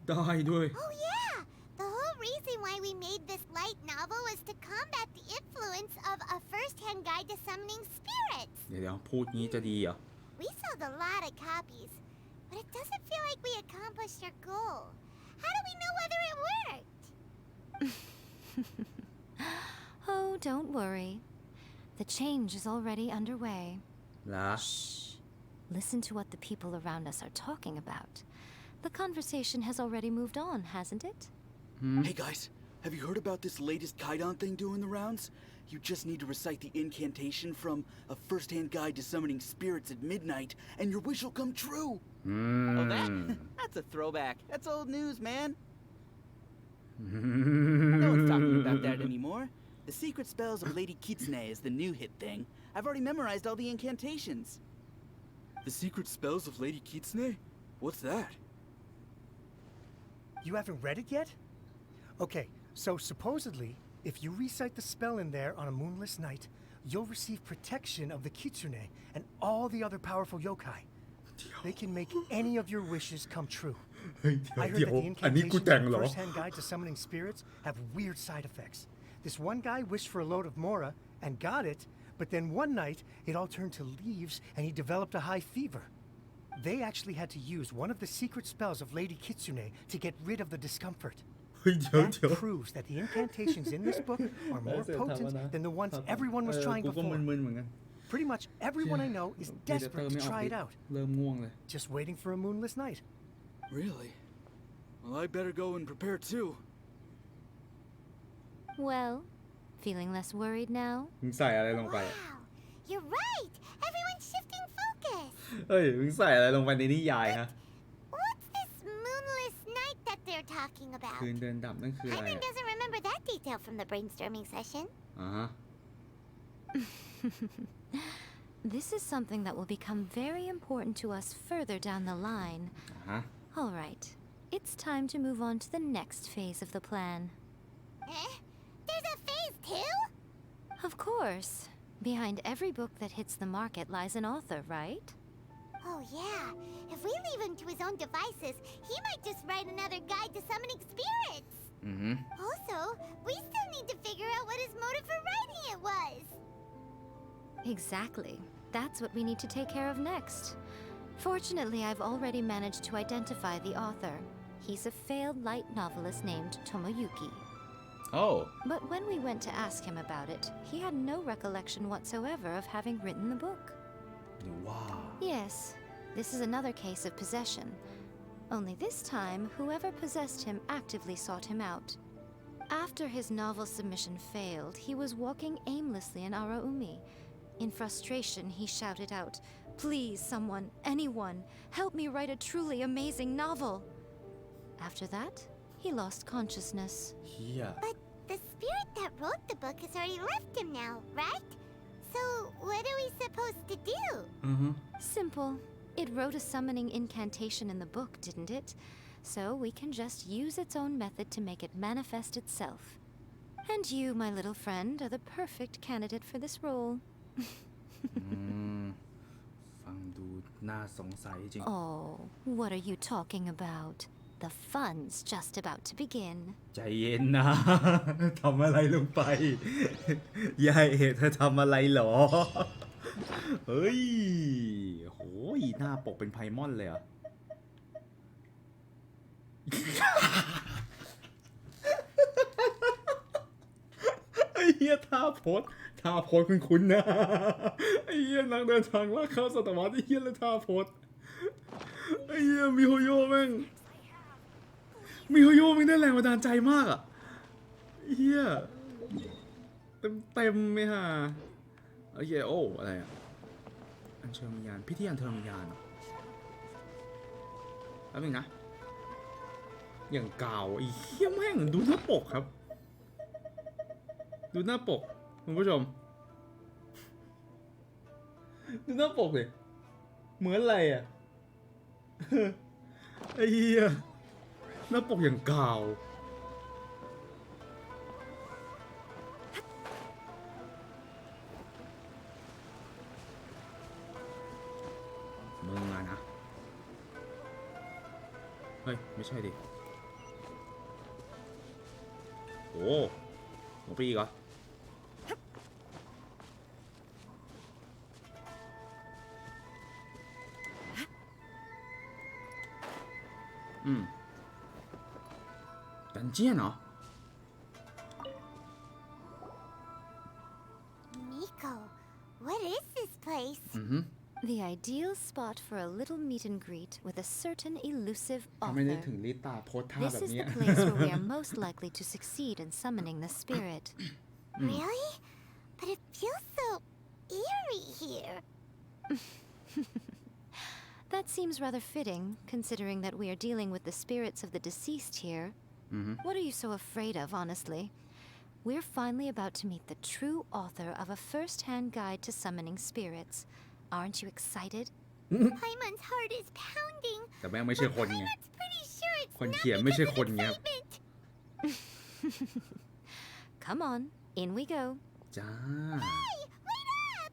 ได้ด้วย Oh yeah! The whole reason why we made this light novel was to combat the influence of a first-hand guide to summoning spirits. เดี๋ยวพูดงี้จะดีเหรอ We sold a lot of copies, but it doesn't feel like we accomplished our goal. How do we know whether it worked? Oh, don't worry. The change is already underway. ล่ะ Listen to what the people around us are talking about. The conversation has already moved on, hasn't it? Hey guys, have you heard about this latest Kaidan thing doing the rounds? You just need to recite the incantation from a first-hand guide to summoning spirits at midnight, and your wish will come true. Oh, that's a throwback. That's old news, man. No one's talking about that anymore. The secret spells of Lady Kitsune is the new hit thing. I've already memorized all the incantations. The secret spells of Lady Kitsune? What's that? You haven't read it yet? Okay, so supposedly, if you recite the spell in there on a moonless night, you'll receive protection of the Kitsune and all the other powerful yokai. They can make any of your wishes come true. I heard that the incantations and first-hand guide to summoning spirits have weird side effects. This one guy wished for a load of Mora and got it, but then one night it all turned to leaves and he developed a high fever. They actually had to use one of the secret spells of Lady Kitsune to get rid of the discomfort. That proves that the incantations in this book are more potent than the ones everyone was trying before. Pretty much everyone I know is desperate to try it out. Just waiting for a moonless night. Really? Well, I better go and prepare too. Well, feeling less worried now? Wow, you're right. Everyone's shifting focus. เฮ้ยมึงใส่อะไรลงไปในนิยายฮะ What's this moonless night that they're talking talking about. คืนเดินดับนั่นคืออะไร Paimon doesn't remember that detail from the brainstorming session. This is something that will become very important to us further down the line. All right. It's time to move on to the next phase of the plan. There's a phase 2? Of course. Behind every book that hits the market lies an author, right? Oh yeah. If we leave him to his own devices, he might just write another guide to summoning spirits. Also, we still need to figure out what his motive for writing it was. Exactly. That's what we need to take care of next. Fortunately, I've already managed to identify the author. He's a failed light novelist named Tomoyuki. Oh. But when we went to ask him about it, he had no recollection whatsoever of having written the book. Wow. Yes, this is another case of possession. Only this time, whoever possessed him actively sought him out. After his novel submission failed, he was walking aimlessly in Araumi. In frustration, he shouted out, "Please, someone, anyone, help me write a truly amazing novel." After that, he lost consciousness. Yeah. But the spirit that wrote the book has already left him now, right? So what are we supposed to do? Simple. It wrote a summoning incantation in the book, didn't it? So we can just use its own method to make it manifest itself. And you, my little friend, are the perfect candidate for this role. ฟังดูน่าสงสัยจริง Oh, what are you talking about? The fun's just about to begin. ใจเย็นนะ ทำอะไรลงไป ยายเอ๋เธอทำอะไรเหรอ เฮ้ยโหยหน้าปกเป็นไพมอนเลยเหรอ ไอ้เหี้ยท่าโพสคุ้นๆนะ ไอ้เหี้ยนักเดินทางลากเข้าศตวรรษไอ้เหี้ยเลยท่าโพสไอ้เหี้ยมิโฮโยแม่งได้แรงบันดาลใจมากอ่ะเหี้ยเต็มไหมฮะโอเคโอ้อะไรอ่ะอัญเชิญวิญญาณพิธีอัญเชิญวิญญาณแป๊บนึงนะอย่างเก่าไอ้เหี้ยแม่งดูหน้าปกครับดูหน้าปกคุณผู้ชมดูหน้าปกเลยเหมือนอะไรอ่ะไอ้เหี้ยหน้าปกอย่างเก่ามึงอะนะเฮ้ยไม่ใช่ดิโอ้หัวปีกเหรอดันเจียนเหรอ Nico, what is this place? The ideal spot for a little meet and greet with a certain elusive ทำไมนึก author. ถึงลิตาโพสท่า This แบบ is นี้ the place where we are most likely to succeed in summoning the spirit. Really? But it feels so eerie here. That seems rather fitting, considering that we are dealing with the spirits of the deceased here. What are you so afraid of, honestly? We're finally about to meet the true author of a first-hand guide to summoning spirits. Aren't you excited? Paimon's heart is pounding. แต่แม่งไม่ใช่คนไง Paimon's pretty sure it's คน not เขียนไม่ใช่ because ค of นไง excitement. Come on, in we go. จ้า Hey, wait up!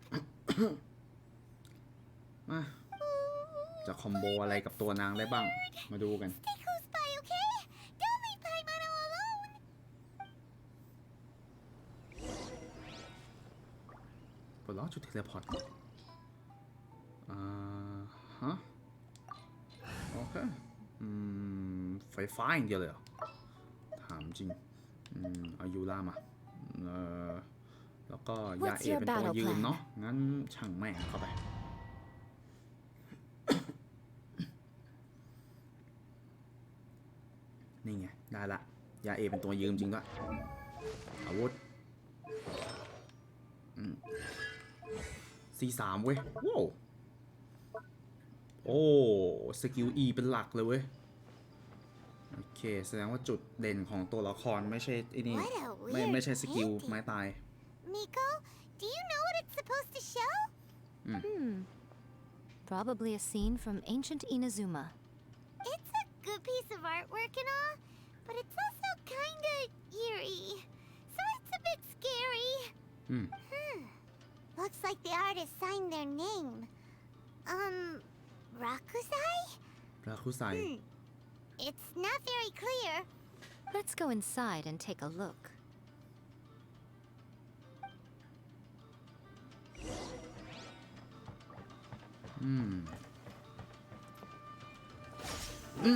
มาจะคอมโบอะไรกับตัวนางได้บ้าง มาดูกัน Stay close by, okay? Don't leave Paimon all alone. ปลดล็อกจุดเทเลพอร์ตฮะโอเคไฟฟ้าอย่างเดียวเลยเหรอถามจริงอายุล่ามาแล้วก็ยาเอเป็นตัวยืนเนาะงั้นช่างแม่งเข้าไปนี่ไงได้ละยาเอเป็นตัวยืมจริงด้วยอาวุธC3 เว้ยว้าวโอ้สกิล E เป็นหลักเลยเว้ย โอเคแสดงว่าจุดเด่นของตัวละครไม่ใช่ไอ้นี่ไม่ใช่สกิลไม้ตาย Miko, do you know what it's supposed to show? Probably a scene from ancient Inazuma. It's a good piece of artwork and all, but it's also kinda eerie, so it's a bit scary. Looks like the artist signed their name. Rakusai? Rakusai. It's not very clear. Let's go inside and take a look.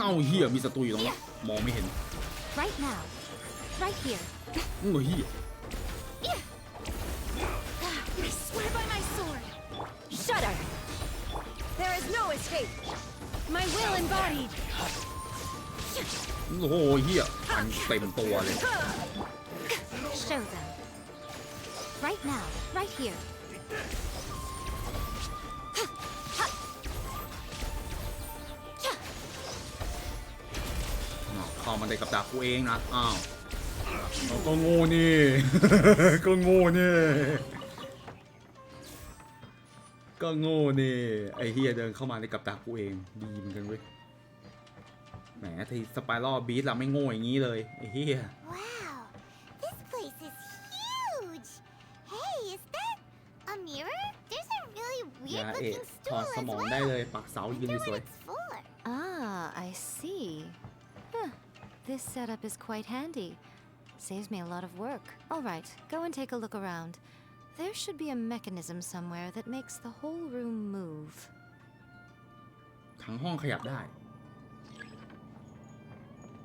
เอาเหี้ยมีศัตรูอยู่ตรงนี้มองไม่เห็น Right now. Right here. เหี้ย I swear by my sword! Shudder! There is no escape! My will embodied! โอ้โหเหี้ยอันเต็มตัวเลย Show them. Right now. Right here. เข้ามาในกับดักกูเองนะอ้าวก็โง่นี่ ก็โง่นี่ก็โง่นี่ไอ้เฮียเดินเข้ามาในกับดักกูเองดีเหมือนกันเว้ยแหมทีสไปรัลบีทเราไม่โง่อย่างนี้เลยไอ้เฮีย Wow, this place is huge. Hey, is that a mirror? There's a really อย่า weird เอะ looking ถอด stool ส as มองได้ well. เลยปักเสายืนสวย It's for. Ah, I see. Huh. This setup is quite handy. Saves me a lot of work. All right, go and take a look around. There should be a mechanism somewhere that makes the whole room move. ทั้งห้องขยับได้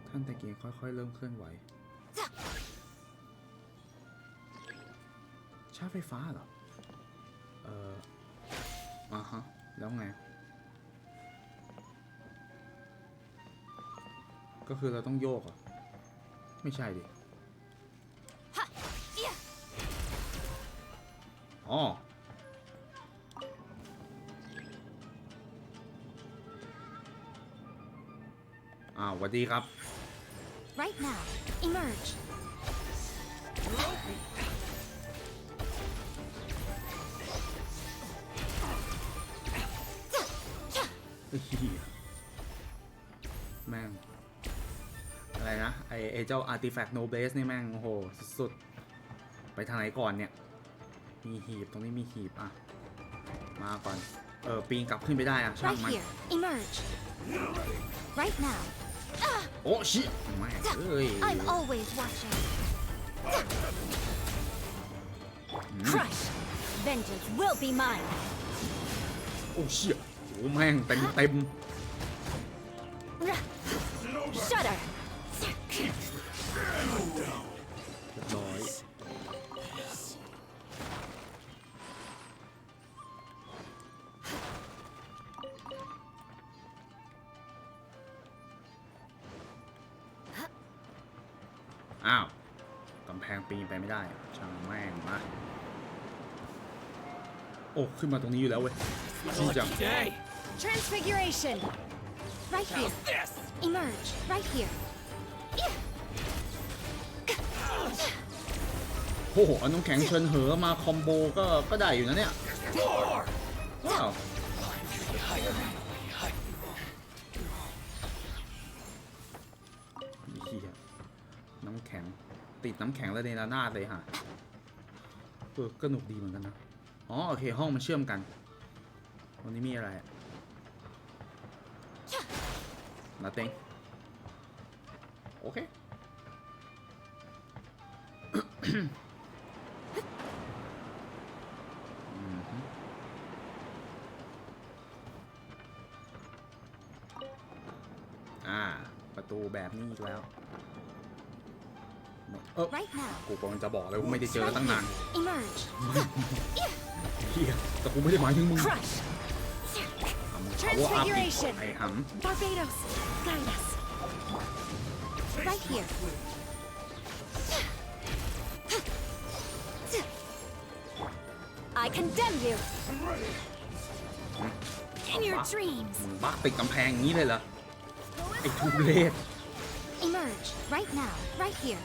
ท่านตะเกียงค่อยๆเริ่มเคลื่อนไหวชาร์จไฟฟ้าเหรอฮะแล้วไงก็คือเราต้องโยกเหรอไม่ใช่ดิอ๋อสวัสดีครับ Right now, emerge. แม่งอะไรนะไอเจ้า Artifact Noblesse นี่แม่งโอ้โหสุดๆไปทางไหนก่อนเนี่ยมีหีบตรงนี้มีหีบอ่ะมาก่อนปีนกลับขึ้นไปได้อ่ะช่าง Right มัน here, emerge. Right now. โอ้ชิแม่งเอ้ย I'm always watching. Crush! Vengeance will be mine! โอ้เชี่ยโอ้แม่งเต็ม Shudder! เรียบร้อยอ้าวกำแพงปีนไปไม่ได้ช่างแม่งมาโอ้ขึ้นมาตรงนี้อยู่แล้วเว้ยดีจัง Transfiguration! Right here. Emerge. Right here. โอ้โหเอาน้ำแข็งเชิญเหอมาคอมโบก็ได้อยู่นะเนี่ยว้าวเหี้ยน้ำแข็งติดน้ำแข็งแล้วในระนาดเลยฮะก็หนุกดีเหมือนกันนะอ๋อโอเคห้องมันเชื่อมกันวันนี้มีอะไรnothing โอเคประตูแบบนี้อีกแล้วกูกำลังจะบอกเลยว่าไม่ได้เจอตั้งนานเฮียแต่กูไม่ได้หมายถึงมึงTransfiguration! ไอ้หำ Barbados, guide us! Right here. I condemn you! In your dreams! มึงบักติดกำแพงอย่างนี้เลยเหรอไอ้ทุเรศ Emerge, right now, right here.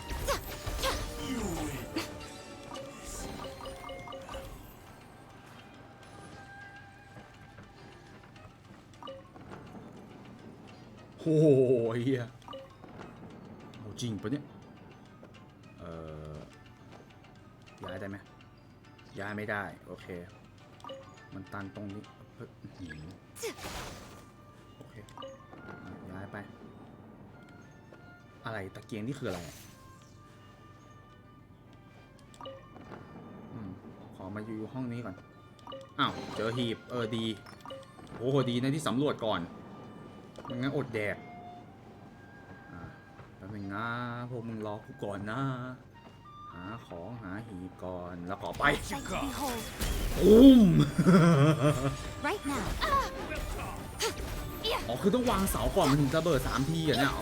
โอ้โหเฮียเอาจริงปะเนี่ยย้ายได้ไหมย้ายไม่ได้โอเคมันตันตรงนี้โอเคย้ายไปอะไรตะเกียงนี่คืออะไรขอมาอยู่ห้องนี้ก่อนอ้าวเจอหีบดีโอ้โหดีนะที่สำรวจก่อนไม่งั้นอดแดกแป๊บนึงนะพวกมึงรอกูก่อนนะหาของหาหีบก่อนแล้วก็ไปอุ้ม Right now. อ๋อคือต้องวางเสาก่อนมันถึงจะเบิด3 ทีอ่ะเนี่ย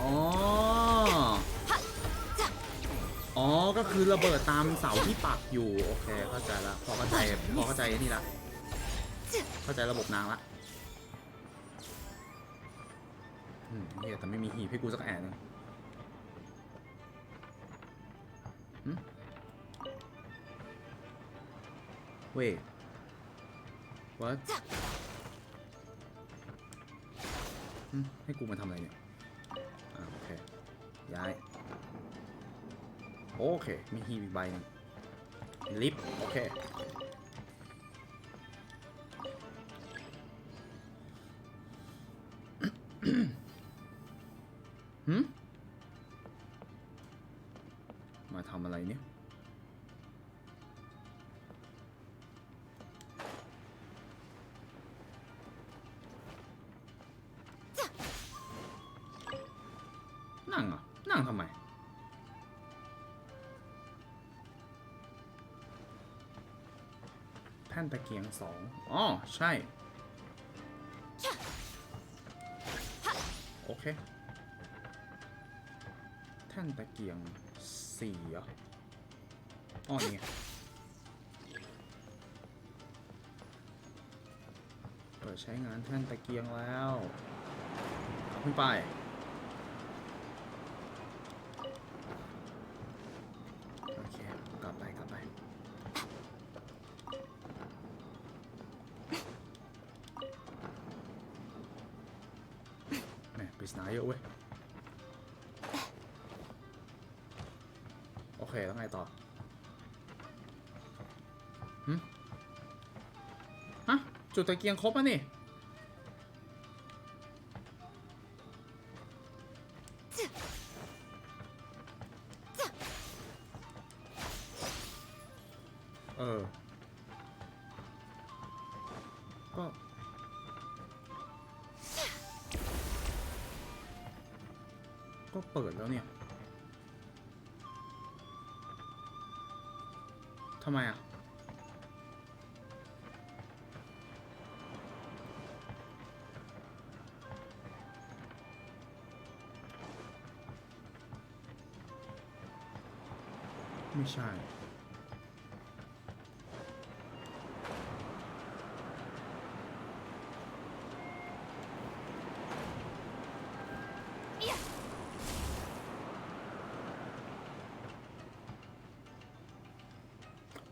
อ๋อก็คือระเบิดตามเสาที่ปักอยู่โอเคเข้าใจละพอเข้าใจนี่ละเข้าใจระบบนางละเฮียแต่ไม่มีหีบให้กูสักแอะนึงเว้ย what ให้กูมาทำอะไรเนี่ยโอเคย้ายโอเคมีฮีบอีกใบนึงลิฟต์โอเคมาทำอะไรเนี่ยนั่งทำไมแท่นตะเกียง2อ๋อใช่โอเคแท่นตะเกียง4อ่ะอ๋อนี่เปิดใช้งานแท่นตะเกียงแล้วขึ้นไปโอเคกลับไปแม่ปริศนาเยอะเว้ยโอเคแล้วไงต่อฮะจุดตะเกียงครบอ่ะนี่ก็เปิดแล้วเนี่ยทำไมอ่ะไม่ใช่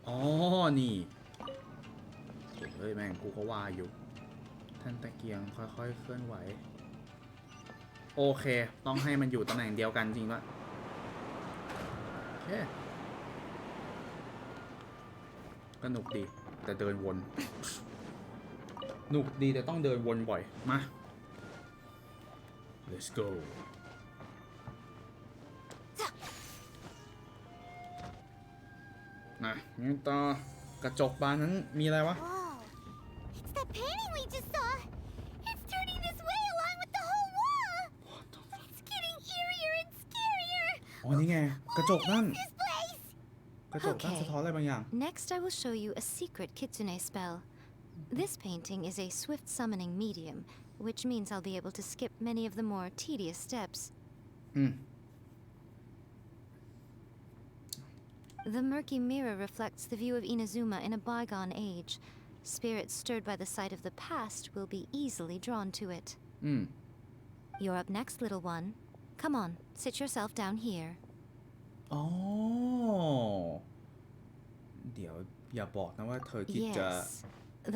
อ๋อนี่เฮ้ยแม่งกูก็ว่าอยู่ท่านตะเกียงค่อยๆเคลื่อนไหวโอเคต้องให้มันอยู่ตำแหน่งเดียวกันจริงปะโอเคก็หนุกดีแต่เดินวนหนุกดีแต่ต้องเดินวนบ่อยมา let's goนะงั้นต่อกระจกบานนั้นมีอะไรวะ It's that painting we just saw. It's turning this way along with the whole wall. It's getting eerier and scarier. อ๋อนี่ไงกระจกนั่น This place. กระจกนั่นสะท้อนอะไรบางอย่าง Next, I will show you a secret kitsune spell. This painting is a swift summoning medium, which means I'll be able to skip many of the more tedious steps. The murky mirror reflects the view of Inazuma in a bygone age. Spirits stirred by the sight of the past will be easily drawn to it. You're up next, little one. Come on, sit yourself down here. อ๋อเดี๋ยวอย่าบอกนะว่าเธอคิดจะ Yes.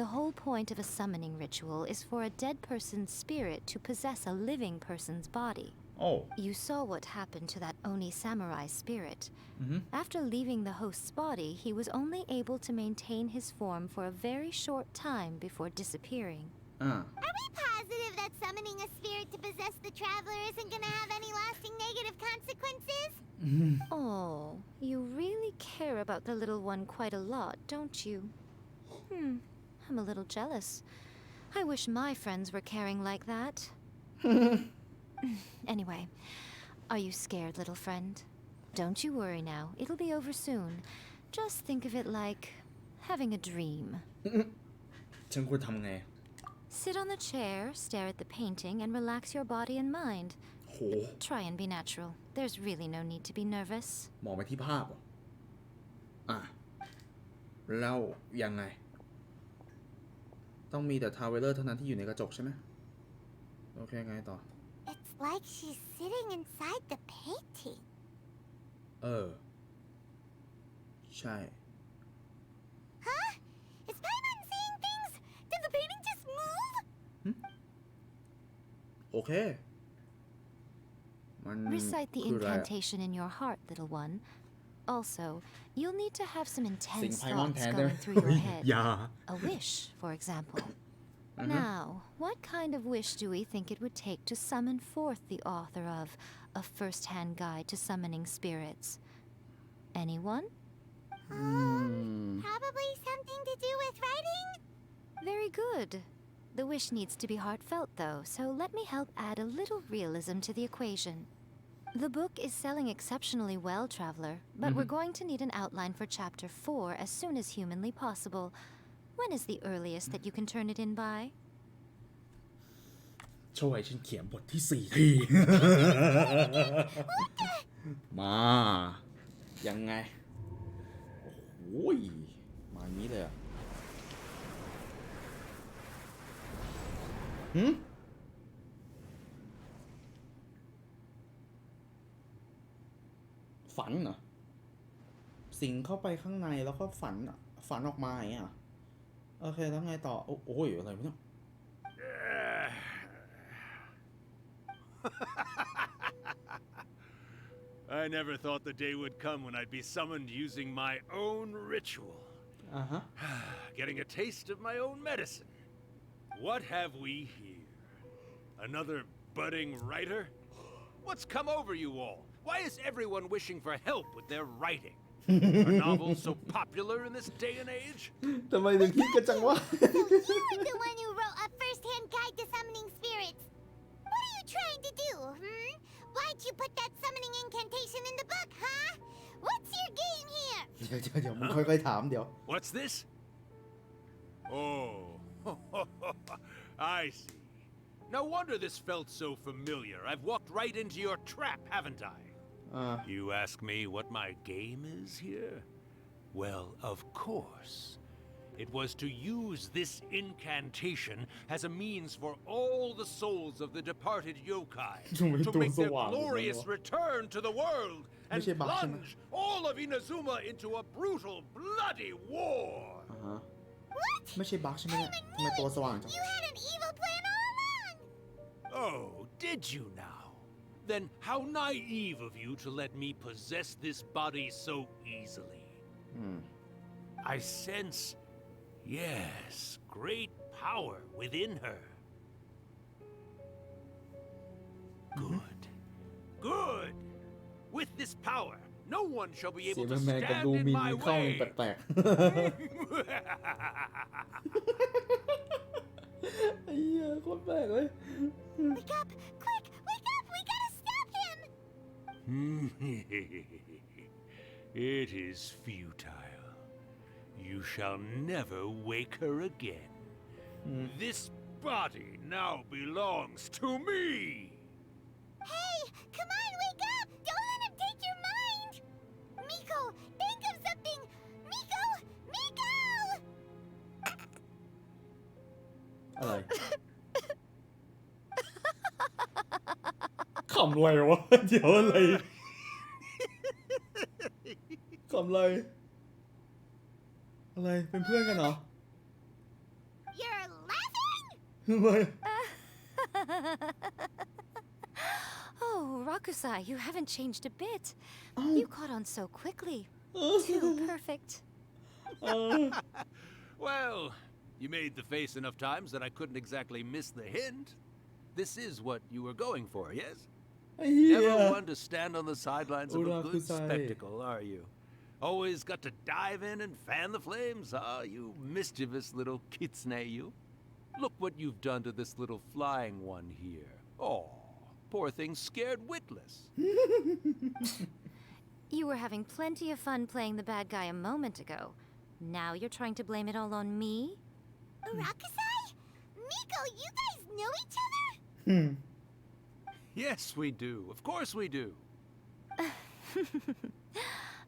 The whole point of a summoning ritual is for a dead person's spirit to possess a living person's body. Oh. You saw what happened to that Oni samurai spirit. After leaving the host's body, he was only able to maintain his form for a very short time before disappearing. Are we positive that summoning a spirit to possess the traveler isn't gonna have any lasting negative consequences? Oh, you really care about the little one quite a lot, don't you? I'm a little jealous. I wish my friends were caring like that. Anyway, are you scared, little friend? Don't you worry now. It'll be over soon. Just think of it like having a dream. ฉันควรทำไง Sit on the chair, stare at the painting, and relax your body and mind. โห Try and be natural. There's really no need to be nervous. มองไปที่ภาพเหรออ่ะแล้วยังไงต้องมีแต่ทาวเวลเลอร์เท่านั้นที่อยู่ในกระจกใช่ไหมโอเคไงต่อ It's like she's sitting inside the painting. ใช่ Huh? Is Paimon seeing things? Did the painting just move? โอเคมัน Recite the คืออะไรอะ incantation in your heart, little one. Also, you'll need to have some สิ่ง intense ไพมอน thoughts แทนได้ไหม going through your head. อย่า A wish, for example. Now, what kind of wish do we think it would take to summon forth the author of A First-Hand Guide to Summoning Spirits? Anyone? Probably something to do with writing? Very good. The wish needs to be heartfelt, though, so let me help add a little realism to the equation. The book is selling exceptionally well, Traveler, but we're going to need an outline for Chapter 4 as soon as humanly possible. When is the earliest that you can turn it in by? ช่วยฉันเขียนบทที่4 ที มายังไงโอ้ยมาอย่างนี้เลยอ่ะฝันเหรอสิงเข้าไปข้างในแล้วก็ฝันออกมาอย่างเงี้ยโอเคแล้วไงต่อโอ้ยอะไรวะเนี่ย I never thought the day would come when I'd be summoned using my own ritual. Getting a taste of my own medicine. What have we here? Another budding writer? What's come over you all? Why is everyone wishing for help with their writing? Are novels so popular in this day and age? ทำไมถึงคิดกันจังวะ So you're the one who wrote A First-Hand Guide to Summoning Spirits. What are you trying to do, Why'd you put that summoning incantation in the book, huh? What's your game here? เดี๋ยวมึงค่อยๆถามเดี๋ยว What's this? Oh, I see. No wonder this felt so familiar. I've walked right into your trap, haven't I? You ask me what my game is here? Well, of course. It was to use this incantation as a means for all the souls of the departed yokai to make their glorious return to the world and plunge all of Inazuma into a brutal, bloody war. What? ไม่ใช่บั๊กใช่ไหมเนี่ยทำไมตัวสว่างจัง You had an evil plan all along! Oh, did you now? Then how naive of you to let me possess this body so easily. I sense, yes, great power within her. Good. Good. With this power, no one shall be able to stand in my way. แปลกๆไอ้เหี้ยโคตรแปลกเลย Wake up! Quick! Wake up! We gotta stop him! It is futile. You shall never wake her again. This body now belongs to me. Hey! Come on, wake up! Don't let him take your mind! Miko, think of something! Miko! Miko! อะไร ข ำอะไรวะเดี๋ยวอะไรขำอะไรอะไรเป็นเพื่อนกันเหรอ You're laughing? ทำไม Oh, Rakusai, you haven't changed a bit. You caught on so quickly. Too perfect. Well, you made the face enough times that I couldn't exactly miss the hint. This is what you were going for, yes? Never one to stand on the sidelines of a good spectacle, are you? Always got to dive in and fan the flames, huh? You mischievous little kitsune, you. Look what you've done to this little flying one here. Oh, poor thing scared witless. You were having plenty of fun playing the bad guy a moment ago. Now you're trying to blame it all on me? Rakusai? Miko, you guys know each other? Yes, we do. Of course we do.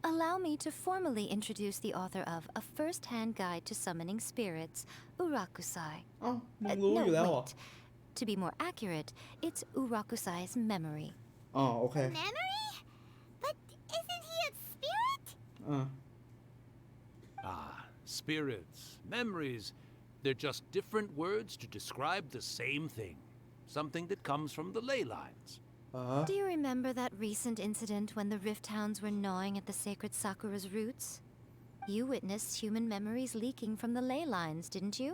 Allow me to formally introduce the author of A First-Hand Guide to Summoning Spirits, Urakusai. เอ้ามึงรู้อยู่แล้วเหรอ To be more accurate, it's Urakusai's memory. อ๋อโอเค Memory? But isn't he a spirit? Spirits, memories, they're just different words to describe the same thing. Something that comes from the ley lines. Do you remember that recent incident when the Rift Hounds were gnawing at the sacred Sakura's roots? You witnessed human memories leaking from the ley lines, didn't you?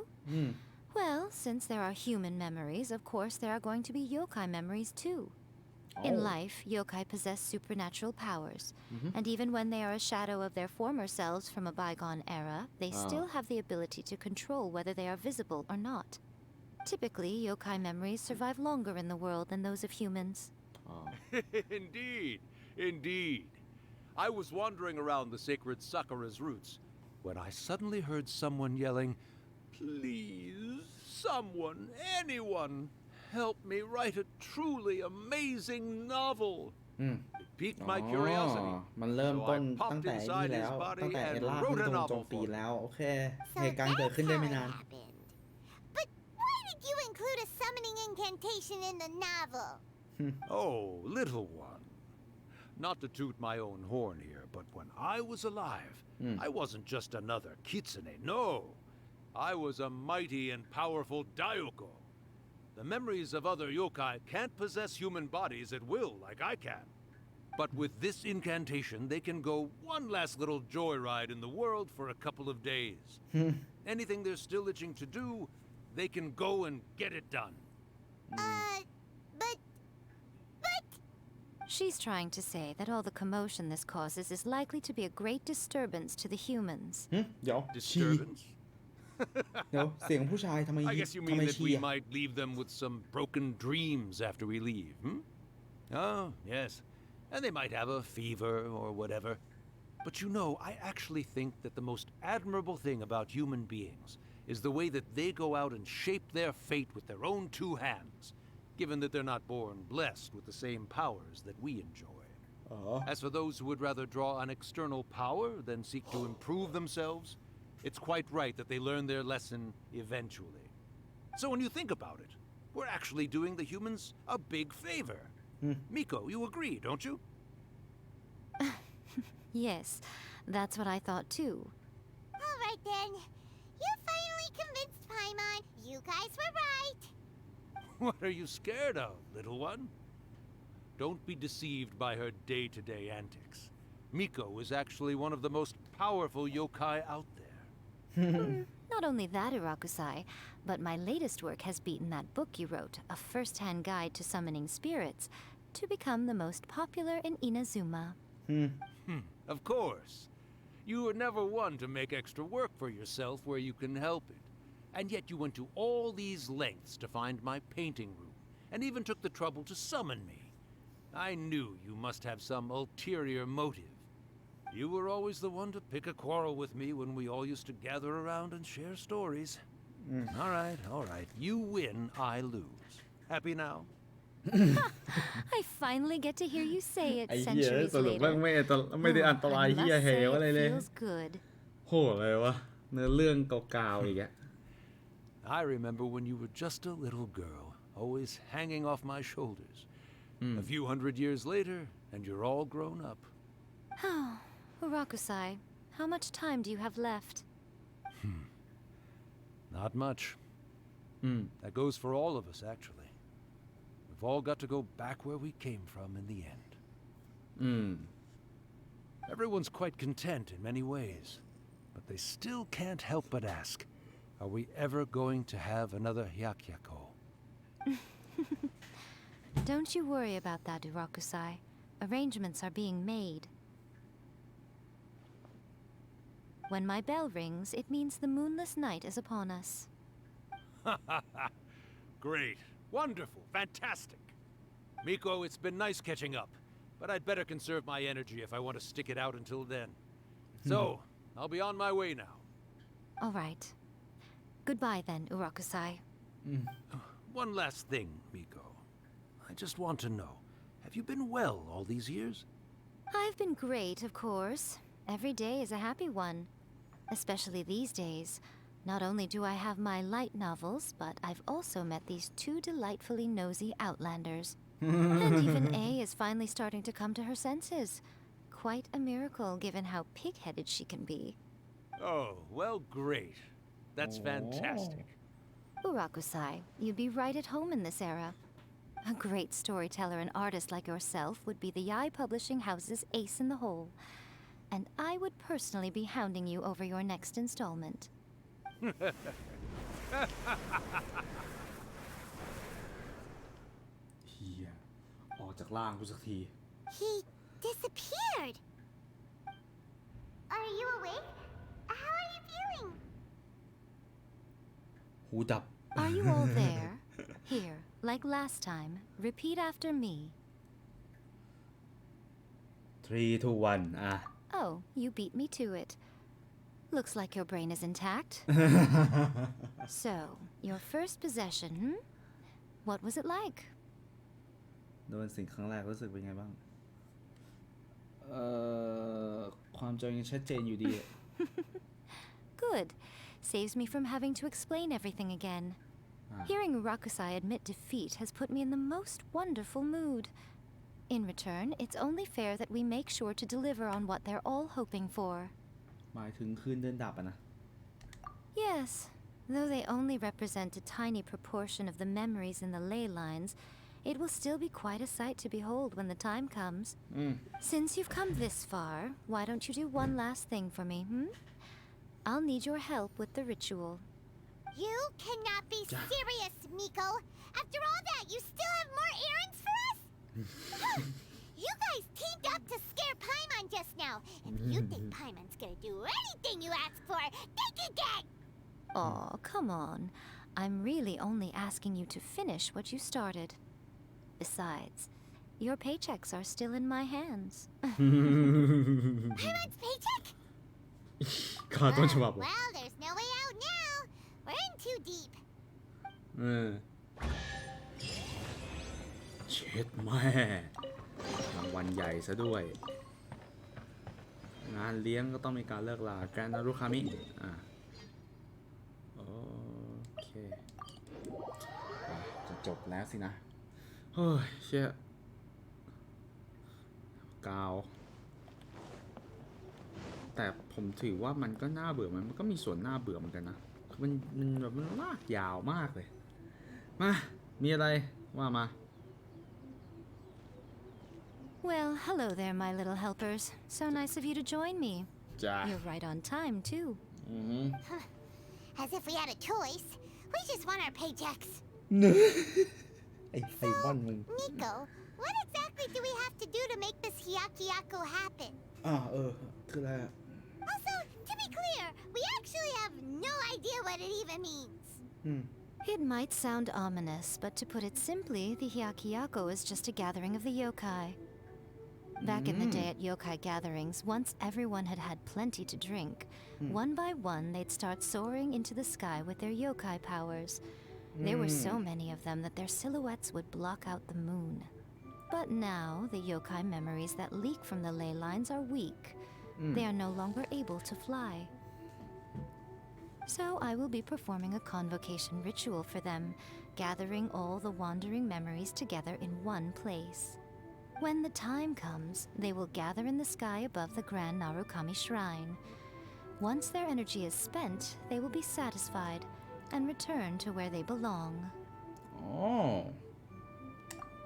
Well, since there are human memories, of course there are going to be yokai memories too. In life, yokai possess supernatural powers, and even when they are a shadow of their former selves from a bygone era, they still have the ability to control whether they are visible or not. Typically, yokai memories survive longer in the world than those of humans. Indeed, indeed. I was wandering around the sacred Sakura's roots when I suddenly heard someone yelling, "Please, someone, anyone, help me write a truly amazing novel." It piqued my curiosity. มันเริ่มต้นตั้งแต่นี่แล้วตั้งแต่เอลล่าเพิ่งโจมตีแล้วโอเคเหตุการณ์เกิดขึ้นได้ไม่นาน But why did you include a summoning incantation in the novel? Oh, little one. Not to toot my own horn here, but when I was alive, I wasn't just another kitsune, no. I was a mighty and powerful Daioko. The memories of other yokai can't possess human bodies at will like I can. But with this incantation, they can go one last little joyride in the world for a couple of days. Anything they're still itching to do, they can go and get it done. But... She's trying to say that all the commotion this causes is likely to be a great disturbance to the humans. เดี๋ยว Disturbance? เดี๋ยวเสียงผู้ชายทำไม I guess you ทำ mean ไม that เชี we ยร์ might leave them with some broken dreams after we leave, Oh, yes. And they might have a fever or whatever. But you know, I actually think that the most admirable thing about human beings is the way that they go out and shape their fate with their own two hands, given that they're not born blessed with the same powers that we enjoy. As for those who would rather draw on external power than seek to improve themselves, it's quite right that they learn their lesson eventually. So when you think about it, we're actually doing the humans a big favor. Miko, you agree, don't you? Yes, that's what I thought too. All right then. You finally convinced Paimon. You guys were right. What are you scared of, little one? Don't be deceived by her day-to-day antics. Miko is actually one of the most powerful yokai out there. Not only that, Urakusai, but my latest work has beaten that book you wrote, A First-Hand Guide to Summoning Spirits, to become the most popular in Inazuma. Of course. You were never one to make extra work for yourself where you can help it. And yet you went to all these lengths to find my painting room, and even took the trouble to summon me. I knew you must have some ulterior motive. You were always the one to pick a quarrel with me when we all used to gather around and share stories. All right. You win, I lose. Happy now? I finally get to hear you say it ไอ้เหี้ย centuries สรุป later. แม่งไม่ได้อันตราย I เหี้ย must เห say วอะไร it เลย feels good. โหอะไรวะเนื้อเรื่องเก่าๆอีกอะ I remember when you were just a little girl, always hanging off my shoulders. A few hundred years later, and you're all grown up. Oh, Urakusai, how much time do you have left? Not much. That goes for all of us, actually. We've all got to go back where we came from in the end. Everyone's quite content in many ways, but they still can't help but ask, are we ever going to have another Hyakyako? Don't you worry about that, Urakusai. Arrangements are being made. When my bell rings, it means the moonless night is upon us. Great. Wonderful. Fantastic. Miko, it's been nice catching up, but I'd better conserve my energy if I want to stick it out until then. So, I'll be on my way now. All right. Goodbye then, Urakusai. One last thing, Miko. I just want to know, have you been well all these years? I've been great, of course. Every day is a happy one. Especially these days. Not only do I have my light novels, but I've also met these two delightfully nosy outlanders. And even A is finally starting to come to her senses. Quite a miracle given how pig-headed she can be. Oh, well, great. That's fantastic. Urakusai, you'd be right at home in this era. A great storyteller and artist like yourself would be the Yai Publishing House's ace in the hole. And I would personally be hounding you over your next installment. เฮียออกจากร่างกูสักที He disappeared. Are you awake? How are you feeling? หูดับ Are you all there? Here, like last time, repeat after me. 3 2 1 อ่ะ Oh, you beat me to it. Looks like your brain is intact. So, your first possession, What was it like? โดนสิ่งครั้งแรกรู้สึกเป็นไงบ้างความจำยังชัดเจนอยู่ดี Good. Saves me from having to explain everything again. Hearing Urakusai admit defeat has put me in the most wonderful mood. In return, it's only fair that we make sure to deliver on what they're all hoping for. หมายถึงคืนเดินดับอะนะ Yes, though they only represent a tiny proportion of the memories in the ley lines, it will still be quite a sight to behold when the time comes. Since you've come this far, why don't you do one last thing for me, I'll need your help with the ritual. You cannot be serious, Miko. After all that, you still have more errands for us? You guys teamed up to scare Paimon just now. If you think Paimon's gonna do anything you ask for, think again! Aw, come on. I'm really only asking you to finish what you started. Besides, your paychecks are still in my hands. Paimon's paycheck? ขาดต้นฉบับ Well, there's no way out now. We're in too deep. เช็ดแม่รางวัลใหญ่ซะด้วย งานเลี้ยงก็ต้องมีการเลิกลาแกรนนารุคามิโอเคจะจบแล้วสินะเฮ้ยเชี่ยกาวแต่ผมถือว่ามันก็น่าเบื่อมันก็มีส่วนน่าเบื่อเหมือนกันนะมันแบบมันลากยาวมากเลยมามีอะไรว่ามา Well, hello there, my little helpers. So nice of you to join me. You're right on time, too. As if we had a choice. We just want our paychecks. So, Miko, what exactly do we have to do to make this Hyakyako happen? Also, to be clear, we actually have no idea what it even means. It might sound ominous, but to put it simply, the Hyakyako is just a gathering of the yokai. Back in the day at yokai gatherings, once everyone had had plenty to drink, one by one they'd start soaring into the sky with their yokai powers. There were so many of them that their silhouettes would block out the moon. But now, the yokai memories that leak from the ley lines are weak. They are no longer able to fly. So I will be performing a convocation ritual for them, gathering all the wandering memories together in one place. When the time comes, they will gather in the sky above the Grand Narukami Shrine. Once their energy is spent, they will be satisfied and return to where they belong. Oh.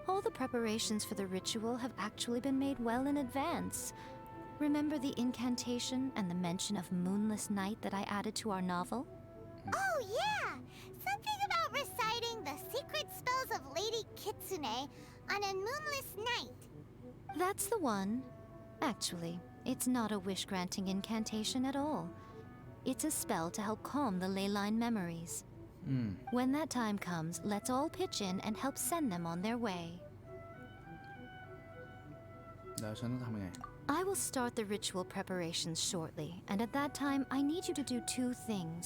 All the preparations for the ritual have actually been made well in advance. Remember the incantation and the mention of moonless night that I added to our novel? Oh, yeah! Something about reciting the secret spells of Lady Kitsune on a moonless night. That's the one. Actually, it's not a wish-granting incantation at all. It's a spell to help calm the ley line memories. When that time comes, let's all pitch in and help send them on their way. แล้วฉันต้องทำยังไง I will start the ritual preparations shortly, and at that time, I need you to do two things.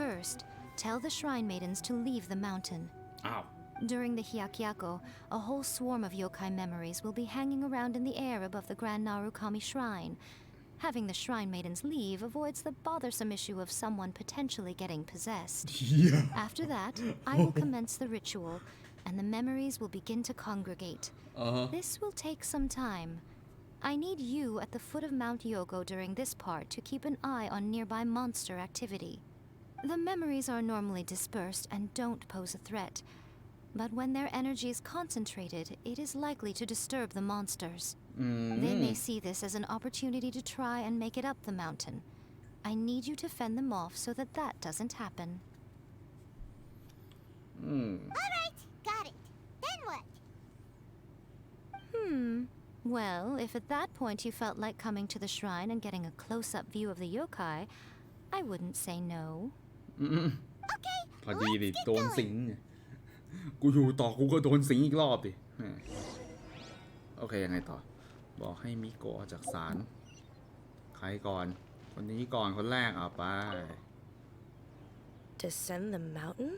First, tell the shrine maidens to leave the mountain. อ้าว During the Hyakyako, a whole swarm of yokai memories will be hanging around in the air above the Grand Narukami Shrine. Having the shrine maidens leave avoids the bothersome issue of someone potentially getting possessed. Yeah. After that, I will commence the ritual, and the memories will begin to congregate. This will take some time. I need you at the foot of Mount Yogo during this part to keep an eye on nearby monster activity. The memories are normally dispersed and don't pose a threat, but when their energy is concentrated, it is likely to disturb the monsters. They may see this as an opportunity to try and make it up the mountain. I need you to fend them off so that that doesn't happen. Alright, got it. Then what? Well, if at that point you felt like coming to the shrine and getting a close-up view of the yokai, I wouldn't say no. Okay, พอดีดิ let's get โดน going. สิงกูอยู่ต่อกูก็โดนสิงอีกรอบดิโอเคยังไงต่อบอกให้มิโกะออกจากศาลใครก่อนคนนี้ก่อนคนแรกไป Descend the mountain?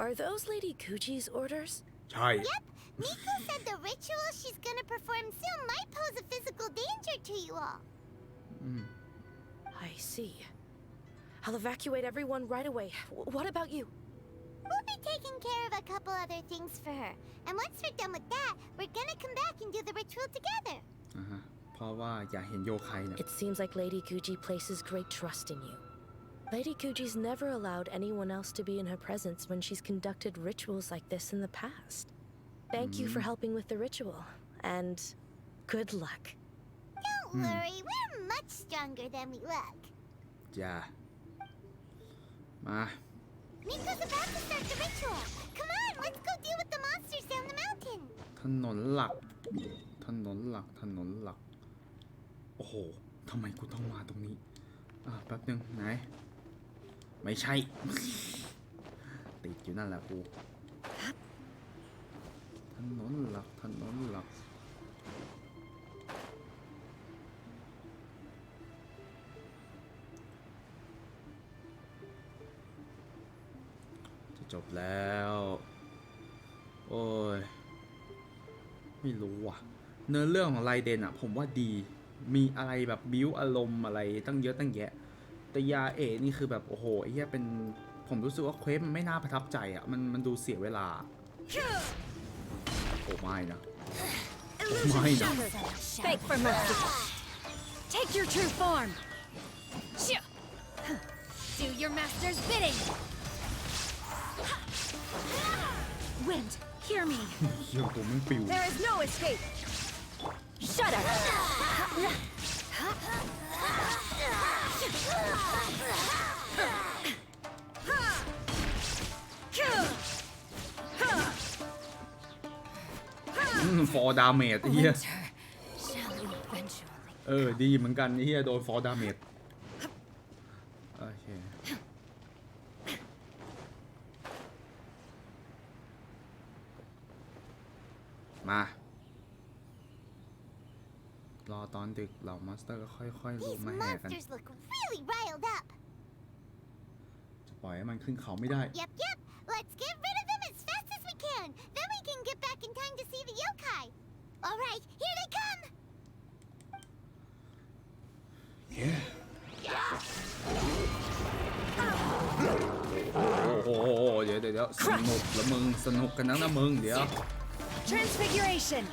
Are those Lady Kuji's orders? ใช่ Yep, Miku said the ritual she's gonna perform soon might pose a physical danger to you all. I see. I'll evacuate everyone right away. What about you? We'll be taking care of a couple other things for her. And once we're done with that, we're gonna come back and do the ritual together. เพราะว่าอยากเห็นโยไคเนี่ย It seems like Lady Kuji places great trust in you. Lady Kuji's never allowed anyone else to be in her presence when she's conducted rituals like this in the past. Thank you for helping with the ritual, and good luck. Don't worry, we're much stronger than we look. จ้ามา Miko's about to start the ritual. Come on, let's go deal with the monsters down the mountain. ถนนหลักโอ้โหทำไมกูต้องมาตรงนี้แป๊บนึงไหนไม่ใช่ ติดอยู่นั่นแหละกูถนนหลักจะจบแล้วโอ้ยไม่รู้ว่ะเนื้อเรื่องของไรเดนผมว่าดีมีอะไรแบบบิ้วอารมณ์อะไรตั้งเยอะตั้งแยะแต่ยาเอะนี่คือแบบโอ้โหไอ้เหี้ยเป็นผมรู้สึกว่าเควสมันไม่น่าประทับใจมันดูเสียเวลาโอ้ไม่นะFake for mercy. Take your true form. Do your master's bidding! Wind, hear me. เหี้ยตัวมันปิว There is no escape. Shudder. for damage เฮีย Shall we eventually? ดีเหมือนกันเฮียโดน for damage โอเคมารอตอนดึกเหล่ามอนสเตอร์ก็ค่อยๆรูมาแห่กัน These monsters look really riled up. จะปล่อยให้มันขึ้นเขาไม่ได้ Yep. Let's get rid of them as fast as we can. Then we can get back in time to see the yokai. All right, here they come. โอ้โหเดี๋ยวสนุกละมึงสนุกกันนะมึงเดี๋ยว Transfiguration.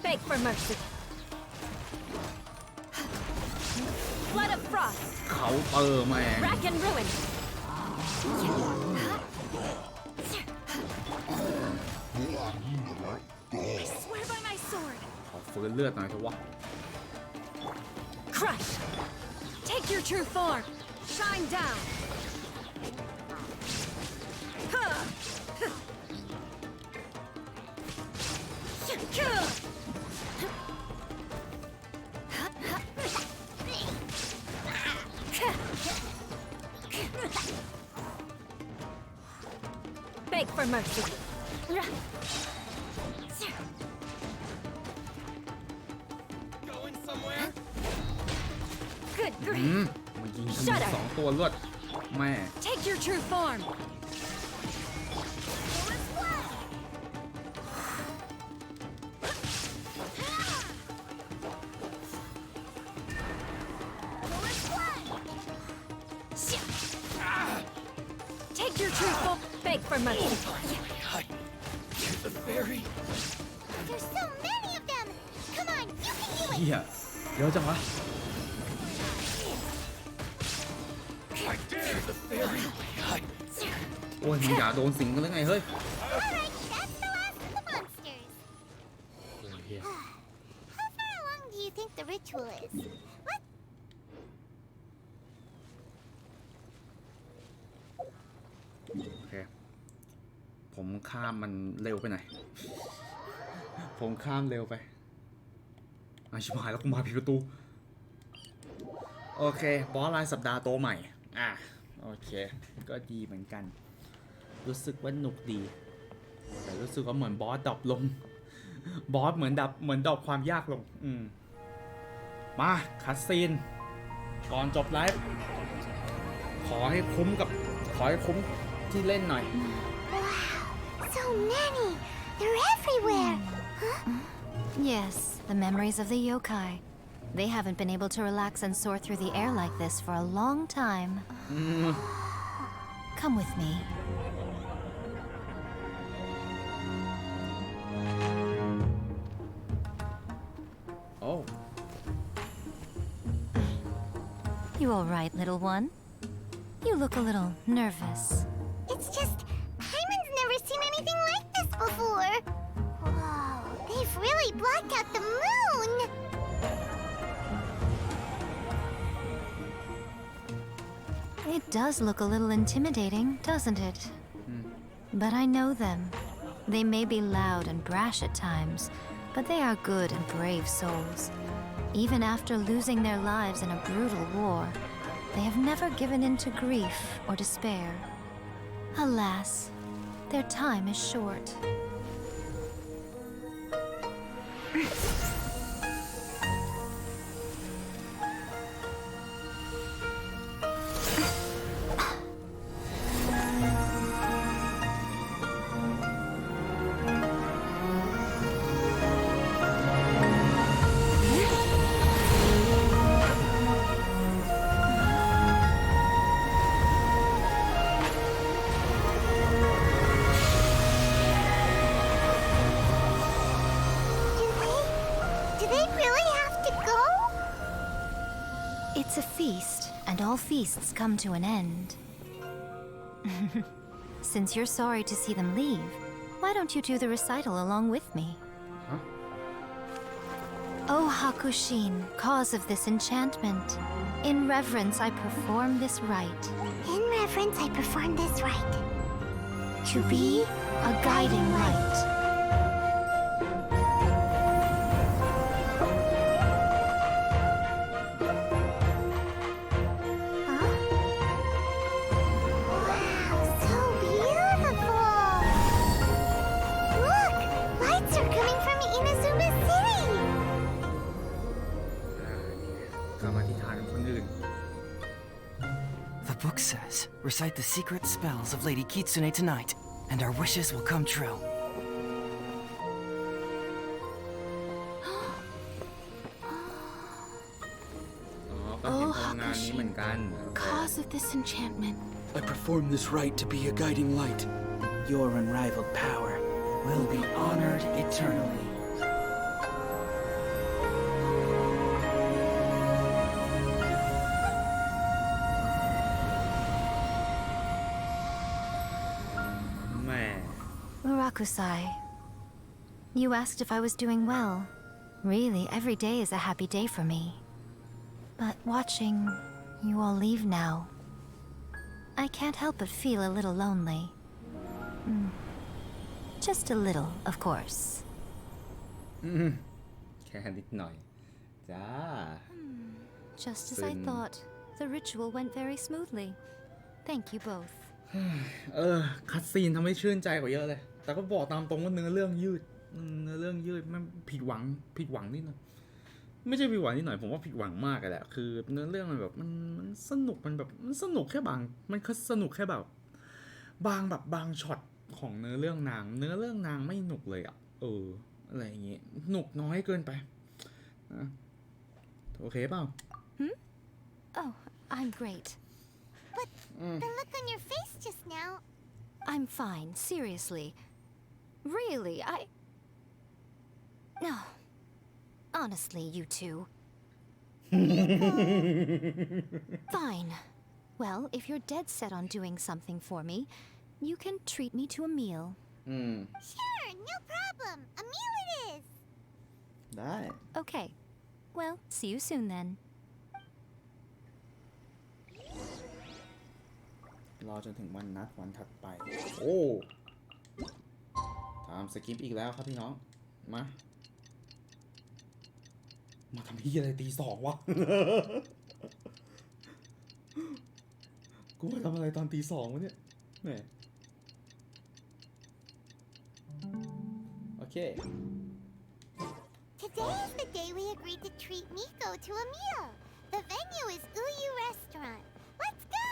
Beg for mercy. Blood of frost. เขาเตอร์แม่ง Rack and ruin. I swear by my sword. ขอฟื้นเลือดหน่อยเถอะวะ Crush. Take your true form. Shine down. Beg for mercy. Going somewhere? Good มัน grief. ยิงธนูสองตัวเลือดแม่ Take your true form. Take your true form. Beg for mercy. The fairy. There's so many of them! Come on, you can do it! เฮียเยอะจังวะ I dare the fairy. โอ้ยมึงอย่าโดนสิงกันเลยไงเฮ้ย Alright, that's the last of the monsters. โอ้ยเฮีย How far along do you think the ritual is? What? โอเคผมข้ามมันเร็วไปหน่อยผมข้ามเร็วไปชิบหายแล้วกูมาผิดประตูโอเคบอสรายสัปดาห์ตัวใหม่โอเคก็ดีเหมือนกันรู้สึกว่าหนุกดีแต่รู้สึกว่าเหมือนบอสดรอปลงบอสเหมือนดรอปความยากลงมาคัสซีนก่อนจบไลฟ์ขอให้คุ้มที่เล่นหน่อย So many! They're everywhere! Huh? Yes, the memories of the yokai. They haven't been able to relax and soar through the air like this for a long time. Come with me. Oh. You all right, little one? You look a little nervous. It's just, Hyman's never seen anything like this before! Whoa, they've really blacked out the moon! It does look a little intimidating, doesn't it? But I know them. They may be loud and brash at times, but they are good and brave souls. Even after losing their lives in a brutal war, they have never given in to grief or despair. Alas, their time is short. Do they really have to go? It's a feast, and all feasts come to an end. Since you're sorry to see them leave, why don't you do the recital along with me? Huh? O Hakushin, cause of this enchantment, in reverence I perform this rite. In reverence, I perform this rite. To be a guiding light. The book says, recite the secret spells of Lady Kitsune tonight, and our wishes will come true. ต้องเห็นพลังงานนี้เหมือนกัน Cause of this enchantment. I perform this rite to be a guiding light. Your unrivaled power will be honored eternally. แม่ Murakusai, you asked if I was doing well. Really, every day is a happy day for me. But watching you all leave now, I can't help but feel a little lonely. Just a little, of course. แค่นิดหน่อยจ้า Just as I thought, the ritual went very smoothly. Thank you both. คัดซีนทำให้ชื่นใจกว่าเยอะเลย แต่ก็บอกตามตรงว่าเนื้อเรื่องยืดมันผิดหวังนิดหน่อยไม่ใช่ผิดหวังนิดหน่อยผมว่าผิดหวังมากเลยแหละคือเนื้อเรื่องมันแบบมันสนุกมันสนุกแค่บางมันคือสนุกแค่แบบบางช็อตของเนื้อเรื่องนางไม่หนุกเลยอ่ะอะไรอย่างเงี้ยหนุกน้อยเกินไปนะโอเคเปล่า Oh, I'm great. But the look on your face just now. I'm fine, seriously. Really, No. Honestly, you two. Fine. Well, if you're dead set on doing something for me, you can treat me to a meal. Sure, no problem. A meal it is. ได้ Okay. Well, see you soon then. รอจนถึงวันนัดวันถัดไปโอ้ตามสกิปอีกแล้วครับพี่น้องมาทำที่อะไรตีสองวะ กูมาทำอะไรตอนตีสองวะเนี่ยแหมโอเค Today is the day we agreed to treat Miko to a meal. The venue is Uyu Restaurant. Let's go!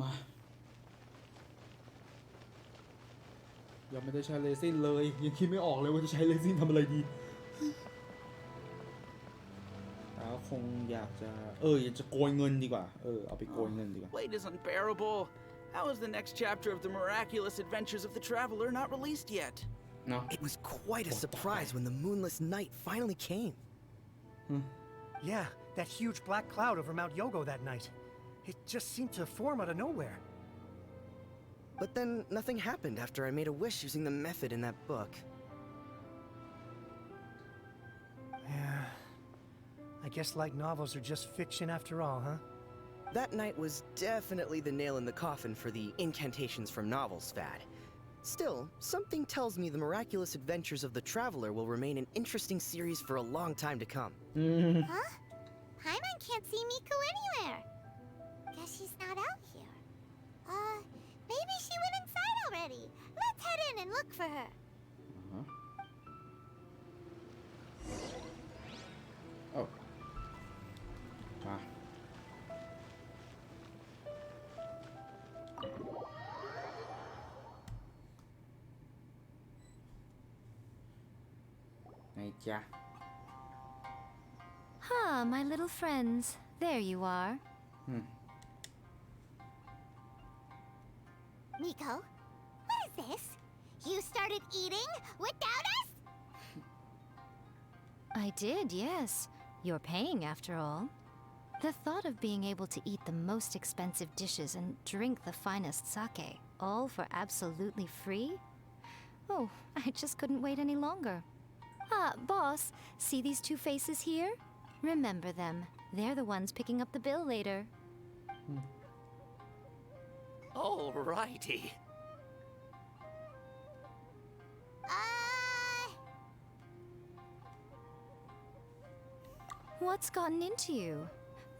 มายังไม่ได้ใช้เลซินเลยยังคิดไม่ออกเลยว่าจะใช้เลซินทำอะไรดีแล้วคงอยากจะอยากจะโกยเงินดีกว่าเอาไปโกยเงินดีกว่า Wait is unbearable. How is the next chapter of the miraculous adventures of the traveler not released yet? No. It was quite a surprise when the moonless night finally came. Yeah, that huge black cloud over Mount Yogo that night. It just seemed to form out of nowhere. But then nothing happened after I made a wish using the method in that book. Yeah. I guess light novels are just fiction after all, huh? That night was definitely the nail in the coffin for the incantations from novels fad. Still, something tells me the miraculous adventures of the traveler will remain an interesting series for a long time to come. Huh? Paimon can't see Miko anywhere. Guess she's not out here. Maybe she went inside already. Let's head in and look for her. Oh. มาไงจ๊ะ Ah, my little friends. There you are. Miko, what is this? You started eating without us? I did, yes. You're paying after all. The thought of being able to eat the most expensive dishes and drink the finest sake, all for absolutely free? Oh, I just couldn't wait any longer. Ah, boss, see these two faces here? Remember them. They're the ones picking up the bill later. Alrighty. What's gotten into you?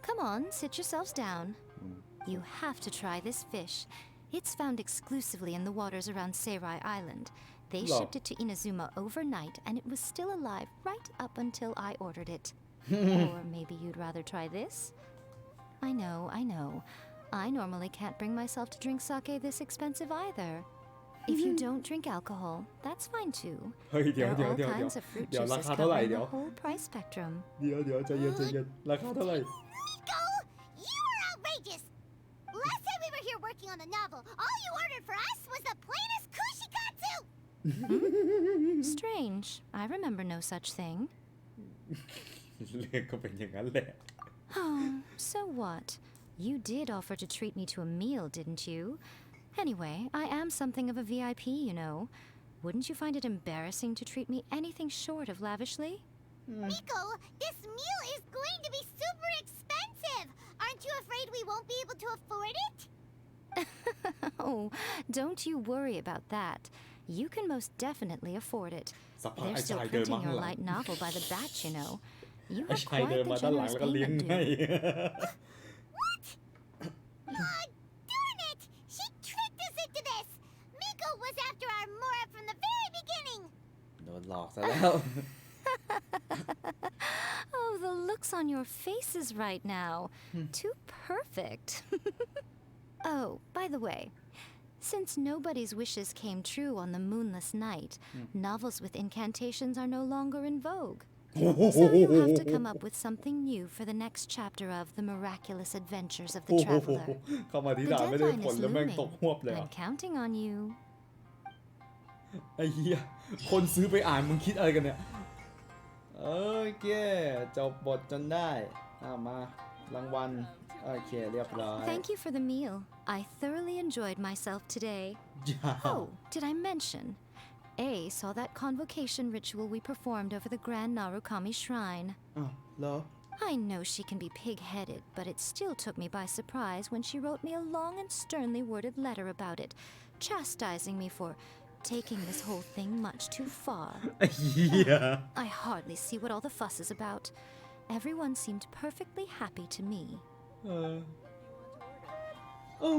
Come on, sit yourselves down. You have to try this fish. It's found exclusively in the waters around Seirai Island. They shipped it to Inazuma overnight, and it was still alive right up until I ordered it. Or maybe you'd rather try this? I know. I normally can't bring myself to drink sake this expensive either. If you don't drink alcohol, that's fine too. เฮ้ยเดี๋ยว There are all kinds of fruit เดี๋ยวรา juices คาเท่าไหร่ covering เดี๋ยว the whole price spectrum. เดี๋ยวใจเย็นราคาเท่าไหร่ Nico, you are outrageous. Last time we were here working on the novel, all you ordered for us was the plainest kushikatsu. Strange. I remember no such thing. เรื่องก็เป็นอย่างนั้นแหละ Oh, so what? You did offer to treat me to a meal, didn't you? Anyway, I am something of a VIP, you know. Wouldn't you find it embarrassing to treat me anything short of lavishly? Nico, this meal is going to be super expensive. Aren't you afraid we won't be able to afford it? Oh, don't you worry about that. You can most definitely afford it. They're still printing your light novel by the batch, you know. You have quite the generous payment due. What? Darn it! She tricked us into this! Miko was after our Mora from the very beginning! โดนหลอกซะแล้ว Oh, the looks on your faces right now. Too perfect. Oh, by the way, since nobody's wishes came true on the moonless night, novels with incantations are no longer in vogue. So you have to come up with something new for the next chapter of The Miraculous Adventures of the Traveler. เข้ามาที่ The ด่านไม่ได้ deadline ผล is แล้วแม่งตก looming. หวบเลย I'm counting on you. ไอ้เหี้ยคนซื้อไปอ่านมึงคิดอะไรกันเนี่ยโอเคจบบทจนได้มารางวัลโอเคเรียบร้อย Thank you for the meal. I thoroughly enjoyed myself today. Oh, did I mention? A saw that convocation ritual we performed over the Grand Narukami Shrine. อ้าวเหรอ I know she can be pig-headed, but it still took me by surprise when she wrote me a long and sternly worded letter about it, chastising me for taking this whole thing much too far. I hardly see what all the fuss is about. Everyone seemed perfectly happy to me.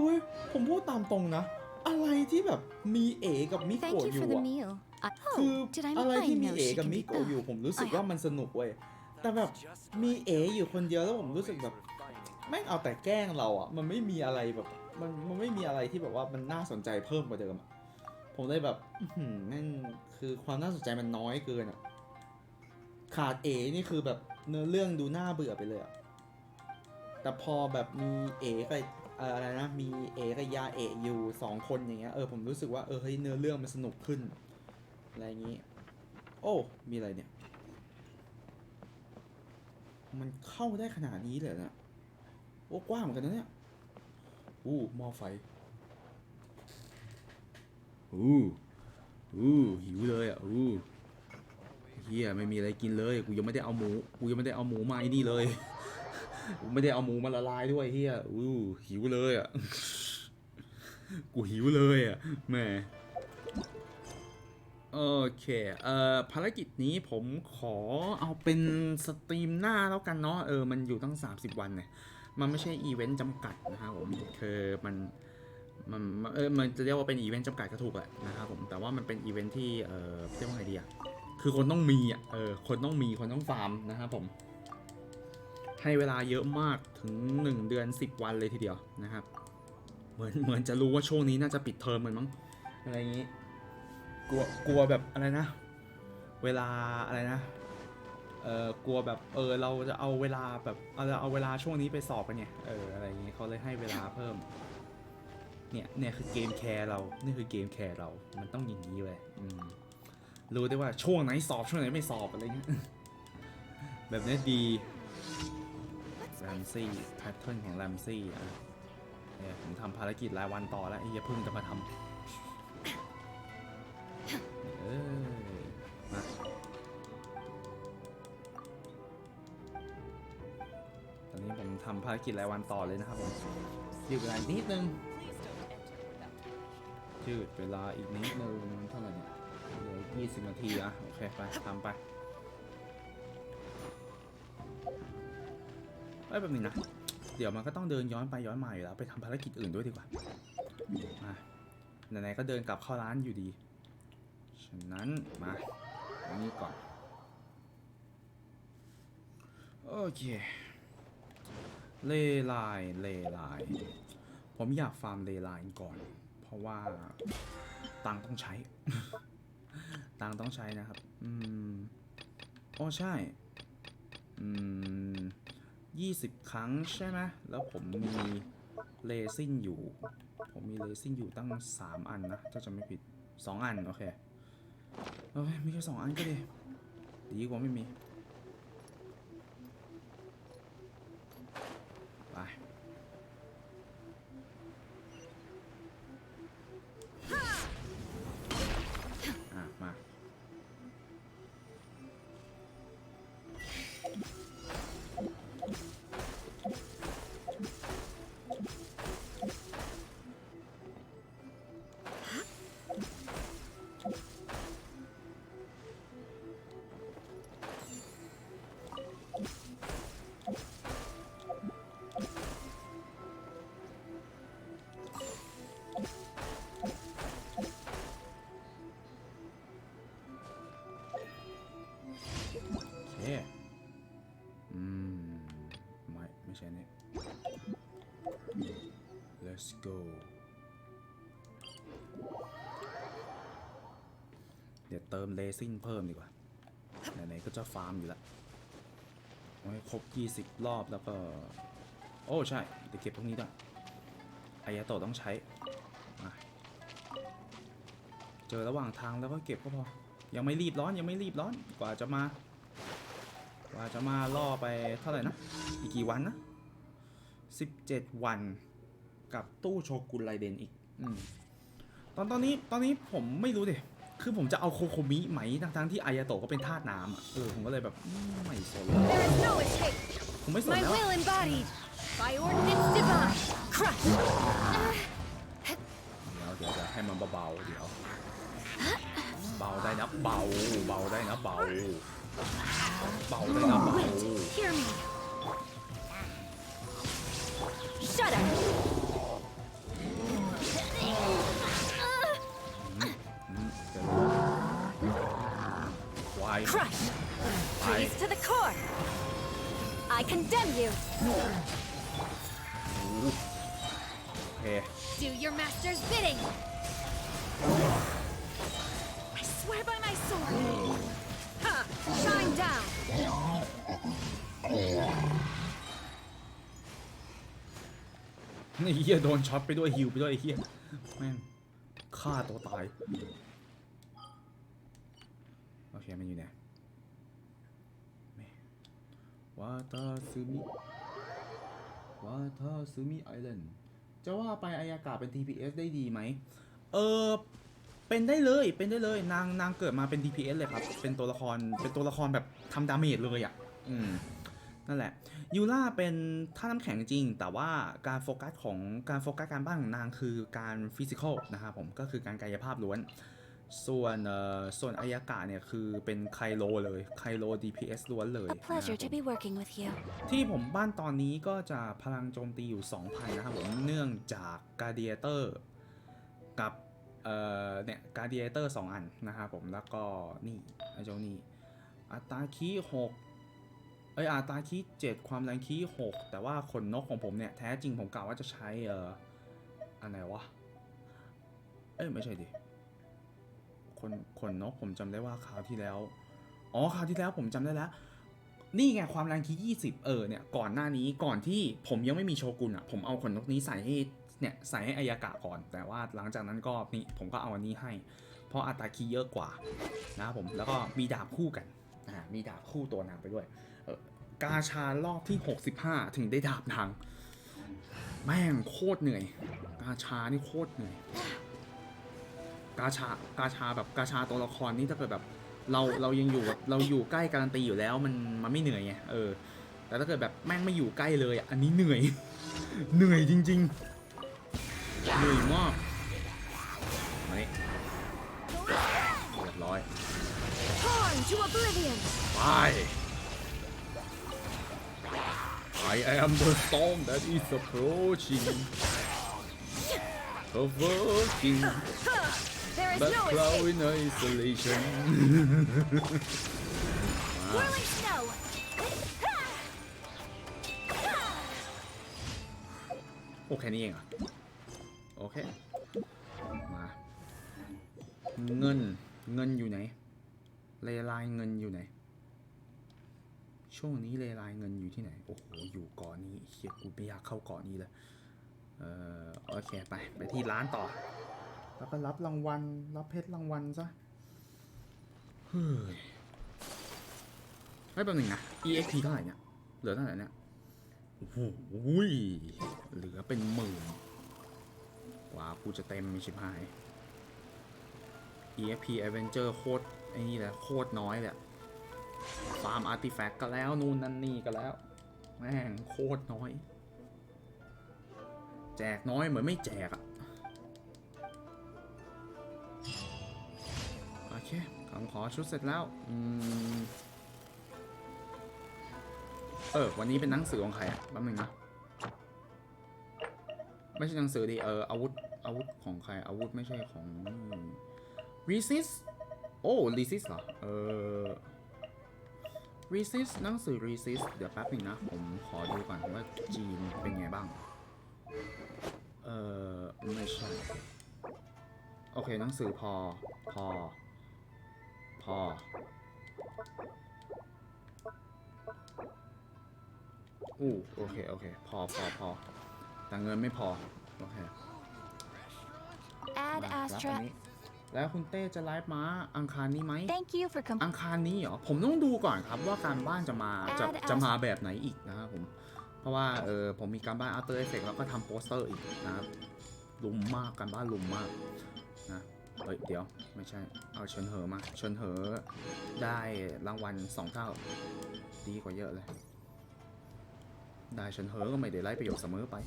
เว้ยผมพูดตามตรงนะอะไรที่แบบมีเอกับมิโกะ Thank อ you ยู่ for the อะ meal. คือ did I อะไรที่มี know เอ she กับ can มิ be โกะอยู่ผมรู้สึกว่ามันสนุกเว้ยแต่แบบมีเออยู่คนเดียวแล้วผมรู้สึกแบบแม่งเอาแต่แกล้งเราอ่ะมันไม่มีอะไรแบบมันไม่มีอะไรที่แบบว่ามันน่าสนใจเพิ่มกว่าเดิมอะผมเลยแบบแม่งคือความน่าสนใจมันน้อยเกินอ่ะขาดเอนี่คือแบบเนื้อเรื่องดูน่าเบื่อไปเลยอ่ะแต่พอแบบมีเอกับอะไรนะมีเอกับยาเออยู่2คนอย่างเงี้ยผมรู้สึกว่าเฮ้ยเนื้อเรื่องมันสนุกขึ้นอะไรอย่างงี้โอ้มีอะไรเนี่ยมันเข้าได้ขนาดนี้เลยนะโอ้กว้างเหมือนกันนะเนี่ยหม้อไฟหิวเลยอ่ะเฮียไม่มีอะไรกินเลยกูยังไม่ได้เอาหมูมาไอ้นี่เลยกูไม่ได้เอาหมูมาละลายด้วยเฮียหิวเลยอ่ะกูหิวเลยอ่ะแม่โอเคภารกิจนี้ผมขอเอาเป็นสตรีมหน้าแล้วกันเนาะมันอยู่ตั้ง30วันเนี่ยมันไม่ใช่อีเวนต์จำกัดนะครับผมคือมันจะเรียกว่าเป็นอีเวนต์จำกัดก็ถูกแหละนะครับผมแต่ว่ามันเป็นอีเวนต์ที่เรียกว่าไงดีอะคือคนต้องมีอ่ะคนต้องมีคนต้องฟาร์มนะครับผมให้เวลาเยอะมากถึง1 เดือน 10 วันเลยทีเดียวนะครับเหมือนจะรู้ว่าช่วงนี้น่าจะปิดเทอมมันมั้งอะไรอย่างงี้กลัวแบบอะไรนะเวลาอะไรนะกลัวแบบเราจะเอาเวลาแบบเอาเวลาช่วงนี้ไปสอบกันเนี่ยอะไรอย่างงี้เขาเลยให้เวลาเพิ่มเนี่ยคือเกมแคร์เรานี่คือเกมแคร์เรามันต้องอย่างนี้เลยรู้ได้ว่าช่วงไหนสอบช่วงไหนไม่สอบอะไรเงี้ยแบบนี้ดีแรมซี่แพทเทิร์นของแรมซี่เนี่ยผมทำภารกิจรายวันต่อแล้วอย่าเพิ่งจะมาทำมาตอนนี้ผมทำภารกิจรายวันต่อเลยนะครับผมยืดเวลานิดนึงยืดเวลาอีกนิดนึงเท่าไหร่เนี่ยเหลือ20 นาทีอะโอเคไปทำไปแบบนี้นะเดี๋ยวมันก็ต้องเดินย้อนไปย้อนมาอยู่แล้วไปทำภารกิจอื่นด้วยดีกว่าไหนๆก็เดินกลับเข้าร้านอยู่ดีฉะนั้นมาอันนี้ก่อนโอเคเล่ลาย ผมอยากฟาร์มเลไลน์ก่อน เพราะว่าตังต้องใช้ ตังต้องใช้นะครับโอ้ใช่20 ครั้งใช่ไหมแล้วผมมีเลซิ่งอยู่ตั้ง3 อันนะถ้าจะไม่ผิด2 อันโอเคมีแค่2 อันก็ดีกว่าไม่มีไปมาไม่ใช่เนี่ย let's go เดี๋ยวเติมเลซิ่งเพิ่มดีกว่าไหนๆก็จะฟาร์มอยู่แล้วให้ครบ20 รอบแล้วก็โอ้ใช่เดี๋ยวเก็บพวกนี้ด้วยอายาโตะต้องใช้เจอระหว่างทางแล้วก็เก็บก็พอยังไม่รีบร้อนกว่าจะมาล่อไปเท่าไหร่นะอีกกี่วันนะ17 วันกับตู้โชกุนไรเดนอีกตอนนี้ผมไม่รู้ดิคือผมจะเอาโคโคมิไหมทั้งที่อายาโตะก็เป็นธาตุน้ำผมก็เลยแบบไม่สนผมไม่สนแล้วเดี๋ยวให้มันเบาๆเดี๋ยวเบาได้นะเบาได้นะเบาShut up! Why? Crush! Freeze to the core! I condemn you! Okay. Do your master's bidding! I swear by my sword! Ha! Shine down! นี่เฮียโดนช็อตไปด้วยฮิวไปด้วยไอ้เฮียแม่งฆ่าตัวตายโอเคมันอยู่ไหนวาทาซึมิไอแลนด์จะว่าไปอายากาเป็น TPS ได้ดีไหมเป็นได้เลยนางเกิดมาเป็น TPS เลยครับเป็นตัวละครแบบทำดาเมจเลยอ่ะนั่นแหละยูล่าเป็นท่าน้ำแข็งจริงแต่ว่าการโฟกัสการบ้านของนางคือการฟิสิกอลนะครับผมก็คือการกายภาพล้วนส่วนอายากะเนี่ยคือเป็นไคโลเลยไคโล DPS ล้วนเลยที่ผมบ้านตอนนี้ก็จะพลังโจมตีอยู่ 2,000 นะครับผมเนื่องจากการ์เดียเตอร์กับเนี่ยการ์เดียเตอร์2 อันนะครับผมแล้วก็นี่ไอ้เจ้านี่อัตราคี6อัตราคี7ความแรงคี6แต่ว่าขนนกของผมเนี่ยแท้จริงผมกล่าวว่าจะใช้อันไหนวะไม่ใช่ดิขนนกผมจำได้ว่าคราวที่แล้วผมจำได้แล้วนี่ไงความแรงคี20เนี่ยก่อนหน้านี้ก่อนที่ผมยังไม่มีโชกุนผมเอาขนนกนี้ใส่ให้อายากะก่อนแต่ว่าหลังจากนั้นก็นี่ผมก็เอาอันนี้ให้เพราะอัตราคีเยอะกว่านะครับผมแล้วก็มีดาบคู่กันมีดาบคู่ตัวนางไปด้วยกาชารอบที่65ถึงได้ดาบนางแม่งโคตรเหนื่อยกาชานี่โคตรเหนื่อยกาชาแบบกาชาตัวละครนี่ถ้าเกิดแบบเรายังอยู่เราอยู่ใกล้การันตีอยู่แล้วมันไม่เหนื่อยไงแต่ถ้าเกิดแบบแม่งไม่อยู่ใกล้เลยอันนี้เหนื่อยจริงๆเหนื่อยมากมานี่เรียบร้อยไปI am the storm that is approaching, provoking, but cloud in isolation. โอ้แค่นี้เองเหรอ โอเคมาเงินอยู่ไหนเลไลเงินอยู่ไหนช่วงนี้เลไลเงินอยู่ที่ไหนโอ้โหอยู่เกาะนี้เฮียกูไม่อยากเข้าเกาะนี้เลยโอเคไปที่ร้านต่อแล้วก็รับรางวัลรับเพชรรางวัลซะเฮ้ยไม่แป๊บนึงนะ EXP เท่าไหร่เนี่ยเหลือเท่าไหร่เนี่ยโอ้โหเหลือเป็นหมื่นกว่ากูจะเต็มมีชิบหาย EXP Adventure โคตรไอ้นี่แหละโคตรน้อยเลยฟาร์มอาร์ติแฟกต์ก็แล้วนู่นนั่นนี่ก็แล้วแม่งโคตรน้อยแจกน้อยเหมือนไม่แจกอะโอเคคำขอชุดเสร็จแล้ววันนี้เป็นหนังสือของใครอะแป๊บนึงนะไม่ใช่หนังสือดิอาวุธของใครอาวุธไม่ใช่ของ Resist โอ้ Resist เหรอResist หนังสือ Resist เดี๋ยวแป๊บนึงนะผมขอดูก่อนว่าจีนเป็นไงบ้างไม่ใช่โอเคหนังสือพอโอเคพอแต่เงินไม่พอโอเค Add Astra แล้วคุณเต้จะไลฟ์ม้าอังคารนี้ไหม Thank you for อังคารนี้เหรอผมต้องดูก่อนครับว่าการบ้านจะมาแบบไหนอีกนะครับผมเพราะว่าผมมีการบ้าน After Effects แล้วก็ทำโปสเตอร์อีกนะครับลุมมากการบ้านลุมมากนะเดี๋ยวไม่ใช่เอาเฉินเหอมาเฉินเหอได้รางวัล2 เท่าดีกว่าเยอะเลยได้เฉินเหอก็ไม่ได้ไร้ประโยชน์เสมอไป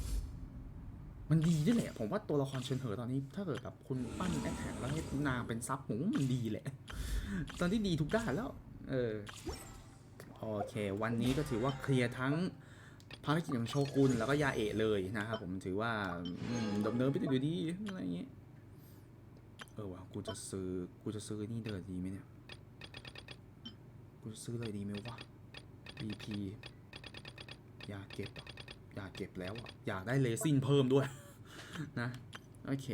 มันดีด้วยแหละผมว่าตัวละครเฉินเหอตอนนี้ถ้าเกิดแบบคุณปั้นแอคแท็กแล้วให้นางเป็นซับผมมันดีแหละตอนที่ดีทุกด้านแล้วโอเควันนี้ก็ถือว่าเคลียร์ทั้งภารกิจของโชกุนแล้วก็ยาเอะเลยนะครับผมถือว่าดำเนินไปได้ดีอะไรอย่างเงี้ยว่ะกูจะซื้อนี่เดินดีไหมเนี่ยกูจะซื้อเลยดีไหมวะ BP อยากเก็บแล้วอ่ะอยากได้เลซินเพิ่มด้วยนะโอเค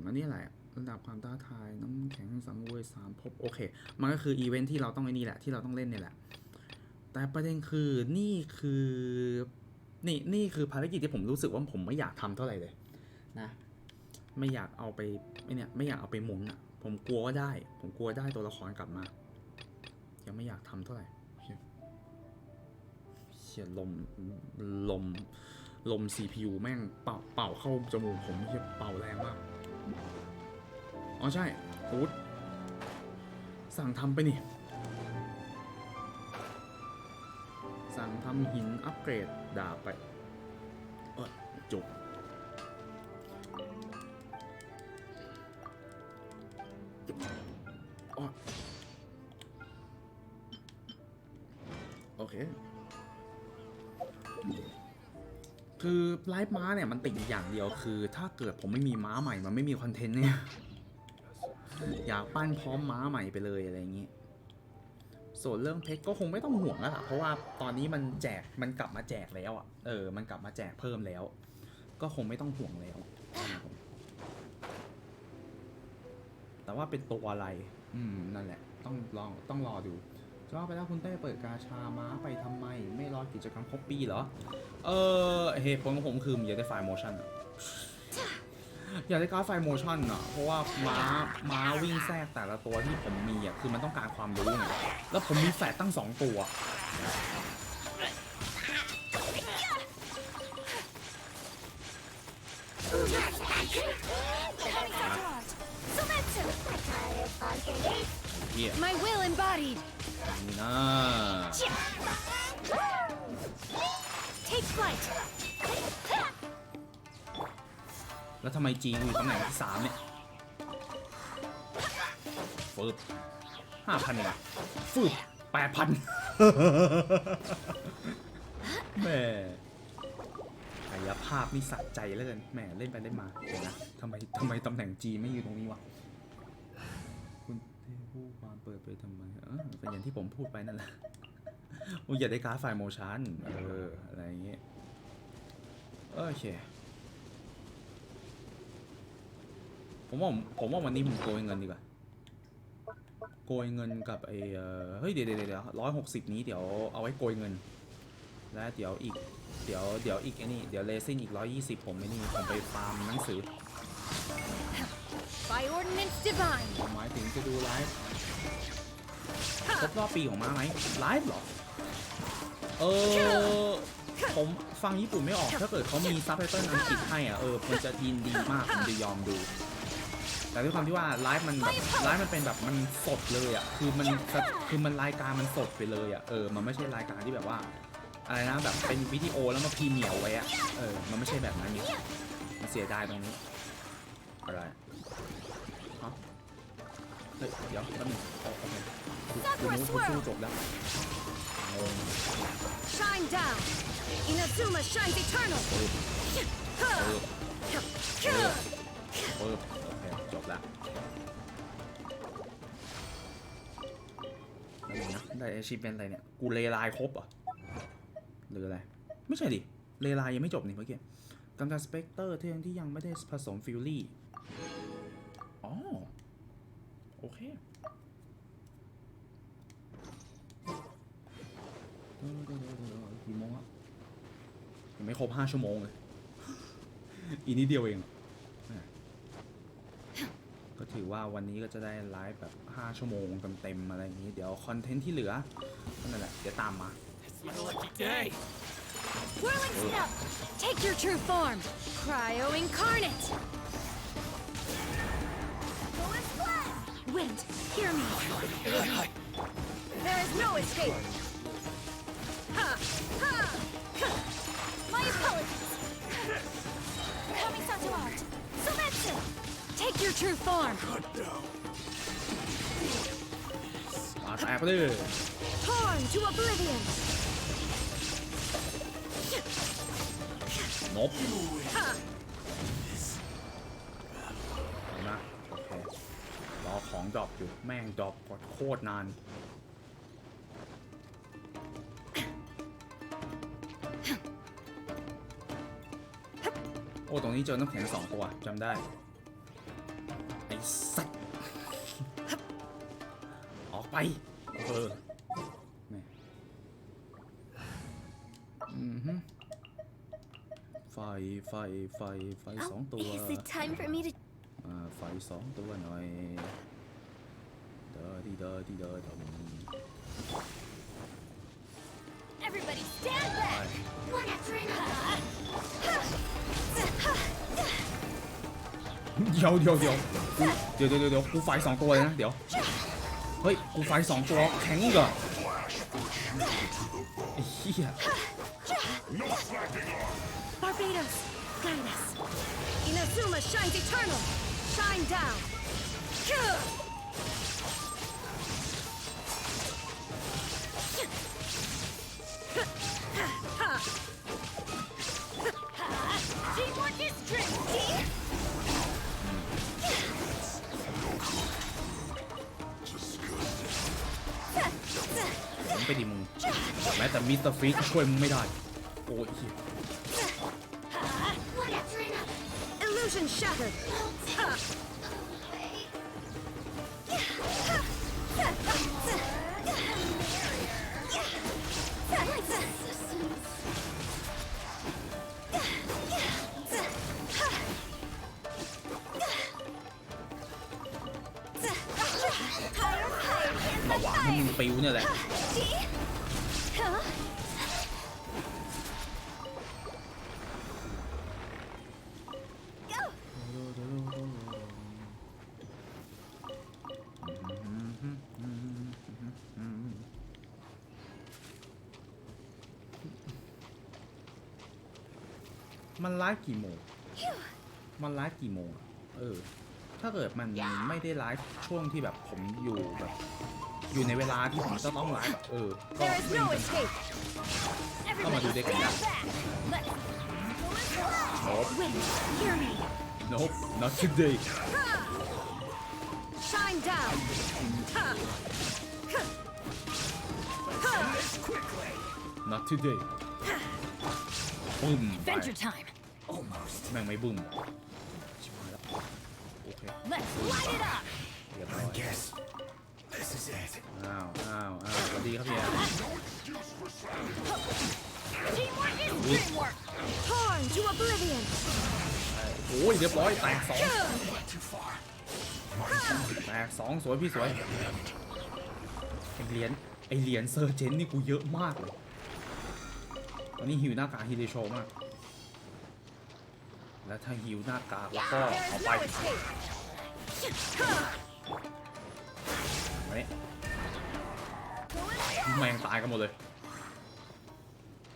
อันนี้อะไรระดับความท้าทายน้ำแข็งสังเวย3พบโอเคมันก็คืออีเวนท์ที่เราต้องไอ้นี่แหละที่เราต้องเล่นเนี่ยแหละแต่ประเด็นคือนี่คือภารกิจที่ผมรู้สึกว่าผมไม่อยากทำเท่าไหร่เลยนะไม่อยากเอาไปไม่อยากเอาไปหมุนอ่ะผมกลัวได้ตัวละครกลับมายังไม่อยากทำเท่าไหร่เชี่ยลม CPU แม่งเป่าเข้าจมูกผมเชี่ยเป่าแรงมากอ๋อใช่อุ๊ดสั่งทำไปนี่สั่งทำหินอัปเกรดดาบไปจบโอเคคือไลฟ์ม้าเนี่ยมันติดอย่างเดียวคือถ้าเกิดผมไม่มีม้าใหม่มันไม่มีคอนเทนต์เนี่ยอยากปั้นพร้อมม้าใหม่ไปเลยอะไรอย่างงี้ส่วนเรื่องเพชรก็คงไม่ต้องห่วงแล้วล่ะเพราะว่าตอนนี้มันกลับมาแจกแล้วอ่ะมันกลับมาแจกเพิ่มแล้วก็คงไม่ต้องห่วงแล้วแต่ว่าเป็นตัวอะไรนั่นแหละต้องรอดูจะว่าไปแล้วคุณเต้เปิดกาชาม้าไปทำไมไม่รอกิจกรรมครบปีเหรอเหตุผลของผมคืออยากได้ไฟล์โมชั่นอยากได้การ์ดไฟล์โมชั่นอ่ะเพราะว่าม้าวิ่งแทรกแต่ละตัวที่ผมมีอ่ะคือมันต้องการความรู้ไงแล้วผมมีแฟลชตั้ง2 ตัวMy will embodied. นี่นะ Take flight. แล้วทำไมจีอยู่ตำแหน่งที่3เนี่ยฟืบ 5,000 เองฟืบ 8,000 แหมกายภาพนี่สะใจเหลือเกินแหมเล่นไปเล่นมาเดี๋ยวนะทำไมตำแหน่งจีไม่อยู่ตรงนี้วะคุณเต้พูดความเปิดไปทำไมเป็นอย่างที่ผมพูดไปนั่นแหละอยากได้การ์ดไฟล์โมชั่นอะไรอย่างเงี้ยโอเค ผมว่าวันนี้ผมโกยเงินดีกว่าโกยเงินกับไอ้เฮ้ยเดี๋ยว160นี้เดี๋ยวเอาไว้โกยเงินและเดี๋ยวอีกไอ้นี่เดี๋ยวเลซิ่งอีก120ผมไปฟาร์มหนังสือ By ordinance divine หมายถึงจะดูไลฟ์ครบรอบปีของม้าไหมไลฟ์เหรอผมฟังญี่ปุ่นไม่ออกถ้าเกิดเขามีซับไตเติลอังกฤษให้อ่ะมันจะยินดีมากผมจะยอมดูแต่ด้วยความที่ว่าไลฟ์มันเป็นแบบมันสดเลยอ่ะคือมันรายการมันสดไปเลยอ่ะมันไม่ใช่รายการที่แบบว่าอะไรนะแบบเป็นวิดีโอแล้วมาพรีเมียร์ไว้อ่ะมันไม่ใช่แบบนั้นนี่มันเสียดายตรงนี้อะไรฮะเฮ้ยเดี๋ยวแป๊บนึงโอเคกูสู้จบแล้วShine down Inazuma shines eternal โอเคจบแล้วได้อาชีพเป็นอะไรเนี่ยกูเลไลครบอ่ะหรืออะไรไม่ใช่ดิเลไลยังไม่จบนี่เมื่อกี้กำจัดสเปกเตอร์ที่ยังไม่ได้ผสมฟิลลี่อ๋อโอเคกี่โมงแล้วยังไม่ครบ5 ชั่วโมงเลยอีกนิดเดียวเองก็ถือว่าวันนี้ก็จะได้ไลฟ์แบบ5 ชั่วโมงเต็มๆอะไรอย่างนี้เดี๋ยวคอนเทนต์ที่เหลือนั่นแหละเดี๋ยวตามมา Whirling Snuff Take your true form Cryo Incarnate Wind hear me There is no escape My apologies Coming Sato out Sometsu Take your true form แตกไปเลย Torn to oblivion นบนะโอเครอของดรอปอยู่แม่งดรอปโคตรนานโอ้ตรงนี้เจอน้ำแข็ง2 ตัวจำได้ไอ้สัตว์ออกไปนี่ไฟ2 ตัว Is it time for me to ไฟ2 ตัวหน่อยเด้อ Everybody stand back One after another เดี๋ยวกูไฟ2 ตัวเลยนะเดี๋ยวเฮ้ยกูไฟ2 ตัวแข็งเหรอไอ้เหี้ย Barbados guide us Inazuma shines eternal Shine down Teamwork is strength ผมไปดิมึงแม้แต่มิสเตอร์ฟีชช่วยมึงไม่ได้โอ้ย Illusion shatteredมาหวังให้มึงปิวเนี่ยแหละมันไลฟ์กี่โมงถ้าเกิดมันไม่ได้ไลฟ์ช่วงที่แบบผมอยู่ในเวลาที่ผมจะต้องไลฟ์ก็มาดูด้วยกันนะ Nope not today Shine down not today บึ้ม Adventure time Almost แม่งไม่บึ้มชิบหายแล้วโอ้ เค Let's light it up. เรียบร้อย This is it. อ้าวสวัสดีครับพี่ Teamwork is dreamwork. Torn to oblivion. โอ้ยเรียบร้อยแตก2แตก2สวยพี่สวยไอเหรียญเซอร์เจนนี่กูเยอะมากเลยตอนนี้หิวหน้ากากฮิเดโชมากแล้วถ้าหิวหน้ากากแล้วก็เอาไปมาเนี่ยแม่งตายกันหมดเลย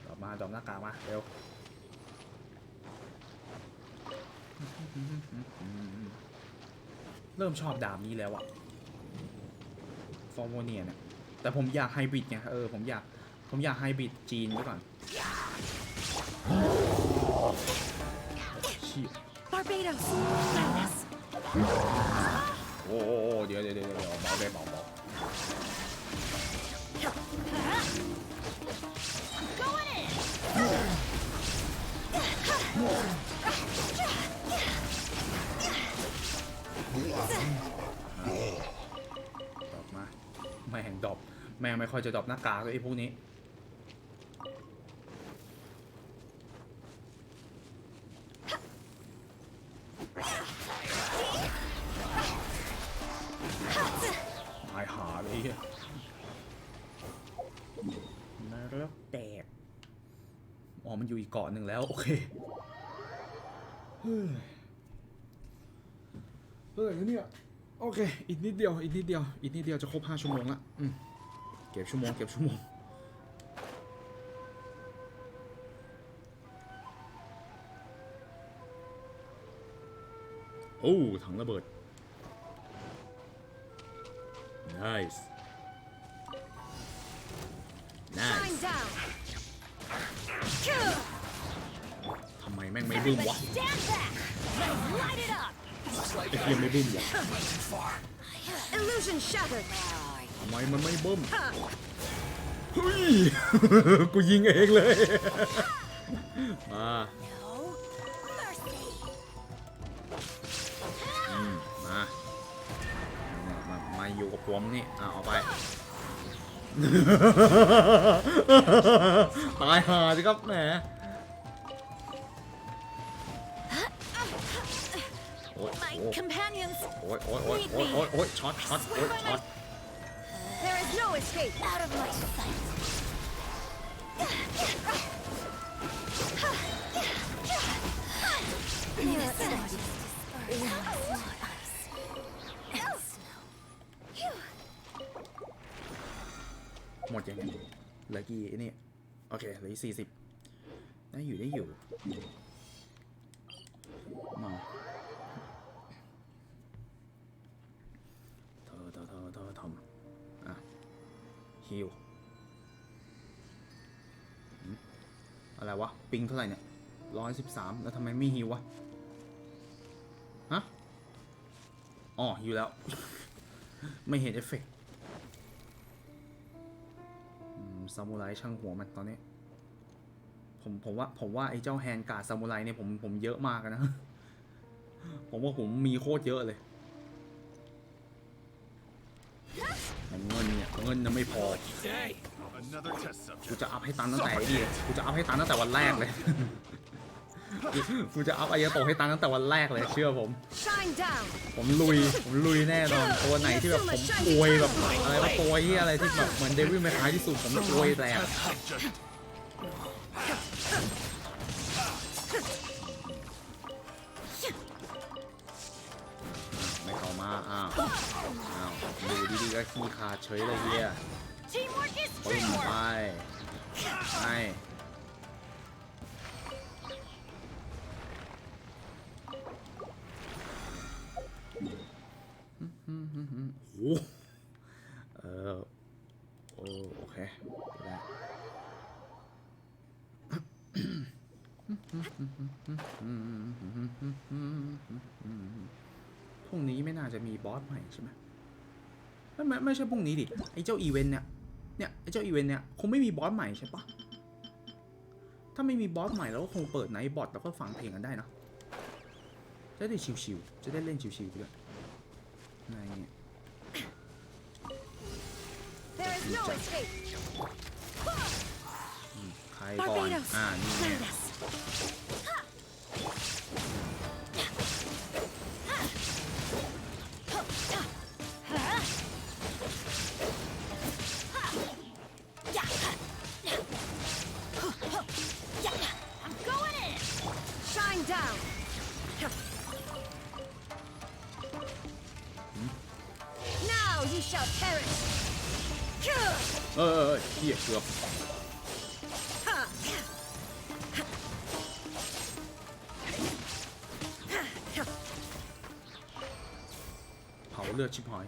ดอกหน้ากากมาเร็วเริ่มชอบดาบนี้แล้วอะฟอร์โมเนียเนี่ยแต่ผมอยากไฮบริดไงผมอยากไฮบริดจีนไว้ก่อนBarbados. โอ้เดี๋ยวเบาได้เบา Going in. ดอกมาแม่งดอกแม่งไม่ค่อยจะดอกหน้ากากเลยไอ้พวกนี้ตายหาเลยน่ารักแตกอ๋อมันอยู่อีกเกาะหนึ่งแล้วโอเคเนี่ยโอเคอีกนิดเดียวจะครบ5 ชั่วโมงละเก็บชั่วโมงโอ้ถังระเบิด nice ทำไมแม่งไม่บึ้มวะ Stand back. Let's light it up. ไอ้เหี้ยไม่บึ้มวะ Illusion shattered. ทำไมมันไม่บึ้มเฮ้ย กูยิงเองเลยมามาอยู่กับผมนี่เอาไปตายห่าสิครับแหมMy companions. โอ้ยช็อต There is no escape. Out of my sight. หมดยังไงเหลือกี่นี่โอเคเหลือ40ได้อยู่มาเธอทำฮิวอะไรวะปิงเท่าไหร่เนี่ย113แล้วทำไมไม่ฮิววะฮะอ๋อฮิวแล้ว ไม่เห็นเอฟเฟกต์ซามูไรช่างหัวมันตอนนี้ผมว่าไอ้เจ้าแฮนการ์ดซามูไรเนี่ยผมเยอะมากนะ ผมว่าผมมีโคตรเยอะเลยเงินน่ะไม่พอกูจะอัพให้ตันตั้งแต่วันแรกเลย กูจะอัพอายาโตะให้ตันตั้งแต่วันแรกเลยเชื่อผมลุยแน่นอนตัวไหนที่แบบผมอวยแบบอะไรว่าตัวที่อะไรที่แบบเหมือนเดวิลไม่คล้ายที่สุดผมอวยแหลกไม่เข้ามาอ้าวดูดีๆก็ขี้ขาดเฉยเลยเฮียปึ้งไปโอ้โอเคได้พรุ่งนี้ไม่น่าจะมีบอสใหม่ใช่ไหมไม่ใช่พรุ่งนี้ดิไอ้เจ้าอีเวนต์เนี่ยไอ้เจ้าอีเวนต์เนี่ยคงไม่มีบอสใหม่ใช่ปะถ้าไม่มีบอสใหม่เราก็คงเปิดไนท์บอทแล้วก็ฟังเพลงกันได้นะ จะได้ชิวๆจะได้เล่นชิวๆด้วยอะไรเงี้ย ใครก่อนนี่ไงเหี้ยเกือบเผาเลือดชิบหาย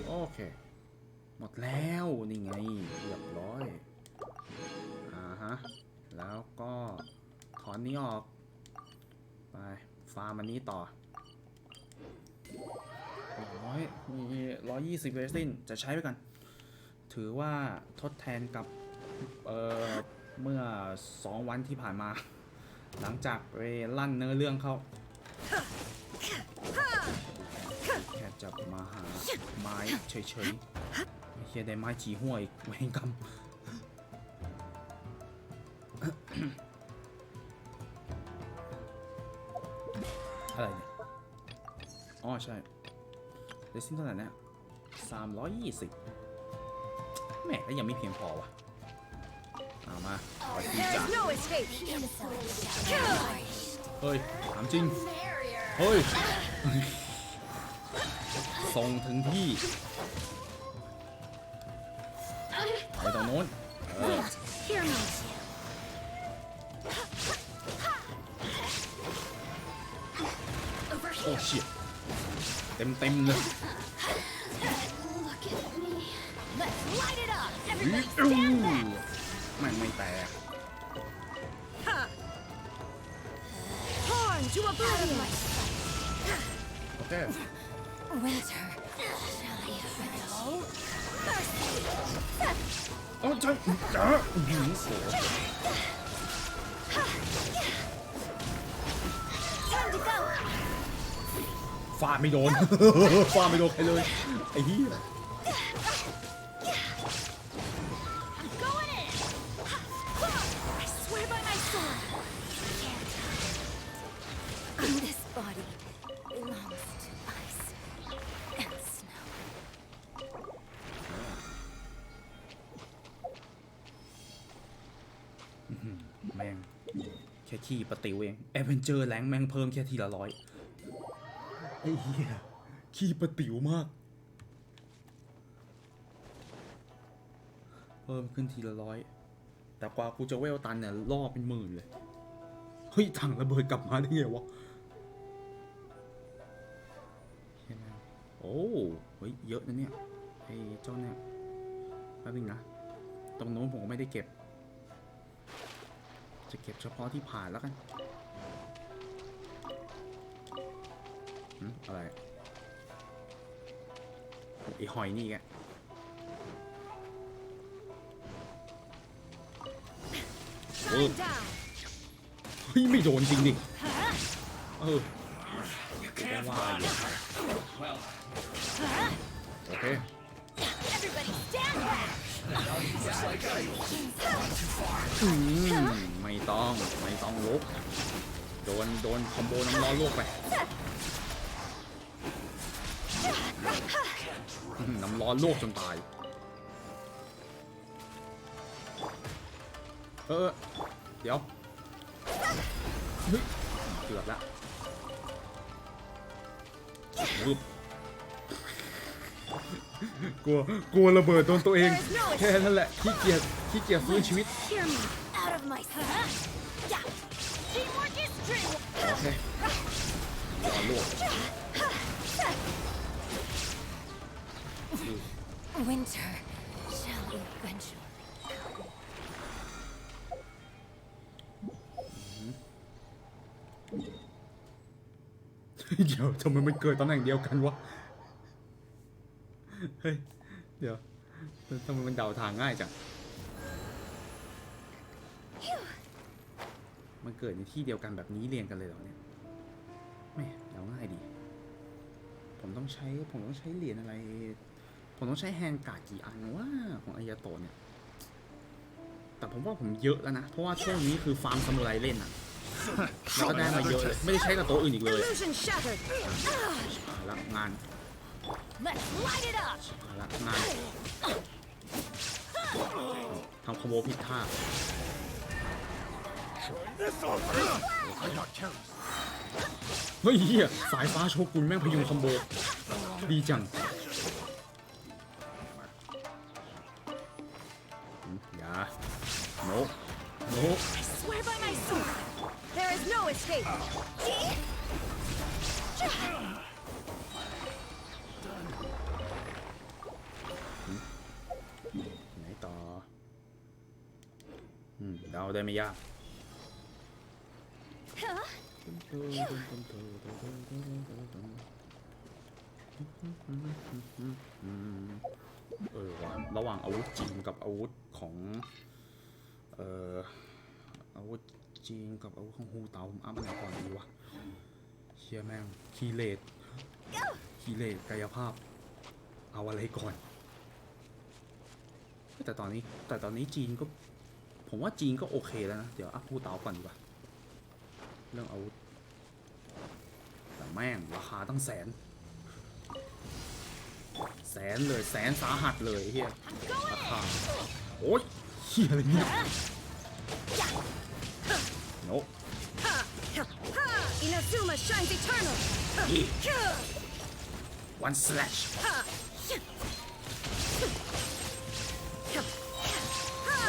โอเคหมดแล้วนี่ไงเรียบร้อยฮะแล้วก็ถอนนี้ออกไปฟาร์มอันนี้ต่อมี120เรซินจะใช้ไปกันถือว่าทดแทนกับเมื่อ2 วันที่ผ่านมาหลังจากไปลั่นเนื้อเรื่องเขาแค่จับมาหาไม้เฉยๆเฮียได้ไม้จีหัวอีกเวรกรรมอะไรเนี่ยอ๋อใช่เรซินเท่าไหร่เนี่ย320แหมก็ยังไม่เพียงพอวะเอามาขอทีจ้ะเฮ้ยถามจริงเฮ้ยส่งถึงที่ไปตรงโน้นโอ้ชิตเต็มเลยไม่แตกโอเคโอ้ใช่จ้าฟาดไม่โดน ฟาดไม่โดนใครเลยไอ้เหี้ยแม่งแค่ขี้ปะติวเองแอดเวนเจอร์แรงแม่งเพิ่มแค่ทีละ100ไอ้เหี้ยขี้ปะติวมากเพิ่มขึ้นทีละ100แต่กว่ากูจะเวลตันเนี่ยล่อเป็นหมื่นเลยเฮ้ยถังระเบิดกลับมาได้ไงวะโอ้เฮ้ยเยอะนะเนี่ยไอ้เจ้าเนี่ยแป๊บนึงนะตรงโน้นผมก็ไม่ได้เก็บจะเก็บเฉพาะที่ผ่านแล้วกันอะไรไอหอยนี่แกเฮ้ยไม่โดนจริงดิได้ว่าอยู่โอเคไม่ต้องลุกโดนคอมโบน้ำร้อนลวกไปน้ำร้อนลวกจนตายเดี๋ยวเฮ้ยเกือบละบึ๊บกลัวระเบิดโดนตัวเองแค่นั้นแหละขี้เกียจฟื้นชีวิตโอเครอลวกWinter shall eventually. เดี๋ยวทำไมมันเกิดตำแหน่งเดียวกันวะเฮ้ยเดี๋ยวทำไมมันเดาทางง่ายจัง มันเกิดในที่เดียวกันแบบนี้เรียงกันเลยเหรอเนี่ยไม่เอาง่ายดีผมต้องใช้เหรียญอะไรผมต้องใช้แฮนด์การ์ดกี่อันวะของอายาโตะเนี่ยแต่ผมว่าผมเยอะแล้วนะเพราะว่าช่วงนี้คือฟาร์มซามูไรเล่นอะแล้วก็ได้มาเยอะเลยไม่ได้ใช้กับโต๊ะอื่นอีกเลยละงานละงานทำคอมโบผิดท่าเฮ้ยเฮียสายฟ้าโชกุนแม่งพยุงคอมโบดีจังอย่าโนโน Swear by my sword, there is no escape. ไหนต่อเดาได้ไม่ยากระหว่างอาวุธจีนกับอาวุธของอาวุธจีนกับอาวุธของฮูเตาผมอัพอะไรก่อนดีวะเชี่ยแม่งคีเลตกายภาพเอาอะไรก่อนแต่ตอนนี้จีนก็ผมว่าจีนก็โอเคแล้วนะเดี๋ยวอัพฮูเตาก่อนดีกว่าเรื่องอาวุธแต่แม่งราคาตั้งแสนเลยแสนสาหัสเลยเฮียราคาโอ๊ยเฮียอะไรเนี่ยโน Inazuma shines eternal. One slash.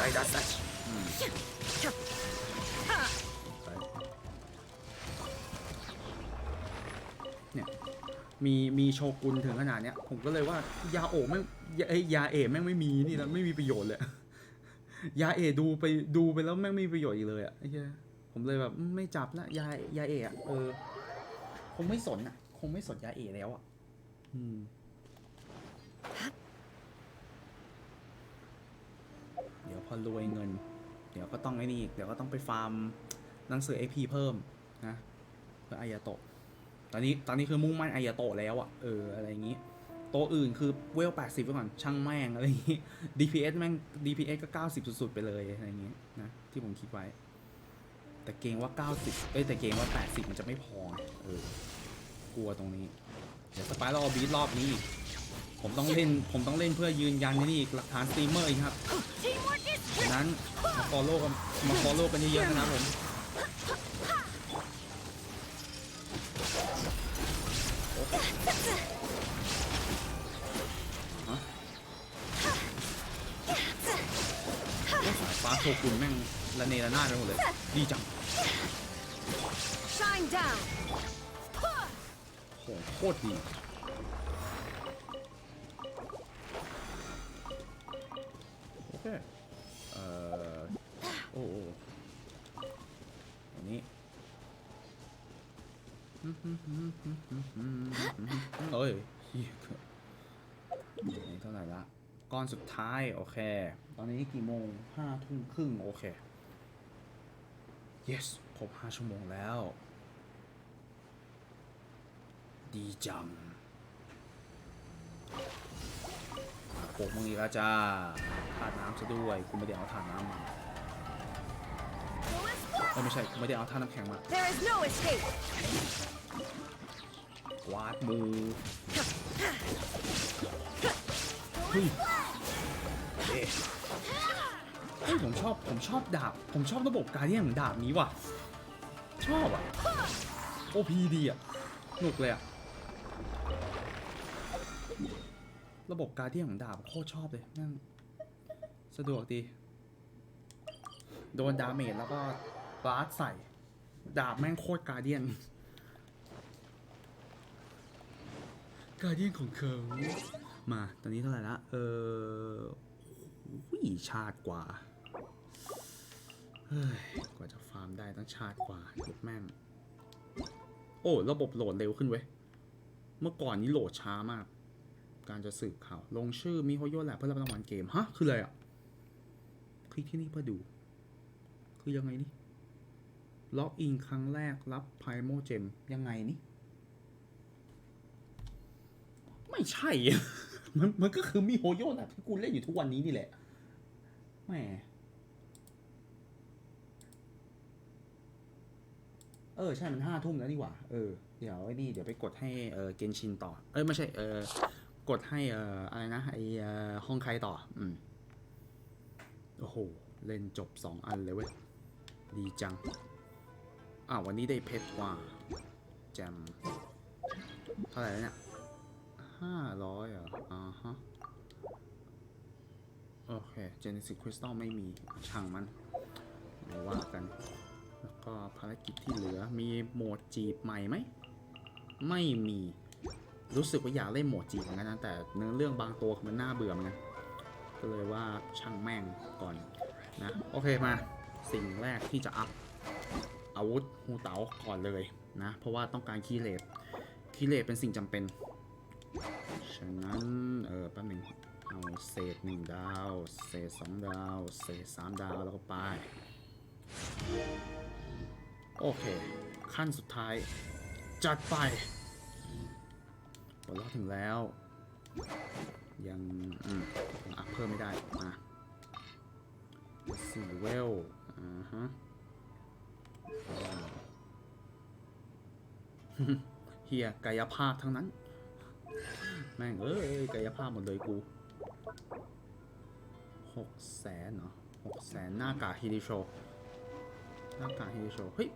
Right, that's that. เนี่ยมีโชกุนถึงขนาดเนี้ยผมก็เลยว่ายาโอะแม่งยาเอะแม่งไม่มีนี่แล้วไม่มีประโยชน์เลยยาเอะดูไปแล้วแม่งไม่มีประโยชน์อีกเลยอ่ะไอ้เหี้ยผมเลยแบบไม่จับละยาเอะคงไม่สนยาเอะแล้วอ่ะเดี๋ยวพอรวยเงินเดี๋ยวก็ต้องไอ้นี่เดี๋ยวก็ต้องไปฟาร์มหนังสือ AP เพิ่มนะเพื่ออายาโตะตอนนี้คือมุ่งมั่นอายาโตะแล้วอ่ะอะไรอย่างงี้โตะอื่นคือเวล80ไปก่อนช่างแม่งอะไรอย่างงี้ DPS ก็90สุดๆไปเลยอะไรอย่างงี้นะที่ผมคิดไว้แต่เกรงว่า90แต่เกรงว่า80มันจะไม่พอกลัวตรงนี้เดี๋ยวสไปรัลบีทรอบนี้ผมต้องเล่นเพื่อยืนยันนี่หลักฐานสตรีมเมอร์อีกครับดังนั้นมาฟอลโล่กันเยอะๆนะครับผมสายฟ้าโชกุนแม่งระเนระนาดไปหมดเลยดีจังโหโคตรดีโอเคอันนี้เอ้ยนี่เท่าไหร่ละก้อนสุดท้ายโอเคตอนนี้กี่โมง5 ทุ่มครึ่งโอเค yes ครบ5 ชั่วโมงแล้วดีจังโปกมึงอีกแล้วจ้าถาดน้ำซะด้วยกูไม่ได้เอาถาดน้ำมาไม่ใช่กูไม่ได้เอาถาดน้ำแข็งมากวาดมูเฮ้ยผมชอบดาบผมชอบระบบการเดียนของดาบนี้ว่ะชอบอ่ะ OP ดีอ่ะหนุกเลยอ่ะระบบการเดียนของดาบโคตรชอบเลยนั่งสะดวกดีโดนดาเมจแล้วก็บาสใส่ดาบแม่งโคตรการเดียนของเขามาตอนนี้เท่าไหร่ละชาติกว่าเฮ้ยกว่าจะฟาร์มได้ต้องชาติกว่าเก็บแม่งโอ้ระบบโหลดเร็วขึ้นเว้ยเมื่อก่อนนี้โหลดช้ามากการจะสืบข่าวลงชื่อมีโฮโย่แหละเพื่อรับรางวัลเกมฮะคืออะไรอ่ะคลิกที่นี่เพื่อดูคือยังไงนี่ ล็อกอินครั้งแรกรับไพโมเจมยังไงนี่ไม่ใช่ มันก็คือมีโฮโย่นะที่กูเล่นอยู่ทุกวันนี้นี่แหละแหมใช่มัน5 ทุ่มแล้วนี่หว่าเดี๋ยวไอ้นี่เดี๋ยวไปกดให้เกนชินต่อไม่ใช่กดให้อะไรนะไอห้องใครต่อโอ้โหเล่นจบ2 อันเลยเว้ยดีจังวันนี้ได้เพชรว่าแจมเท่าไหร่แล้วเนี่ย500ฮะโอเคเจเนซิสคริสตัลไม่มีช่างมันมาว่ากันแล้วก็ภารกิจที่เหลือมีโหมดจีบใหม่ไหมไม่มีรู้สึกว่าอยากเล่นโหมดจีบเหมือนกันนะแต่เนื้อเรื่องบางตัวมันน่าเบื่อเหมือนกันก็เลยว่าช่างแม่งก่อนนะโอเคมาสิ่งแรกที่จะอัพอาวุธฮูเต๋าก่อนเลยนะเพราะว่าต้องการคีเลตเป็นสิ่งจำเป็นฉะนั้นแป๊บนึงเอาเศษ1 ดาวเศษ2 ดาวเศษ3 ดาวแล้วก็ไปโอเคขั้นสุดท้ายจัดไปปลดล็อกถึงแล้วยังอัพเพิ่มไม่ได้มา4 เวลฮะเฮียกายภาพทั้งนั้นแม่งกายภาพหมดเลยกู600,000เหรอ600,000หน้ากากฮิริโชเฮ้ย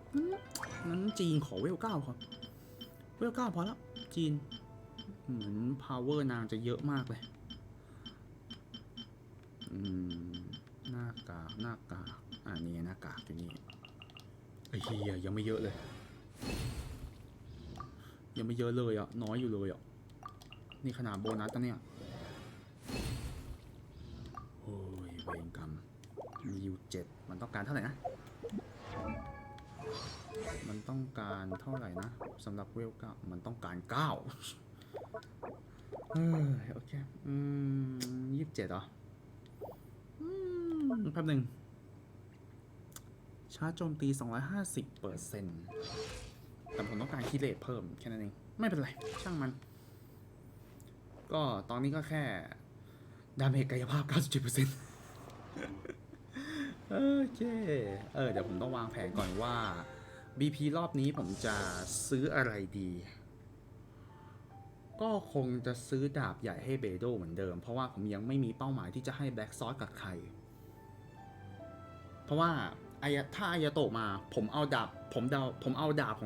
งั้นจีนขอเวล 9ครับเวล 9พอแล้วจีนเหมือน power นางจะเยอะมากเลยหน้ากากนี่หน้ากากอยู่นี่ไอ้เหี้ยยังไม่เยอะเลยน้อยอยู่เลยนี่ขนาดโบนัสนะเนี่ยโอ้ยเวรกรรมมีอยู่7มันต้องการเท่าไหร่นะมันต้องการเท่าไหร่นะสำหรับเวล 9มันต้องการ9โอเค27เหรอแป๊บนึงชาร์จโจมตี 250% แต่ผมต้องการคีเลตเพิ่มแค่นั้นเองไม่เป็นไรช่างมันก็ตอนนี้ก็แค่ดาเมจกายภาพ 97% โอเคเดี๋ยวผมต้องวางแผนก่อนว่า BP รอบนี้ผมจะซื้ออะไรดีก็คงจะซื้อดาบใหญ่ให้เบโดเหมือนเดิมเพราะว่าผมยังไม่มีเป้าหมายที่จะให้แบล็กซอสกับใครเพราะว่าถ้าอายาโตะมาผมเอาดาบขอ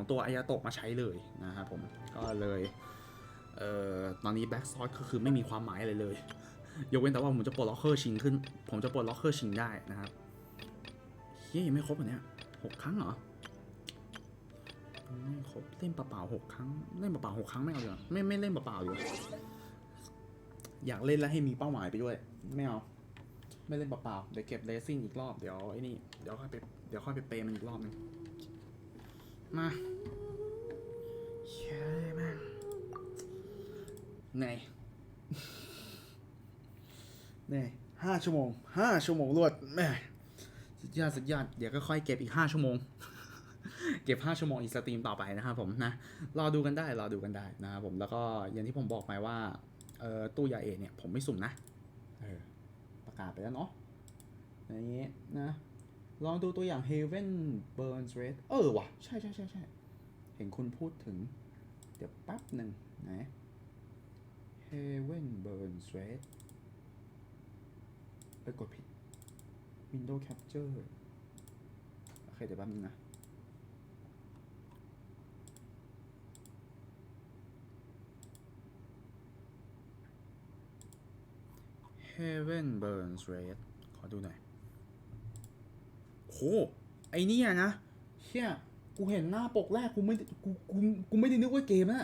งตัวอายาโตะมาใช้เลยนะครับผมก็เลยตอนนี้แบล็กซอสก็คือไม่มีความหมายอะไรเลยยกเว้นแต่ว่าผมจะปลดล็อกเคอร์ชิงได้นะครับเฮ้ยยังไม่ครบอ่ะเนี่ย6 ครั้งเหรอไม่ครบเล่นเปล่าๆ6 ครั้งเล่นเปล่าๆ6 ครั้งไม่เอาเลยไม่เล่นเปล่าๆอยู่อยากเล่นแล้วให้มีเป้าหมายไปด้วยไม่เอาไม่เล่นเปล่าๆเดี๋ยวเก็บเรซิ่งอีกรอบเดี๋ยวค่อยไปเปย์มันอีกรอบนึงมาเย้แม่งเหนื่อย5 ชั่วโมงรวดแม่สุดยอดเดี๋ยวก็ค่อยเก็บอีก5 ชั่วโมงเก็บ5 ชั่วโมงอีกสตรีมต่อไปนะครับผมนะรอดูกันได้นะครับผมแล้วก็อย่างที่ผมบอกไปว่าตู้ยาเอเนี่ยผมไม่สุ่มนะประกาศไปแล้วเนาะอย่างนี้นะลองดูตัวอย่าง Heaven Burns Red ว่ะใช่เห็นคุณพูดถึงเดี๋ยวแป๊บหนึ่งนะ Heaven Burns Red กดผิด Window Capture โอเคเดี๋ยวแป๊บนึงนะHeaven Burns Red ขอดูหน่อยโหไอเนี่ยนะเชี่ยกูเห็นหน้าปกแรกกูไม่ได้นึกว่าเกมนะ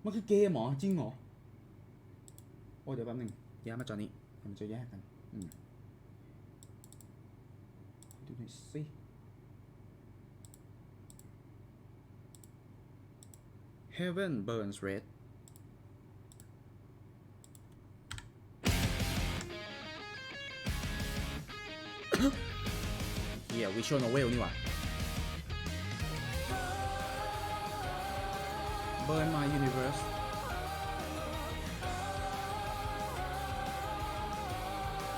มันคือเกมเหรอจริงเหรอโอ้เดี๋ยวแป๊บนึงย้ายมาจอนี้มันจะแยกกันดูหน่อยสิ Heaven Burns Redเฮียวิชวลโนเวลนี่หว่า Burn My Universe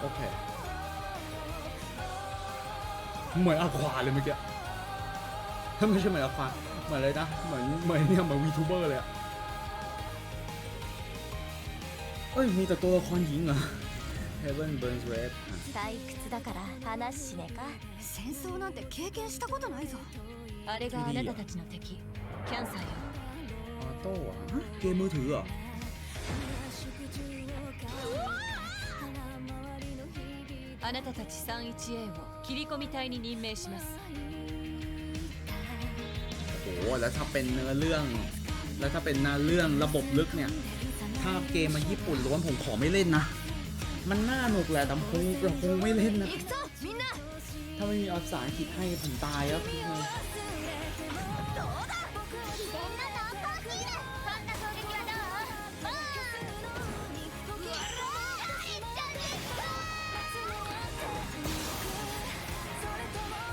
โอเคเหมือนอควาเลยเมื่อกี้ไม่ใช่เหมือนอควาเหมือนอะไรนะเหมือนเนี่ยเหมือนวีทูเบอร์เลยอะเอ้ยมีแต่ตัวละครหญิงเหรอ Heaven Burns Red 退屈だから話しねか戦争なんて経験したことないぞあれがあなたたちの敵キャンサーよออโต้อะเกมมือถือเหรอあなたたち 3-1A を切り込み隊に任命しますโอ้โหแล้วถ้าเป็นเนื้อเรื่องระบบลึกเนี่ยถ้าเกมมาญี่ปุ่นล้วนผมขอไม่เล่นนะมันน่าหนุกแหละแต่คงไม่เล่นนะถ้าไม่มีภาษาอังกฤษให้ผมตายแล้วพี่ไง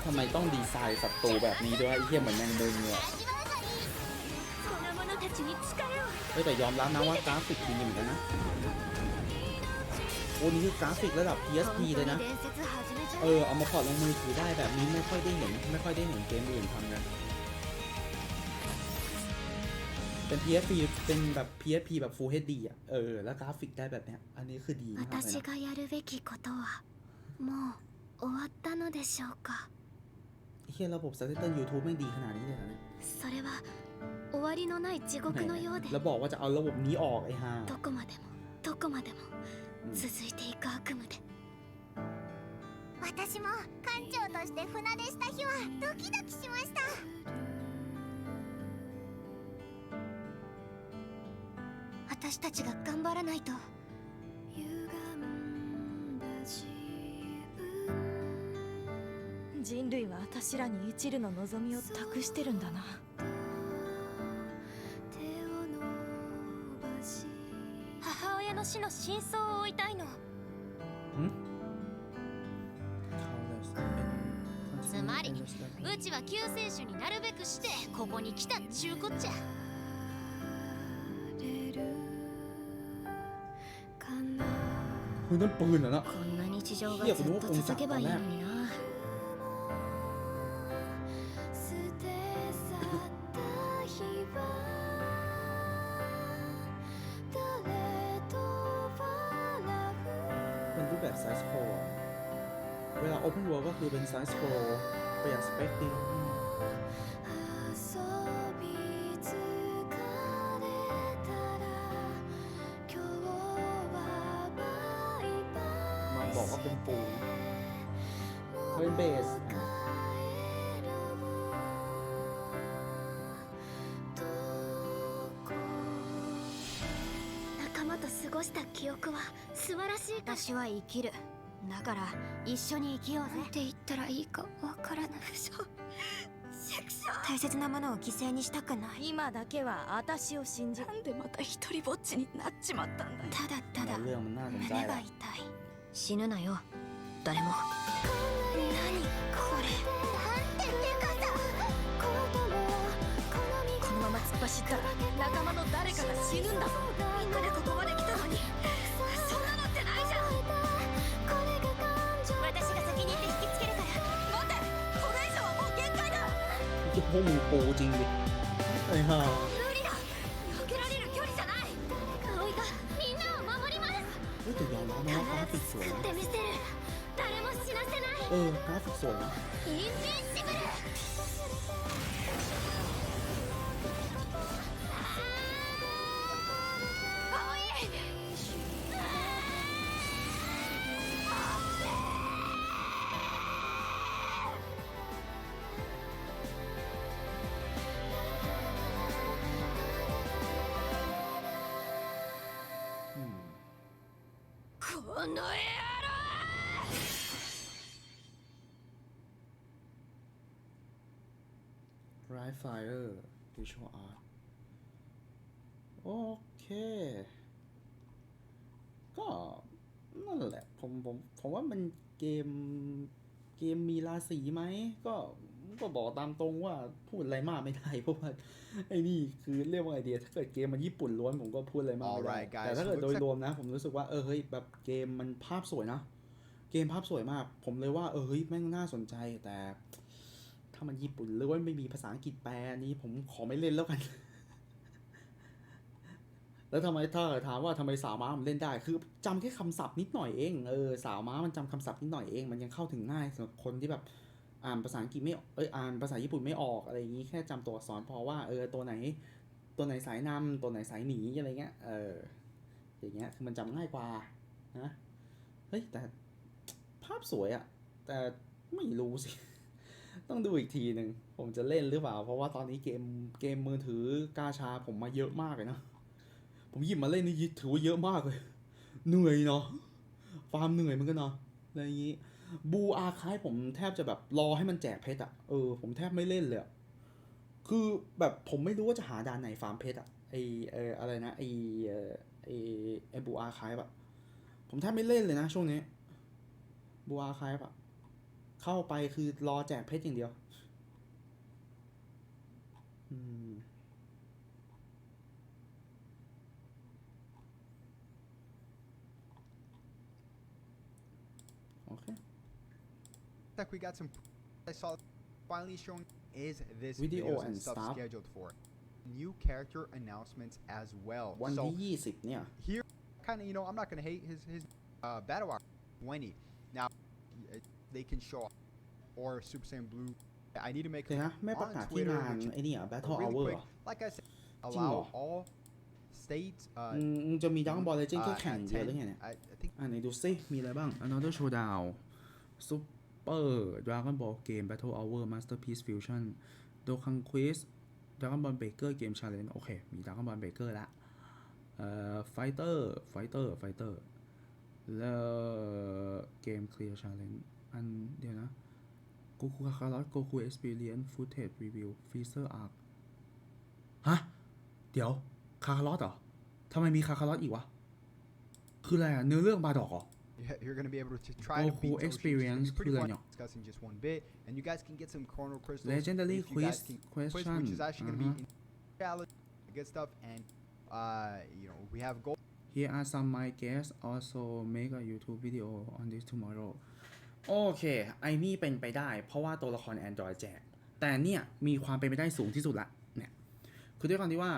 ทำไมต้องดีไซน์ศัตรูแบบนี้ด้วยไอ้เหี้ยเหมือนแมงมุมเนี่ยแต่ยอมรับนะว่ากราฟิกดีเหมือนกันนะโอ้นี่คือกราฟิกระดับ PSP เลยนะเอามาพอร์ตลงมือถือได้แบบนี้ไม่ค่อยได้เห็นเกมอื่นทำกันเป็น PSP เป็นแบบ PSP แบบ Full HD อ่ะแล้วกราฟิกได้แบบเนี้ยอันนี้คือดีมากเลยนะ私がやるべきことはもう終わったのでしょうかเฮียระบบ Subtitle YouTube ไม่ดีขนาดนี้เลยเหรอเนี่ยそれは終わりのない地獄のようでแล้วบอกว่าจะเอาระบบนี้ออกไอ้ห่าどこまでも続いていく悪夢で私も艦長として船出した日はドキドキしました私たちが頑張らないと人類は私らに一縷の望みを託してるんだな母親の死の真相を追いたいのつまりうちは救世主になるべくしてここに来たっちゅうこっちゃนั่นปืนเหรอนะこんな日常がずっと続けばいいのになเป็นรูปแบบไซส์โครเวลา Open World ก็คือเป็นไซส์โครประหยัดสเปคดีบอกว่าเป็นปูเขาเป็นเบส仲間と過ごした記憶は素晴らしい私は生きるだから一緒に生きようぜって言ったらいいかわからない大切なものを犠牲にしたくない今だけは私を信じなんでまた一人ぼっちになっちまったんだただただ胸が痛い死ぬなよ誰も何これなんてでかさこのまま突っ走ったら仲間の誰かが死ぬんだぞみんなでここまで来たのにそんなのってないじゃん私が先に行って引きつけるから待ってこれ以上はもう限界だพวกมึงโปจริงดิไอ้ห่า無理だ避けられる距離じゃない葵がみんなを守りますแต่ยอมรับนะว่ากราฟิกสวยนะ誰も死なせないกราฟิกสวยนะインビンシブルこの野郎Bright Fire Visual Art โอเคก็นั่นแหละผมว่ามันเกมมีราศีไหมก็ ก็บอกตามตรงว่าพูดอะไรมากไม่ได้เพราะว่าไอ้นี่คือเรียกว่าไอเดียถ้าเกิดเกมมันญี่ปุ่นล้วนผมก็พูดอะไรมากไม่ได้แต่ถ้าเกิดโดยรวมนะผมรู้สึกว่าเฮ้ยแบบเกมมันภาพสวยนะเกมภาพสวยมากผมเลยว่าเฮ้ยแม่งน่าสนใจแต่ถ้ามันญี่ปุ่นล้วนไม่มีภาษาอังกฤษแปลนี้ผมขอไม่เล่นแล้วกันแล้วทำไมถ้าถามว่าทำไมสาวม้ามันเล่นได้คือจำแค่คำศัพท์นิดหน่อยเองสาวม้ามันจำคำศัพท์นิดหน่อยเองมันยังเข้าถึงง่ายสำหรับคนที่แบบอ่านภาษาอังกฤษไม่อ่านภาษาญี่ปุ่นไม่ออกอะไรอย่างนี้แค่จำตัวอักษรพอว่าตัวไหนสายนำตัวไหนสายหนีอะไรเงี้ยอย่างเงี้ยคือมันจำง่ายกว่านะเฮ้ยแต่ภาพสวยอะแต่ไม่รู้สิ ต้องดูอีกทีหนึ่งผมจะเล่นหรือเปล่าเพราะว่าตอนนี้เกมมือถือกาชาผมมาเยอะมากเลยนะผมหยิบมาเล่นนี่ถือว่าเยอะมากเลยเหนื่อยเนาะฟาร์มเหนื่อยเหมือนกันเนาะอะไรอย่างงี้บูอาร์คายผมแทบจะแบบรอให้มันแจกเพชรอะผมแทบไม่เล่นเลยคือแบบผมไม่รู้ว่าจะหาด่านไหนฟาร์มเพชรอะอะไรนะไอบูอาร์คายแบบผมแทบไม่เล่นเลยนะช่วงนี้บูอาร์คายแบบเข้าไปคือรอแจกเพชรอย่างเดียวOkay. Like we got some. I saw finally showing is this video videos and stuff stuff scheduled for new character announcements as well. วันที่20เนี่ย Here, kind of I'm not gonna hate his battle hour 20. Now they can show or Super Saiyan Blue. I need to make นะไม่ประกาศที่งานไอ้นี่Battle Hour Like I said, allow all states. จะมีดังบอลเลเจนด์แค่แข่งเดียวหรือไงเนี่ยไหนดูซิมีอะไรบ้าง Another Showdown Super Dragon Ball Game Battle Hour Masterpiece Fusion Dokkan Quiz Dragon Ball Breaker Game Challenge โอเคมี Dragon Ball Breaker ละFighter แล้ว Game Clear Challenge อันเดียวนะ Goku Kakarot Goku Experience Footage Review Freezer Arc ฮะเดี๋ยวคาคาร์ลอสเหรอทำไมมีคาคาร์ลอสอีกวะคืออะไรเนื้อเรื่องบาดอกเหรอ You're gonna be able to try to beat experience คืออะไรเนี่ย discussing just one bit and you guys can get some chrono crystals legendary quiz question which is actually gonna be challenge good stuff and we have gold here are some my guests also make a YouTube video on this tomorrow โอเคไอ้นี่เป็นไปได้เพราะว่าตัวละคร Android แจกแต่เนี่ยมีความเป็นไปได้สูงที่สุดละเนี่ยคือด้วยความที่ว่า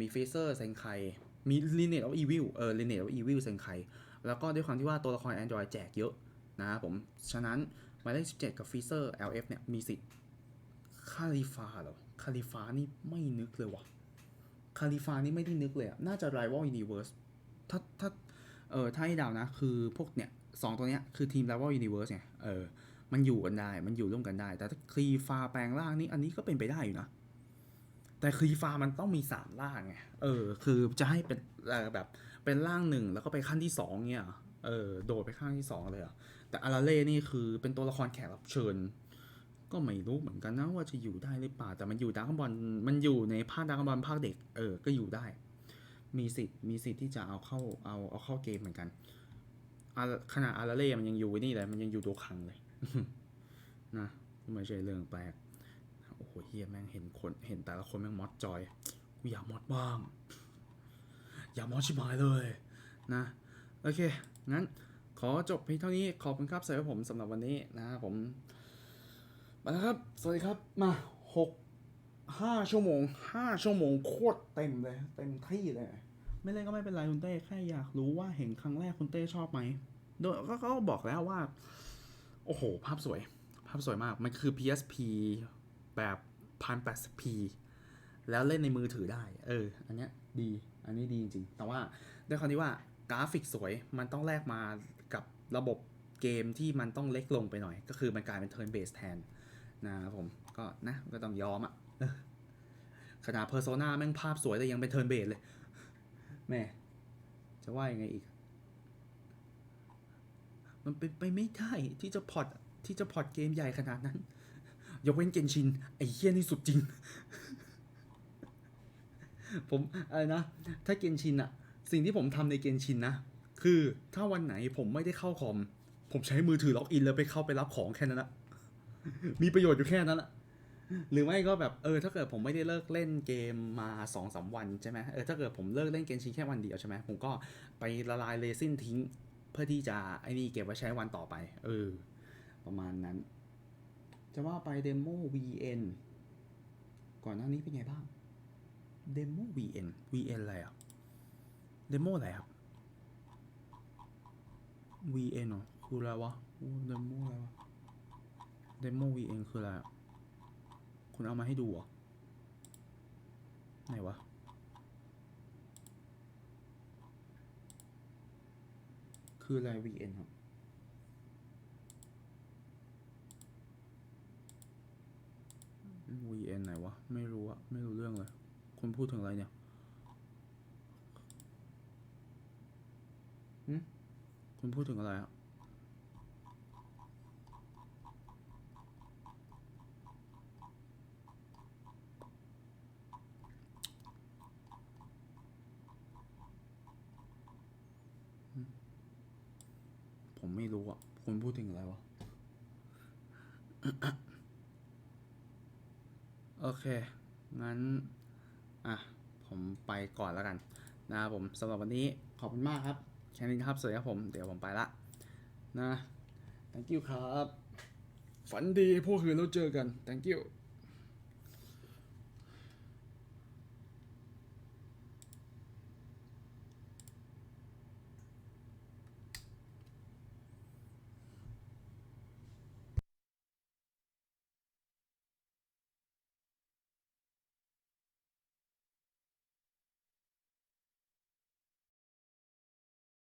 มีเฟเซอร์เซนไคมี Lineage of Evil Lineage of Evil เซนไคแล้วก็ด้วยความที่ว่าตัวละคร Android แจกเยอะนะครับผมฉะนั้นหมายเลข17กับฟีเซอร์ LF เนี่ยมีสิทธิ์คาลิฟาเหรอคาลิฟานี่ไม่นึกเลยว่ะคาลิฟานี่ไม่ได้นึกเลยน่าจะ Rival Universe ถ้าให้เดานะคือพวกเนี่ย2ตัวเนี้ยคือทีม Rival Universe ไงมันอยู่กันได้มันอยู่ร่วมกันได้แต่ถ้าคลีฟาแปลงร่างนี่อันนี้ก็เป็นไปได้อยู่นะแต่คลีฟามันต้องมี3ร่างไงคือจะให้เป็นแบบเป็นร่าง1แล้วก็ไปขั้นที่2เนี่ยโดดไปขั้นที่2เลยแต่อาราเล่นี่คือเป็นตัวละครแขกรับเชิญก็ไม่รู้เหมือนกันนะว่าจะอยู่ได้หรือเปล่าแต่มันอยู่ดราก้อนบอลมันอยู่ในภาคดราก้อนบอลภาคเด็กก็อยู่ได้มีสิทธิ์ที่จะเอาเข้าเกมเหมือนกันขนาดอาราเล่มันยังอยู่นี่เลยมันยังอยู่ตัวขังเลย นะไม่ใช่เรื่องแปลกโอ้โหเฮียแม่งเห็นแต่ละคนแม่งมอดจอยกูอยากมอดบ้างอยากมอดชิบหายเลยนะโอเคงั้นขอจบเพียงเท่านี้ขอบคุณครับสำหรับผมสำหรับวันนี้นะครับผมมาแล้วครับสวัสดีครับมา5 ชั่วโมงโคตรเต็มเลยเต็มที่เลยไม่เล่นก็ไม่เป็นไรคุณเต้แค่อยากรู้ว่าเห็นครั้งแรกคุณเต้ชอบไหมโดยก็บอกแล้วว่าโอ้โหภาพสวยมากมันคือ PSP แบบ 1080p แล้วเล่นในมือถือได้อันนี้ดีจริงๆแต่ว่าด้วยความที่ว่ากราฟิกสวยมันต้องแลกมากับระบบเกมที่มันต้องเล็กลงไปหน่อยก็คือมันกลายเป็น turn based แทนนะครับผมก็ต้องยอมขนาด Persona แม่งภาพสวยแต่ยังเป็น turn based เลยแม่จะว่ายังไงอีกมันเป็นไปไม่ได้ที่จะพอร์ตเกมใหญ่ขนาดนั้นยกเว้นเกนชินไอ้เหี้ยนี่สุดจริง ผมอะไรนะถ้าเกนชินสิ่งที่ผมทำในเกนชินนะคือถ้าวันไหนผมไม่ได้เข้าคอมผมใช้มือถือล็อกอินแล้วเข้าไปรับของแค่นั้น มีประโยชน์อยู่แค่นั้นแหละหรือไม่ก็แบบถ้าเกิดผมไม่ได้เลิกเล่นเกมมา 2-3 วันใช่ไหมถ้าเกิดผมเลิกเล่นเกมชิงแค่วันเดียวใช่ไหมผมก็ไปละลายเรซินทิ้งเพื่อที่จะไอ้นี่เก็บไว้ใช้วันต่อไปประมาณนั้นจะว่าไปเดโม VN ก่อนหน้านี้เป็นไงบ้างเดโม VN อะไรอ่ะเดโมอะไรครับ VN เหรอคืออะไรวะเดโมอะไรวะเดโม VN คืออะไรอ่ะคุณเอามาให้ดูเหรอไหนวะคืออะไร VN ครับVN ไหนวะไม่รู้อะไม่รู้เรื่องเลยคุณพูดถึงอะไรเนี่ยคุณพูดถึงอะไรอะผมไม่รู้อะคุณพูดถึงอะไรวะ โอเคงั้นผมไปก่อนแล้วกันนะครับผมสำหรับวันนี้ขอบคุณมากครับแค่นี้ครับสวัสดีครับผมเดี๋ยวผมไปละนะ thank you ครับฝันดีพวกคืนเราเจอกัน thank you